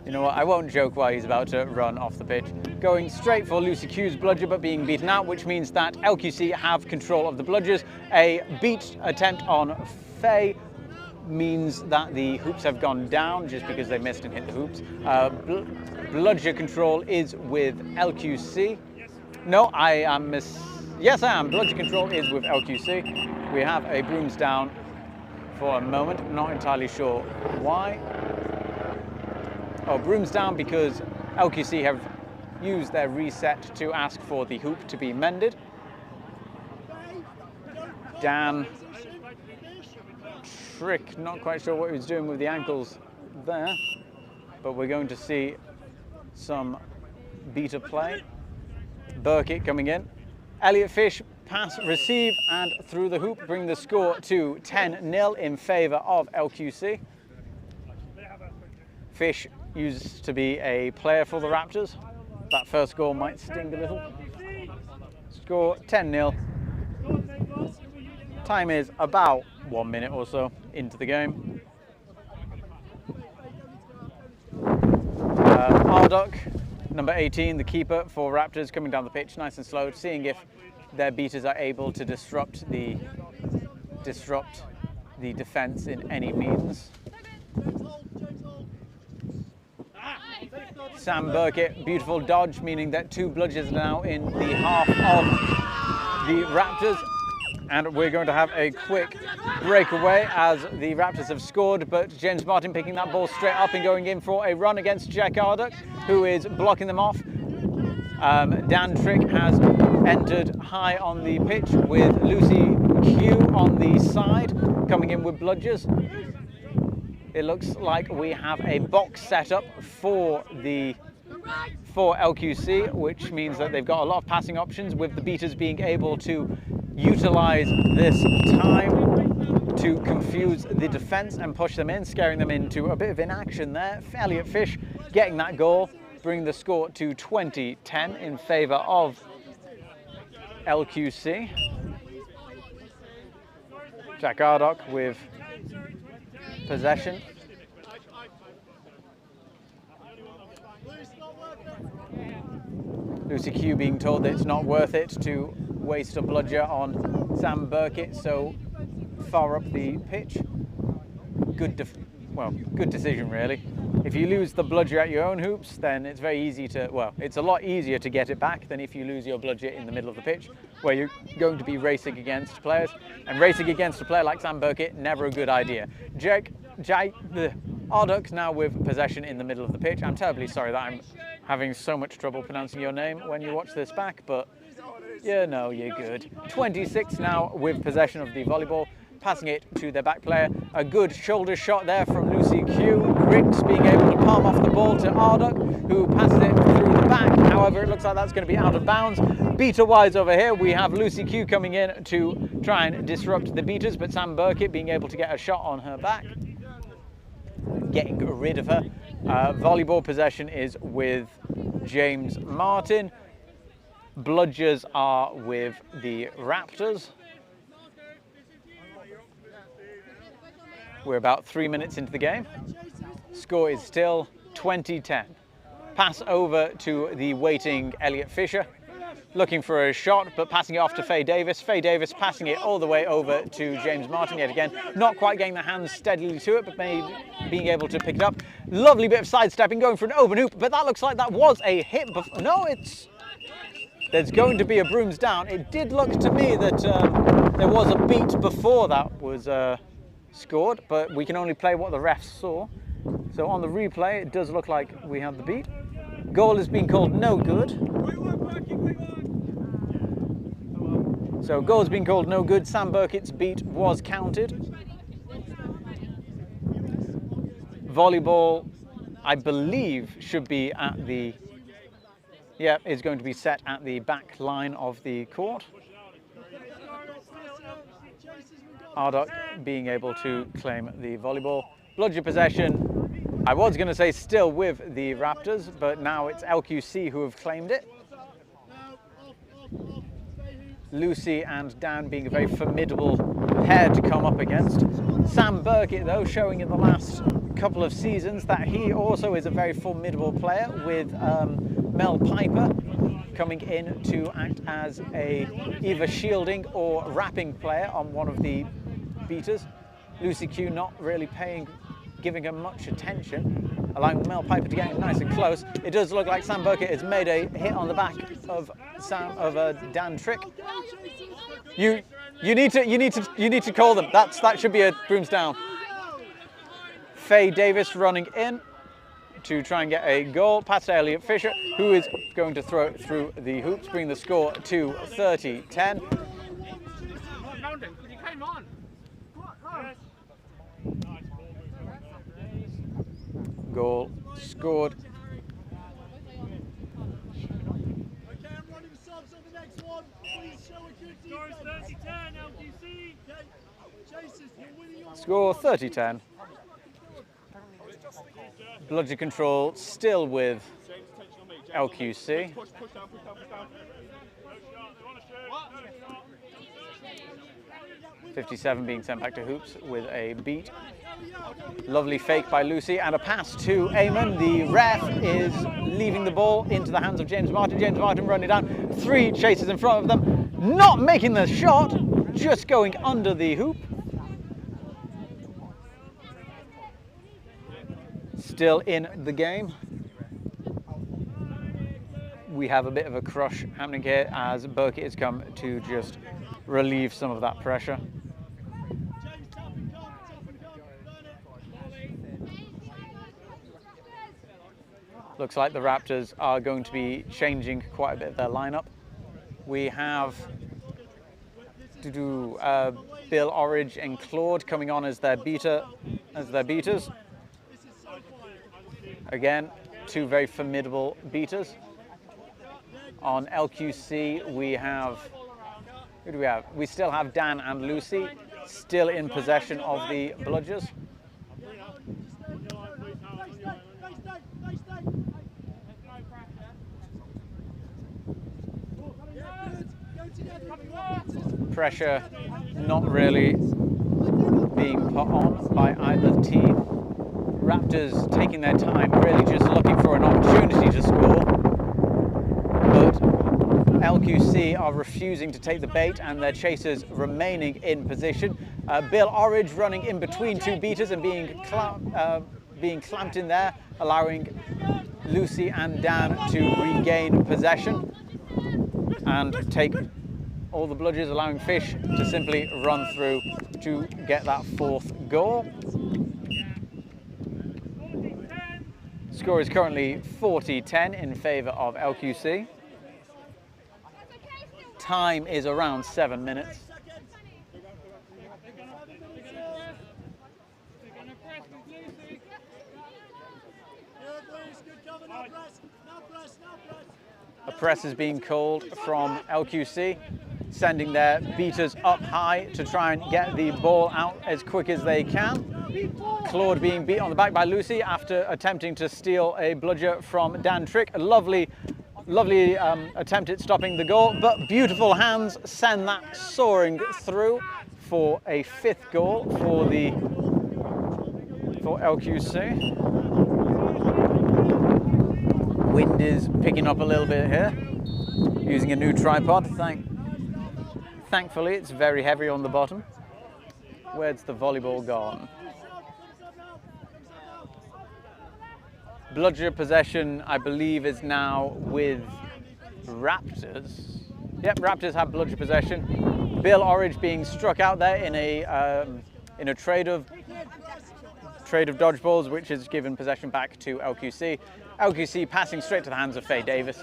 You know what, I won't joke while he's about to run off the pitch. Going straight for Lucy Q's bludger, but being beaten out, which means that LQC have control of the bludgers. A beat attempt on Faye means that the hoops have gone down just because they missed and hit the hoops. Bludger control is with LQC. No, yes, I am. Bludger control is with LQC. We have a brooms down for a moment. Not entirely sure why. Oh, brooms down because LQC have used their reset to ask for the hoop to be mended. Dan Trick, not quite sure what he was doing with the ankles there, but we're going to see some beater play. Burkitt coming in. Elliot Fish, pass, receive, and through the hoop, bring the score to 10-0 in favour of LQC. Fish used to be a player for the Raptors. That first goal might sting a little. Score 10-0. Time is about 1 minute or so into the game. Ardock, number 18, the keeper for Raptors, coming down the pitch nice and slow, seeing if their beaters are able to disrupt the defence in any means. Sam Burkett, beautiful dodge, meaning that 2 bludgers are now in the half of the Raptors. And we're going to have a quick breakaway as the Raptors have scored, but James Martin picking that ball straight up and going in for a run against Jack Ardock, who is blocking them off. Dan Trick has entered high on the pitch with Lucy Q on the side, coming in with bludgers. It looks like we have a box set up for LQC, which means that they've got a lot of passing options, with the beaters being able to utilize this time to confuse the defense and push them in, scaring them into a bit of inaction there. Elliot Fish getting that goal, bringing the score to 20-10 in favor of LQC. Jack Ardock with possession. Lucy Q being told that it's not worth it to waste a bludger on Sam Burkett so far up the pitch. Good decision really. If you lose the bludger at your own hoops, then it's very easy to, well, it's a lot easier to get it back than if you lose your bludger in the middle of the pitch, where you're going to be racing against players. And racing against a player like Sam Burkett, never a good idea. Ardock now with possession in the middle of the pitch. I'm terribly sorry that I'm having so much trouble pronouncing your name when you watch this back, but you know, you're good. 26 now with possession of the volleyball, passing it to their back player. A good shoulder shot there from Lucy Q. Griggs being able to palm off the ball to Ardock, who passes it through the back. However, it looks like that's going to be out of bounds. Beater-wise over here, we have Lucy Q coming in to try and disrupt the beaters, but Sam Burkett being able to get a shot on her back, getting rid of her. Volleyball possession is with James Martin. Bludgers are with the Raptors. We're about 3 minutes into the game. Score is still 20-10. Pass over to the waiting Elliot Fisher, looking for a shot, but passing it off to Faye Davis. Faye Davis passing it all the way over to James Martin yet again. Not quite getting the hands steadily to it, but being able to pick it up. Lovely bit of sidestepping, going for an open hoop, but that looks like that was a hit. No, there's going to be a brooms down. It did look to me that there was a beat before that was scored, but we can only play what the refs saw. So on the replay, it does look like we have the beat. Goal has been called no good. So goal has been called no good. Sam Burkett's beat was counted. Volleyball, I believe, should be at the, is going to be set at the back line of the court. Ardock being able to claim the volleyball. Bludger possession, I was going to say still with the Raptors, but now it's LQC who have claimed it. Lucy and Dan being a very formidable pair to come up against. Sam Burkett, though, showing in the last couple of seasons that he also is a very formidable player, with Mel Piper coming in to act as either shielding or wrapping player on one of the beaters. Lucy Q not really giving her much attention, allowing Mel Piper to get in nice and close. It does look like Sam Burkett has made a hit on the back of Dan Trick. You need to call them. That should be a brooms down. Faye Davis running in to try and get a goal. Pass to Elliot Fisher, who is going to throw it through the hoops, bring the score to 30-10. Goal scored. Okay, I'm running subs on the next one. Please show a good defense. 30-10, LQC. Okay. Chasers, you're winning your Score 30-10. Bludger control still with LQC. 57 being sent back to hoops with a beat. Lovely fake by Lucy and a pass to Eamon. The ref is leaving the ball into the hands of James Martin. James Martin running down, 3 chasers in front of them, not making the shot, just going under the hoop. Still in the game. We have a bit of a crush happening here as Burkett has come to just relieve some of that pressure. Looks like the Raptors are going to be changing quite a bit of their lineup. We have Bill Orridge and Claude coming on as their beaters. Again, 2 very formidable beaters. On LQC, we have, who do we have? We still have Dan and Lucy still in possession of the bludgers. Pressure not really being put on by either team. Raptors taking their time, really just looking for an opportunity to score. But LQC are refusing to take the bait and their chasers remaining in position. Bill Orridge running in between 2 beaters and being clamped in there, allowing Lucy and Dan to regain possession and take all the bludgers, allowing Fish to simply run through to get that 4th goal. Score is currently 40-10 in favour of LQC. Time is around 7 minutes. A press is being called from LQC, sending their beaters up high to try and get the ball out as quick as they can. Claude being beat on the back by Lucy after attempting to steal a bludger from Dan Trick. A lovely attempt at stopping the goal, but beautiful hands send that soaring through for a 5th goal for LQC. Wind is picking up a little bit here, using a new tripod. Thankfully, it's very heavy on the bottom. Where's the volleyball gone? Bludger possession, I believe, is now with Raptors. Yep, Raptors have bludger possession. Bill Orridge being struck out there in a trade of dodgeballs, which has given possession back to LQC. LQC passing straight to the hands of Faye Davis.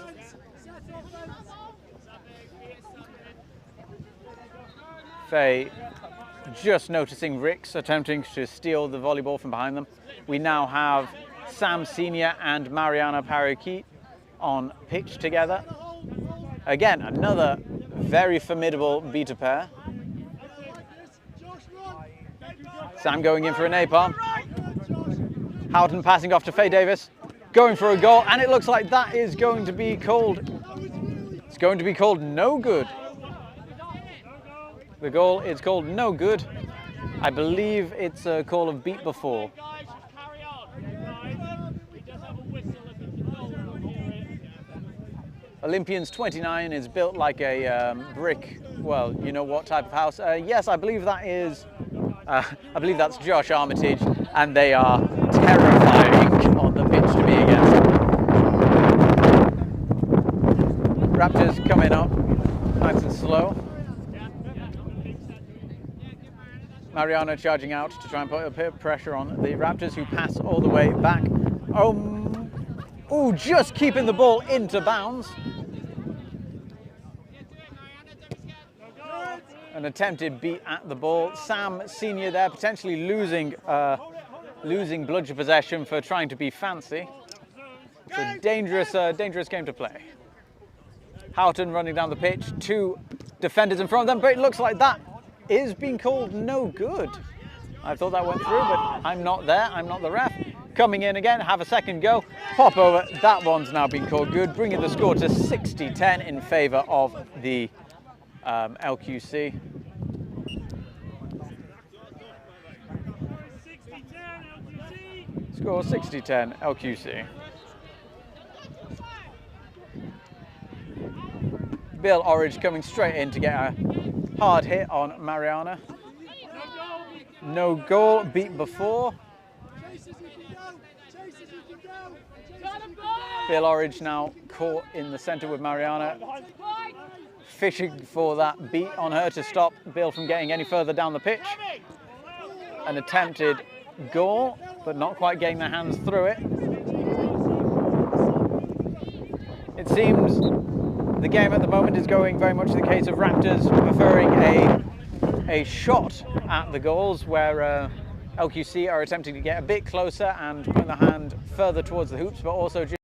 Faye just noticing Ricks attempting to steal the volleyball from behind them. We now have Sam Senior and Mariana Parakeet on pitch together. Again, another very formidable beater pair. Sam going in for a napalm. Houghton passing off to Faye Davis, going for a goal, and it looks like that is going to be called, it's going to be called no good. The goal is called no good. I believe it's a call of beat before. Olympians 29 is built like a brick, well, you know what type of house. Yes, I believe that is, I believe that's Josh Armitage, and they are terrifying on the pitch to be against. Raptors coming up, nice and slow. Mariana charging out to try and put a bit of pressure on the Raptors, who pass all the way back. Oh, just keeping the ball into bounds. An attempted beat at the ball. Sam Senior there potentially losing bludger possession for trying to be fancy. It's a dangerous game to play. Houghton running down the pitch, 2 defenders in front of them, but it looks like that is being called no good. I thought that went through, but I'm not there, I'm not the ref. Coming in again, have a second go, pop over, that one's now been called good, bringing the score to 60-10 in favour of the LQC. Score 60-10 LQC. Bill Orridge coming straight in to get a hard hit on Mariana. No goal, beat before. Bill Orridge now caught in the centre with Mariana, fishing for that beat on her to stop Bill from getting any further down the pitch. An attempted goal, but not quite getting their hands through it. It seems the game at the moment is going very much the case of Raptors preferring a shot at the goals, where LQC are attempting to get a bit closer and put their hand further towards the hoops, but also just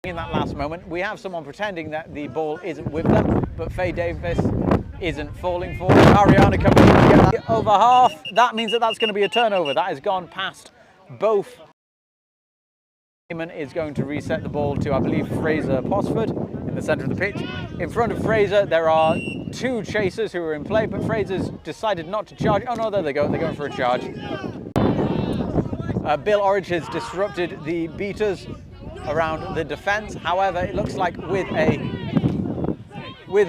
in that last moment. We have someone pretending that the ball isn't with them, but Faye Davis isn't falling for it. Ariana coming in to get that over half. That means that that's going to be a turnover. That has gone past both. Is going to reset the ball to, I believe, Fraser Posford in the centre of the pitch. In front of Fraser, there are two chasers who are in play, but Fraser's decided not to charge. Oh no, there they go. They're going for a charge. Bill Orridge has disrupted the beaters around the defence. However, it looks like with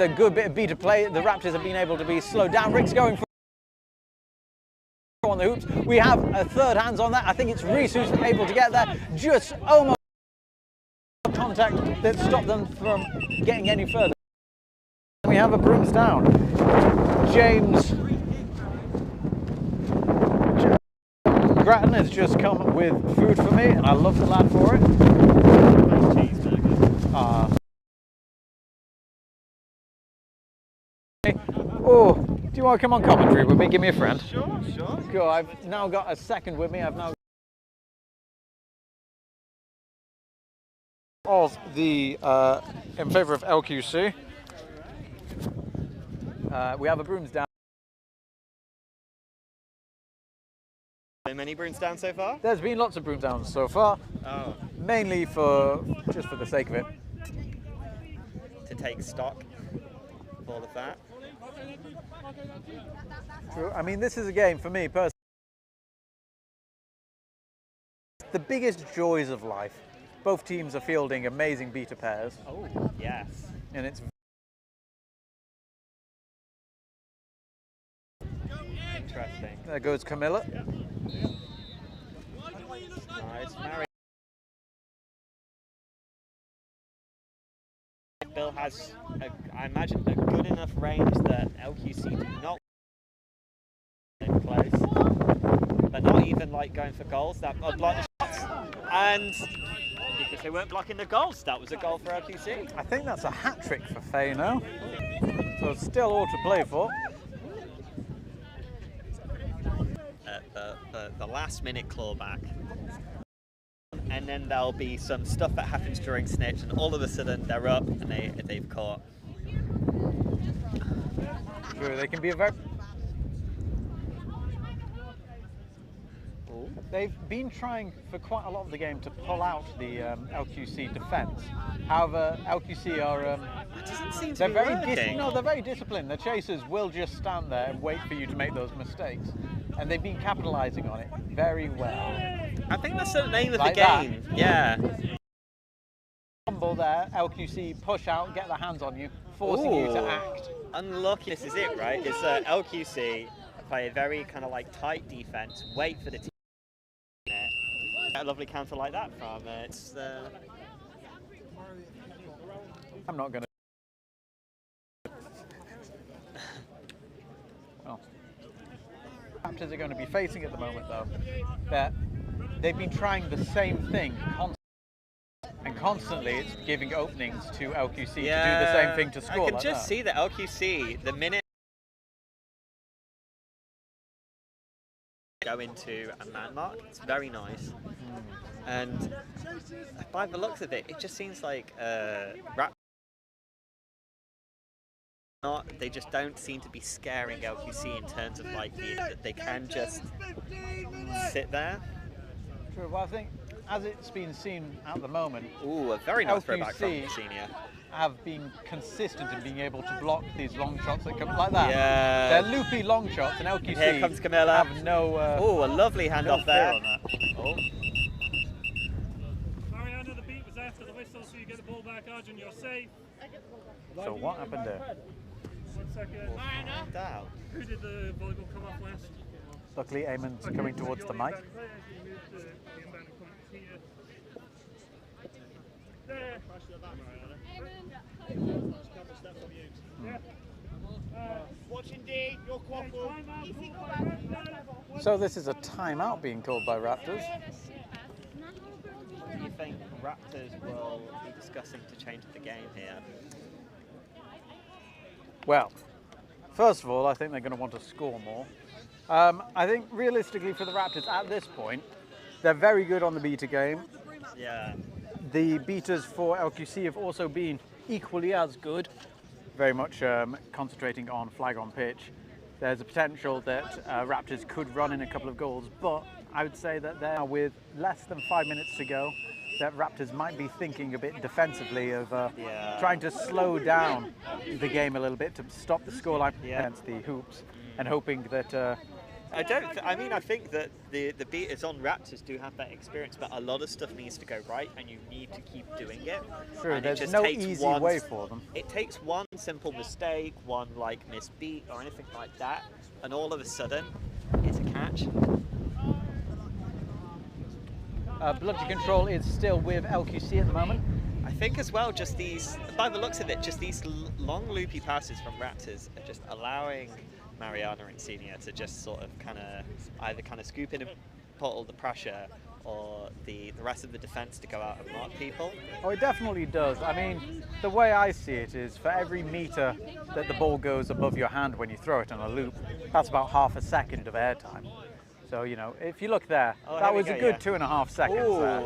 a good bit of beater play, the Raptors have been able to be slowed down. Rick's going for on the hoops. We have a third hands on that. I think it's Reese who's able to get there. Just almost contact that stopped them from getting any further. We have a brooms down. James Grattan has just come with food for me, and I love the lad for it. Oh, do you want to come on commentary with me? Give me a friend. Sure. Go. I've now got a second with me. I've now of the in favour of LQC. We have a brooms down. So many brooms down so far? There's been lots of brooms down so far. Oh. Mainly just for the sake of it. To take stock of all of that. True. I mean, this is a game for me personally. The biggest joys of life. Both teams are fielding amazing beater pairs. Oh, yes. And it's interesting. There goes Camilla. Nice. Mary. Bill has, I imagine, a good enough range that LQC do not in close, but not even like going for goals. That block the shots, and because they weren't blocking the goals, that was a goal for LQC. I think that's a hat trick for Faye now. So it's still all to play for. The last minute clawback. And then there'll be some stuff that happens during snitch, and all of a sudden they're up and they've caught. True, they can be a very... They've been trying for quite a lot of the game to pull out the LQC defence. However, LQC are... it doesn't seem to be working. No, they're very disciplined. The chasers will just stand there and wait for you to make those mistakes. And they've been capitalising on it very well. I think that's the name of the game. That. Yeah. Combo there, LQC push out, get their hands on you, forcing you to act. Unlucky. This is it, right? It's LQC play a very kind of like tight defense, wait for the team. A lovely counter like that from it's. I'm not gonna. Well, Raptors are going to be facing at the moment, though, that they've been trying the same thing constantly it's giving openings to LQC to do the same thing to score. I can just see that LQC, the minute go into a man mark, it's very nice. And by the looks of it, it just seems like they just don't seem to be scaring LQC in terms of like that they can just sit there. True. Well, I think as it's been seen at the moment, a very nice LQC throwback from Senior have been consistent in being able to block these long shots that come like that. Yeah. They're loopy long shots, and LQC Here comes Camilla. have no. A lovely handoff there. after the whistle, so you get the ball back, Arjun, you're safe. So what happened there? 1 second. Find out. Who did the volleyball come off last? Luckily, Eamon's coming towards the mic. There. Watching D, your quaffle. So this is a timeout being called by Raptors. Do you think Raptors will be discussing to change the game here? Well, first of all, I think they're going to want to score more. I think realistically for the Raptors at this point, they're very good on the beta game. Yeah. The beaters for LQC have also been equally as good, very much concentrating on flag on pitch. There's a potential that Raptors could run in a couple of goals, but I would say that they're with less than 5 minutes to go, that Raptors might be thinking a bit defensively of trying to slow down the game a little bit to stop the scoreline against the hoops, and hoping that I think that the beaters on Raptors do have that experience, but a lot of stuff needs to go right, and you need to keep doing it. Sure, and there's it just no takes easy one, way for them. It takes one simple mistake, one like misbeat or anything like that, and all of a sudden, it's a catch. Bloody control is still with LQC at the moment. I think as well, just these, by the looks of it, just these long loopy passes from Raptors are just allowing Mariana and Senior to just sort of either scoop in and put all the pressure, or the rest of the defense to go out and mark people. Oh, it definitely does. I mean, the way I see it is for every meter that the ball goes above your hand when you throw it on a loop, that's about half a second of airtime. So, you know, if you look there, that was a good 2.5 seconds there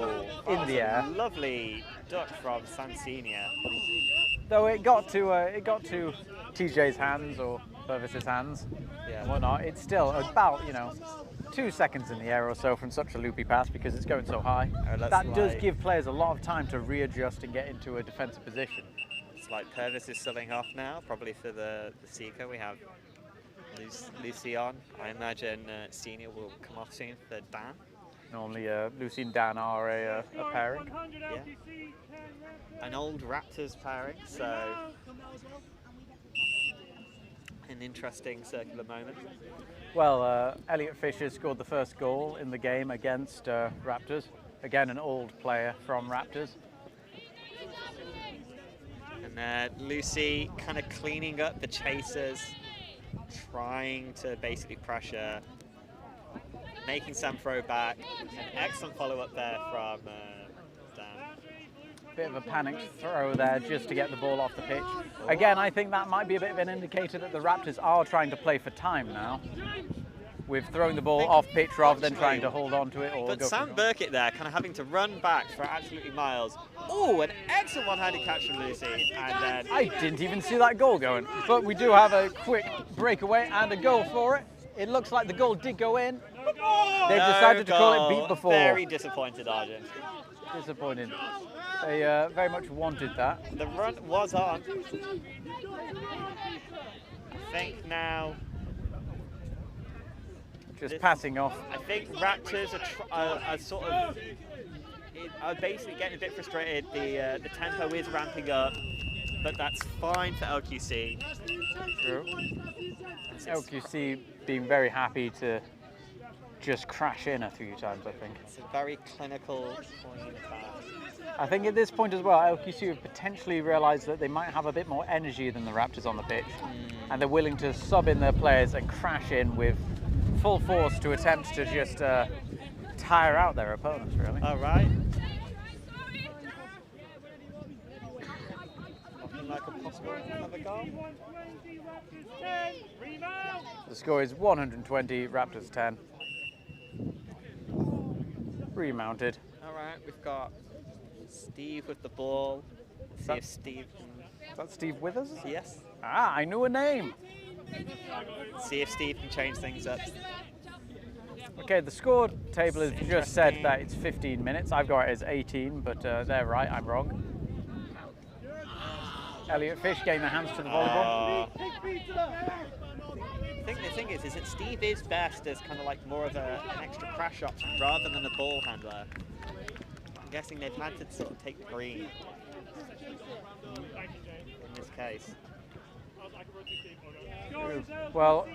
in the air. Lovely duck from San Senior. Though it got to TJ's hands or Purvis's hands and whatnot, it's still about, 2 seconds in the air or so from such a loopy pass because it's going so high. That does give players a lot of time to readjust and get into a defensive position. It's like Purvis is subbing off now, probably for the Seeker. We have Lucy on. I imagine Senior will come off soon for Dan. Normally Lucy and Dan are a pairing. Yeah. An old Raptors pairing, so an interesting circular moment. Well, Elliot Fisher scored the first goal in the game against Raptors. Again, an old player from Raptors. And Lucy kind of cleaning up the chasers, trying to basically pressure, making some throw back. An excellent follow-up there from Dan. Bit of a panicked throw there just to get the ball off the pitch. Again, I think that might be a bit of an indicator that the Raptors are trying to play for time now, with throwing the ball off pitch rather than trying to hold on to it. Or but go Sam Burkett there kind of having to run back for absolutely miles. Oh, an excellent one-handed catch from Lucy. And then I didn't even see that goal going, but we do have a quick breakaway and a goal for it. It looks like the goal did go in. They've decided to call it beat before. Very disappointed, Arjun. Disappointed. They very much wanted that. The run was on. I think now... Just passing off. I think Raptors are sort of are basically getting a bit frustrated. The tempo is ramping up, but that's fine for LQC. True. LQC being very happy to just crash in a few times, I think. It's a very clinical clean pass. I think at this point as well, LQC have potentially realised that they might have a bit more energy than the Raptors on the pitch, and they're willing to sub in their players and crash in with full force to attempt to just tire out their opponents, really. All right. Looking like a possible another goal. The score is 120, Raptors 10. Remounted. All right, we've got Steve with the ball. Let's see if Steve can... Is that Steve Withers? Yes. Ah, I knew a name. See if Steve can change things up. Okay, the score table has just said that it's 15 minutes. I've got it as 18, but they're right, I'm wrong. Elliot Fish getting their hands to the volleyball. I think the thing is that Steve is best as kind of like more of an extra crash option rather than a ball handler. guessing they've had to sort of take the green in this case. Well,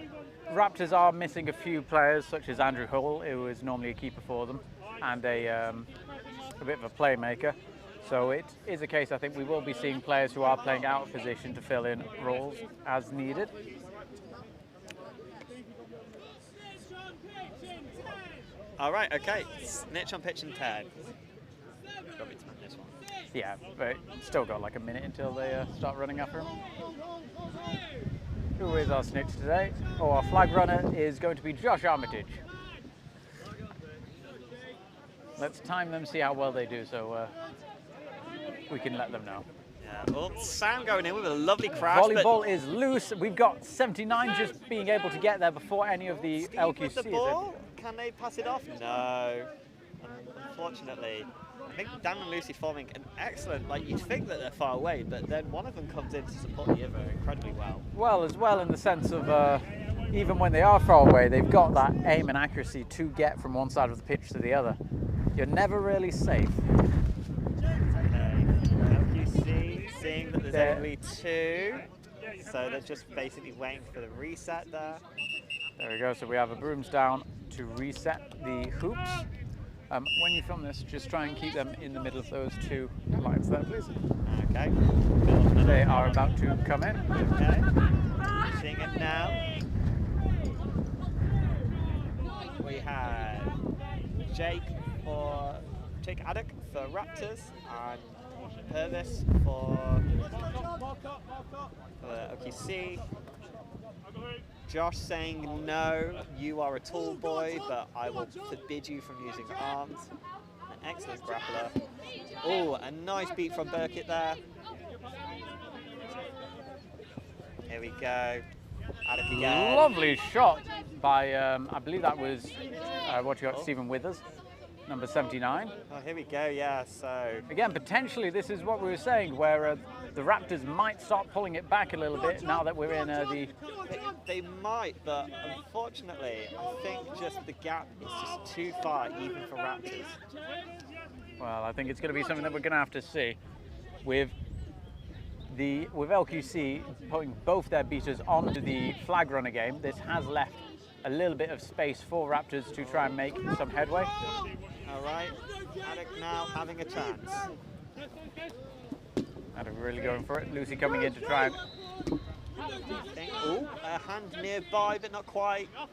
Raptors are missing a few players, such as Andrew Hull, who is normally a keeper for them, and a bit of a playmaker. So it is a case, I think, we will be seeing players who are playing out of position to fill in roles as needed. All right, okay. Snitch on pitch and tag. Got me to win this one. Yeah, but still got like a minute until they start running after him. Who is our snitch today? Oh, our flag runner is going to be Josh Armitage. Let's time them, see how well they do, so we can let them know. Yeah, well, Sam going in with a lovely crash. Volleyball is loose. We've got 79 just being able to get there before any of the LQCs. With the ball. Can they pass it off? No. Unfortunately. I think Dan and Lucy forming an excellent, like you'd think that they're far away, but then one of them comes in to support the other incredibly well. Well, as well in the sense of even when they are far away, they've got that aim and accuracy to get from one side of the pitch to the other. You're never really safe. Okay. LQC seeing that there's only two, so they're just basically waiting for the reset there. There we go, so we have a brooms down to reset the hoops. When you film this, just try and keep them in the middle of those two lines there, please. Okay. They are about to come in. Okay. Seeing it now. We have Jake Addock for Raptors and Purvis for OQC. Josh saying, no, you are a tall boy, but I will forbid you from using arms. An excellent grappler. Oh, a nice beat from Burkitt there. Here we go. Addock again. Lovely shot by, I believe that was, Stephen Withers, number 79. Oh, here we go, yeah, so... Again, potentially this is what we were saying, where the Raptors might start pulling it back a little bit now that we're in the... They might, but unfortunately, I think just the gap is just too far, even for Raptors. Well, I think it's going to be something that we're going to have to see. With LQC putting both their beaters onto the flag runner game, this has left a little bit of space for Raptors to try and make some headway. All right, Addock now having a chance. Addock really going for it. Lucy coming in to try and... Oh, a hand nearby, but not quite. I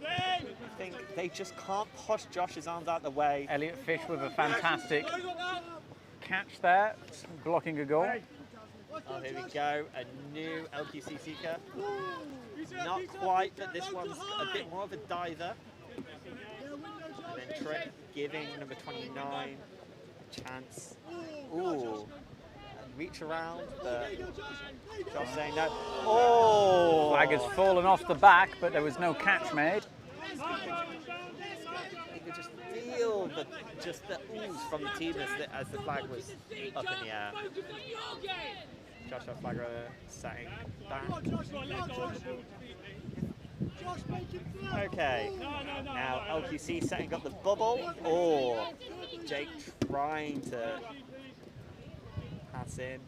think they just can't push Josh's arms out the way. Elliot Fish with a fantastic catch there, blocking a goal. Oh, here we go, a new LQC seeker. Not quite, but this one's a bit more of a diver. And then Trent giving number 29 a chance. Ooh. Reach around, but Josh saying no. Oh! Flag has fallen off the back, but there was no catch made. You could just feel the ooze from the team as the flag was up in the air. Joshua Flagger setting back. Okay, now LQC setting up the bubble. Oh, Jake trying to pass in.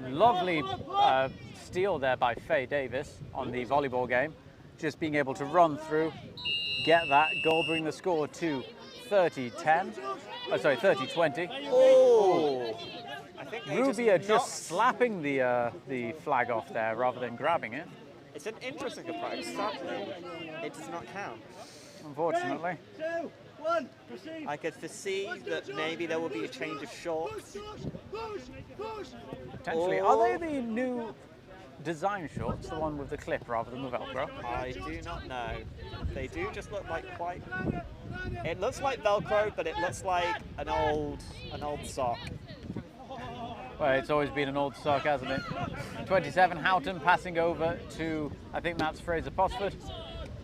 Lovely steal there by Faye Davis on the volleyball game. Just being able to run through, get that goal, bring the score to 30-10. Oh, sorry, 30-20. Oh! I think Rubia just slapping the flag off there rather than grabbing it. It's an interesting approach. Sadly, it does not count. Unfortunately. 3, 2, 1, proceed. I could foresee that maybe there will be a change of shorts. Potentially. Are they the new design shorts, the one with the clip rather than the Velcro? I do not know. They do just look like quite... It looks like Velcro, but it looks like an old sock. Well, it's always been an old sock, hasn't it? 27, Houghton passing over to, I think that's Fraser Posford.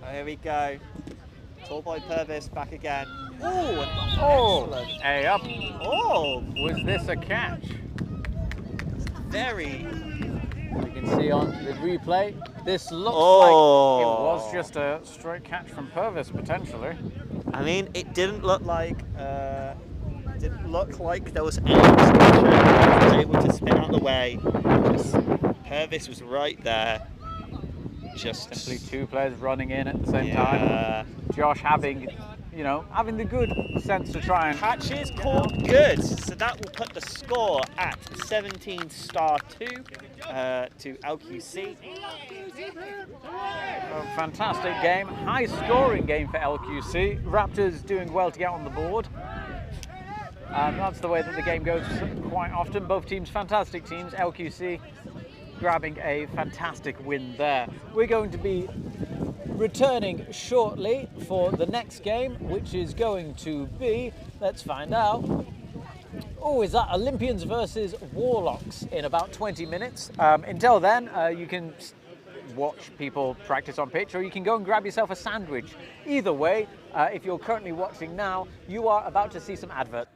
Oh, here we go. Tall boy Purvis back again. Ooh, oh, hey up. Oh, was this a catch? Very. You can see on the replay, this looks like it was just a straight catch from Purvis, potentially. I mean, it didn't look like Didn't look like there was any obstruction. He was able to spin out the way. Just Purvis was right there. Just simply two players running in at the same time. Josh having, you know, having the good sense to try and catches called good. So that will put the score at 17-2 to LQC. A fantastic game, high scoring game for LQC. Raptors doing well to get on the board. That's the way that the game goes quite often. Both teams, fantastic teams. LQC grabbing a fantastic win there. We're going to be returning shortly for the next game, which is going to be, let's find out. Oh, is that Olympians versus Warlocks in about 20 minutes. Until then, you can watch people practice on pitch, or you can go and grab yourself a sandwich. Either way, if you're currently watching now, you are about to see some adverts.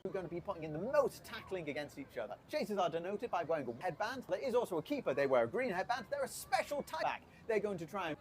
We're going to be putting in the most tackling against each other. Chasers are denoted by wearing a headband. There is also a keeper. They wear a green headband. They're a special type back. They're going to try and...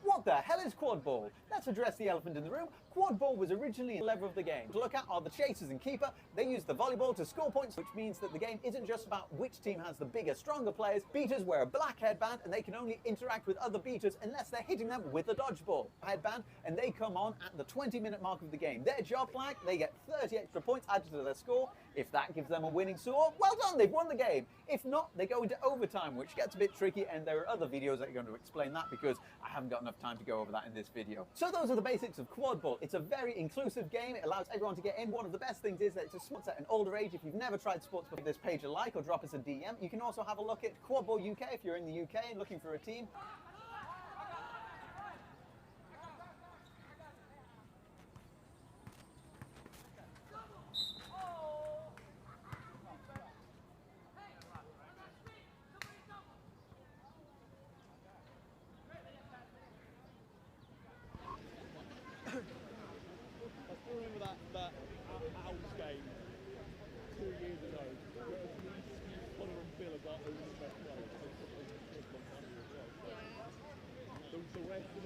What the hell is quadball? Let's address the elephant in the room. Quadball was originally a lever of the game. To look at are the chasers and keeper. They use the volleyball to score points, which means that the game isn't just about which team has the bigger, stronger players. Beaters wear a black headband and they can only interact with other beaters unless they're hitting them with a dodgeball headband, and they come on at the 20-minute mark of the game. Their job flag, they get 30 extra points added to their score. If that gives them a winning score, well done, they've won the game. If not, they go into overtime, which gets a bit tricky, and there are other videos that are going to explain that because I haven't got enough time to go over that in this video. So those are the basics of quadball. It's a very inclusive game. It allows everyone to get in. One of the best things is that it's a sport at an older age. If you've never tried sports before, give this page a like or drop us a DM. You can also have a look at Quadball UK if you're in the UK and looking for a team. That Owls game 2 years ago, where Connor and Bill about who was the best player. The rest of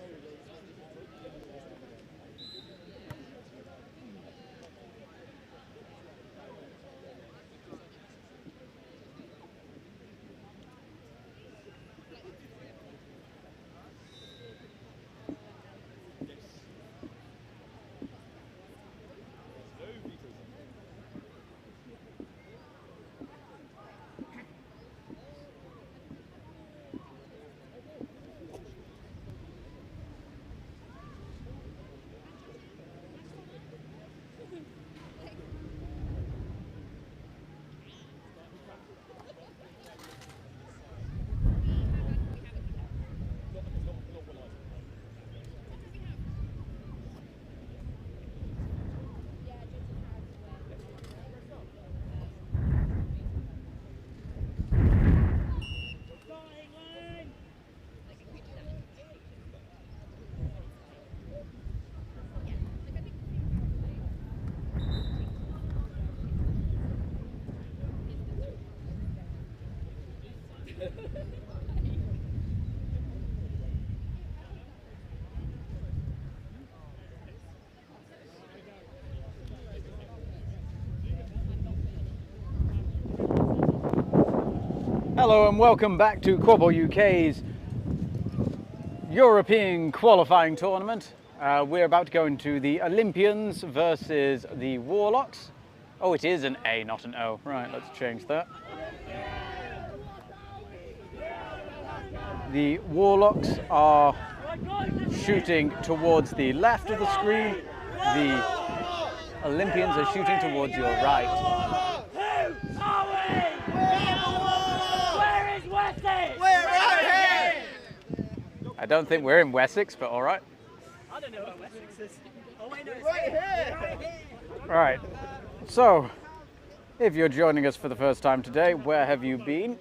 Hello and welcome back to Quadball UK's European qualifying tournament. We're about to go into the Olympians versus the Warlocks. Oh, it is an A, not an O. Right, let's change that. The Warlocks are shooting towards the left of the screen. The Olympians are shooting towards your right. Who are we? Where is Wessex? We're right here! I don't think we're in Wessex, but all right. I don't know where Wessex is. Oh wait, no, it's Right here. here. All right. So, if you're joining us for the first time today, where have you been?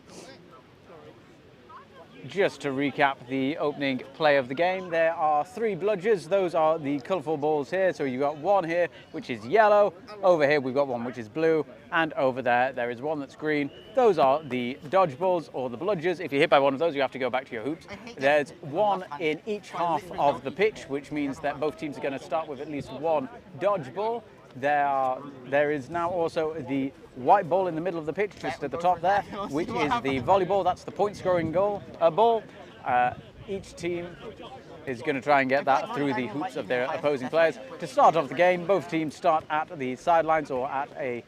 Just to recap the opening play of the game, there are 3 bludgers. Those are the colourful balls here. So you've got one here, which is yellow. Over here, we've got one which is blue. And over there, there is one that's green. Those are the dodgeballs or the bludgers. If you're hit by one of those, you have to go back to your hoops. There's one in each half of the pitch, which means that both teams are going to start with at least one dodgeball. There is now also the white ball in the middle of the pitch, just at the top there, which is the volleyball. That's the point-scoring ball. Each team is going to try and get that through the hoops of their opposing players. To start off the game, both teams start at the sidelines or at a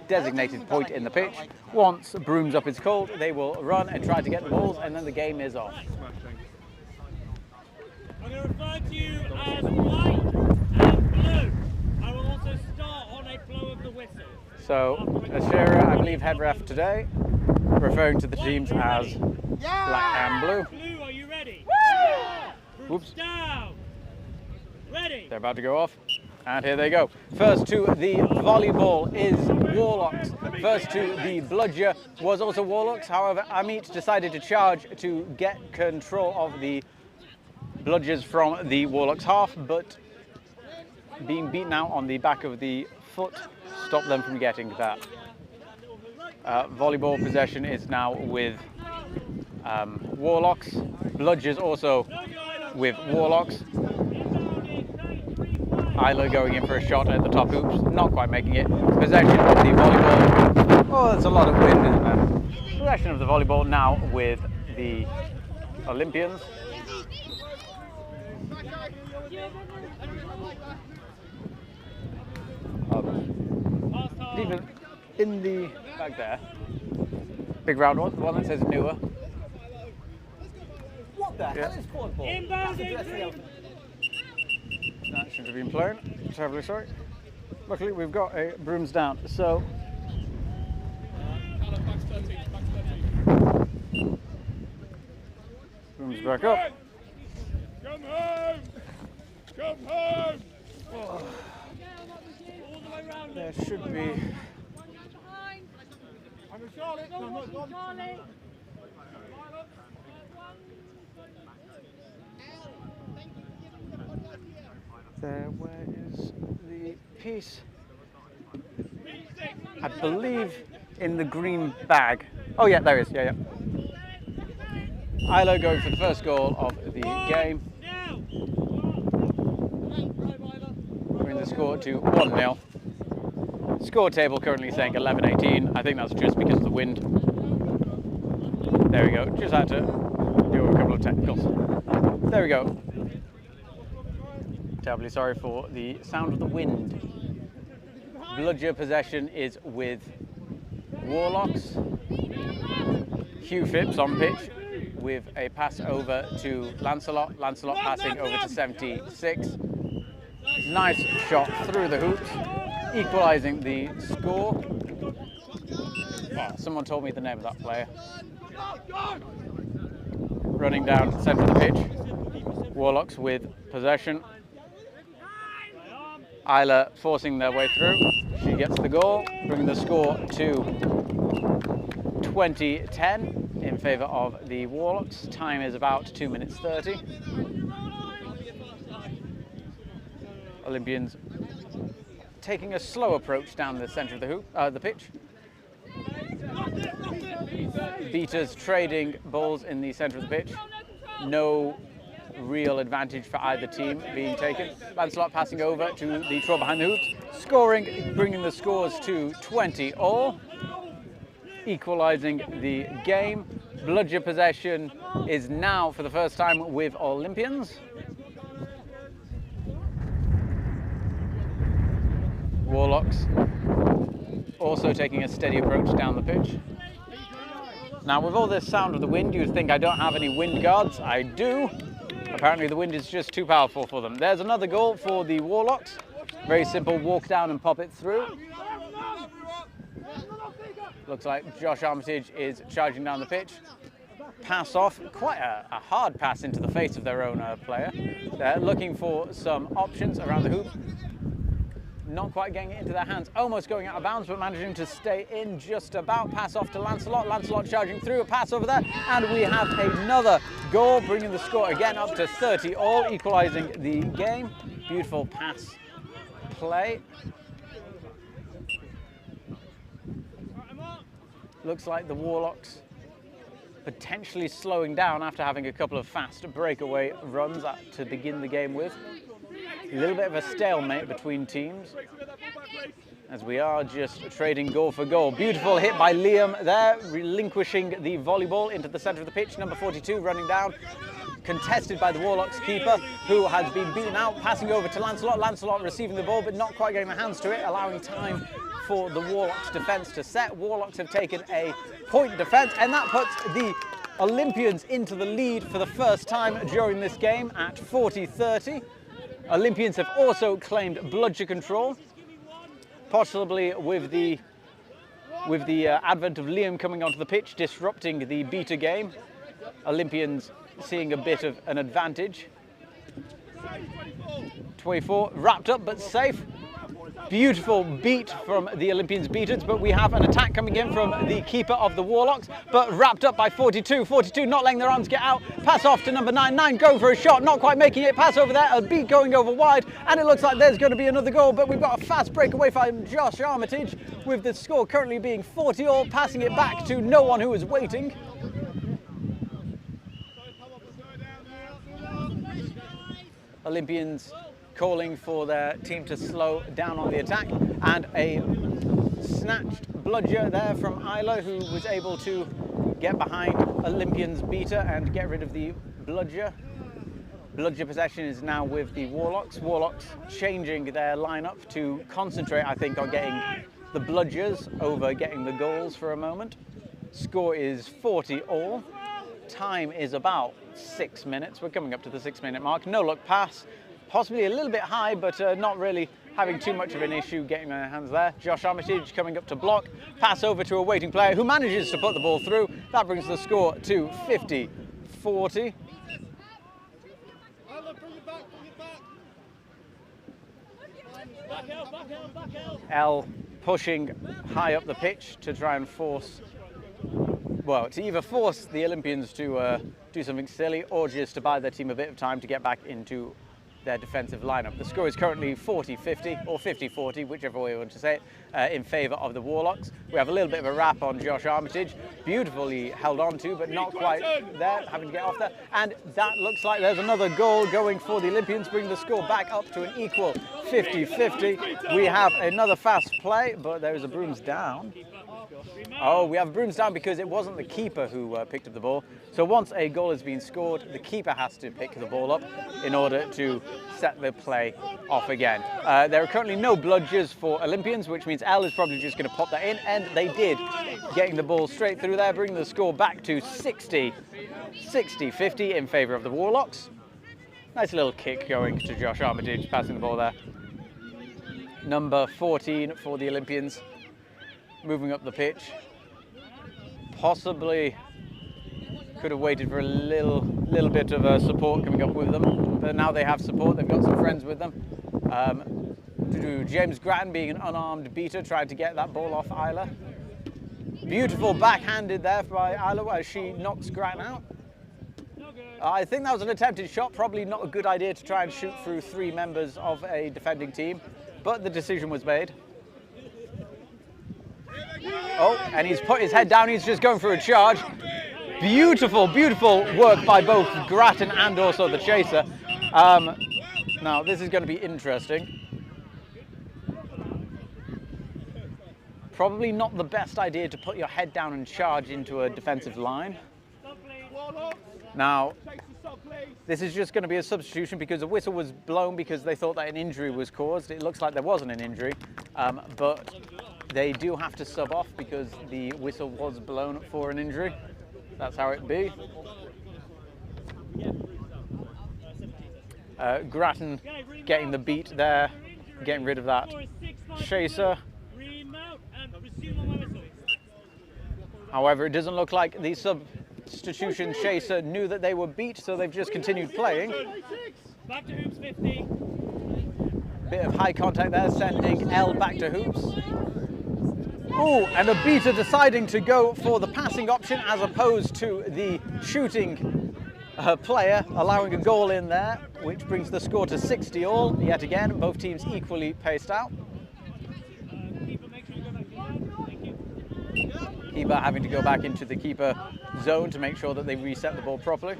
designated point in the pitch. Once Brooms Up is called, they will run and try to get the balls, and then the game is off. I'm going to refer to you as white and blue. I will also start on a blow of the whistle. So, Ashera, I believe, head ref today, referring to the teams as black and blue. Blue, are you ready? Woo! Oops. Down. Ready. They're about to go off, and here they go. First to the volleyball is Warlocks. First to the bludger was also Warlocks. However, Amit decided to charge to get control of the bludgers from the Warlocks half, but being beaten out on the back of the foot stopped them from getting that. Volleyball possession is now with Warlocks. Bludgers also with Warlocks. Isla going in for a shot at the top hoops, not quite making it. Possession of the volleyball. Oh, that's a lot of wind, isn't there? Possession of the volleyball now with the Olympians. Even in the back there, big round one, the one that says newer. What the hell is quadball? That's address the elephant. That should have been playing. Terribly sorry. Luckily, we've got a brooms down. So, brooms back up. Come home. Come home. Oh. There should be. I'm a Charlotte. No, not Charlie. There, where is the piece? I believe in the green bag. Oh yeah, there is. Yeah, yeah. Isla going for the first goal of the game. Bring the score to 1-0. Score table currently saying 11-18. I think that's just because of the wind. There we go. Just had to do a couple of technicals. There we go. Terribly sorry for the sound of the wind. Bludger possession is with Warlocks. Hugh Phipps on pitch with a pass over to Lancelot. Lancelot passing over to 76. Nice shot through the hoops, equalising the score. Oh, someone told me the name of that player. Running down the centre of the pitch. Warlocks with possession. Isla forcing their way through. She gets the goal, bringing the score to 20-10 in favour of the Warlocks. Time is about 2 minutes 30. Olympians taking a slow approach down the centre of the hoop, the pitch. Beaters trading balls in the centre of the pitch. No real advantage for either team being taken. Lancelot passing over to the troll behind the hoops, scoring, bringing the scores to 20 all, equalising the game. Bludger possession is now for the first time with Olympians. Warlocks also taking a steady approach down the pitch. Now with all this sound of the wind, you'd think I don't have any wind guards. I do. Apparently the wind is just too powerful for them. There's another goal for the Warlocks. Very simple, walk down and pop it through. Looks like Josh Armitage is charging down the pitch. Pass off, quite a hard pass into the face of their own player. They're looking for some options around the hoop. Not quite getting it into their hands, almost going out of bounds, but managing to stay in just about. Pass off to Lancelot, Lancelot charging through, a pass over there, and we have another goal, bringing the score again up to 30 all, equalising the game. Beautiful pass play. Looks like the Warlocks potentially slowing down after having a couple of fast breakaway runs to begin the game with. A little bit of a stalemate between teams, as we are just trading goal for goal. Beautiful hit by Liam there, relinquishing the volleyball into the centre of the pitch. Number 42 running down, contested by the Warlocks keeper, who has been beaten out, passing over to Lancelot. Lancelot receiving the ball, but not quite getting the hands to it, allowing time for the Warlocks defence to set. Warlocks have taken a point defence, and that puts the Olympians into the lead for the first time during this game at 40-30. Olympians have also claimed bludger control, possibly with the advent of Liam coming onto the pitch, disrupting the beta game. Olympians seeing a bit of an advantage. 24, wrapped up but safe. Beautiful beat from the Olympians beaters, but we have an attack coming in from the keeper of the Warlocks, but wrapped up by 42. 42 not letting their arms get out. Pass off to number 9. 9 going for a shot, not quite making it. Pass over there, a beat going over wide, and it looks like there's going to be another goal, but we've got a fast breakaway from Josh Armitage, with the score currently being 40 all, passing it back to no one who is waiting. Olympians calling for their team to slow down on the attack, and a snatched bludger there from Isla, who was able to get behind Olympians beater and get rid of the bludger. Bludger possession is now with the Warlocks. Warlocks changing their lineup to concentrate, I think, on getting the bludgers over getting the goals for a moment. Score is 40 all. Time is about 6 minutes. We're coming up to the 6-minute mark. No look pass. Possibly a little bit high, but not really having too much of an issue getting their hands there. Josh Armitage coming up to block. Pass over to a waiting player who manages to put the ball through. That brings the score to 50-40. L pushing high up the pitch to try and force, well, to either force the Olympians to do something silly or just to buy their team a bit of time to get back into their defensive lineup. The score is currently 40-50 or 50-40, whichever way you want to say it, in favour of the Warlocks. We have a little bit of a wrap on Josh Armitage, beautifully held on to, but not quite there, having to get off there. And that looks like there's another goal going for the Olympians, bringing the score back up to an equal 50-50. We have another fast play, but there is a brooms down. Oh, we have brooms down because it wasn't the keeper who picked up the ball. So once a goal has been scored, the keeper has to pick the ball up in order to set the play off again. There are currently no bludgers for Olympians, which means L is probably just going to pop that in, and they did, getting the ball straight through there, bringing the score back to 60-50 in favour of the Warlocks. Nice little kick going to Josh Armitage, passing the ball there. Number 14 for the Olympians, moving up the pitch. Possibly could have waited for a little bit of support coming up with them, but now they have support. They've got some friends with them. James Grattan being an unarmed beater, trying to get that ball off Isla. Beautiful backhanded there by Isla as she knocks Grattan out. I think that was an attempted shot, probably not a good idea to try and shoot through 3 members of a defending team, but the decision was made. Oh, and he's put his head down, he's just going for a charge. Beautiful, beautiful work by both Grattan and also the chaser. Now, this is going to be interesting. Probably not the best idea to put your head down and charge into a defensive line. Now, this is just going to be a substitution because the whistle was blown because they thought that an injury was caused. It looks like there wasn't an injury, but they do have to sub off because the whistle was blown for an injury. That's how it be. Grattan getting the beat there, getting rid of that chaser. However, it doesn't look like the substitution chaser knew that they were beat, so they've just continued playing. Back to hoops 50. Bit of high contact there, sending L back to hoops. Oh, and the beater deciding to go for the passing option as opposed to the shooting player, allowing a goal in there, which brings the score to 60 all. Yet again, both teams equally paced out. Keeper having to go back into the keeper zone to make sure that they reset the ball properly.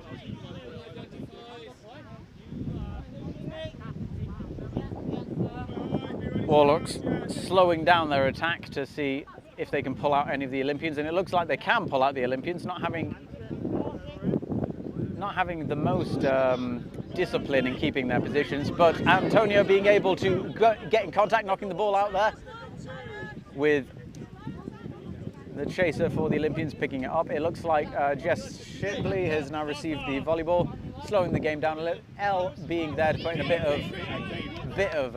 Warlocks slowing down their attack to see if they can pull out any of the Olympians, and it looks like they can pull out the Olympians, not having the most discipline in keeping their positions, but Antonio being able to get in contact, knocking the ball out there, with the chaser for the Olympians picking it up. It looks like Jess Shipley has now received the volleyball, slowing the game down a little. L being there to put in a bit of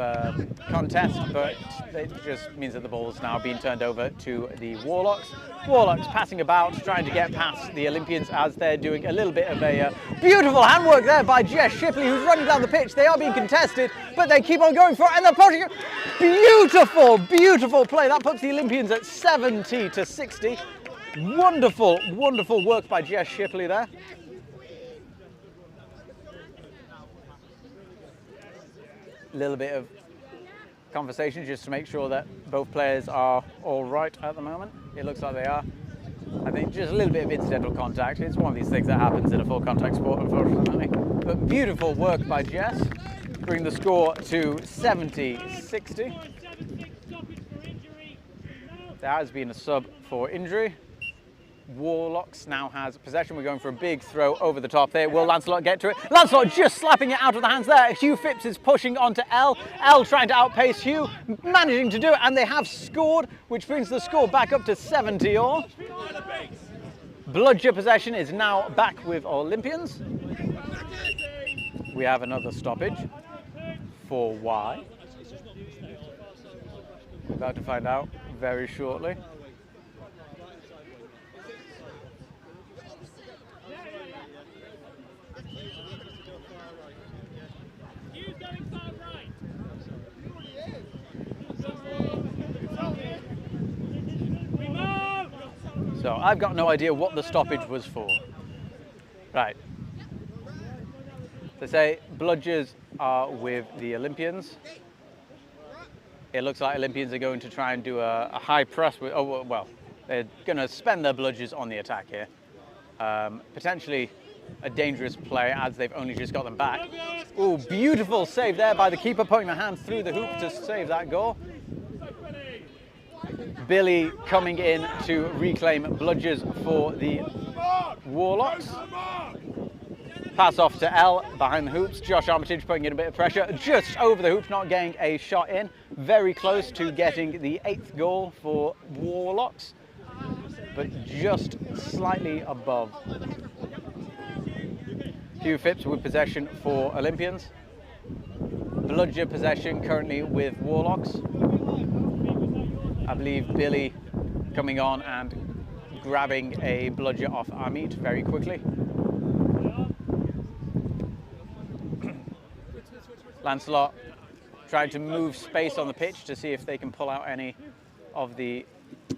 contest, but it just means that the ball is now being turned over to the Warlocks. Warlocks passing about, trying to get past the Olympians as they're doing a little bit of a beautiful handwork there by Jess Shipley, who's running down the pitch. They are being contested, but they keep on going for it, and they're pushing it. Beautiful, beautiful play. That puts the Olympians at 70 to 60. Wonderful, wonderful work by Jess Shipley there. Little bit of conversation just to make sure that both players are all right at the moment. It looks like they are. I think just a little bit of incidental contact. It's one of these things that happens in a full contact sport, unfortunately. But beautiful work by Jess, bring the score to 70-60. There has been a sub for injury. Warlocks now has possession. We're going for a big throw over the top there. Will Lancelot get to it? Lancelot just slapping it out of the hands there. Hugh Phipps is pushing onto L. L trying to outpace Hugh, managing to do it, and they have scored, which brings the score back up to 70 all. Bludger possession is now back with Olympians. We have another stoppage for Y. We're about to find out very shortly. So I've got no idea what the stoppage was for. Right. They say bludgers are with the Olympians. It looks like Olympians are going to try and do a high press with, oh, well, they're going to spend their bludgers on the attack here. Potentially a dangerous play as they've only just got them back. Oh, beautiful save there by the keeper, putting the hands through the hoop to save that goal. Billy coming in to reclaim bludgers for the Warlocks. Pass off to L behind the hoops. Josh Armitage putting in a bit of pressure. Just over the hoops, not getting a shot in. Very close to getting the 8th goal for Warlocks, but just slightly above. Hugh Phipps with possession for Olympians. Bludger possession currently with Warlocks. I believe Billy coming on and grabbing a bludger off Amit very quickly. Lancelot trying to move space on the pitch to see if they can pull out any of the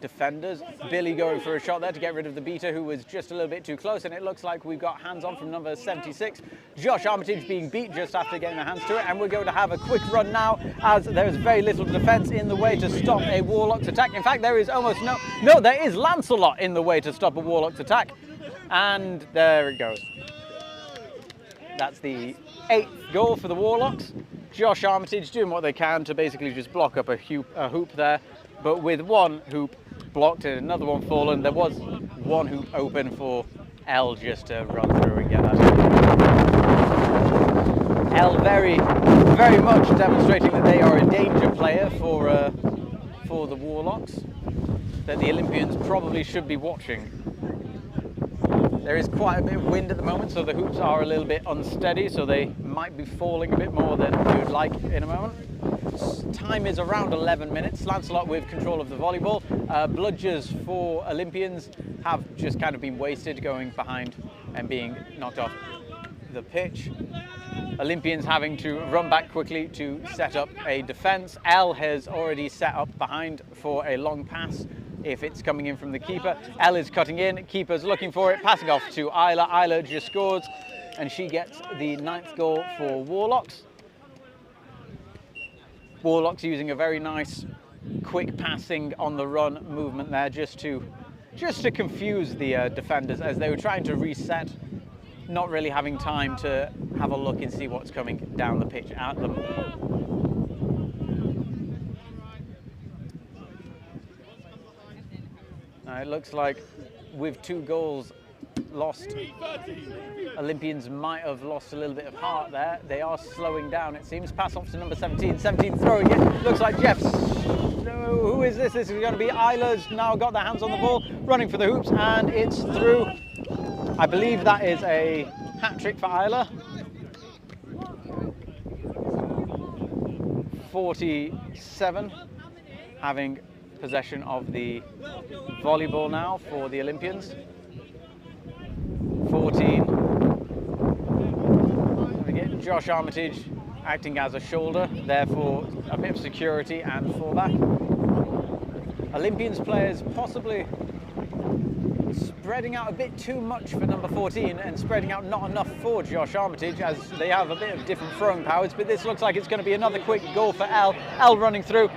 defenders. Billy going for a shot there to get rid of the beater, who was just a little bit too close, and it looks like we've got hands on from number 76. Josh Armitage being beat just after getting their hands to it, and we're going to have a quick run now as there's very little defence in the way to stop a Warlock's attack. In fact, there is almost there is Lancelot in the way to stop a Warlock's attack, and there it goes. That's the 8th goal for the Warlocks. Josh Armitage doing what they can to basically just block up a hoop there, but with one hoop blocked and another one fallen, there was one hoop open for L just to run through and get that. L very much demonstrating that they are a danger player for the Warlocks, that the Olympians probably should be watching. There is quite a bit of wind at the moment, so the hoops are a little bit unsteady, so they might be falling a bit more than you'd like in a moment. Time is around 11 minutes. Lancelot with control of the volleyball. Bludgers for Olympians have just kind of been wasted, going behind and being knocked off the pitch. Olympians having to run back quickly to set up a defence. L has already set up behind for a long pass if it's coming in from the keeper. L is cutting in, keeper's looking for it, passing off to Isla. Isla just scores, and she gets the 9th goal for Warlocks. Warlocks using a very nice quick passing on the run movement there just to confuse the defenders as they were trying to reset, not really having time to have a look and see what's coming down the pitch at them. It looks like with 2 goals lost, Olympians might have lost a little bit of heart there. They are slowing down, it seems. Pass off to number 17. 17 throwing it. Looks like Jeff's. No, who is this? This is going to be Isla's now got their hands on the ball, running for the hoops, and it's through. I believe that is a hat-trick for Isla. 47 having possession of the volleyball now for the Olympians. 14. Again, Josh Armitage acting as a shoulder, therefore a bit of security and fallback. Olympians players possibly spreading out a bit too much for number 14 and spreading out not enough for Josh Armitage, as they have a bit of different throwing powers, but this looks like it's going to be another quick goal for L. L running through.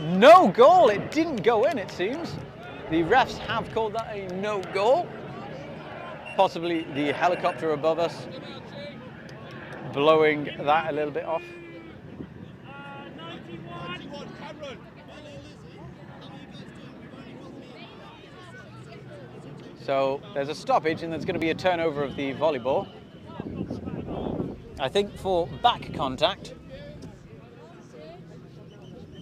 No goal, it didn't go in, it seems. The refs have called that a no goal. Possibly the helicopter above us blowing that a little bit off. So there's a stoppage and there's going to be a turnover of the volleyball. I think for back contact,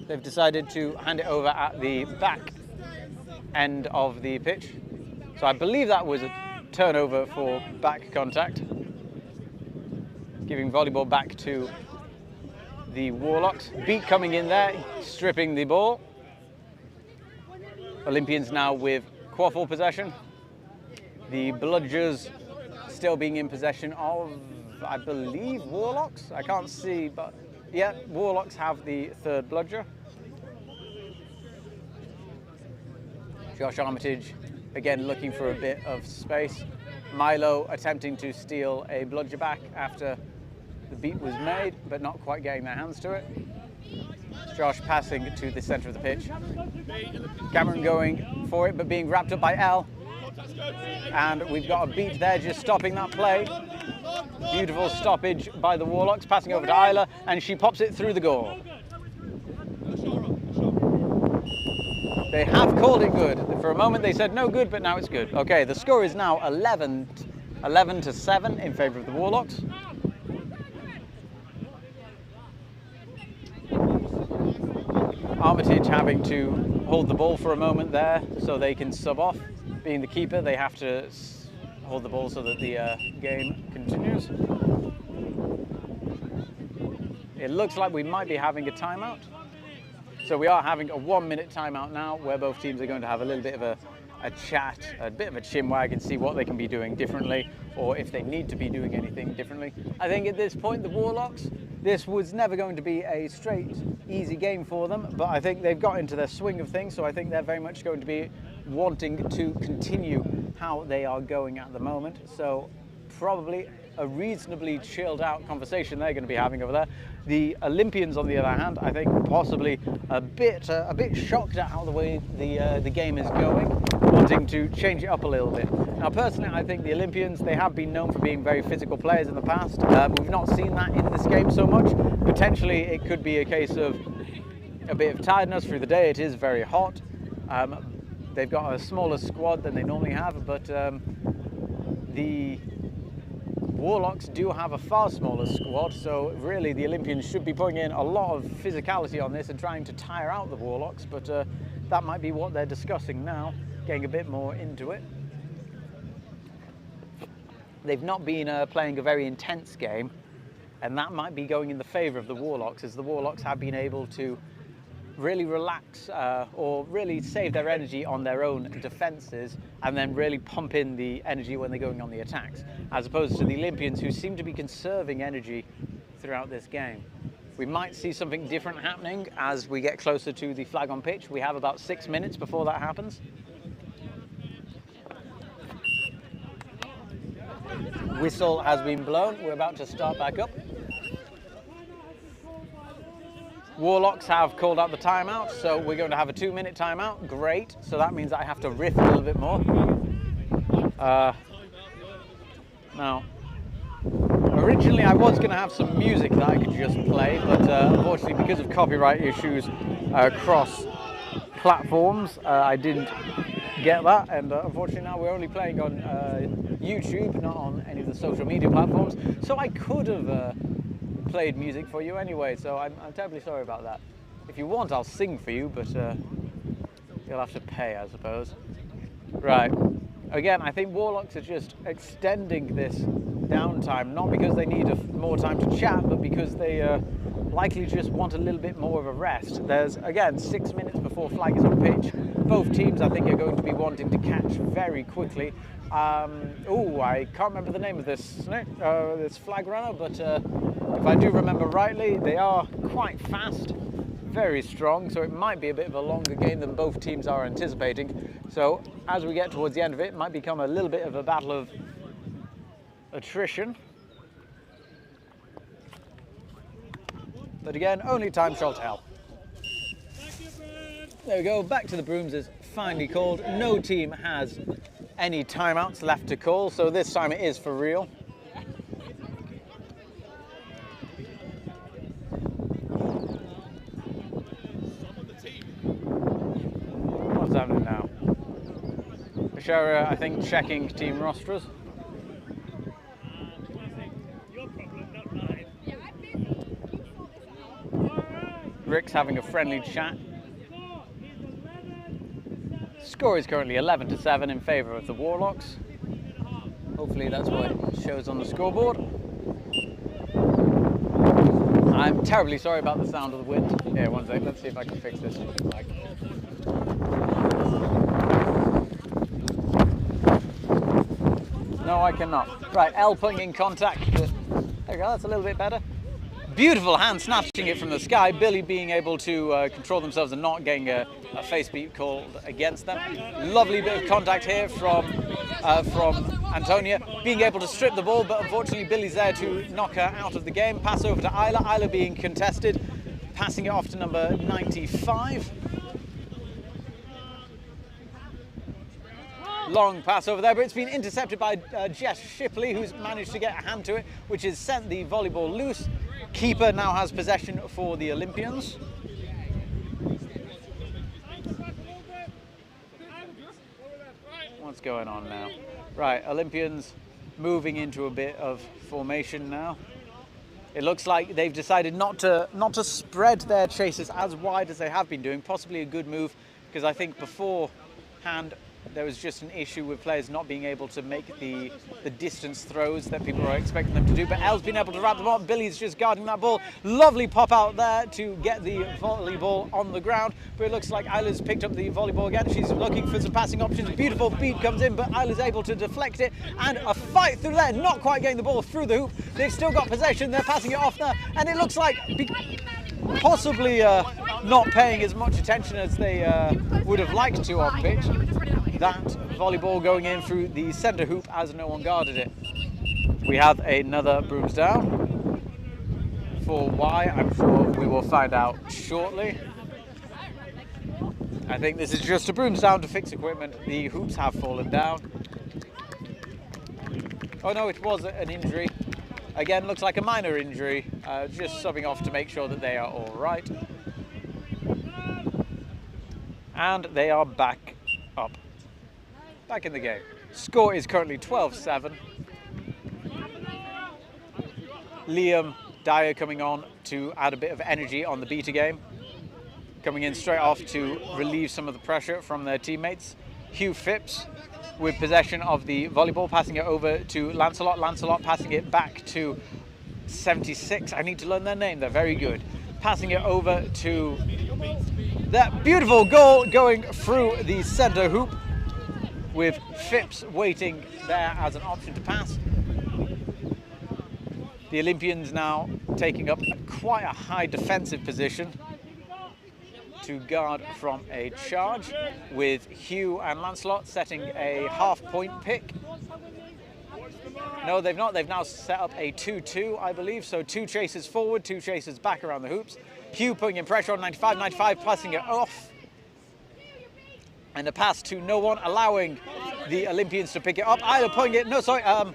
they've decided to hand it over at the back end of the pitch. So I believe that was a turnover for back contact, giving volleyball back to the Warlocks. Beat coming in there, stripping the ball. Olympians now with quaffle possession. The Bludgers still being in possession of, I believe, Warlocks. I can't see, but yeah, Warlocks have the 3rd bludger. Josh Armitage again looking for a bit of space. Milo attempting to steal a bludger back after the beat was made, but not quite getting their hands to it. Josh passing to the centre of the pitch. Cameron going for it, but being wrapped up by L. And we've got a beat there, just stopping that play. Beautiful stoppage by the Warlocks, passing over to Isla, and she pops it through the goal. They have called it good. For a moment they said no good, but now it's good. Okay, the score is now 11-7 in favour of the Warlocks. Armitage having to hold the ball for a moment there so they can sub off. Being the keeper, they have to hold the ball so that the game continues. It looks like we might be having a timeout. So we are having a 1-minute timeout now, where both teams are going to have a little bit of a chat, a bit of a chinwag, and see what they can be doing differently, or if they need to be doing anything differently. I think at this point, the Warlocks, this was never going to be a straight, easy game for them, but I think they've got into their swing of things, so I think they're very much going to be wanting to continue how they are going at the moment. So probably a reasonably chilled out conversation they're going to be having over there. The Olympians, on the other hand, I think possibly a bit shocked at how the way the game is going, wanting to change it up a little bit. Now, personally, I think the Olympians, they have been known for being very physical players in the past. We've not seen that in this game so much. Potentially, it could be a case of a bit of tiredness through the day. It is very hot. They've got a smaller squad than they normally have, but the Warlocks do have a far smaller squad, so really the Olympians should be putting in a lot of physicality on this and trying to tire out the Warlocks, but that might be what they're discussing now, getting a bit more into it. They've not been playing a very intense game, and that might be going in the favour of the Warlocks, as the Warlocks have been able to really relax or really save their energy on their own defences and then really pump in the energy when they're going on the attacks, as opposed to the Olympians, who seem to be conserving energy throughout this game. We might see something different happening as we get closer to the flag on pitch. We have about 6 minutes before that happens. Whistle has been blown. We're about to start back up. Warlocks have called out the timeout, so we're going to have a 2-minute timeout. Great. So that means I have to riff a little bit more. Now, originally I was going to have some music that I could just play, but unfortunately because of copyright issues across platforms, I didn't get that, and unfortunately now we're only playing on YouTube, not on any of the social media platforms, so I could have played music for you anyway, so I'm terribly sorry about that. If you want, I'll sing for you, but you'll have to pay, I suppose. Right. Again, I think Warlocks are just extending this downtime, not because they need more time to chat, but because they likely just want a little bit more of a rest. There's, again, 6 minutes before flag is on pitch. Both teams, I think, are going to be wanting to catch very quickly. I can't remember the name of this flag runner, but if I do remember rightly, they are quite fast, very strong, so it might be a bit of a longer game than both teams are anticipating. So as we get towards the end of it, it might become a little bit of a battle of attrition. But again, only time shall tell. There we go, back to the brooms is finally called. No team has any timeouts left to call, so this time it is for real. What's happening now? Bashara, I think, checking team rosters. Rick's having a friendly chat. Score is currently 11-7 in favour of the Warlocks. Hopefully that's what it shows on the scoreboard. I'm terribly sorry about the sound of the wind. Here, one sec, let's see if I can fix this. No, I cannot. Right, L putting in contact. There we go, that's a little bit better. Beautiful hand snatching it from the sky. Billy being able to control themselves and not getting a face beat called against them. Lovely bit of contact here from Antonia, being able to strip the ball, but unfortunately Billy's there to knock her out of the game. Pass over to Isla. Isla being contested, passing it off to number 95. Long pass over there, but it's been intercepted by Jess Shipley, who's managed to get a hand to it, which has sent the volleyball loose. Keeper now has possession for the Olympians. What's going on now? Right, Olympians moving into a bit of formation now. It looks like they've decided not to spread their chasers as wide as they have been doing. Possibly a good move, because I think beforehand there was just an issue with players not being able to make the distance throws that people are expecting them to do. But Elle's been able to wrap them up. Billy's just guarding that ball. Lovely pop out there to get the volleyball on the ground. But it looks like Isla's picked up the volleyball again. She's looking for some passing options. A beautiful beat comes in, but Isla's able to deflect it. And a fight through there, not quite getting the ball through the hoop. They've still got possession. They're passing it off there. And it looks like possibly not paying as much attention as they would have liked to on pitch. That volleyball going in through the centre hoop as no one guarded it. We have another brooms down. For why, I'm sure we will find out shortly. I think this is just a brooms down to fix equipment. The hoops have fallen down. Oh no, it was an injury. Again, looks like a minor injury. Just subbing off to make sure that they are all right. And they are back up. Back in the game. Score is currently 12-7. Liam Dyer coming on to add a bit of energy on the beta game. Coming in straight off to relieve some of the pressure from their teammates. Hugh Phipps with possession of the volleyball, passing it over to Lancelot. Lancelot passing it back to 76. I need to learn their name, they're very good. Passing it over to that beautiful goal going through the centre hoop with Phipps waiting there as an option to pass. The Olympians now taking up quite a high defensive position to guard from a charge, with Hugh and Lancelot setting a half-point pick. No, they've not. They've now set up a 2-2, I believe. So 2 chasers forward, 2 chasers back around the hoops. Hugh putting in pressure on 95, 95 passing it off. And a pass to no one, allowing the Olympians to pick it up. Either putting it, no, sorry, I'm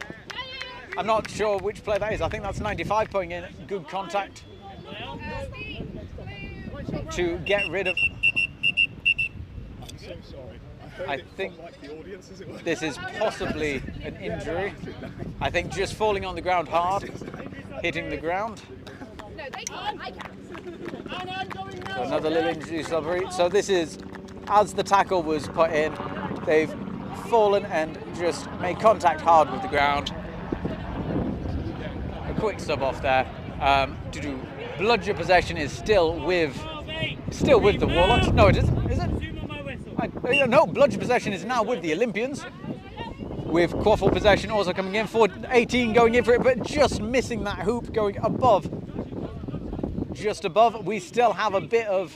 not sure which player that is. I think that's 95 putting in good contact to get rid of. I'm so sorry. I think like the audience, as it were. this is possibly an injury. I think just falling on the ground hard, hitting the ground. No, they can't. I can. So another little injury summary. So this is, as the tackle was put in, they've fallen and just made contact hard with the ground. A quick sub off there. Bludger possession is still with the Warlocks. No, it isn't. Is it? No, Bludger possession is now with the Olympians. With Quaffle possession also coming in for 18, going in for it, but just missing that hoop, going above. Just above. We still have a bit of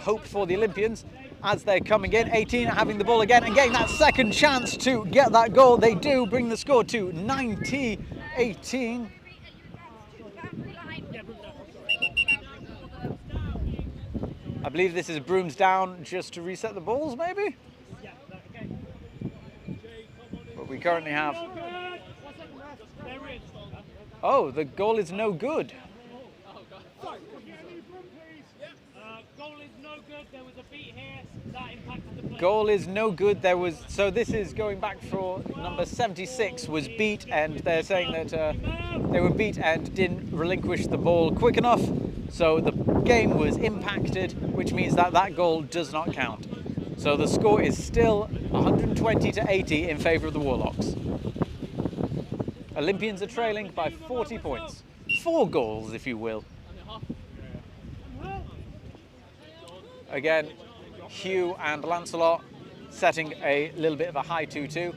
hope for the Olympians as they're coming in. 18 having the ball again and getting that second chance to get that goal. They do bring the score to 90-18. I believe this is brooms down just to reset the balls, maybe? But we currently have... Oh, the goal is no good. Goal is no good. There was a beat here that impacted the play. Goal is no good. There was, so this is going back for number 76 was beat, and they're saying that they were beat and didn't relinquish the ball quick enough. So the game was impacted, which means that that goal does not count. So the score is still 120-80 in favour of the Warlocks. Olympians are trailing by 40 points. 4 goals, if you will. Again, Hugh and Lancelot setting a little bit of a high 2-2.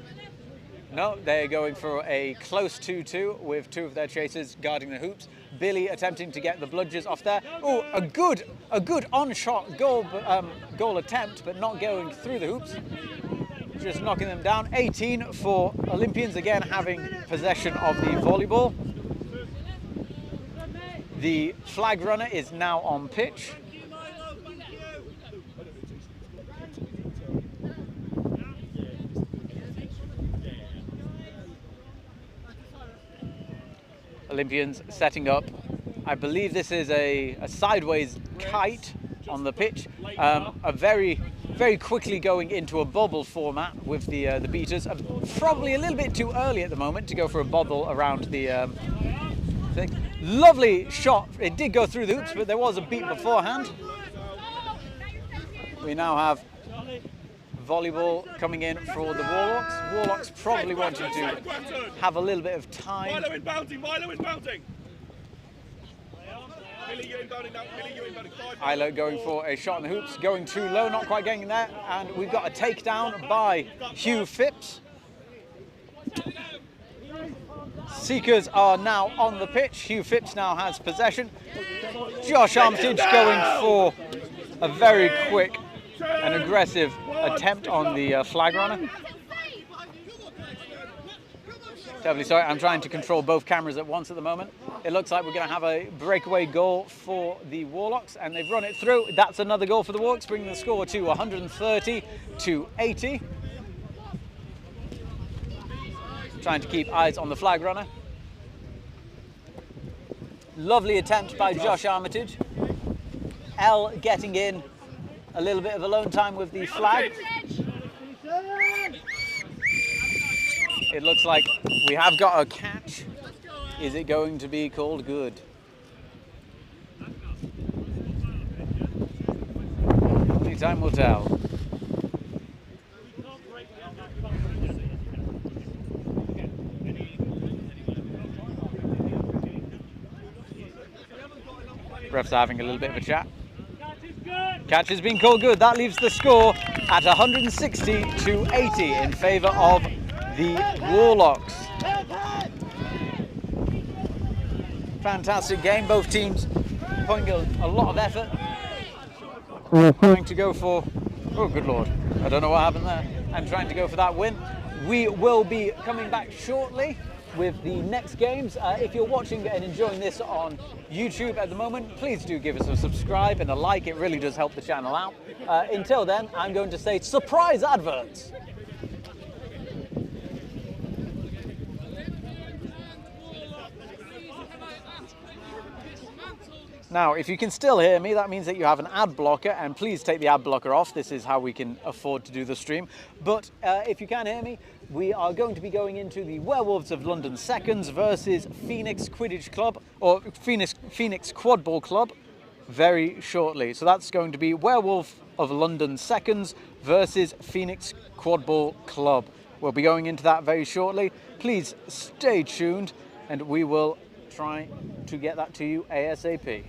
No, they're going for a close 2-2 with 2 of their chasers guarding the hoops. Billy attempting to get the bludgers off there. Oh, a good on-shot goal attempt, but not going through the hoops. Just knocking them down. 18 for Olympians, again having possession of the volleyball. The flag runner is now on pitch. Olympians setting up, I believe this is a sideways kite on the pitch, a very quickly going into a bubble format with the beaters. Probably a little bit too early at the moment to go for a bubble around the thing. Lovely shot, it did go through the hoops, but there was a beat beforehand. We now have volleyball coming in for the Warlocks. Warlocks probably wanting to have a little bit of time. Milo inbounding, Milo inbounding. Billy, you're inbounding now. Billy, you're inbounding. Ilo going for a shot in the hoops, going too low, not quite getting there, and we've got a takedown by Hugh Phipps. Seekers are now on the pitch. Hugh Phipps now has possession. Josh Armitage going for a very quick and aggressive attempt on the flag runner. Terribly sorry, I'm trying to control both cameras at once at the moment. It looks like we're going to have a breakaway goal for the Warlocks, and they've run it through. That's another goal for the Warlocks, bringing the score to 130-80. Trying to keep eyes on the flag runner. Lovely attempt by Josh Armitage. L getting in a little bit of alone time with the flag. It looks like we have got a catch. Is it going to be called good? Only time will tell. Refs are having a little bit of a chat. Catch has been called good. That leaves the score at 160 to 80 in favour of the Warlocks. Fantastic game. Both teams putting a lot of effort. Trying to go for... Oh, good Lord. I don't know what happened there. And trying to go for that win. We will be coming back shortly with the next games. If you're watching and enjoying this on YouTube at the moment, please do give us a subscribe and a like. It really does help the channel out. Until then, I'm going to say surprise adverts. Now, if you can still hear me, that means that you have an ad blocker, and please take the ad blocker off. This is how we can afford to do the stream. But if you can hear me, we are going to be going into the Werewolves of London Seconds versus Phoenix Quidditch Club, or Phoenix Quadball Club, very shortly. So that's going to be Werewolf of London Seconds versus Phoenix Quadball Club. We'll be going into that very shortly. Please stay tuned, and we will try to get that to you ASAP.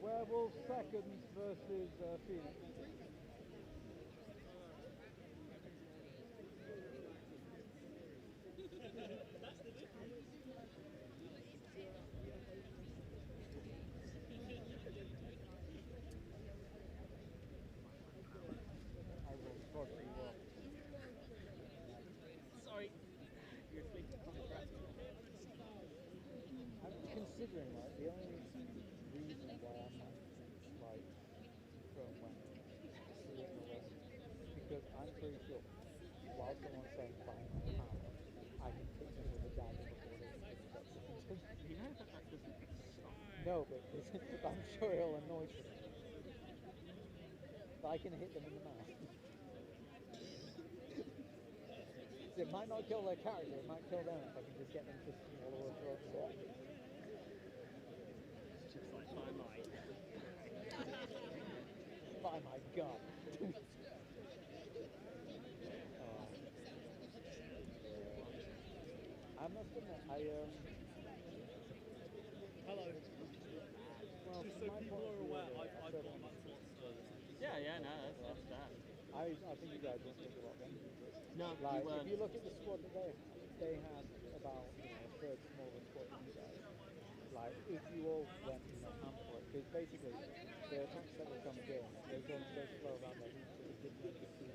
Werewolves Seconds versus Phoenix. No, but I'm sure it'll annoy them. But I can hit them in the mouth. So it might not kill their character, it might kill them if I can just get them to swallow a throat swap. It's just like my mind. By my god. I must admit, Hello. well, Just so people are aware, I've got lots of Yeah, no, that's that. I think you guys won't think a lot then. No, Like, you if you look at the squad that they had about a third smaller squad than you guys. Like, if you all went in the hand for it, because basically the attacks that were coming in, they go so slow around their feet, so it didn't make it too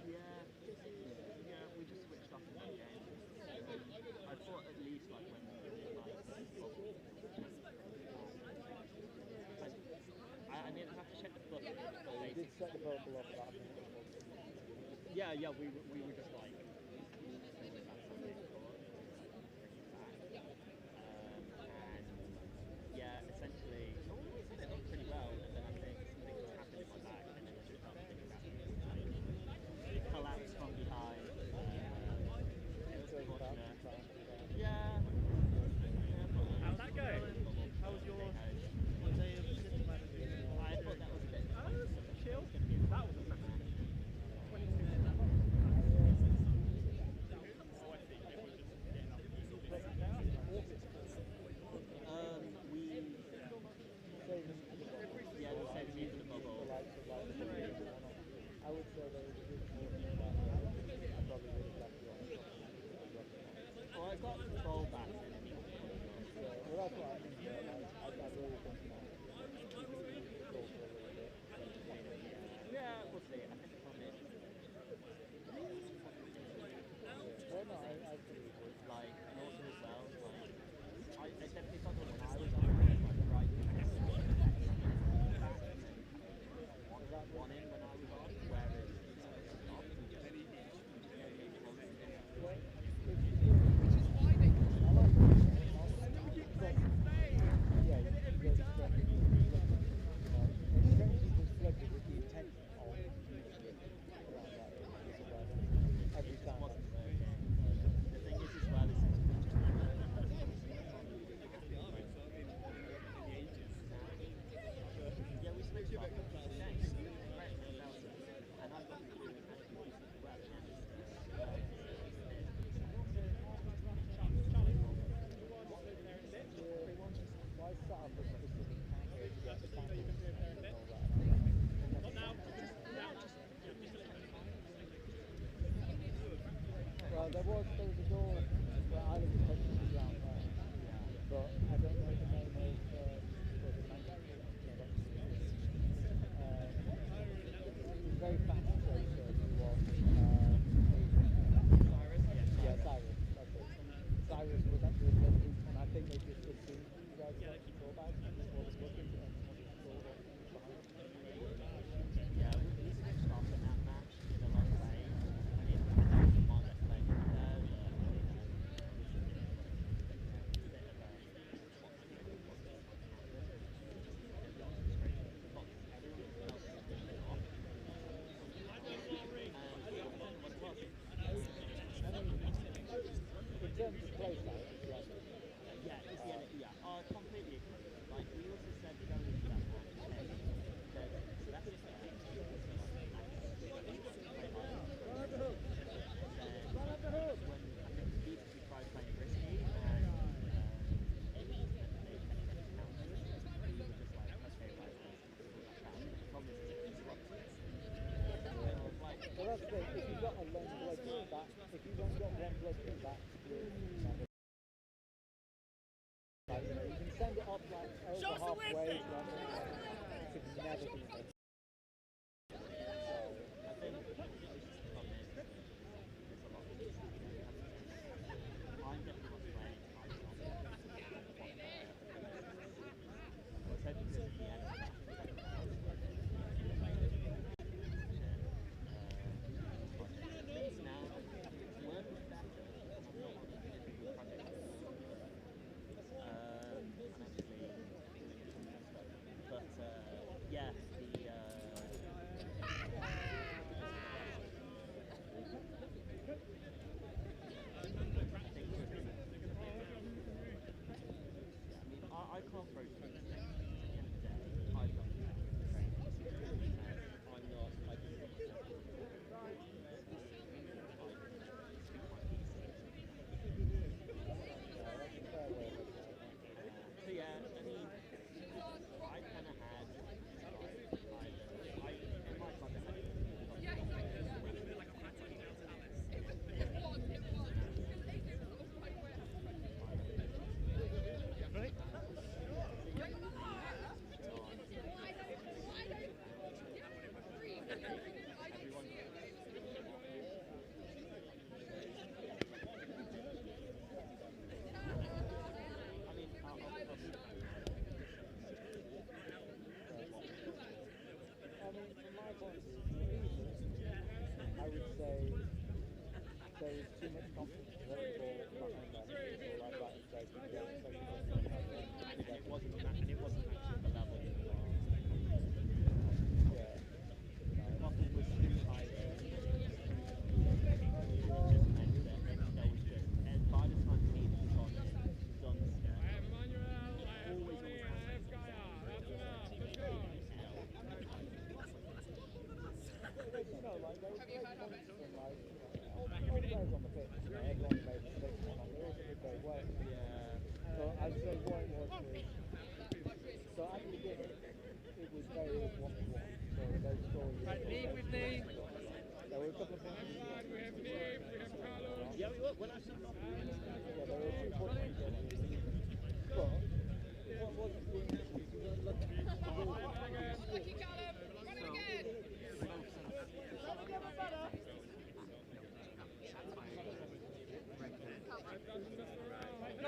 Yeah, we just switched off in that game. I thought at least like when we were I didn't have to check the book. You did set the bubble off that. Yeah, we were just like. And yeah, essentially, it went pretty well. And then I think something happened in my back, and then I just started thinking about it. It collapsed from behind. It was unfortunate. Yeah. How's that going? How was your day of system managing? I thought that was a bit chill. That was a massive. I would say there was a good deal of that. I probably would have left you on. Well, I got the ball back. Well, that's what I think. I really think that. Go for a little bit. Yeah, we'll see. I think the problem is. Well, no, I believe it. Like, and also as well, like, I definitely thought that when I was on, like, right, one in when I was on, whereas not, we just There was a door where I was touching the ground there, but I don't know the name of the it was very fast racer who was Cyrus? Yeah, Cyrus, that's it. Cyrus was actually a good, and I think they just assumed you guys got the control back and just wasn't looking and just scored on behind. Yeah, we switched off in that match in a lot of ways. I mean, I think the Margaret played there, in terms of play style, yeah. Oh, completely agree. Like, we also said going into that one, so that's just the thing. Tried playing risky and well, that's the thing. If you've got a long blood that if you've only got one blood that's good. Like, you know, you can send it up like over halfway, it could never be missed.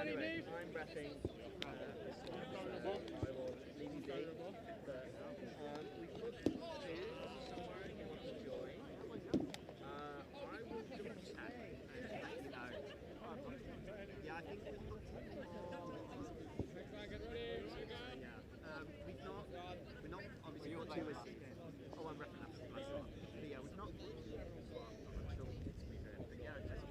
Anyway, I'm repping I will leave you be. But we could do somewhere you want to join. I will double check and let you know. Yeah, I think we're not obviously got two issues. Oh, I'm repping that. But yeah, we've not. I'm sure we did speak it. But yeah, just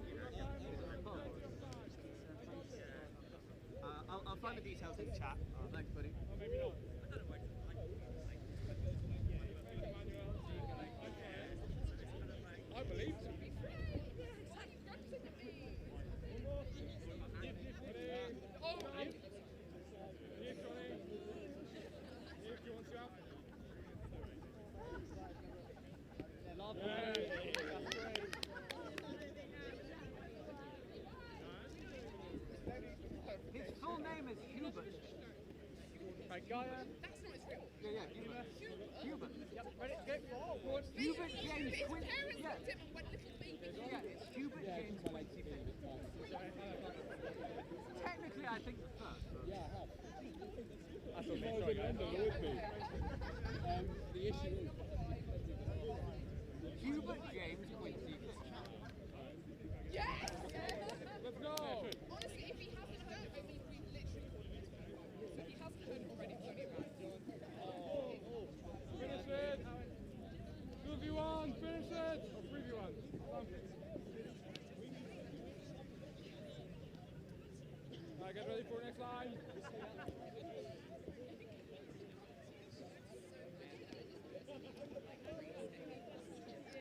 I'll find the details in the chat. Thanks, buddy. I believe so. His full name is Hubert. Right, Gaia. That's not his real. Yeah, Hubert. Hubert. Yep, ready, go. Hubert James Quincy. Yeah. It's Hubert James Quincy. Technically, I think the first. Yeah, I have. I thought it was in London, it would be. The issue is... Hubert James Quincy. Yes! Let's go! Honestly, if he hasn't heard, I mean, we literally so he hasn't heard already, it's only about Finish it! 2v1, finish it! Or 3v1. Alright, get ready for next line.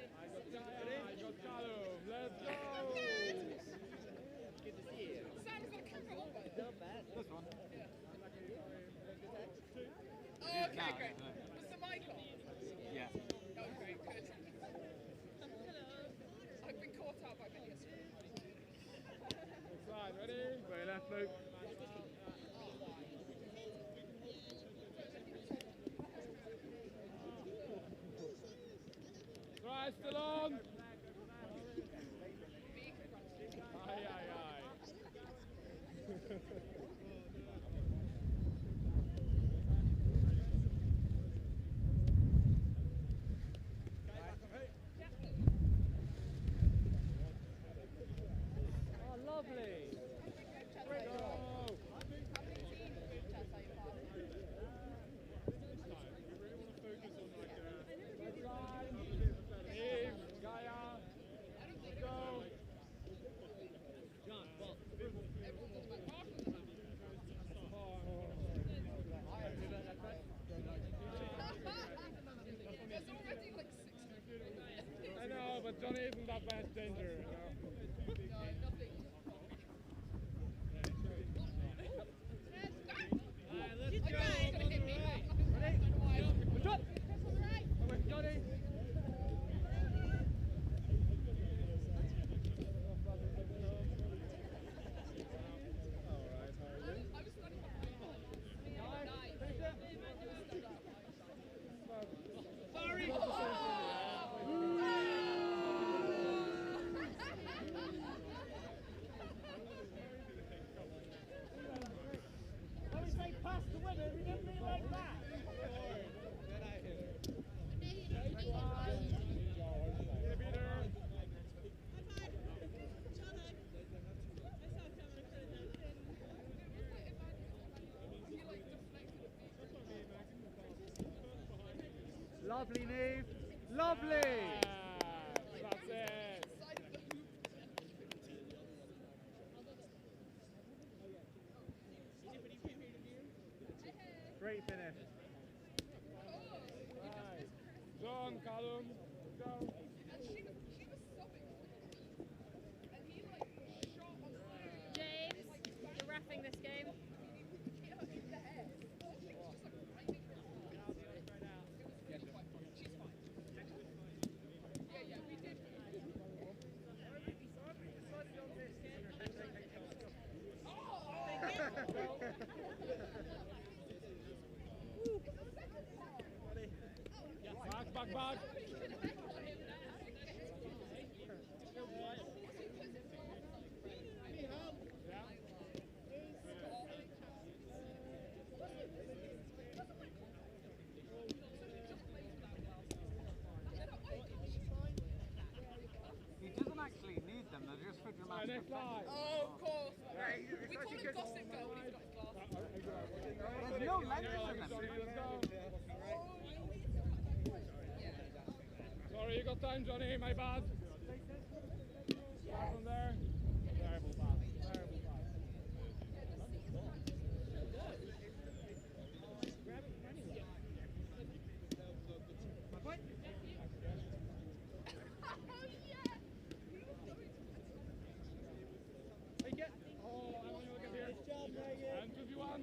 I got Callum, let's go! Good to see you. Sam's got a camera over. Not bad. This one. Oh, okay, great. Was the mic on? Yeah. Okay, good. I've been caught out by videos. Next line, ready? Very left, Luke. Right, still on. Aye, aye, aye. Oh, lovely. Great goal. Gaia, let's go. John, well, There's already like 6. I know, but Johnny isn't that bad danger. You know? No, nothing. Let's go. He's gonna hit me. Ready? Good job. Away, Johnny. Lovely, Neve. Lovely. That's it. Great finish. Right. John, Callum, let's go. And she was sobbing. And he like shot on the James, you're reffing this game. hit her in the head. She was just like right in front of her. It was really quite funny. She's fine. Yeah, we did. Back. gossip gold, he's got his glasses. There's no lenses in them. Sorry, you got time, Johnny. My bad. From there. Terrible pass. Terrible pass. Take it. Oh, I want you to look up here. And 2v1.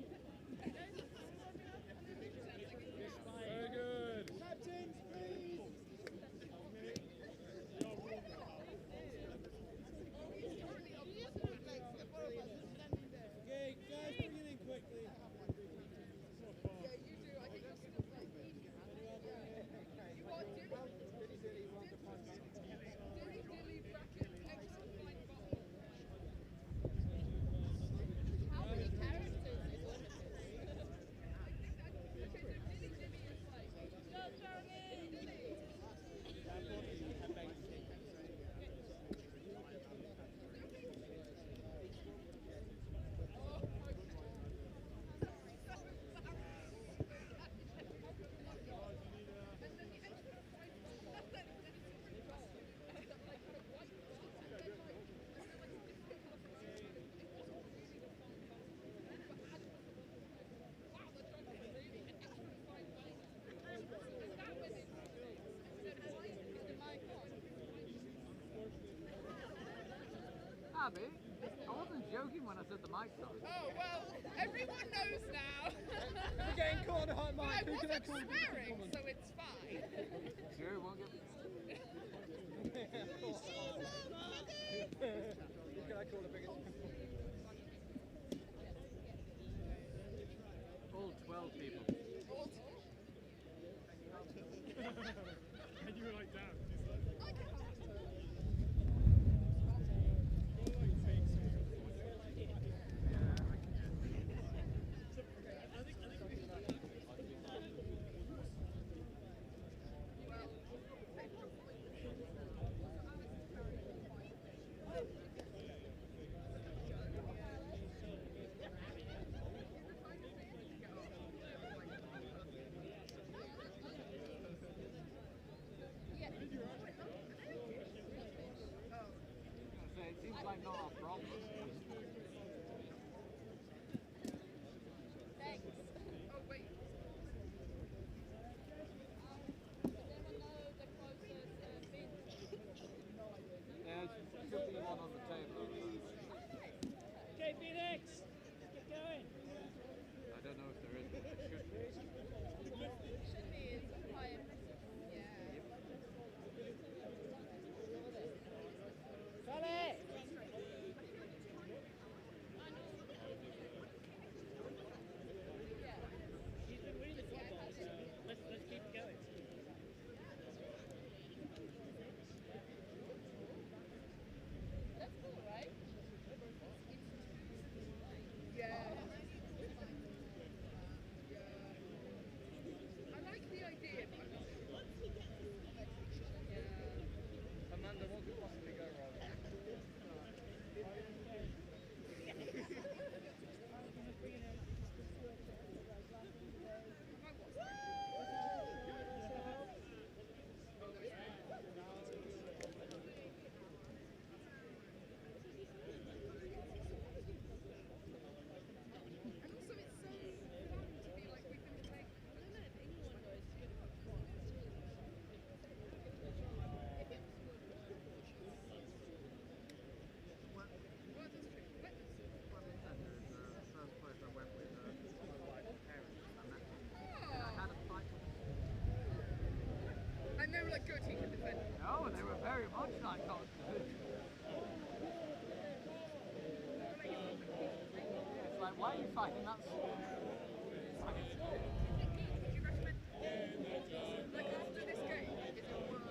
Very good. Captains, please. Okay, guys, bring it in quickly. How many characters is limited? Go, Abby, I wasn't joking when I said the mic's on. Oh, well, everyone knows now. We're getting caught on But I mic. Who can I wasn't call? swearing, so it's fine. True, won't get... Who can I call the biggest? All 12 people. And you were like, damn. It seems like not our problem. Thanks. Oh, wait. There should be one on the table. Okay, Phoenix, get going. I don't know if there is, but there should be. Should be, it's quite impressive. Yeah. Charlie! He's been winning the quadball, so let's keep it going. That's cool, right? Yeah. I like the idea, but I'm not sure. Yeah. Amanda, what could possibly go wrong? And also it's so fun to be like we've been playing. I don't know if anyone knows and they were like, go team and defend. No, they were very much like competition. It's like, why are you fighting? That's... Would you recommend, like after this game, is it worth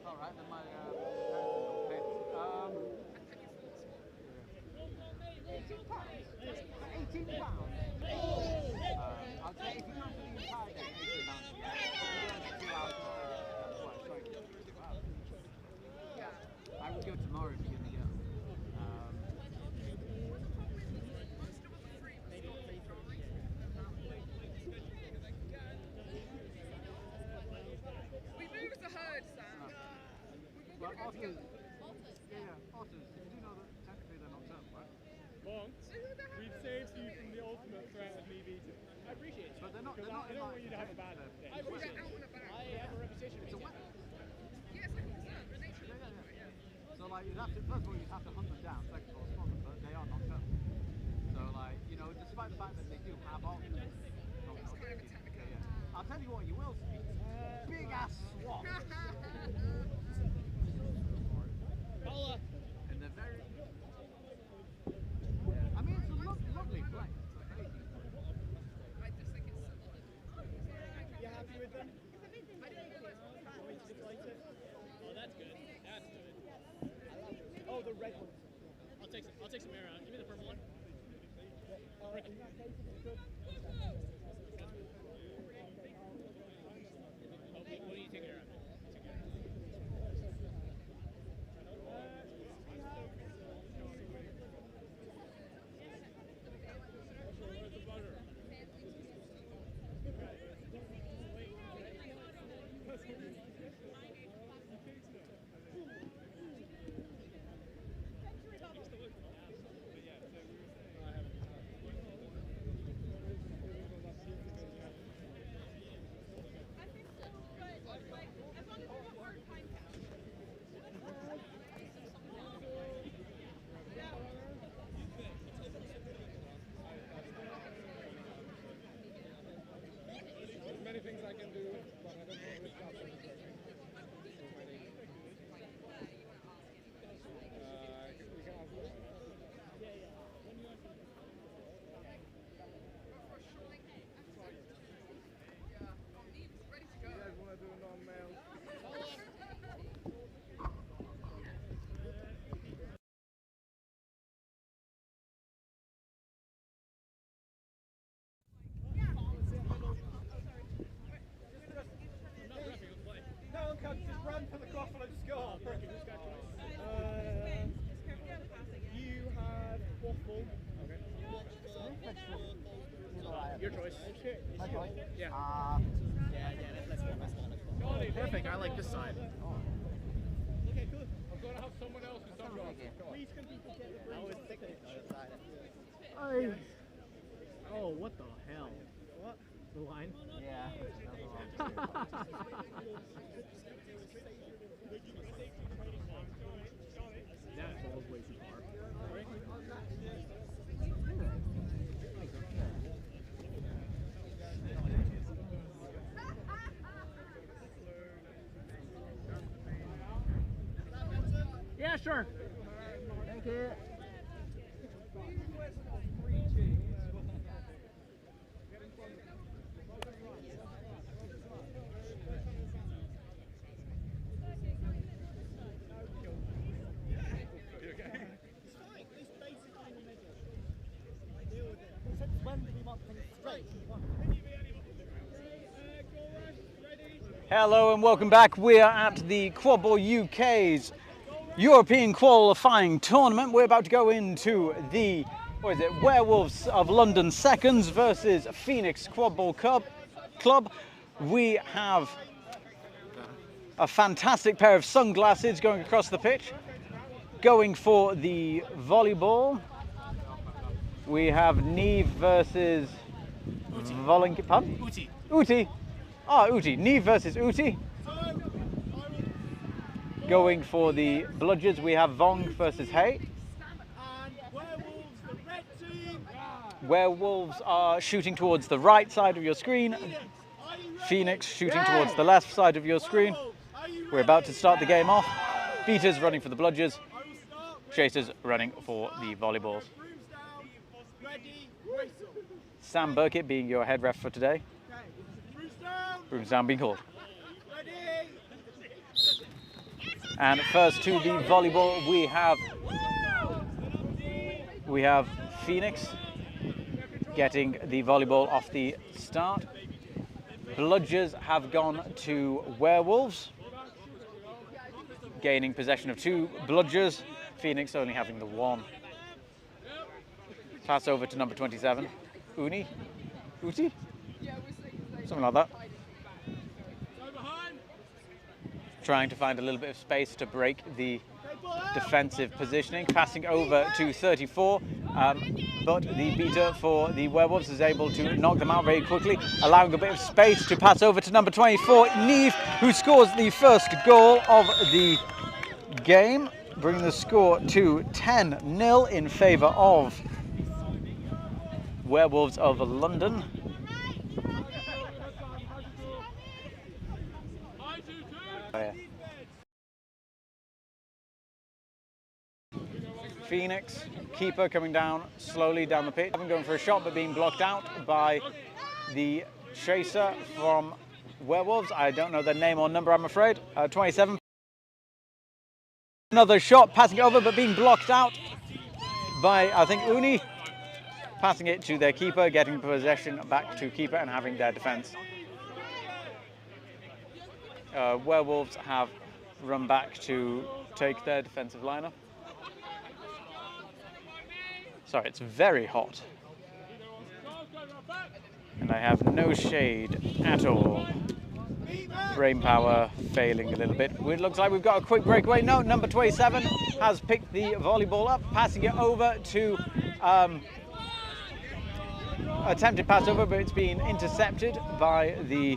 Alright, then my parents got paid. £18. I'll say if you go for the entire day, £18. 2 hours. That's why, sorry. Otters. Yeah, otters. You do know that technically they're nocturnal, right? Long. We've saved you from the ultimate threat of me beating. I appreciate it. But they're not. I don't want you to have a bad day. I appreciate it. I have a reputation. It's a wet. So like you'd have to, first of all, you'd have to hunt them down. Second of all, spot them, but they are nocturnal. So like, you know, despite the fact that they do have options. I'll tell you what, you will see big ass swans. And they're very. I mean, it's a lovely place. You happy with them? Want me to deflate it? Oh, that's good. That's good. Oh, the red ones. I'll take some air out. Give me the purple one. All right. Good. What do you take air out? Things I can do, but I don't know which one. We can ask them. You guys want to do a non-male? Just run for the quaffle and score. You have quaffle. Okay. Your choice. My choice? Yeah. Let's go. Perfect. I like this side. Okay, cool. I'm going to have someone else who's done wrong. Please can people get the breeze? Oh, what the hell? What? The line? Yeah. That falls way too far. Yeah, sure. Thank you. Hello and welcome back. We are at the Quadball UK's European qualifying tournament. We're about to go into the, Werewolves of London seconds versus Phoenix Quadball Club. We have a fantastic pair of sunglasses going across the pitch. Going for the volleyball, we have Neve versus Uti. Uti. Ah, Uti. Neve versus Uti. Going for the bludgers, we have Vong versus Hay. Werewolves are shooting towards the right side of your screen. Phoenix shooting towards the left side of your screen. We're about to start the game off. Beaters running for the bludgers. Chasers running for the volleyballs. Sam Burkett being your head ref for today. Brooms down being called. And first to the volleyball, we have Phoenix getting the volleyball off the start. Bludgers have gone to Werewolves, gaining possession of two bludgers. Phoenix only having the one. Pass over to number 27, Uti? Something like that. trying to find a little bit of space to break the defensive positioning, passing over to 34, but the beater for the Werewolves is able to knock them out very quickly, allowing a bit of space to pass over to number 24, Neve, who scores the first goal of the game, bringing the score to 10-0 in favour of Werewolves of London. Phoenix, keeper coming down slowly down the pitch, going for a shot but being blocked out by the chaser from Werewolves. I don't know their name or number, I'm afraid. 27. Another shot, passing it over but being blocked out by, I think, Uni. Passing it to their keeper, getting possession back to keeper and having their defence. Werewolves have run back to take their defensive lineup. Sorry, it's very hot. And I have no shade at all. Brain power failing a little bit. It looks like we've got a quick breakaway. No, number 27 has picked the volleyball up, passing it over to attempted pass over, but it's been intercepted by the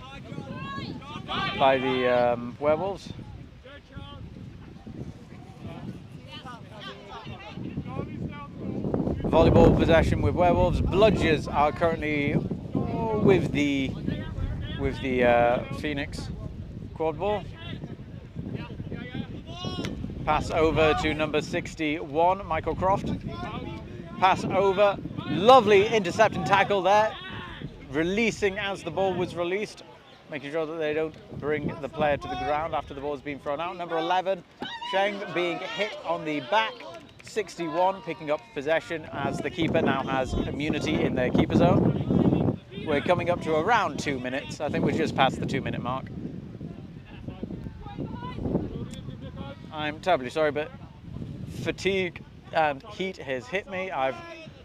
Werewolves. Volleyball possession with Werewolves. Bludgers are currently with the Phoenix Quadball. Pass over to number 61, Michael Croft. Pass over, lovely intercepting tackle there, releasing as the ball was released, making sure that they don't bring the player to the ground after the ball's been thrown out. Number 11, Sheng, being hit on the back. 61 picking up possession as the keeper now has immunity in their keeper zone. We're coming up to around 2 minutes. I think we're just past the 2-minute mark. I'm terribly sorry, but fatigue and heat has hit me. I've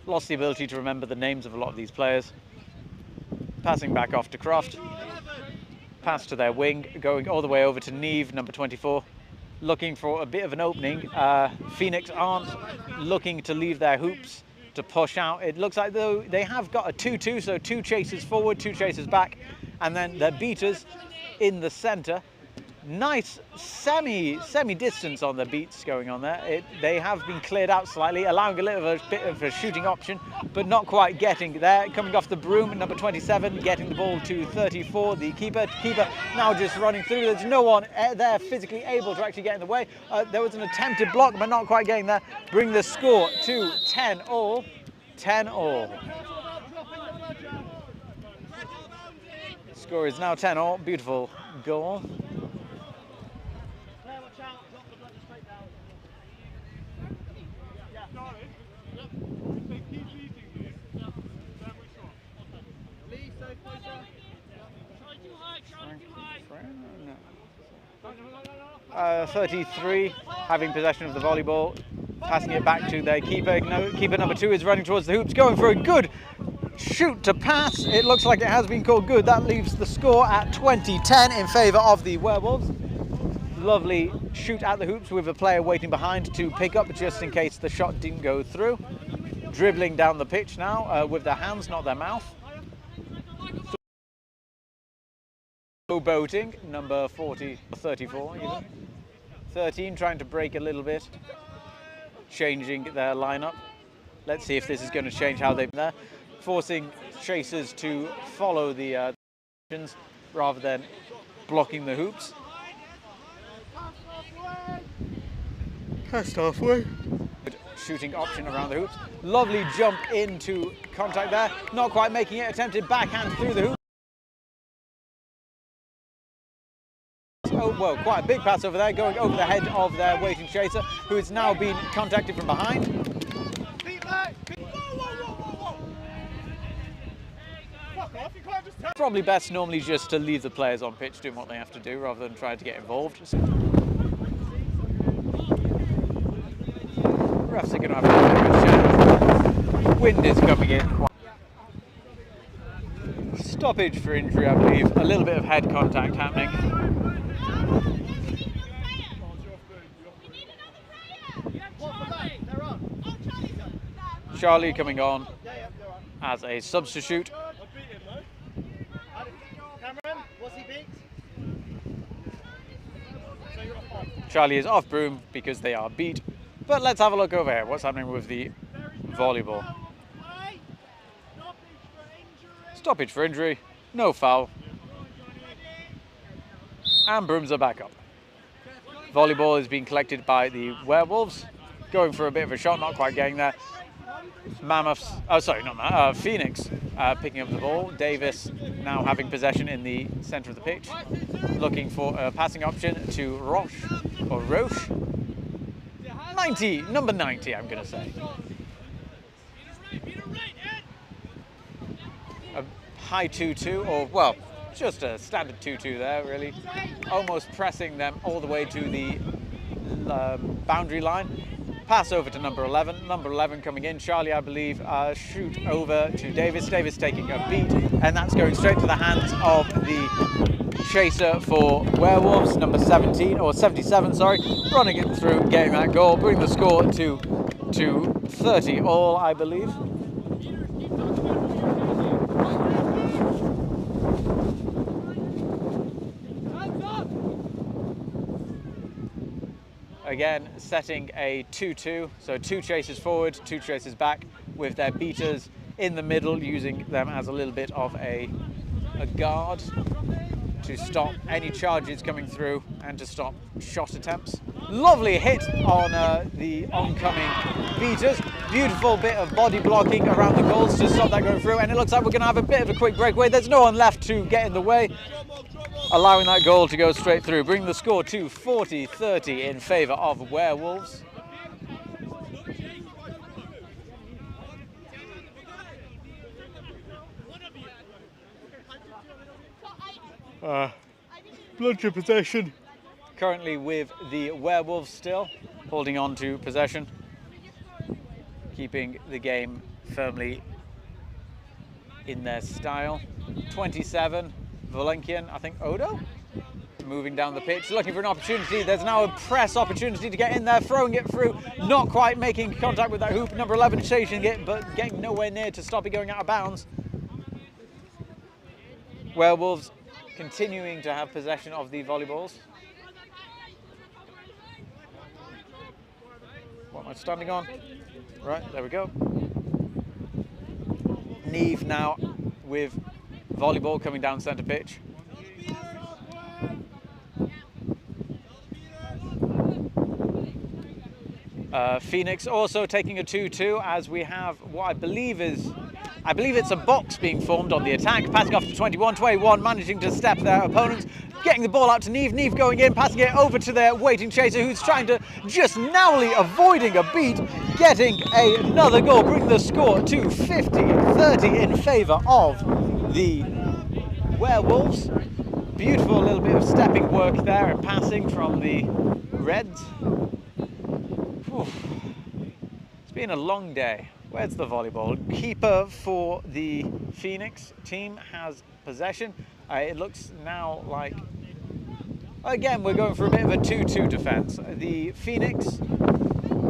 lost the ability to remember the names of a lot of these players. Passing back off to Croft. Pass to their wing, going all the way over to Neve, number 24. Looking for a bit of an opening. Phoenix aren't looking to leave their hoops to push out. It looks like though they have got a 2-2, so 2 chasers forward, 2 chasers back, and then their beaters in the centre. Nice semi-distance on the beats going on there. They have been cleared out slightly, allowing a little bit of a shooting option, but not quite getting there. Coming off the broom, number 27, getting the ball to 34, the keeper. Keeper now just running through. There's no one there physically able to actually get in the way. There was an attempted block, but not quite getting there. Bring the score to 10-all. 10-all. Score is now 10-all. Beautiful goal. No. 33 having possession of the volleyball, passing it back to their keeper. No, keeper number 2 is running towards the hoops, going for a good shoot to pass. It looks like it has been called good. That leaves the score at 20-10 in favour of the Werewolves. Lovely shoot at the hoops with a player waiting behind to pick up just in case the shot didn't go through. Dribbling down the pitch now with their hands, not their mouth. Boating, number 34 even. 13 trying to break a little bit, changing their lineup. Let's see if this is going to change how they've been there. Forcing chasers to follow the rather than blocking the hoops. Passed halfway. Good shooting option around the hoops. Lovely jump into contact there. Not quite making it. Attempted backhand through the hoops. Oh, well, quite a big pass over there, going over the head of their waiting chaser, who has now been contacted from behind. Probably best normally just to leave the players on pitch doing what they have to do rather than trying to get involved. Refs are going to have a good chance. Wind is coming in. Stoppage for injury, I believe. A little bit of head contact happening. Charlie coming on as a substitute. Cameron, what's he beat? Charlie is off broom because they are beat. But let's have a look over here. What's happening with the volleyball? Stoppage for injury, no foul. And brooms are back up. Volleyball is being collected by the Werewolves. Going for a bit of a shot, not quite getting there. Mammoths, oh sorry, not Phoenix picking up the ball. Davis now having possession in the centre of the pitch. Looking for a passing option to Roche. 90, number 90 I'm going to say. A high 2-2, or well, just a standard 2-2 there really. Almost pressing them all the way to the boundary line. Pass over to number 11. Number 11 coming in. Charlie, I believe, shoot over to Davis. Davis taking a beat, and that's going straight to the hands of the chaser for Werewolves, number 17, or 77, sorry. Running it through, getting that goal, bring the score to 30 all, I believe. Again, setting a 2-2, so 2 chases forward, 2 chases back, with their beaters in the middle, using them as a little bit of a guard to stop any charges coming through and to stop shot attempts. Lovely hit on the oncoming beaters. Beautiful bit of body blocking around the goals to stop that going through, and it looks like we're going to have a bit of a quick breakaway. There's no one left to get in the way, allowing that goal to go straight through, bringing the score to 40-30 in favour of Werewolves. Bloodshed possession. Currently with the Werewolves still, holding on to possession, keeping the game firmly in their style. 27, Valenkian, I think Odo, moving down the pitch, looking for an opportunity. There's now a press opportunity to get in there, throwing it through, not quite making contact with that hoop. Number 11 chasing it, but getting nowhere near to stop it going out of bounds. Werewolves continuing to have possession of the volleyballs. What am I standing on? Right, there we go. Neve now with volleyball coming down centre pitch. Phoenix also taking a 2-2 as we have what I believe it's a box being formed on the attack, passing off to 21. 21 managing to step their opponents, getting the ball out to Neve. Neve going in, passing it over to their waiting chaser, who's trying to just narrowly avoiding a beat, getting another goal, bringing the score to 50-30 in favour of the Werewolves. Beautiful little bit of stepping work there and passing from the Reds. It's been a long day. Where's the volleyball? Keeper for the Phoenix team has possession. It looks now like, again, we're going for a bit of a 2-2 defence. The Phoenix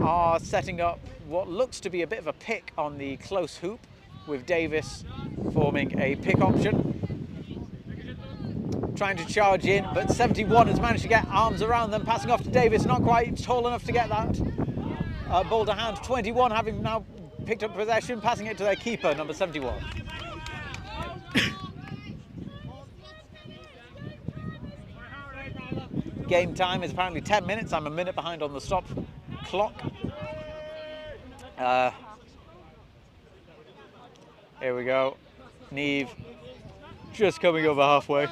are setting up what looks to be a bit of a pick on the close hoop, with Davis forming a pick option. Trying to charge in, but 71 has managed to get arms around them, passing off to Davis, not quite tall enough to get that ball to hand. 21 having now picked up possession, passing it to their keeper, number 71. Game time is apparently 10 minutes. I'm a minute behind on the stop clock. Here we go. Neve just coming over halfway.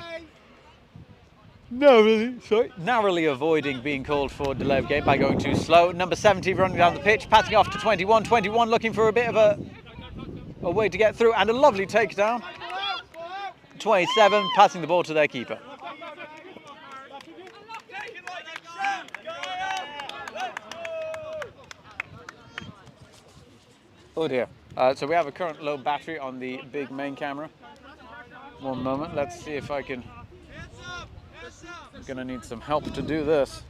Narrowly avoiding being called for delay of game by going too slow. Number 70 running down the pitch, passing off to 21. 21 looking for a bit of a way to get through, and a lovely takedown. 27 passing the ball to their keeper. Oh dear. So we have a current low battery on the big main camera. One moment, let's see if I can... I'm gonna need some help to do this.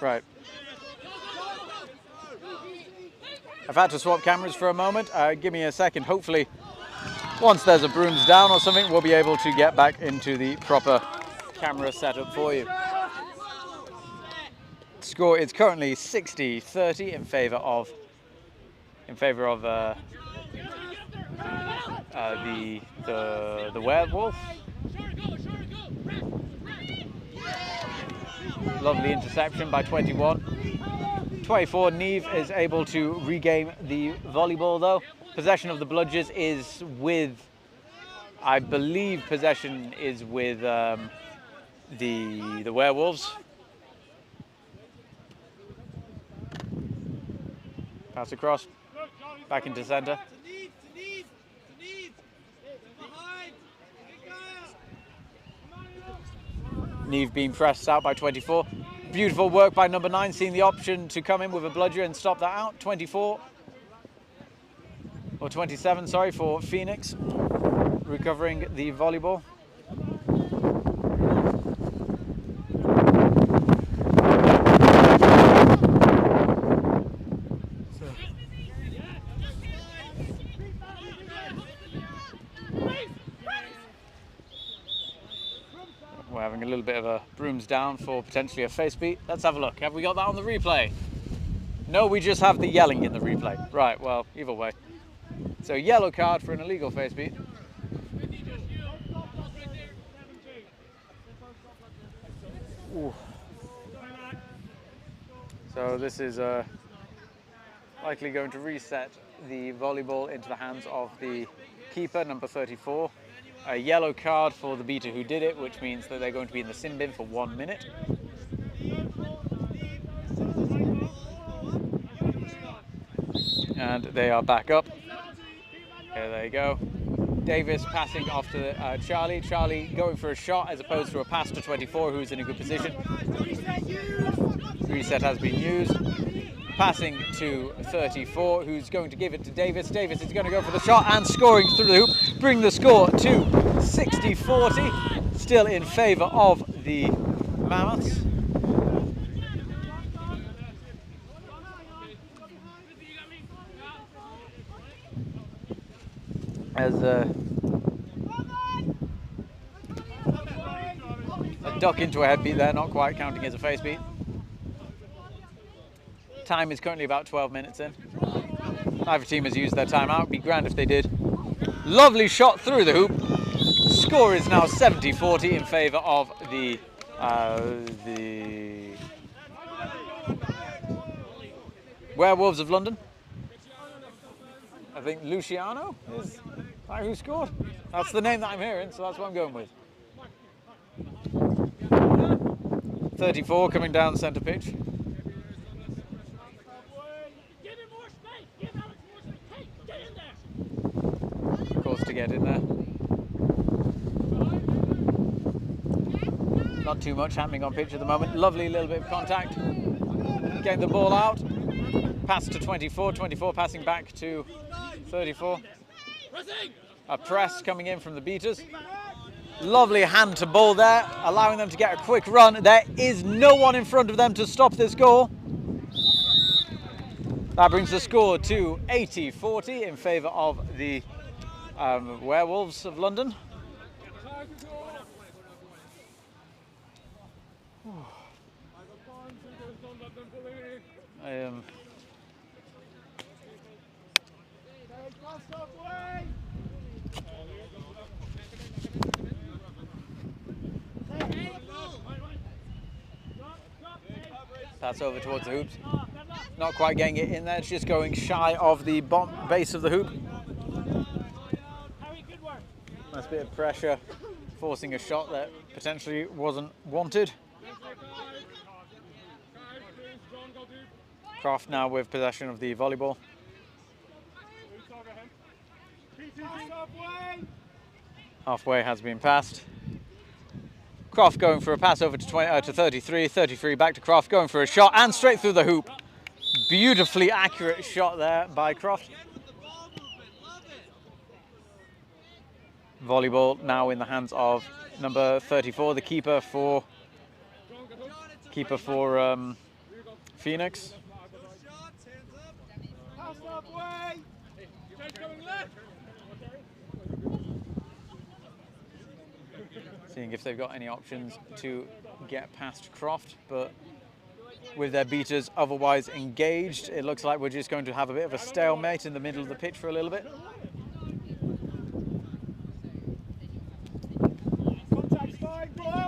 Right. I've had to swap cameras for a moment. Give me a second. Hopefully, once there's a brooms down or something, we'll be able to get back into the proper camera setup for you. Score is currently 60-30 in favour of the Werewolves. Lovely interception by 21. 24, Neve is able to regain the volleyball though. Possession of the bludgers is with, I believe possession is with the Werewolves. Pass across, back into centre. Neve being pressed out by 24. Beautiful work by number 9, seeing the option to come in with a bludger and stop that out. 24, or 27, sorry, for Phoenix, recovering the volleyball. We're having a little bit of a brooms down for potentially a face beat. Let's have a look. Have we got that on the replay? No, we just have the yelling in the replay. Right, well, either way. So yellow card for an illegal face beat. Ooh. So this is likely going to reset the volleyball into the hands of the keeper, number 34. A yellow card for the beater who did it, which means that they're going to be in the sin bin for 1 minute. And they are back up. Here they go. Davis passing off to Charlie. Charlie going for a shot as opposed to a pass to 24, who's in a good position. Reset has been used. Passing to 34, who's going to give it to Davis. Davis is going to go for the shot and scoring through the hoop, bring the score to 60-40, still in favour of the Mammoths. As a duck into a head beat there, not quite counting as a face beat. Time is currently about 12 minutes in. Neither team has used their timeout. It'd be grand if they did. Lovely shot through the hoop. Score is now 70-40 in favour of the Werewolves of London. I think Luciano is that who scored. That's the name that I'm hearing, so that's what I'm going with. 34 coming down centre pitch. Of course, to get in there. Not too much happening on pitch at the moment. Lovely little bit of contact. Getting the ball out. Pass to 24. 24 passing back to 34. A press coming in from the beaters. Lovely hand to ball there, allowing them to get a quick run. There is no one in front of them to stop this goal. That brings the score to 80-40 in favour of the Werewolves of London. Pass over towards the hoops. Not quite getting it in there, it's just going shy of the base of the hoop. Nice bit of pressure, forcing a shot that potentially wasn't wanted. Croft now with possession of the volleyball. Halfway has been passed. Croft going for a pass over to 33. 33 back to Croft, going for a shot and straight through the hoop. Beautifully accurate shot there by Croft. Volleyball now in the hands of number 34, the keeper for Phoenix. Seeing if they've got any options to get past Croft, but with their beaters otherwise engaged, it looks like we're just going to have a bit of a stalemate in the middle of the pitch for a little bit.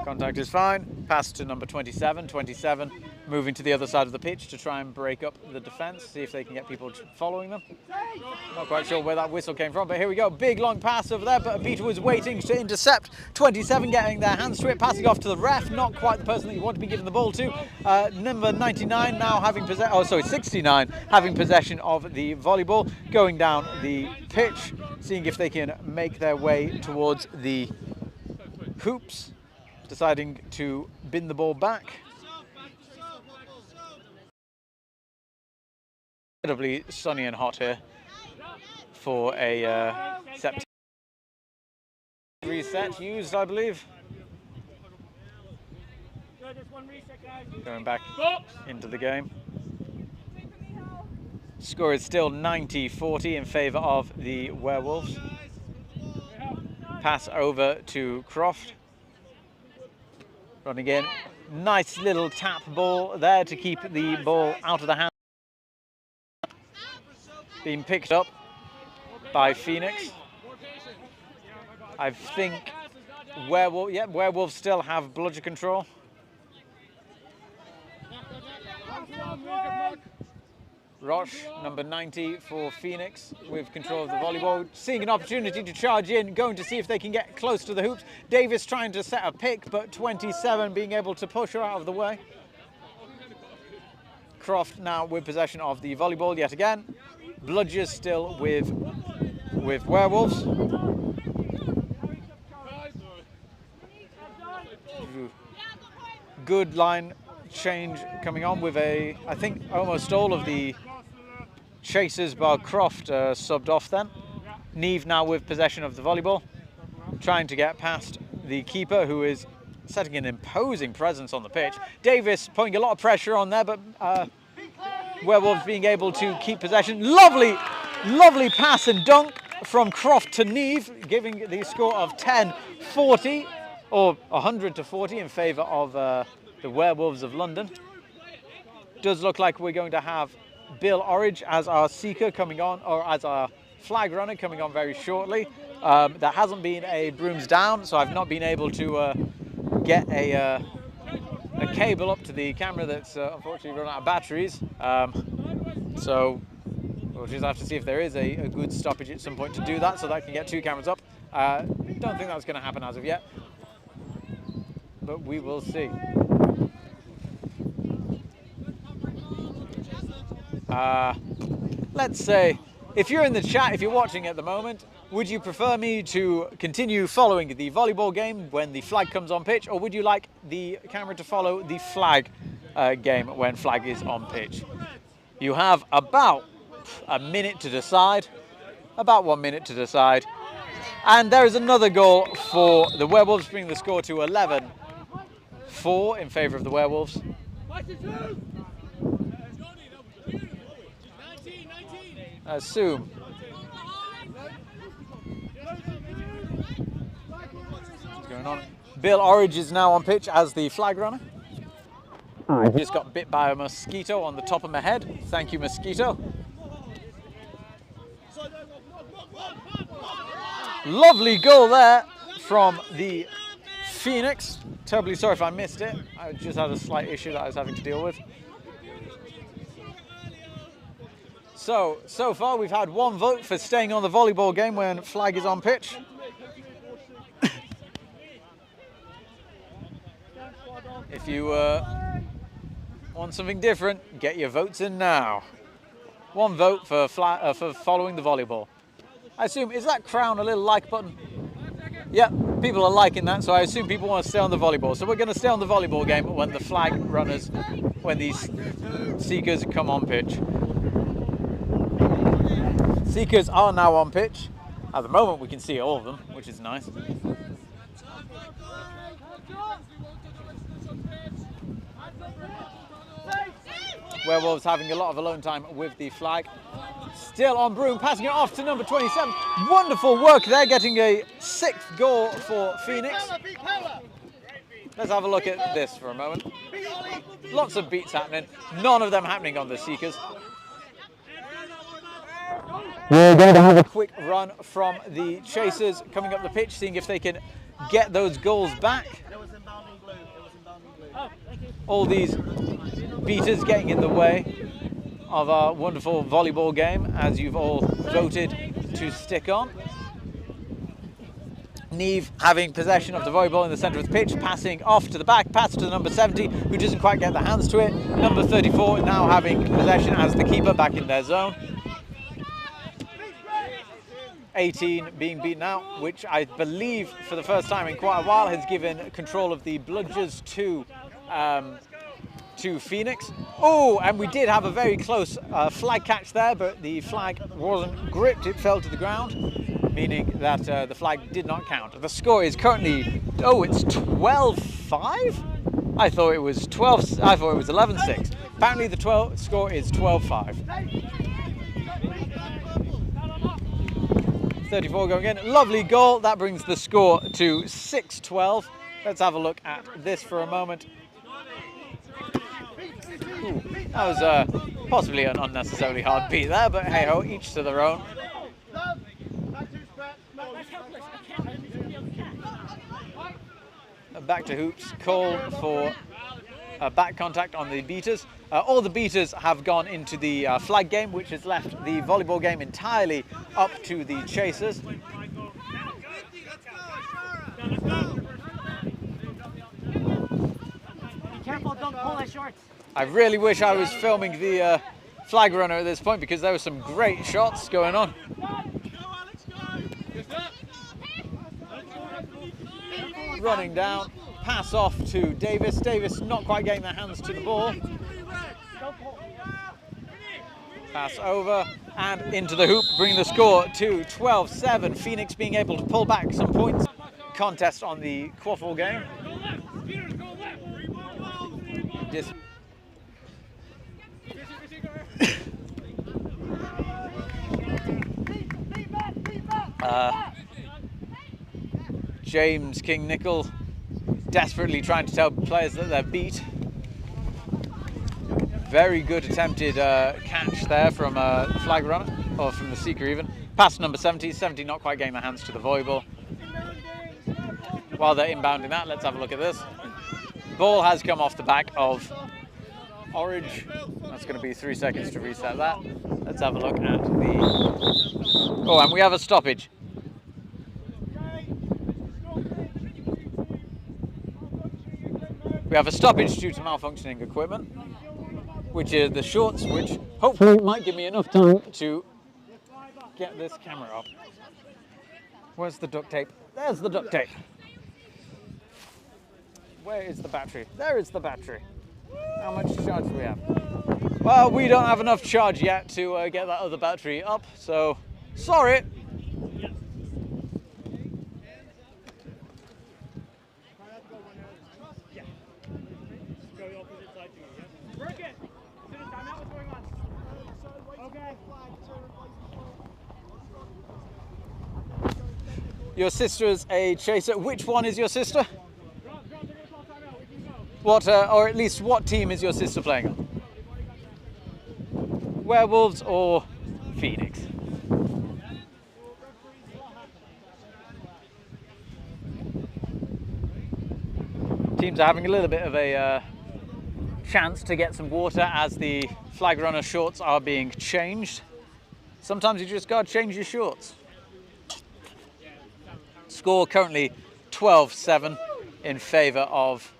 Contact is fine. Pass to number 27. 27 moving to the other side of the pitch to try and break up the defence, see if they can get people following them. Not quite sure where that whistle came from, but here we go. Big long pass over there, but a beater was waiting to intercept. 27 getting their hands to it, passing off to the ref. Not quite the person that you want to be giving the ball to. Number 99 now having possession, 69 having possession of the volleyball, going down the pitch, seeing if they can make their way towards the hoops, deciding to bin the ball back. Incredibly sunny and hot here for a September reset used, I believe. Going back into the game. Score is still 90-40 in favour of the Werewolves. Pass over to Croft. Running in. Nice little tap ball there to keep the ball out of the hand. Being picked up by Phoenix. I think Werewolves still have bludger control. Roche, number 90 for Phoenix, with control of the volleyball. Seeing an opportunity to charge in, going to see if they can get close to the hoops. Davis trying to set a pick, but 27 being able to push her out of the way. Croft now with possession of the volleyball yet again. Bludgers still with Werewolves. Good line change coming on with I think almost all of the chasers bar Croft subbed off then. Neve now with possession of the volleyball, trying to get past the keeper, who is setting an imposing presence on the pitch. Davis putting a lot of pressure on there, but Werewolves being able to keep possession. Lovely pass and dunk from Croft to Neve, giving the score of 10-40 or 100-40 in favour of the Werewolves of London. Does look like we're going to have Bill Orridge as our seeker coming on, or as our flag runner coming on very shortly. There hasn't been a brooms down, so I've not been able to get a cable up to the camera that's unfortunately run out of batteries. So we'll just have to see if there is a good stoppage at some point to do that, so that I can get two cameras up. Don't think that's going to happen as of yet, but we will see. Let's say, if you're in the chat, if you're watching at the moment, would you prefer me to continue following the volleyball game when the flag comes on pitch, or would you like the camera to follow the flag game when flag is on pitch? You have about a minute to decide, about 1 minute to decide. And there is another goal for the Werewolves, bringing the score to 11-4 in favour of the Werewolves. Assume. What's going on? Bill Orridge is now on pitch as the flag runner. I just got bit by a mosquito on the top of my head. Thank you, mosquito. Lovely goal there from the Phoenix. Terribly sorry if I missed it. I just had a slight issue that I was having to deal with. So far we've had one vote for staying on the volleyball game when flag is on pitch. If you want something different, get your votes in now. One vote for following the volleyball. I assume, is that crown a little like button? Yeah, people are liking that, so I assume people want to stay on the volleyball. So we're going to stay on the volleyball game when the flag runners, when these seekers come on pitch. Seekers are now on pitch. At the moment we can see all of them, which is nice. Werewolves having a lot of alone time with the flag. Still on Broom, passing it off to number 27. Wonderful work there, getting a 6th goal for Phoenix. Let's have a look at this for a moment. Lots of beats happening, none of them happening on the Seekers. We're going to have a quick run from the Chasers coming up the pitch, seeing if they can get those goals back. All these beaters getting in the way of our wonderful volleyball game, as you've all voted to stick on. Neve having possession of the volleyball in the centre of the pitch, passing off to the back, pass to number 70, who doesn't quite get the hands to it. Number 34 now having possession as the keeper back in their zone. 18 being beaten out, which I believe for the first time in quite a while has given control of the bludgers to Phoenix. Oh, and we did have a very close flag catch there, but the flag wasn't gripped, it fell to the ground, meaning that the flag did not count. The score is currently, oh, it's 12-5? I thought it was 12, I thought it was 11-6. Apparently the score is 12-5. 34 going in, lovely goal, that brings the score to 6-12. Let's have a look at this for a moment. Ooh, that was possibly an unnecessarily hard beat there, but hey ho, each to their own. Back to hoops, call for back contact on the beaters. All the beaters have gone into the flag game, which has left the volleyball game entirely up to the Chasers. Careful, don't pull their shorts. I really wish I was filming the flag runner at this point, because there were some great shots going on. Running down, pass off to Davis. Davis not quite getting their hands to the ball. Pass over and into the hoop, bringing the score to 12-7. Phoenix being able to pull back some points. Contest on the quaffle game. James King Nickel desperately trying to tell players that they're beat. Very good attempted catch there from the flag runner, or from the seeker even. Pass number 70, 70 not quite getting their hands to the volleyball. While they're inbounding that, let's have a look at this. Ball has come off the back of Orange. That's going to be 3 seconds to reset that. Let's have a look at the... Oh, and we have a stoppage. We have a stoppage due to malfunctioning equipment, which is the shorts, which hopefully might give me enough time to get this camera up. Where's the duct tape? There's the duct tape. Where is the battery? There is the battery. How much charge do we have? Well, we don't have enough charge yet to get that other battery up, so sorry. Your sister is a chaser. Which one is your sister? What, or at least what team is your sister playing on? Werewolves or Phoenix? Teams are having a little bit of a chance to get some water as the flag runner shorts are being changed. Sometimes you just gotta change your shorts. Score currently 12-7 in favour of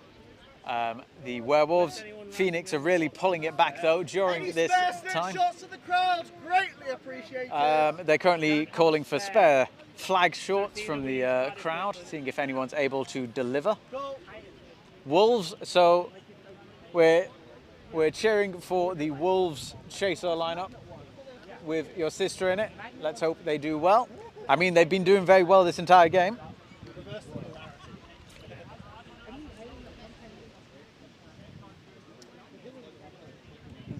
the Werewolves. Phoenix are really pulling it back though during this time. Shots of the crowd, greatly appreciated. They're currently calling for spare flag shorts from the crowd, seeing if anyone's able to deliver. Wolves, so we're cheering for the Wolves chaser lineup with your sister in it. Let's hope they do well. I mean, they've been doing very well this entire game.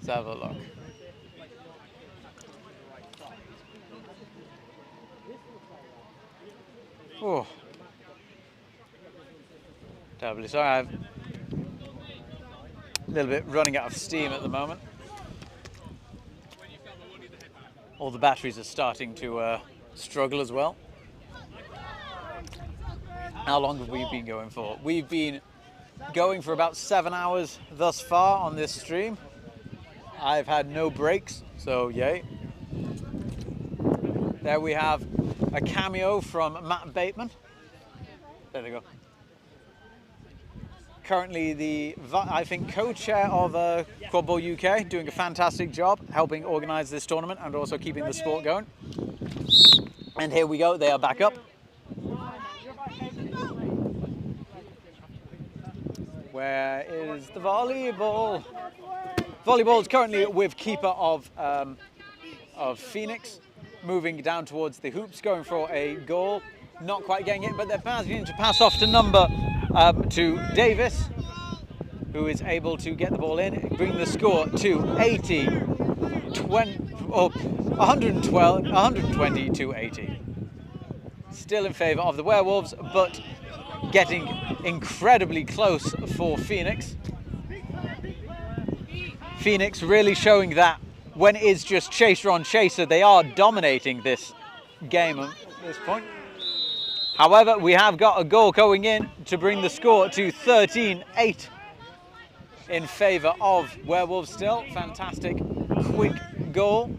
have a look. Oh, terribly sorry. I'm a little bit running out of steam at the moment. All the batteries are starting to struggle as well. How long have we been going for? We've been going for about 7 hours thus far on this stream. I've had no breaks, so yay. There we have a cameo from Matt Bateman. There they go. Currently the, I think, co-chair of Quadball UK, doing a fantastic job helping organise this tournament and also keeping the sport going. And here we go, they are back up. Where is the volleyball? Volleyball is currently with keeper of Phoenix, moving down towards the hoops, going for a goal. Not quite getting it, but they're managing to pass off to Davis, who is able to get the ball in, bring the score to 120 to 80. Still in favour of the Werewolves, but getting incredibly close for Phoenix. Phoenix really showing that when it is just chaser on chaser, they are dominating this game at this point. However, we have got a goal going in to bring the score to 13-8 in favour of Werewolves still. Fantastic, quick goal.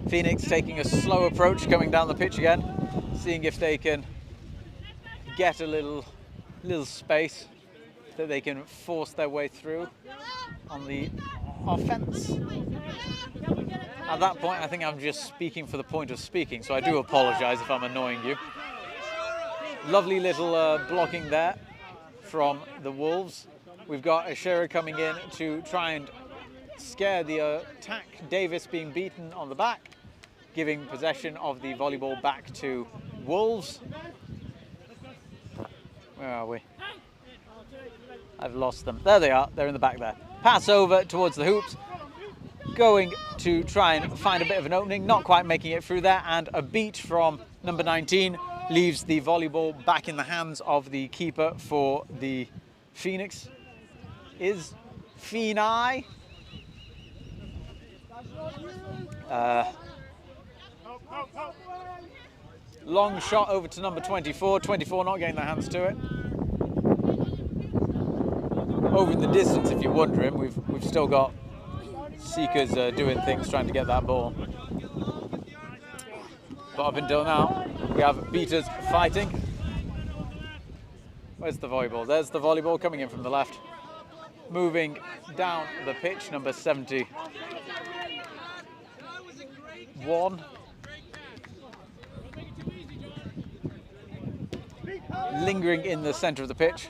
Phoenix taking a slow approach coming down the pitch again, seeing if they can get a little space that they can force their way through on the offense. At that point, I think I'm just speaking for the point of speaking, so I do apologize if I'm annoying you. Lovely little blocking there from the Wolves. We've got Ashera coming in to try and scare the attack. Davis being beaten on the back, giving possession of the volleyball back to Wolves. Where are we? I've lost them. There they are. They're in the back there. Pass over towards the hoops. Going to try and find a bit of an opening. Not quite making it through there. And a beat from number 19 leaves the volleyball back in the hands of the keeper for the Phoenix. Is Phoenix. Long shot over to number 24. 24 not getting their hands to it. Over in the distance, if you're wondering, we've still got Seekers doing things, trying to get that ball. But up until now, we have beaters fighting. Where's the volleyball? There's the volleyball coming in from the left. Moving down the pitch, number 71. Lingering in the centre of the pitch.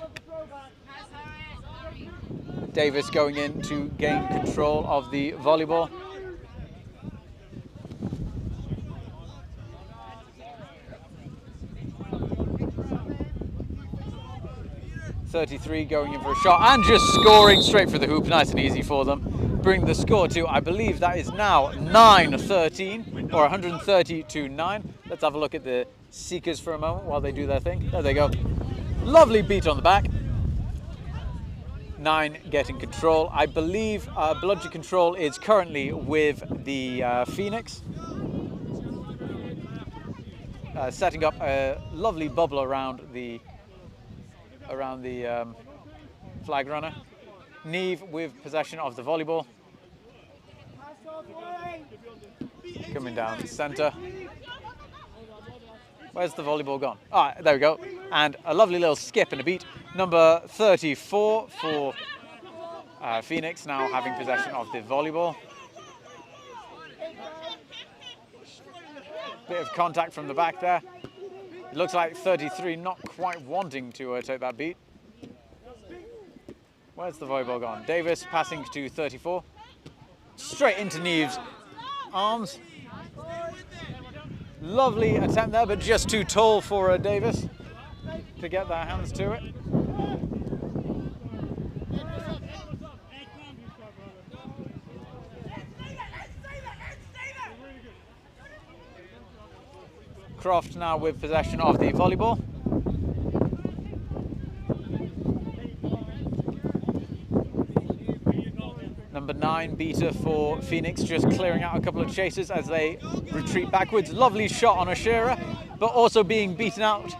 Davis going in to gain control of the volleyball. .33 going in for a shot and just scoring straight for the hoop. Nice and easy for them. Bring the score to, I believe that is now 9-13 or 130 to 9. Let's have a look at the Seekers for a moment while they do their thing. There they go. Lovely beat on the back. 9 getting control. I believe Bludger Control is currently with the Phoenix. Setting up a lovely bubble around the flag runner. Neve with possession of the volleyball. Coming down the centre. Where's the volleyball gone? Ah, there we go. And a lovely little skip and a beat. Number 34 for Phoenix now having possession of the volleyball. Bit of contact from the back there. It looks like 33 not quite wanting to take that beat. Where's the volleyball gone? Davis passing to 34. Straight into Neve's arms. Lovely attempt there, but just too tall for Davis to get their hands to it. Croft now with possession of the volleyball. Number 9, Beta for Phoenix, just clearing out a couple of chasers as they retreat backwards. Lovely shot on Ashira, but also being beaten out.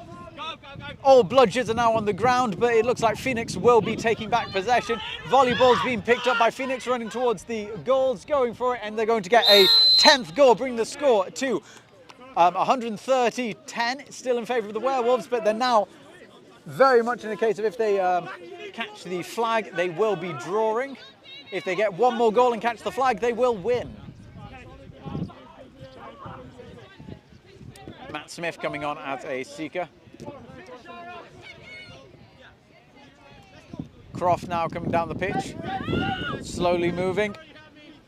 All bludgers are now on the ground, but it looks like Phoenix will be taking back possession. Volleyball's being picked up by Phoenix, running towards the goals, going for it, and they're going to get a 10th goal, bringing the score to 130-10, still in favour of the Werewolves, but they're now very much in the case of if they catch the flag, they will be drawing. If they get one more goal and catch the flag, they will win. Matt Smith coming on as a seeker. Croft now coming down the pitch, slowly moving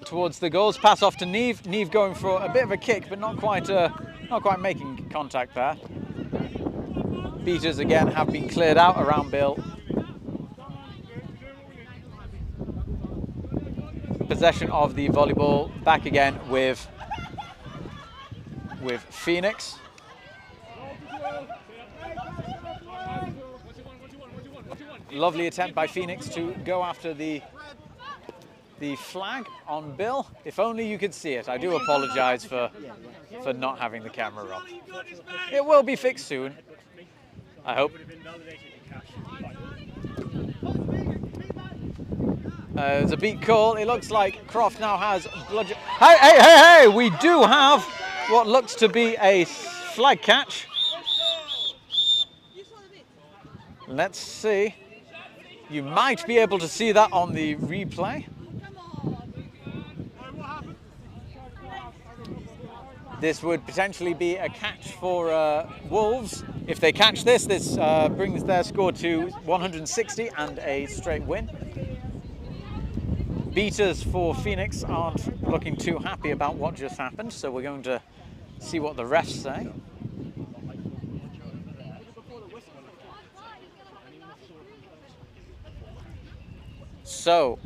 towards the goals. Pass off to Neve. Neve going for a bit of a kick, but not quite making contact there. Beaters again have been cleared out around Bill. Possession of the volleyball back again with Phoenix. Lovely attempt by Phoenix to go after the flag on Bill. If only you could see it. I do apologise for not having the camera on. It will be fixed soon, I hope. There's a beat call. It looks like Croft now has bludgeon. Hey! We do have what looks to be a flag catch. Let's see. You might be able to see that on the replay. This would potentially be a catch for Wolves. If they catch this, this brings their score to 160 and a straight win. Beaters for Phoenix aren't looking too happy about what just happened, so we're going to see what the refs say. So,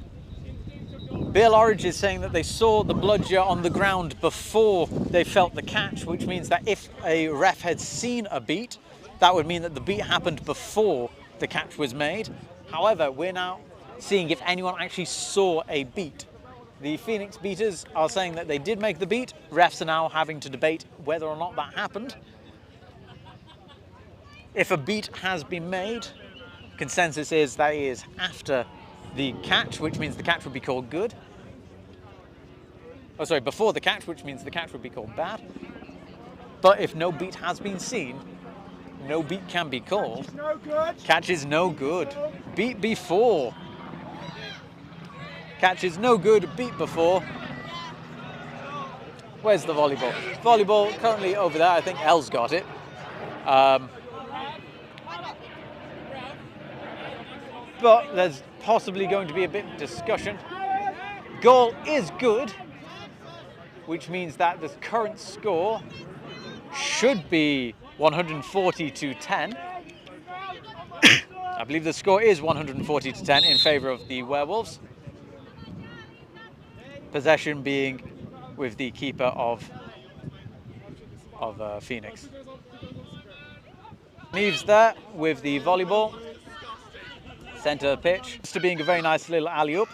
Bill Orridge is saying that they saw the bludger on the ground before they felt the catch, which means that if a ref had seen a beat, that would mean that the beat happened before the catch was made. However, we're now seeing if anyone actually saw a beat. The Phoenix Beaters are saying that they did make the beat. Refs are now having to debate whether or not that happened. If a beat has been made, consensus is that it is after the catch, which means the catch would be called good. Oh, sorry, before the catch, which means the catch would be called bad. But if no beat has been seen, no beat can be called. No good. Catch is no good. Beat before. Catch is no good, beat before. Where's the volleyball? Volleyball currently over there. I think Elle's got it. But there's possibly going to be a bit of discussion. Goal is good, which means that the current score should be 140-10. I believe the score is 140-10 in favour of the Werewolves. Possession being with the keeper of Phoenix. Neves there with the volleyball. Centre pitch. Just being a very nice little alley-oop.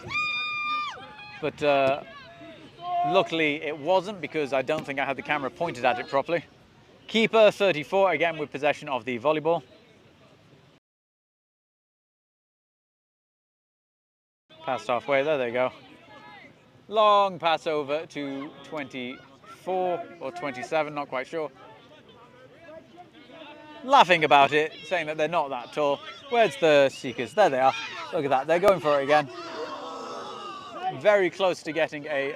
But luckily it wasn't, because I don't think I had the camera pointed at it properly. Keeper 34, again with possession of the volleyball. Passed halfway, there they go. Long pass over to 24 or 27, not quite sure. Laughing about it, saying that they're not that tall. Where's the seekers? There they are. Look at that, they're going for it again. Very close to getting a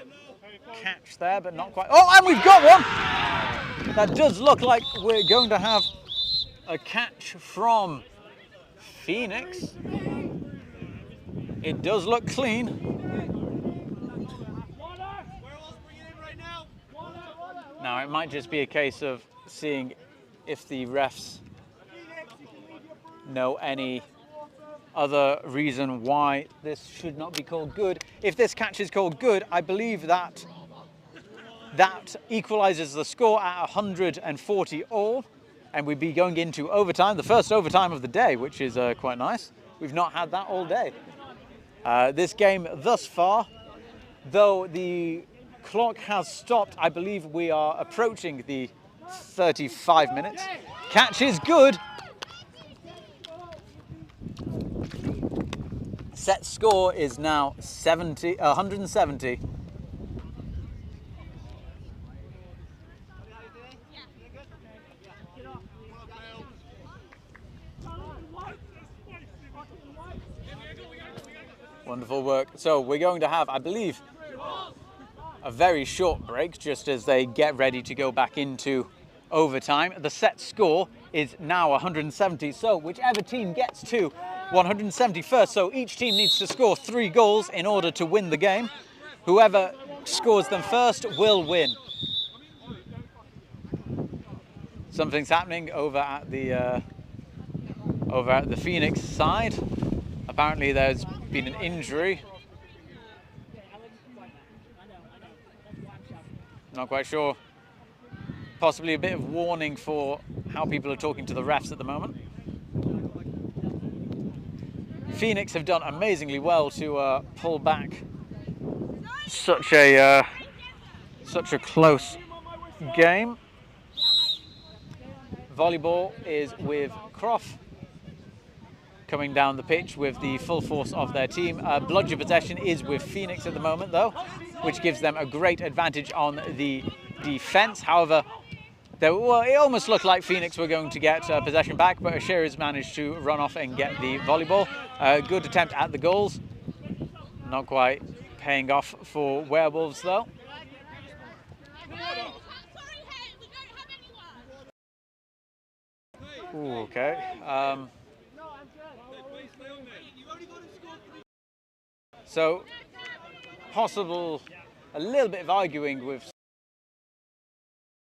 catch there, but not quite. Oh, and we've got one! That does look like we're going to have a catch from Phoenix. It does look clean. Now, it might just be a case of seeing if the refs know any other reason why this should not be called good. If this catch is called good, I believe that equalises the score at 140 all, and we'd be going into overtime, the first overtime of the day, which is quite nice. We've not had that all day. This game thus far, though the clock has stopped, I believe we are approaching the 35 minutes. Catch is good. Set score is now 170. Wonderful work. So we're going to have, I believe, a very short break just as they get ready to go back into overtime. The set score is now 170, so whichever team gets to 170 first, so each team needs to score 3 goals in order to win the game. Whoever scores them first will win. Something's happening over at the Phoenix side. Apparently there's been an injury. Not quite sure. Possibly a bit of warning for how people are talking to the refs at the moment. Phoenix have done amazingly well to pull back such a close game. Volleyball is with Croft coming down the pitch with the full force of their team. Bludger possession is with Phoenix at the moment though, which gives them a great advantage on the defence. However, it almost looked like Phoenix were going to get possession back, but Asher's managed to run off and get the volleyball. Good attempt at the goals. Not quite paying off for Werewolves though. Ooh, okay. So, possible, a little bit of arguing with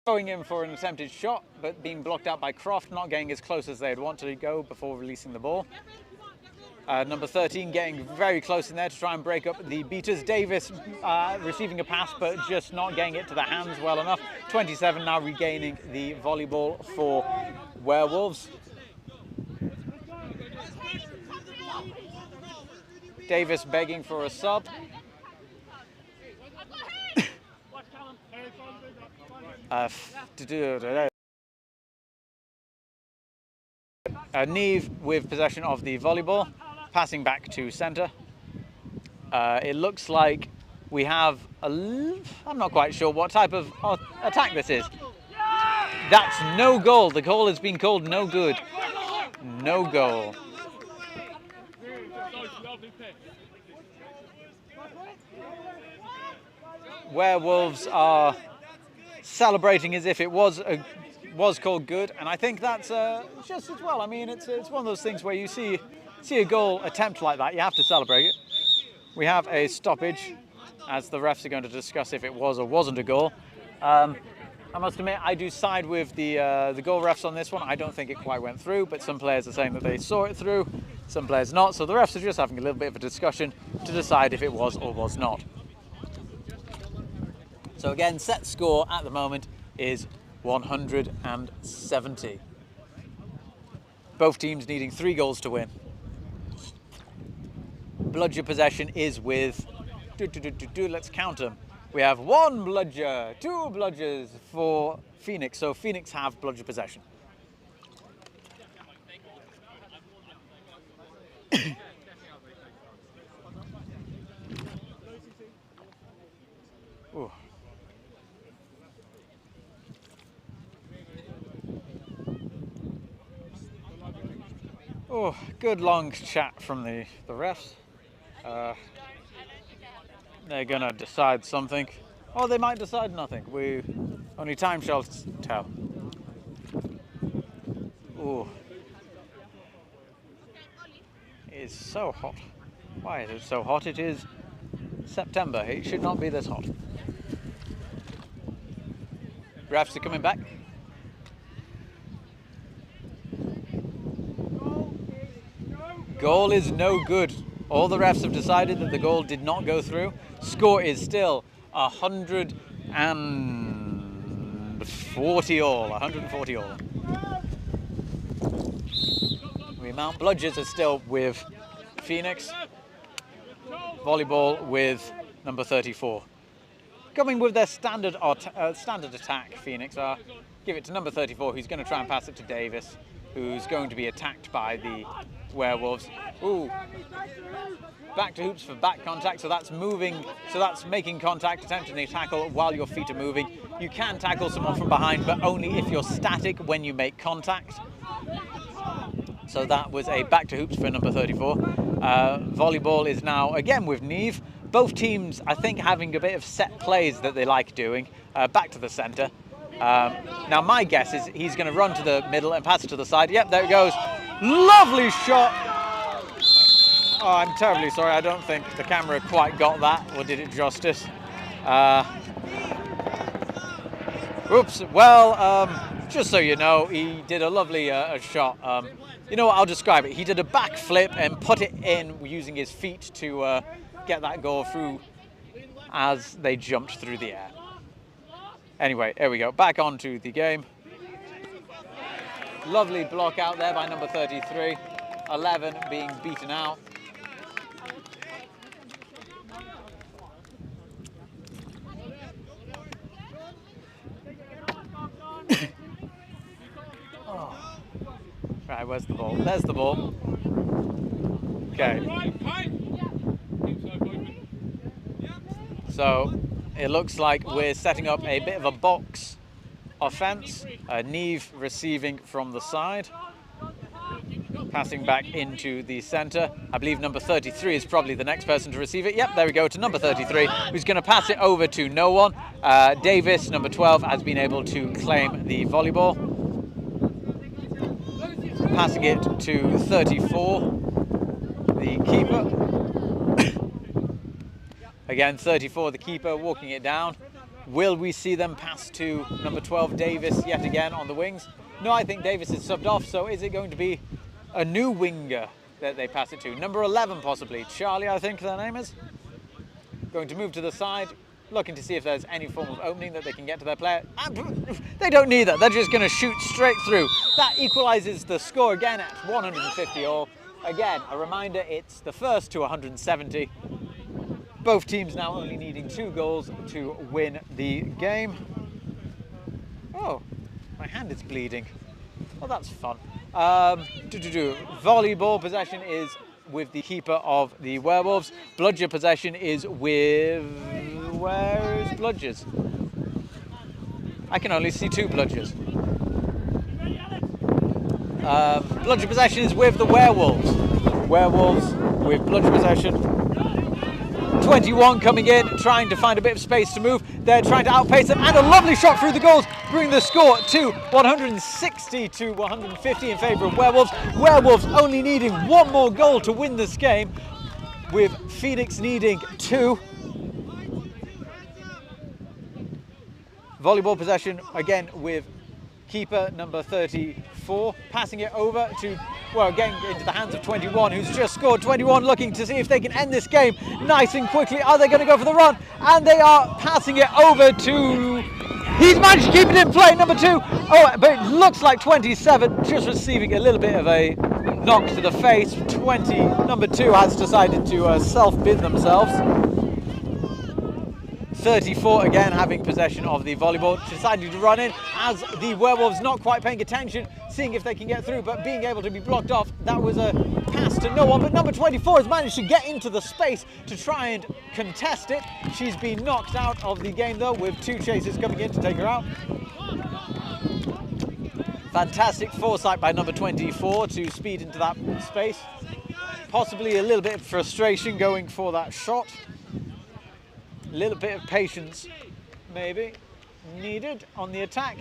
going in for an attempted shot, but being blocked out by Croft, not getting as close as they'd want to go before releasing the ball. Number 13 getting very close in there to try and break up the beaters. Davis receiving a pass, but just not getting it to the hands well enough. 27 now regaining the volleyball for Werewolves. Davis begging for a sub. Neve with possession of the volleyball, passing back to centre. It looks like we have I'm not quite sure what type of attack this is. That's no goal. The goal has been called no good. No goal. Werewolves are celebrating as if it was called good, and I think that's just as well. I mean, it's one of those things where you see a goal attempt like that, you have to celebrate it. We have a stoppage, as the refs are going to discuss if it was or wasn't a goal. I must admit, I do side with the goal refs on this one. I don't think it quite went through, but some players are saying that they saw it through, some players not. So the refs are just having a little bit of a discussion to decide if it was or was not. So again, set score at the moment is 170. Both teams needing 3 goals to win. Bludger possession is with, let's count them. We have 1 bludger, 2 bludgers for Phoenix. So Phoenix have bludger possession. Ooh. Oh, good long chat from the refs. They're gonna decide something, or they might decide nothing. Only time shall tell. Ooh, it's so hot. Why is it so hot? It is September. It should not be this hot. Refs are coming back. Goal is no good. All the refs have decided that the goal did not go through. Score is still 140 all. 140 all. The Mount Bludgers are still with Phoenix. Volleyball with number 34. Coming with their standard attack, Phoenix are. Give it to number 34, who's going to try and pass it to Davis, who's going to be attacked by the Werewolves. Ooh. Back to hoops for back contact, so that's moving, so that's making contact, attempting a tackle while your feet are moving. You can tackle someone from behind, but only if you're static when you make contact. So that was a back to hoops for number 34. Volleyball is now again with Neve. Both teams, I think, having a bit of set plays that they like doing. Back to the centre. Now my guess is he's going to run to the middle and pass it to the side. Yep, there it goes. Lovely shot. Oh, I'm terribly sorry. I don't think the camera quite got that or did it justice. Oops. Well, just so you know, he did a lovely shot. You know what? I'll describe it. He did a backflip and put it in using his feet to get that goal through as they jumped through the air. Anyway, here we go. Back onto the game. Lovely block out there by number 33. 11 being beaten out. Oh. Right, where's the ball? There's the ball. Okay. So it looks like we're setting up a bit of a box offense. Neve receiving from the side, passing back into the center. I believe number 33 is probably the next person to receive it. Yep, there we go, to number 33, who's going to pass it over to no one. Davis, number 12, has been able to claim the volleyball. Passing it to 34, the keeper. Again, 34, the keeper, walking it down. Will we see them pass to number 12, Davis, yet again on the wings? No, I think Davis is subbed off, so is it going to be a new winger that they pass it to? Number 11, possibly. Charlie, I think their name is. Going to move to the side, looking to see if there's any form of opening that they can get to their player. They don't need that. They're just going to shoot straight through. That equalises the score again at 150 all. Again, a reminder, it's the first to 170. Both teams now only needing 2 goals to win the game. Oh, my hand is bleeding. Oh, that's fun. Volleyball possession is with the keeper of the Werewolves. Bludger possession is with... Where is Bludgers? I can only see 2 Bludgers. Bludger possession is with the Werewolves. Werewolves with Bludger possession. 21 coming in, trying to find a bit of space to move. They're trying to outpace them, and a lovely shot through the goals, bringing the score to 160 to 150 in favour of Werewolves. Werewolves only needing 1 more goal to win this game, with Phoenix needing 2. Volleyball possession again with keeper number 34, passing it over to, well, getting into the hands of 21, who's just scored. 21 looking to see if they can end this game nice and quickly. Are they going to go for the run? And they are passing it over to... He's managed to keep it in play, number 2. Oh, but it looks like 27 just receiving a little bit of a knock to the face. Number 2 has decided to self-bid themselves. 34 again having possession of the volleyball, deciding to run in as the Werewolves not quite paying attention, seeing if they can get through, but being able to be blocked off. That was a pass to no one, but number 24 has managed to get into the space to try and contest it. She's been knocked out of the game though, with 2 chasers coming in to take her out. Fantastic foresight by number 24 to speed into that space. Possibly a little bit of frustration going for that shot. A little bit of patience, maybe, needed on the attack.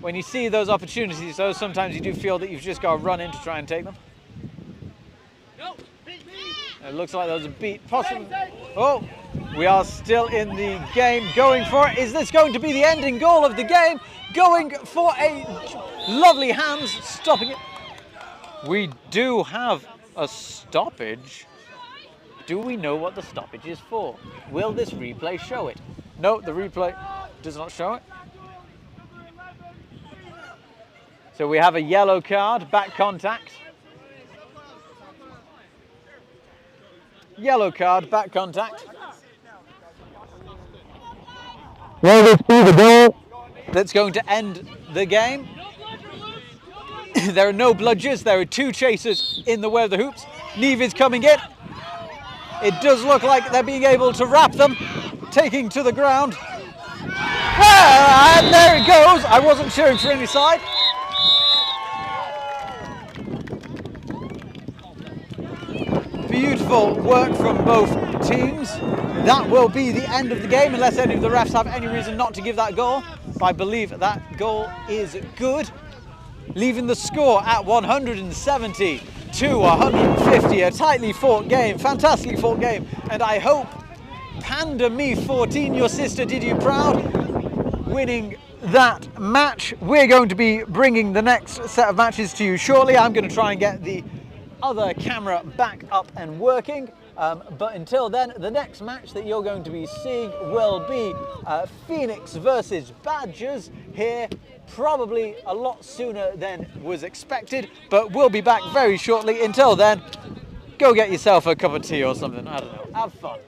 When you see those opportunities, though, sometimes you do feel that you've just got to run in to try and take them. It looks like there was a beat, possibly. Oh, we are still in the game, going for it. Is this going to be the ending goal of the game? Going for a lovely hands, stopping it. We do have a stoppage. Do we know what the stoppage is for? Will this replay show it? No, the replay does not show it. So we have a yellow card, back contact. Yellow card, back contact. Will this be the goal? That's going to end the game. There are no bludgers, there are 2 chasers in the way of the hoops. Neve is coming in. It does look like they're being able to wrap them, taking to the ground. And there it goes. I wasn't cheering for any side. Beautiful work from both teams. That will be the end of the game unless any of the refs have any reason not to give that goal. But I believe that goal is good, leaving the score at 170 to 150. A tightly fought game, fantastically fought game, and I hope Panda Me 14, your sister, did you proud, winning that match. We're going to be bringing the next set of matches to you shortly. I'm going to try and get the other camera back up and working, but until then, the next match that you're going to be seeing will be Phoenix versus Badgers here, probably a lot sooner than was expected, but we'll be back very shortly. Until then, go get yourself a cup of tea or something, I don't know, have fun.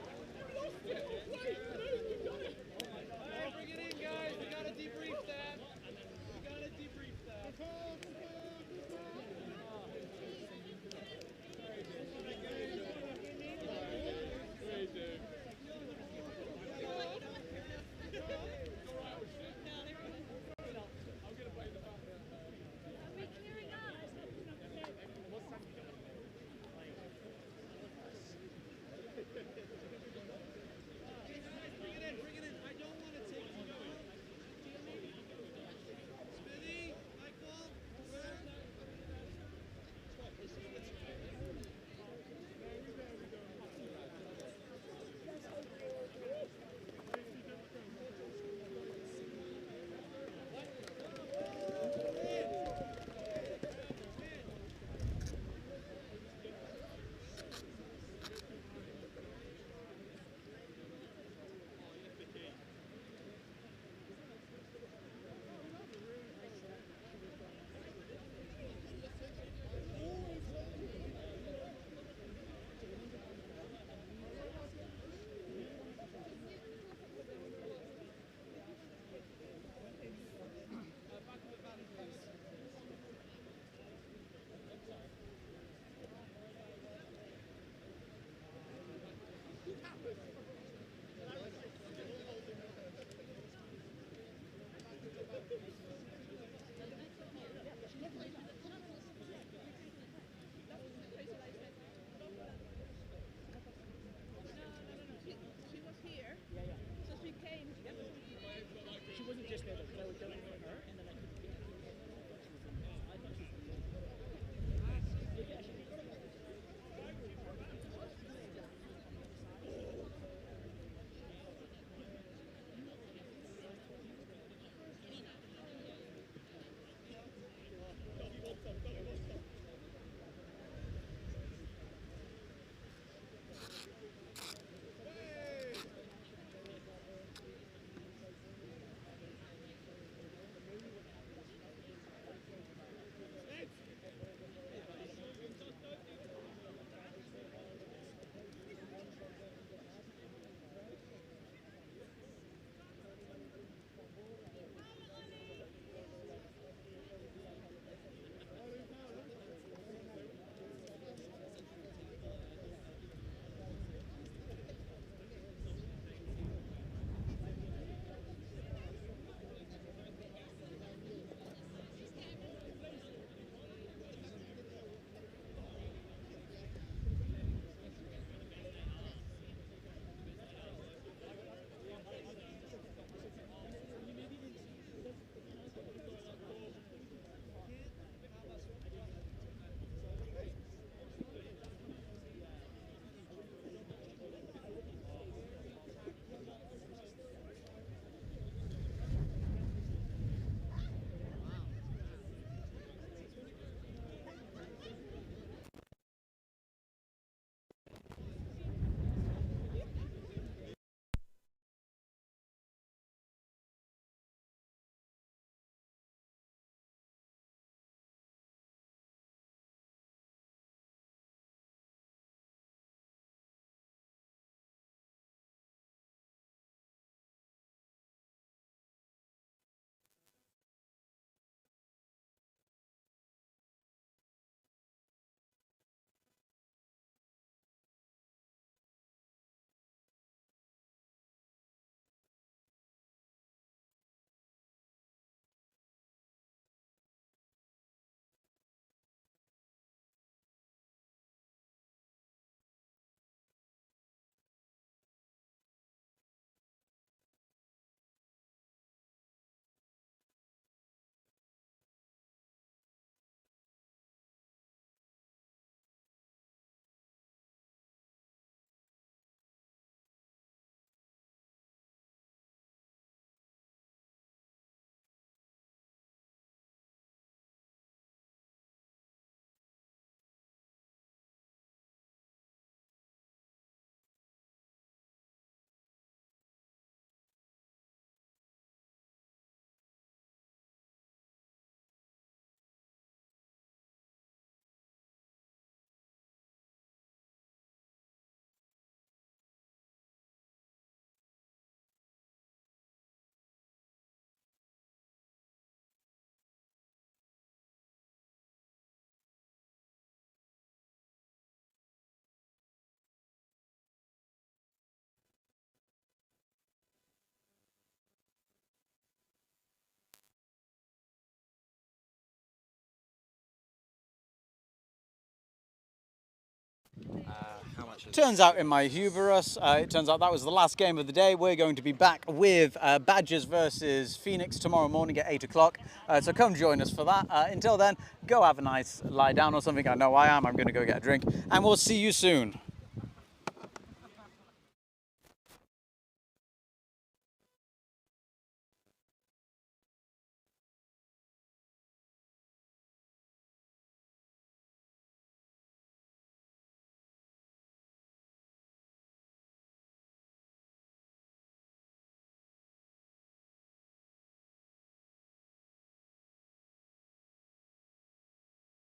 Turns out in my hubris, it turns out that was the last game of the day. We're going to be back with Badgers versus Phoenix tomorrow morning at 8 o'clock. So come join us for that. Until then, go have a nice lie down or something. I know I am. I'm going to go get a drink. And we'll see you soon.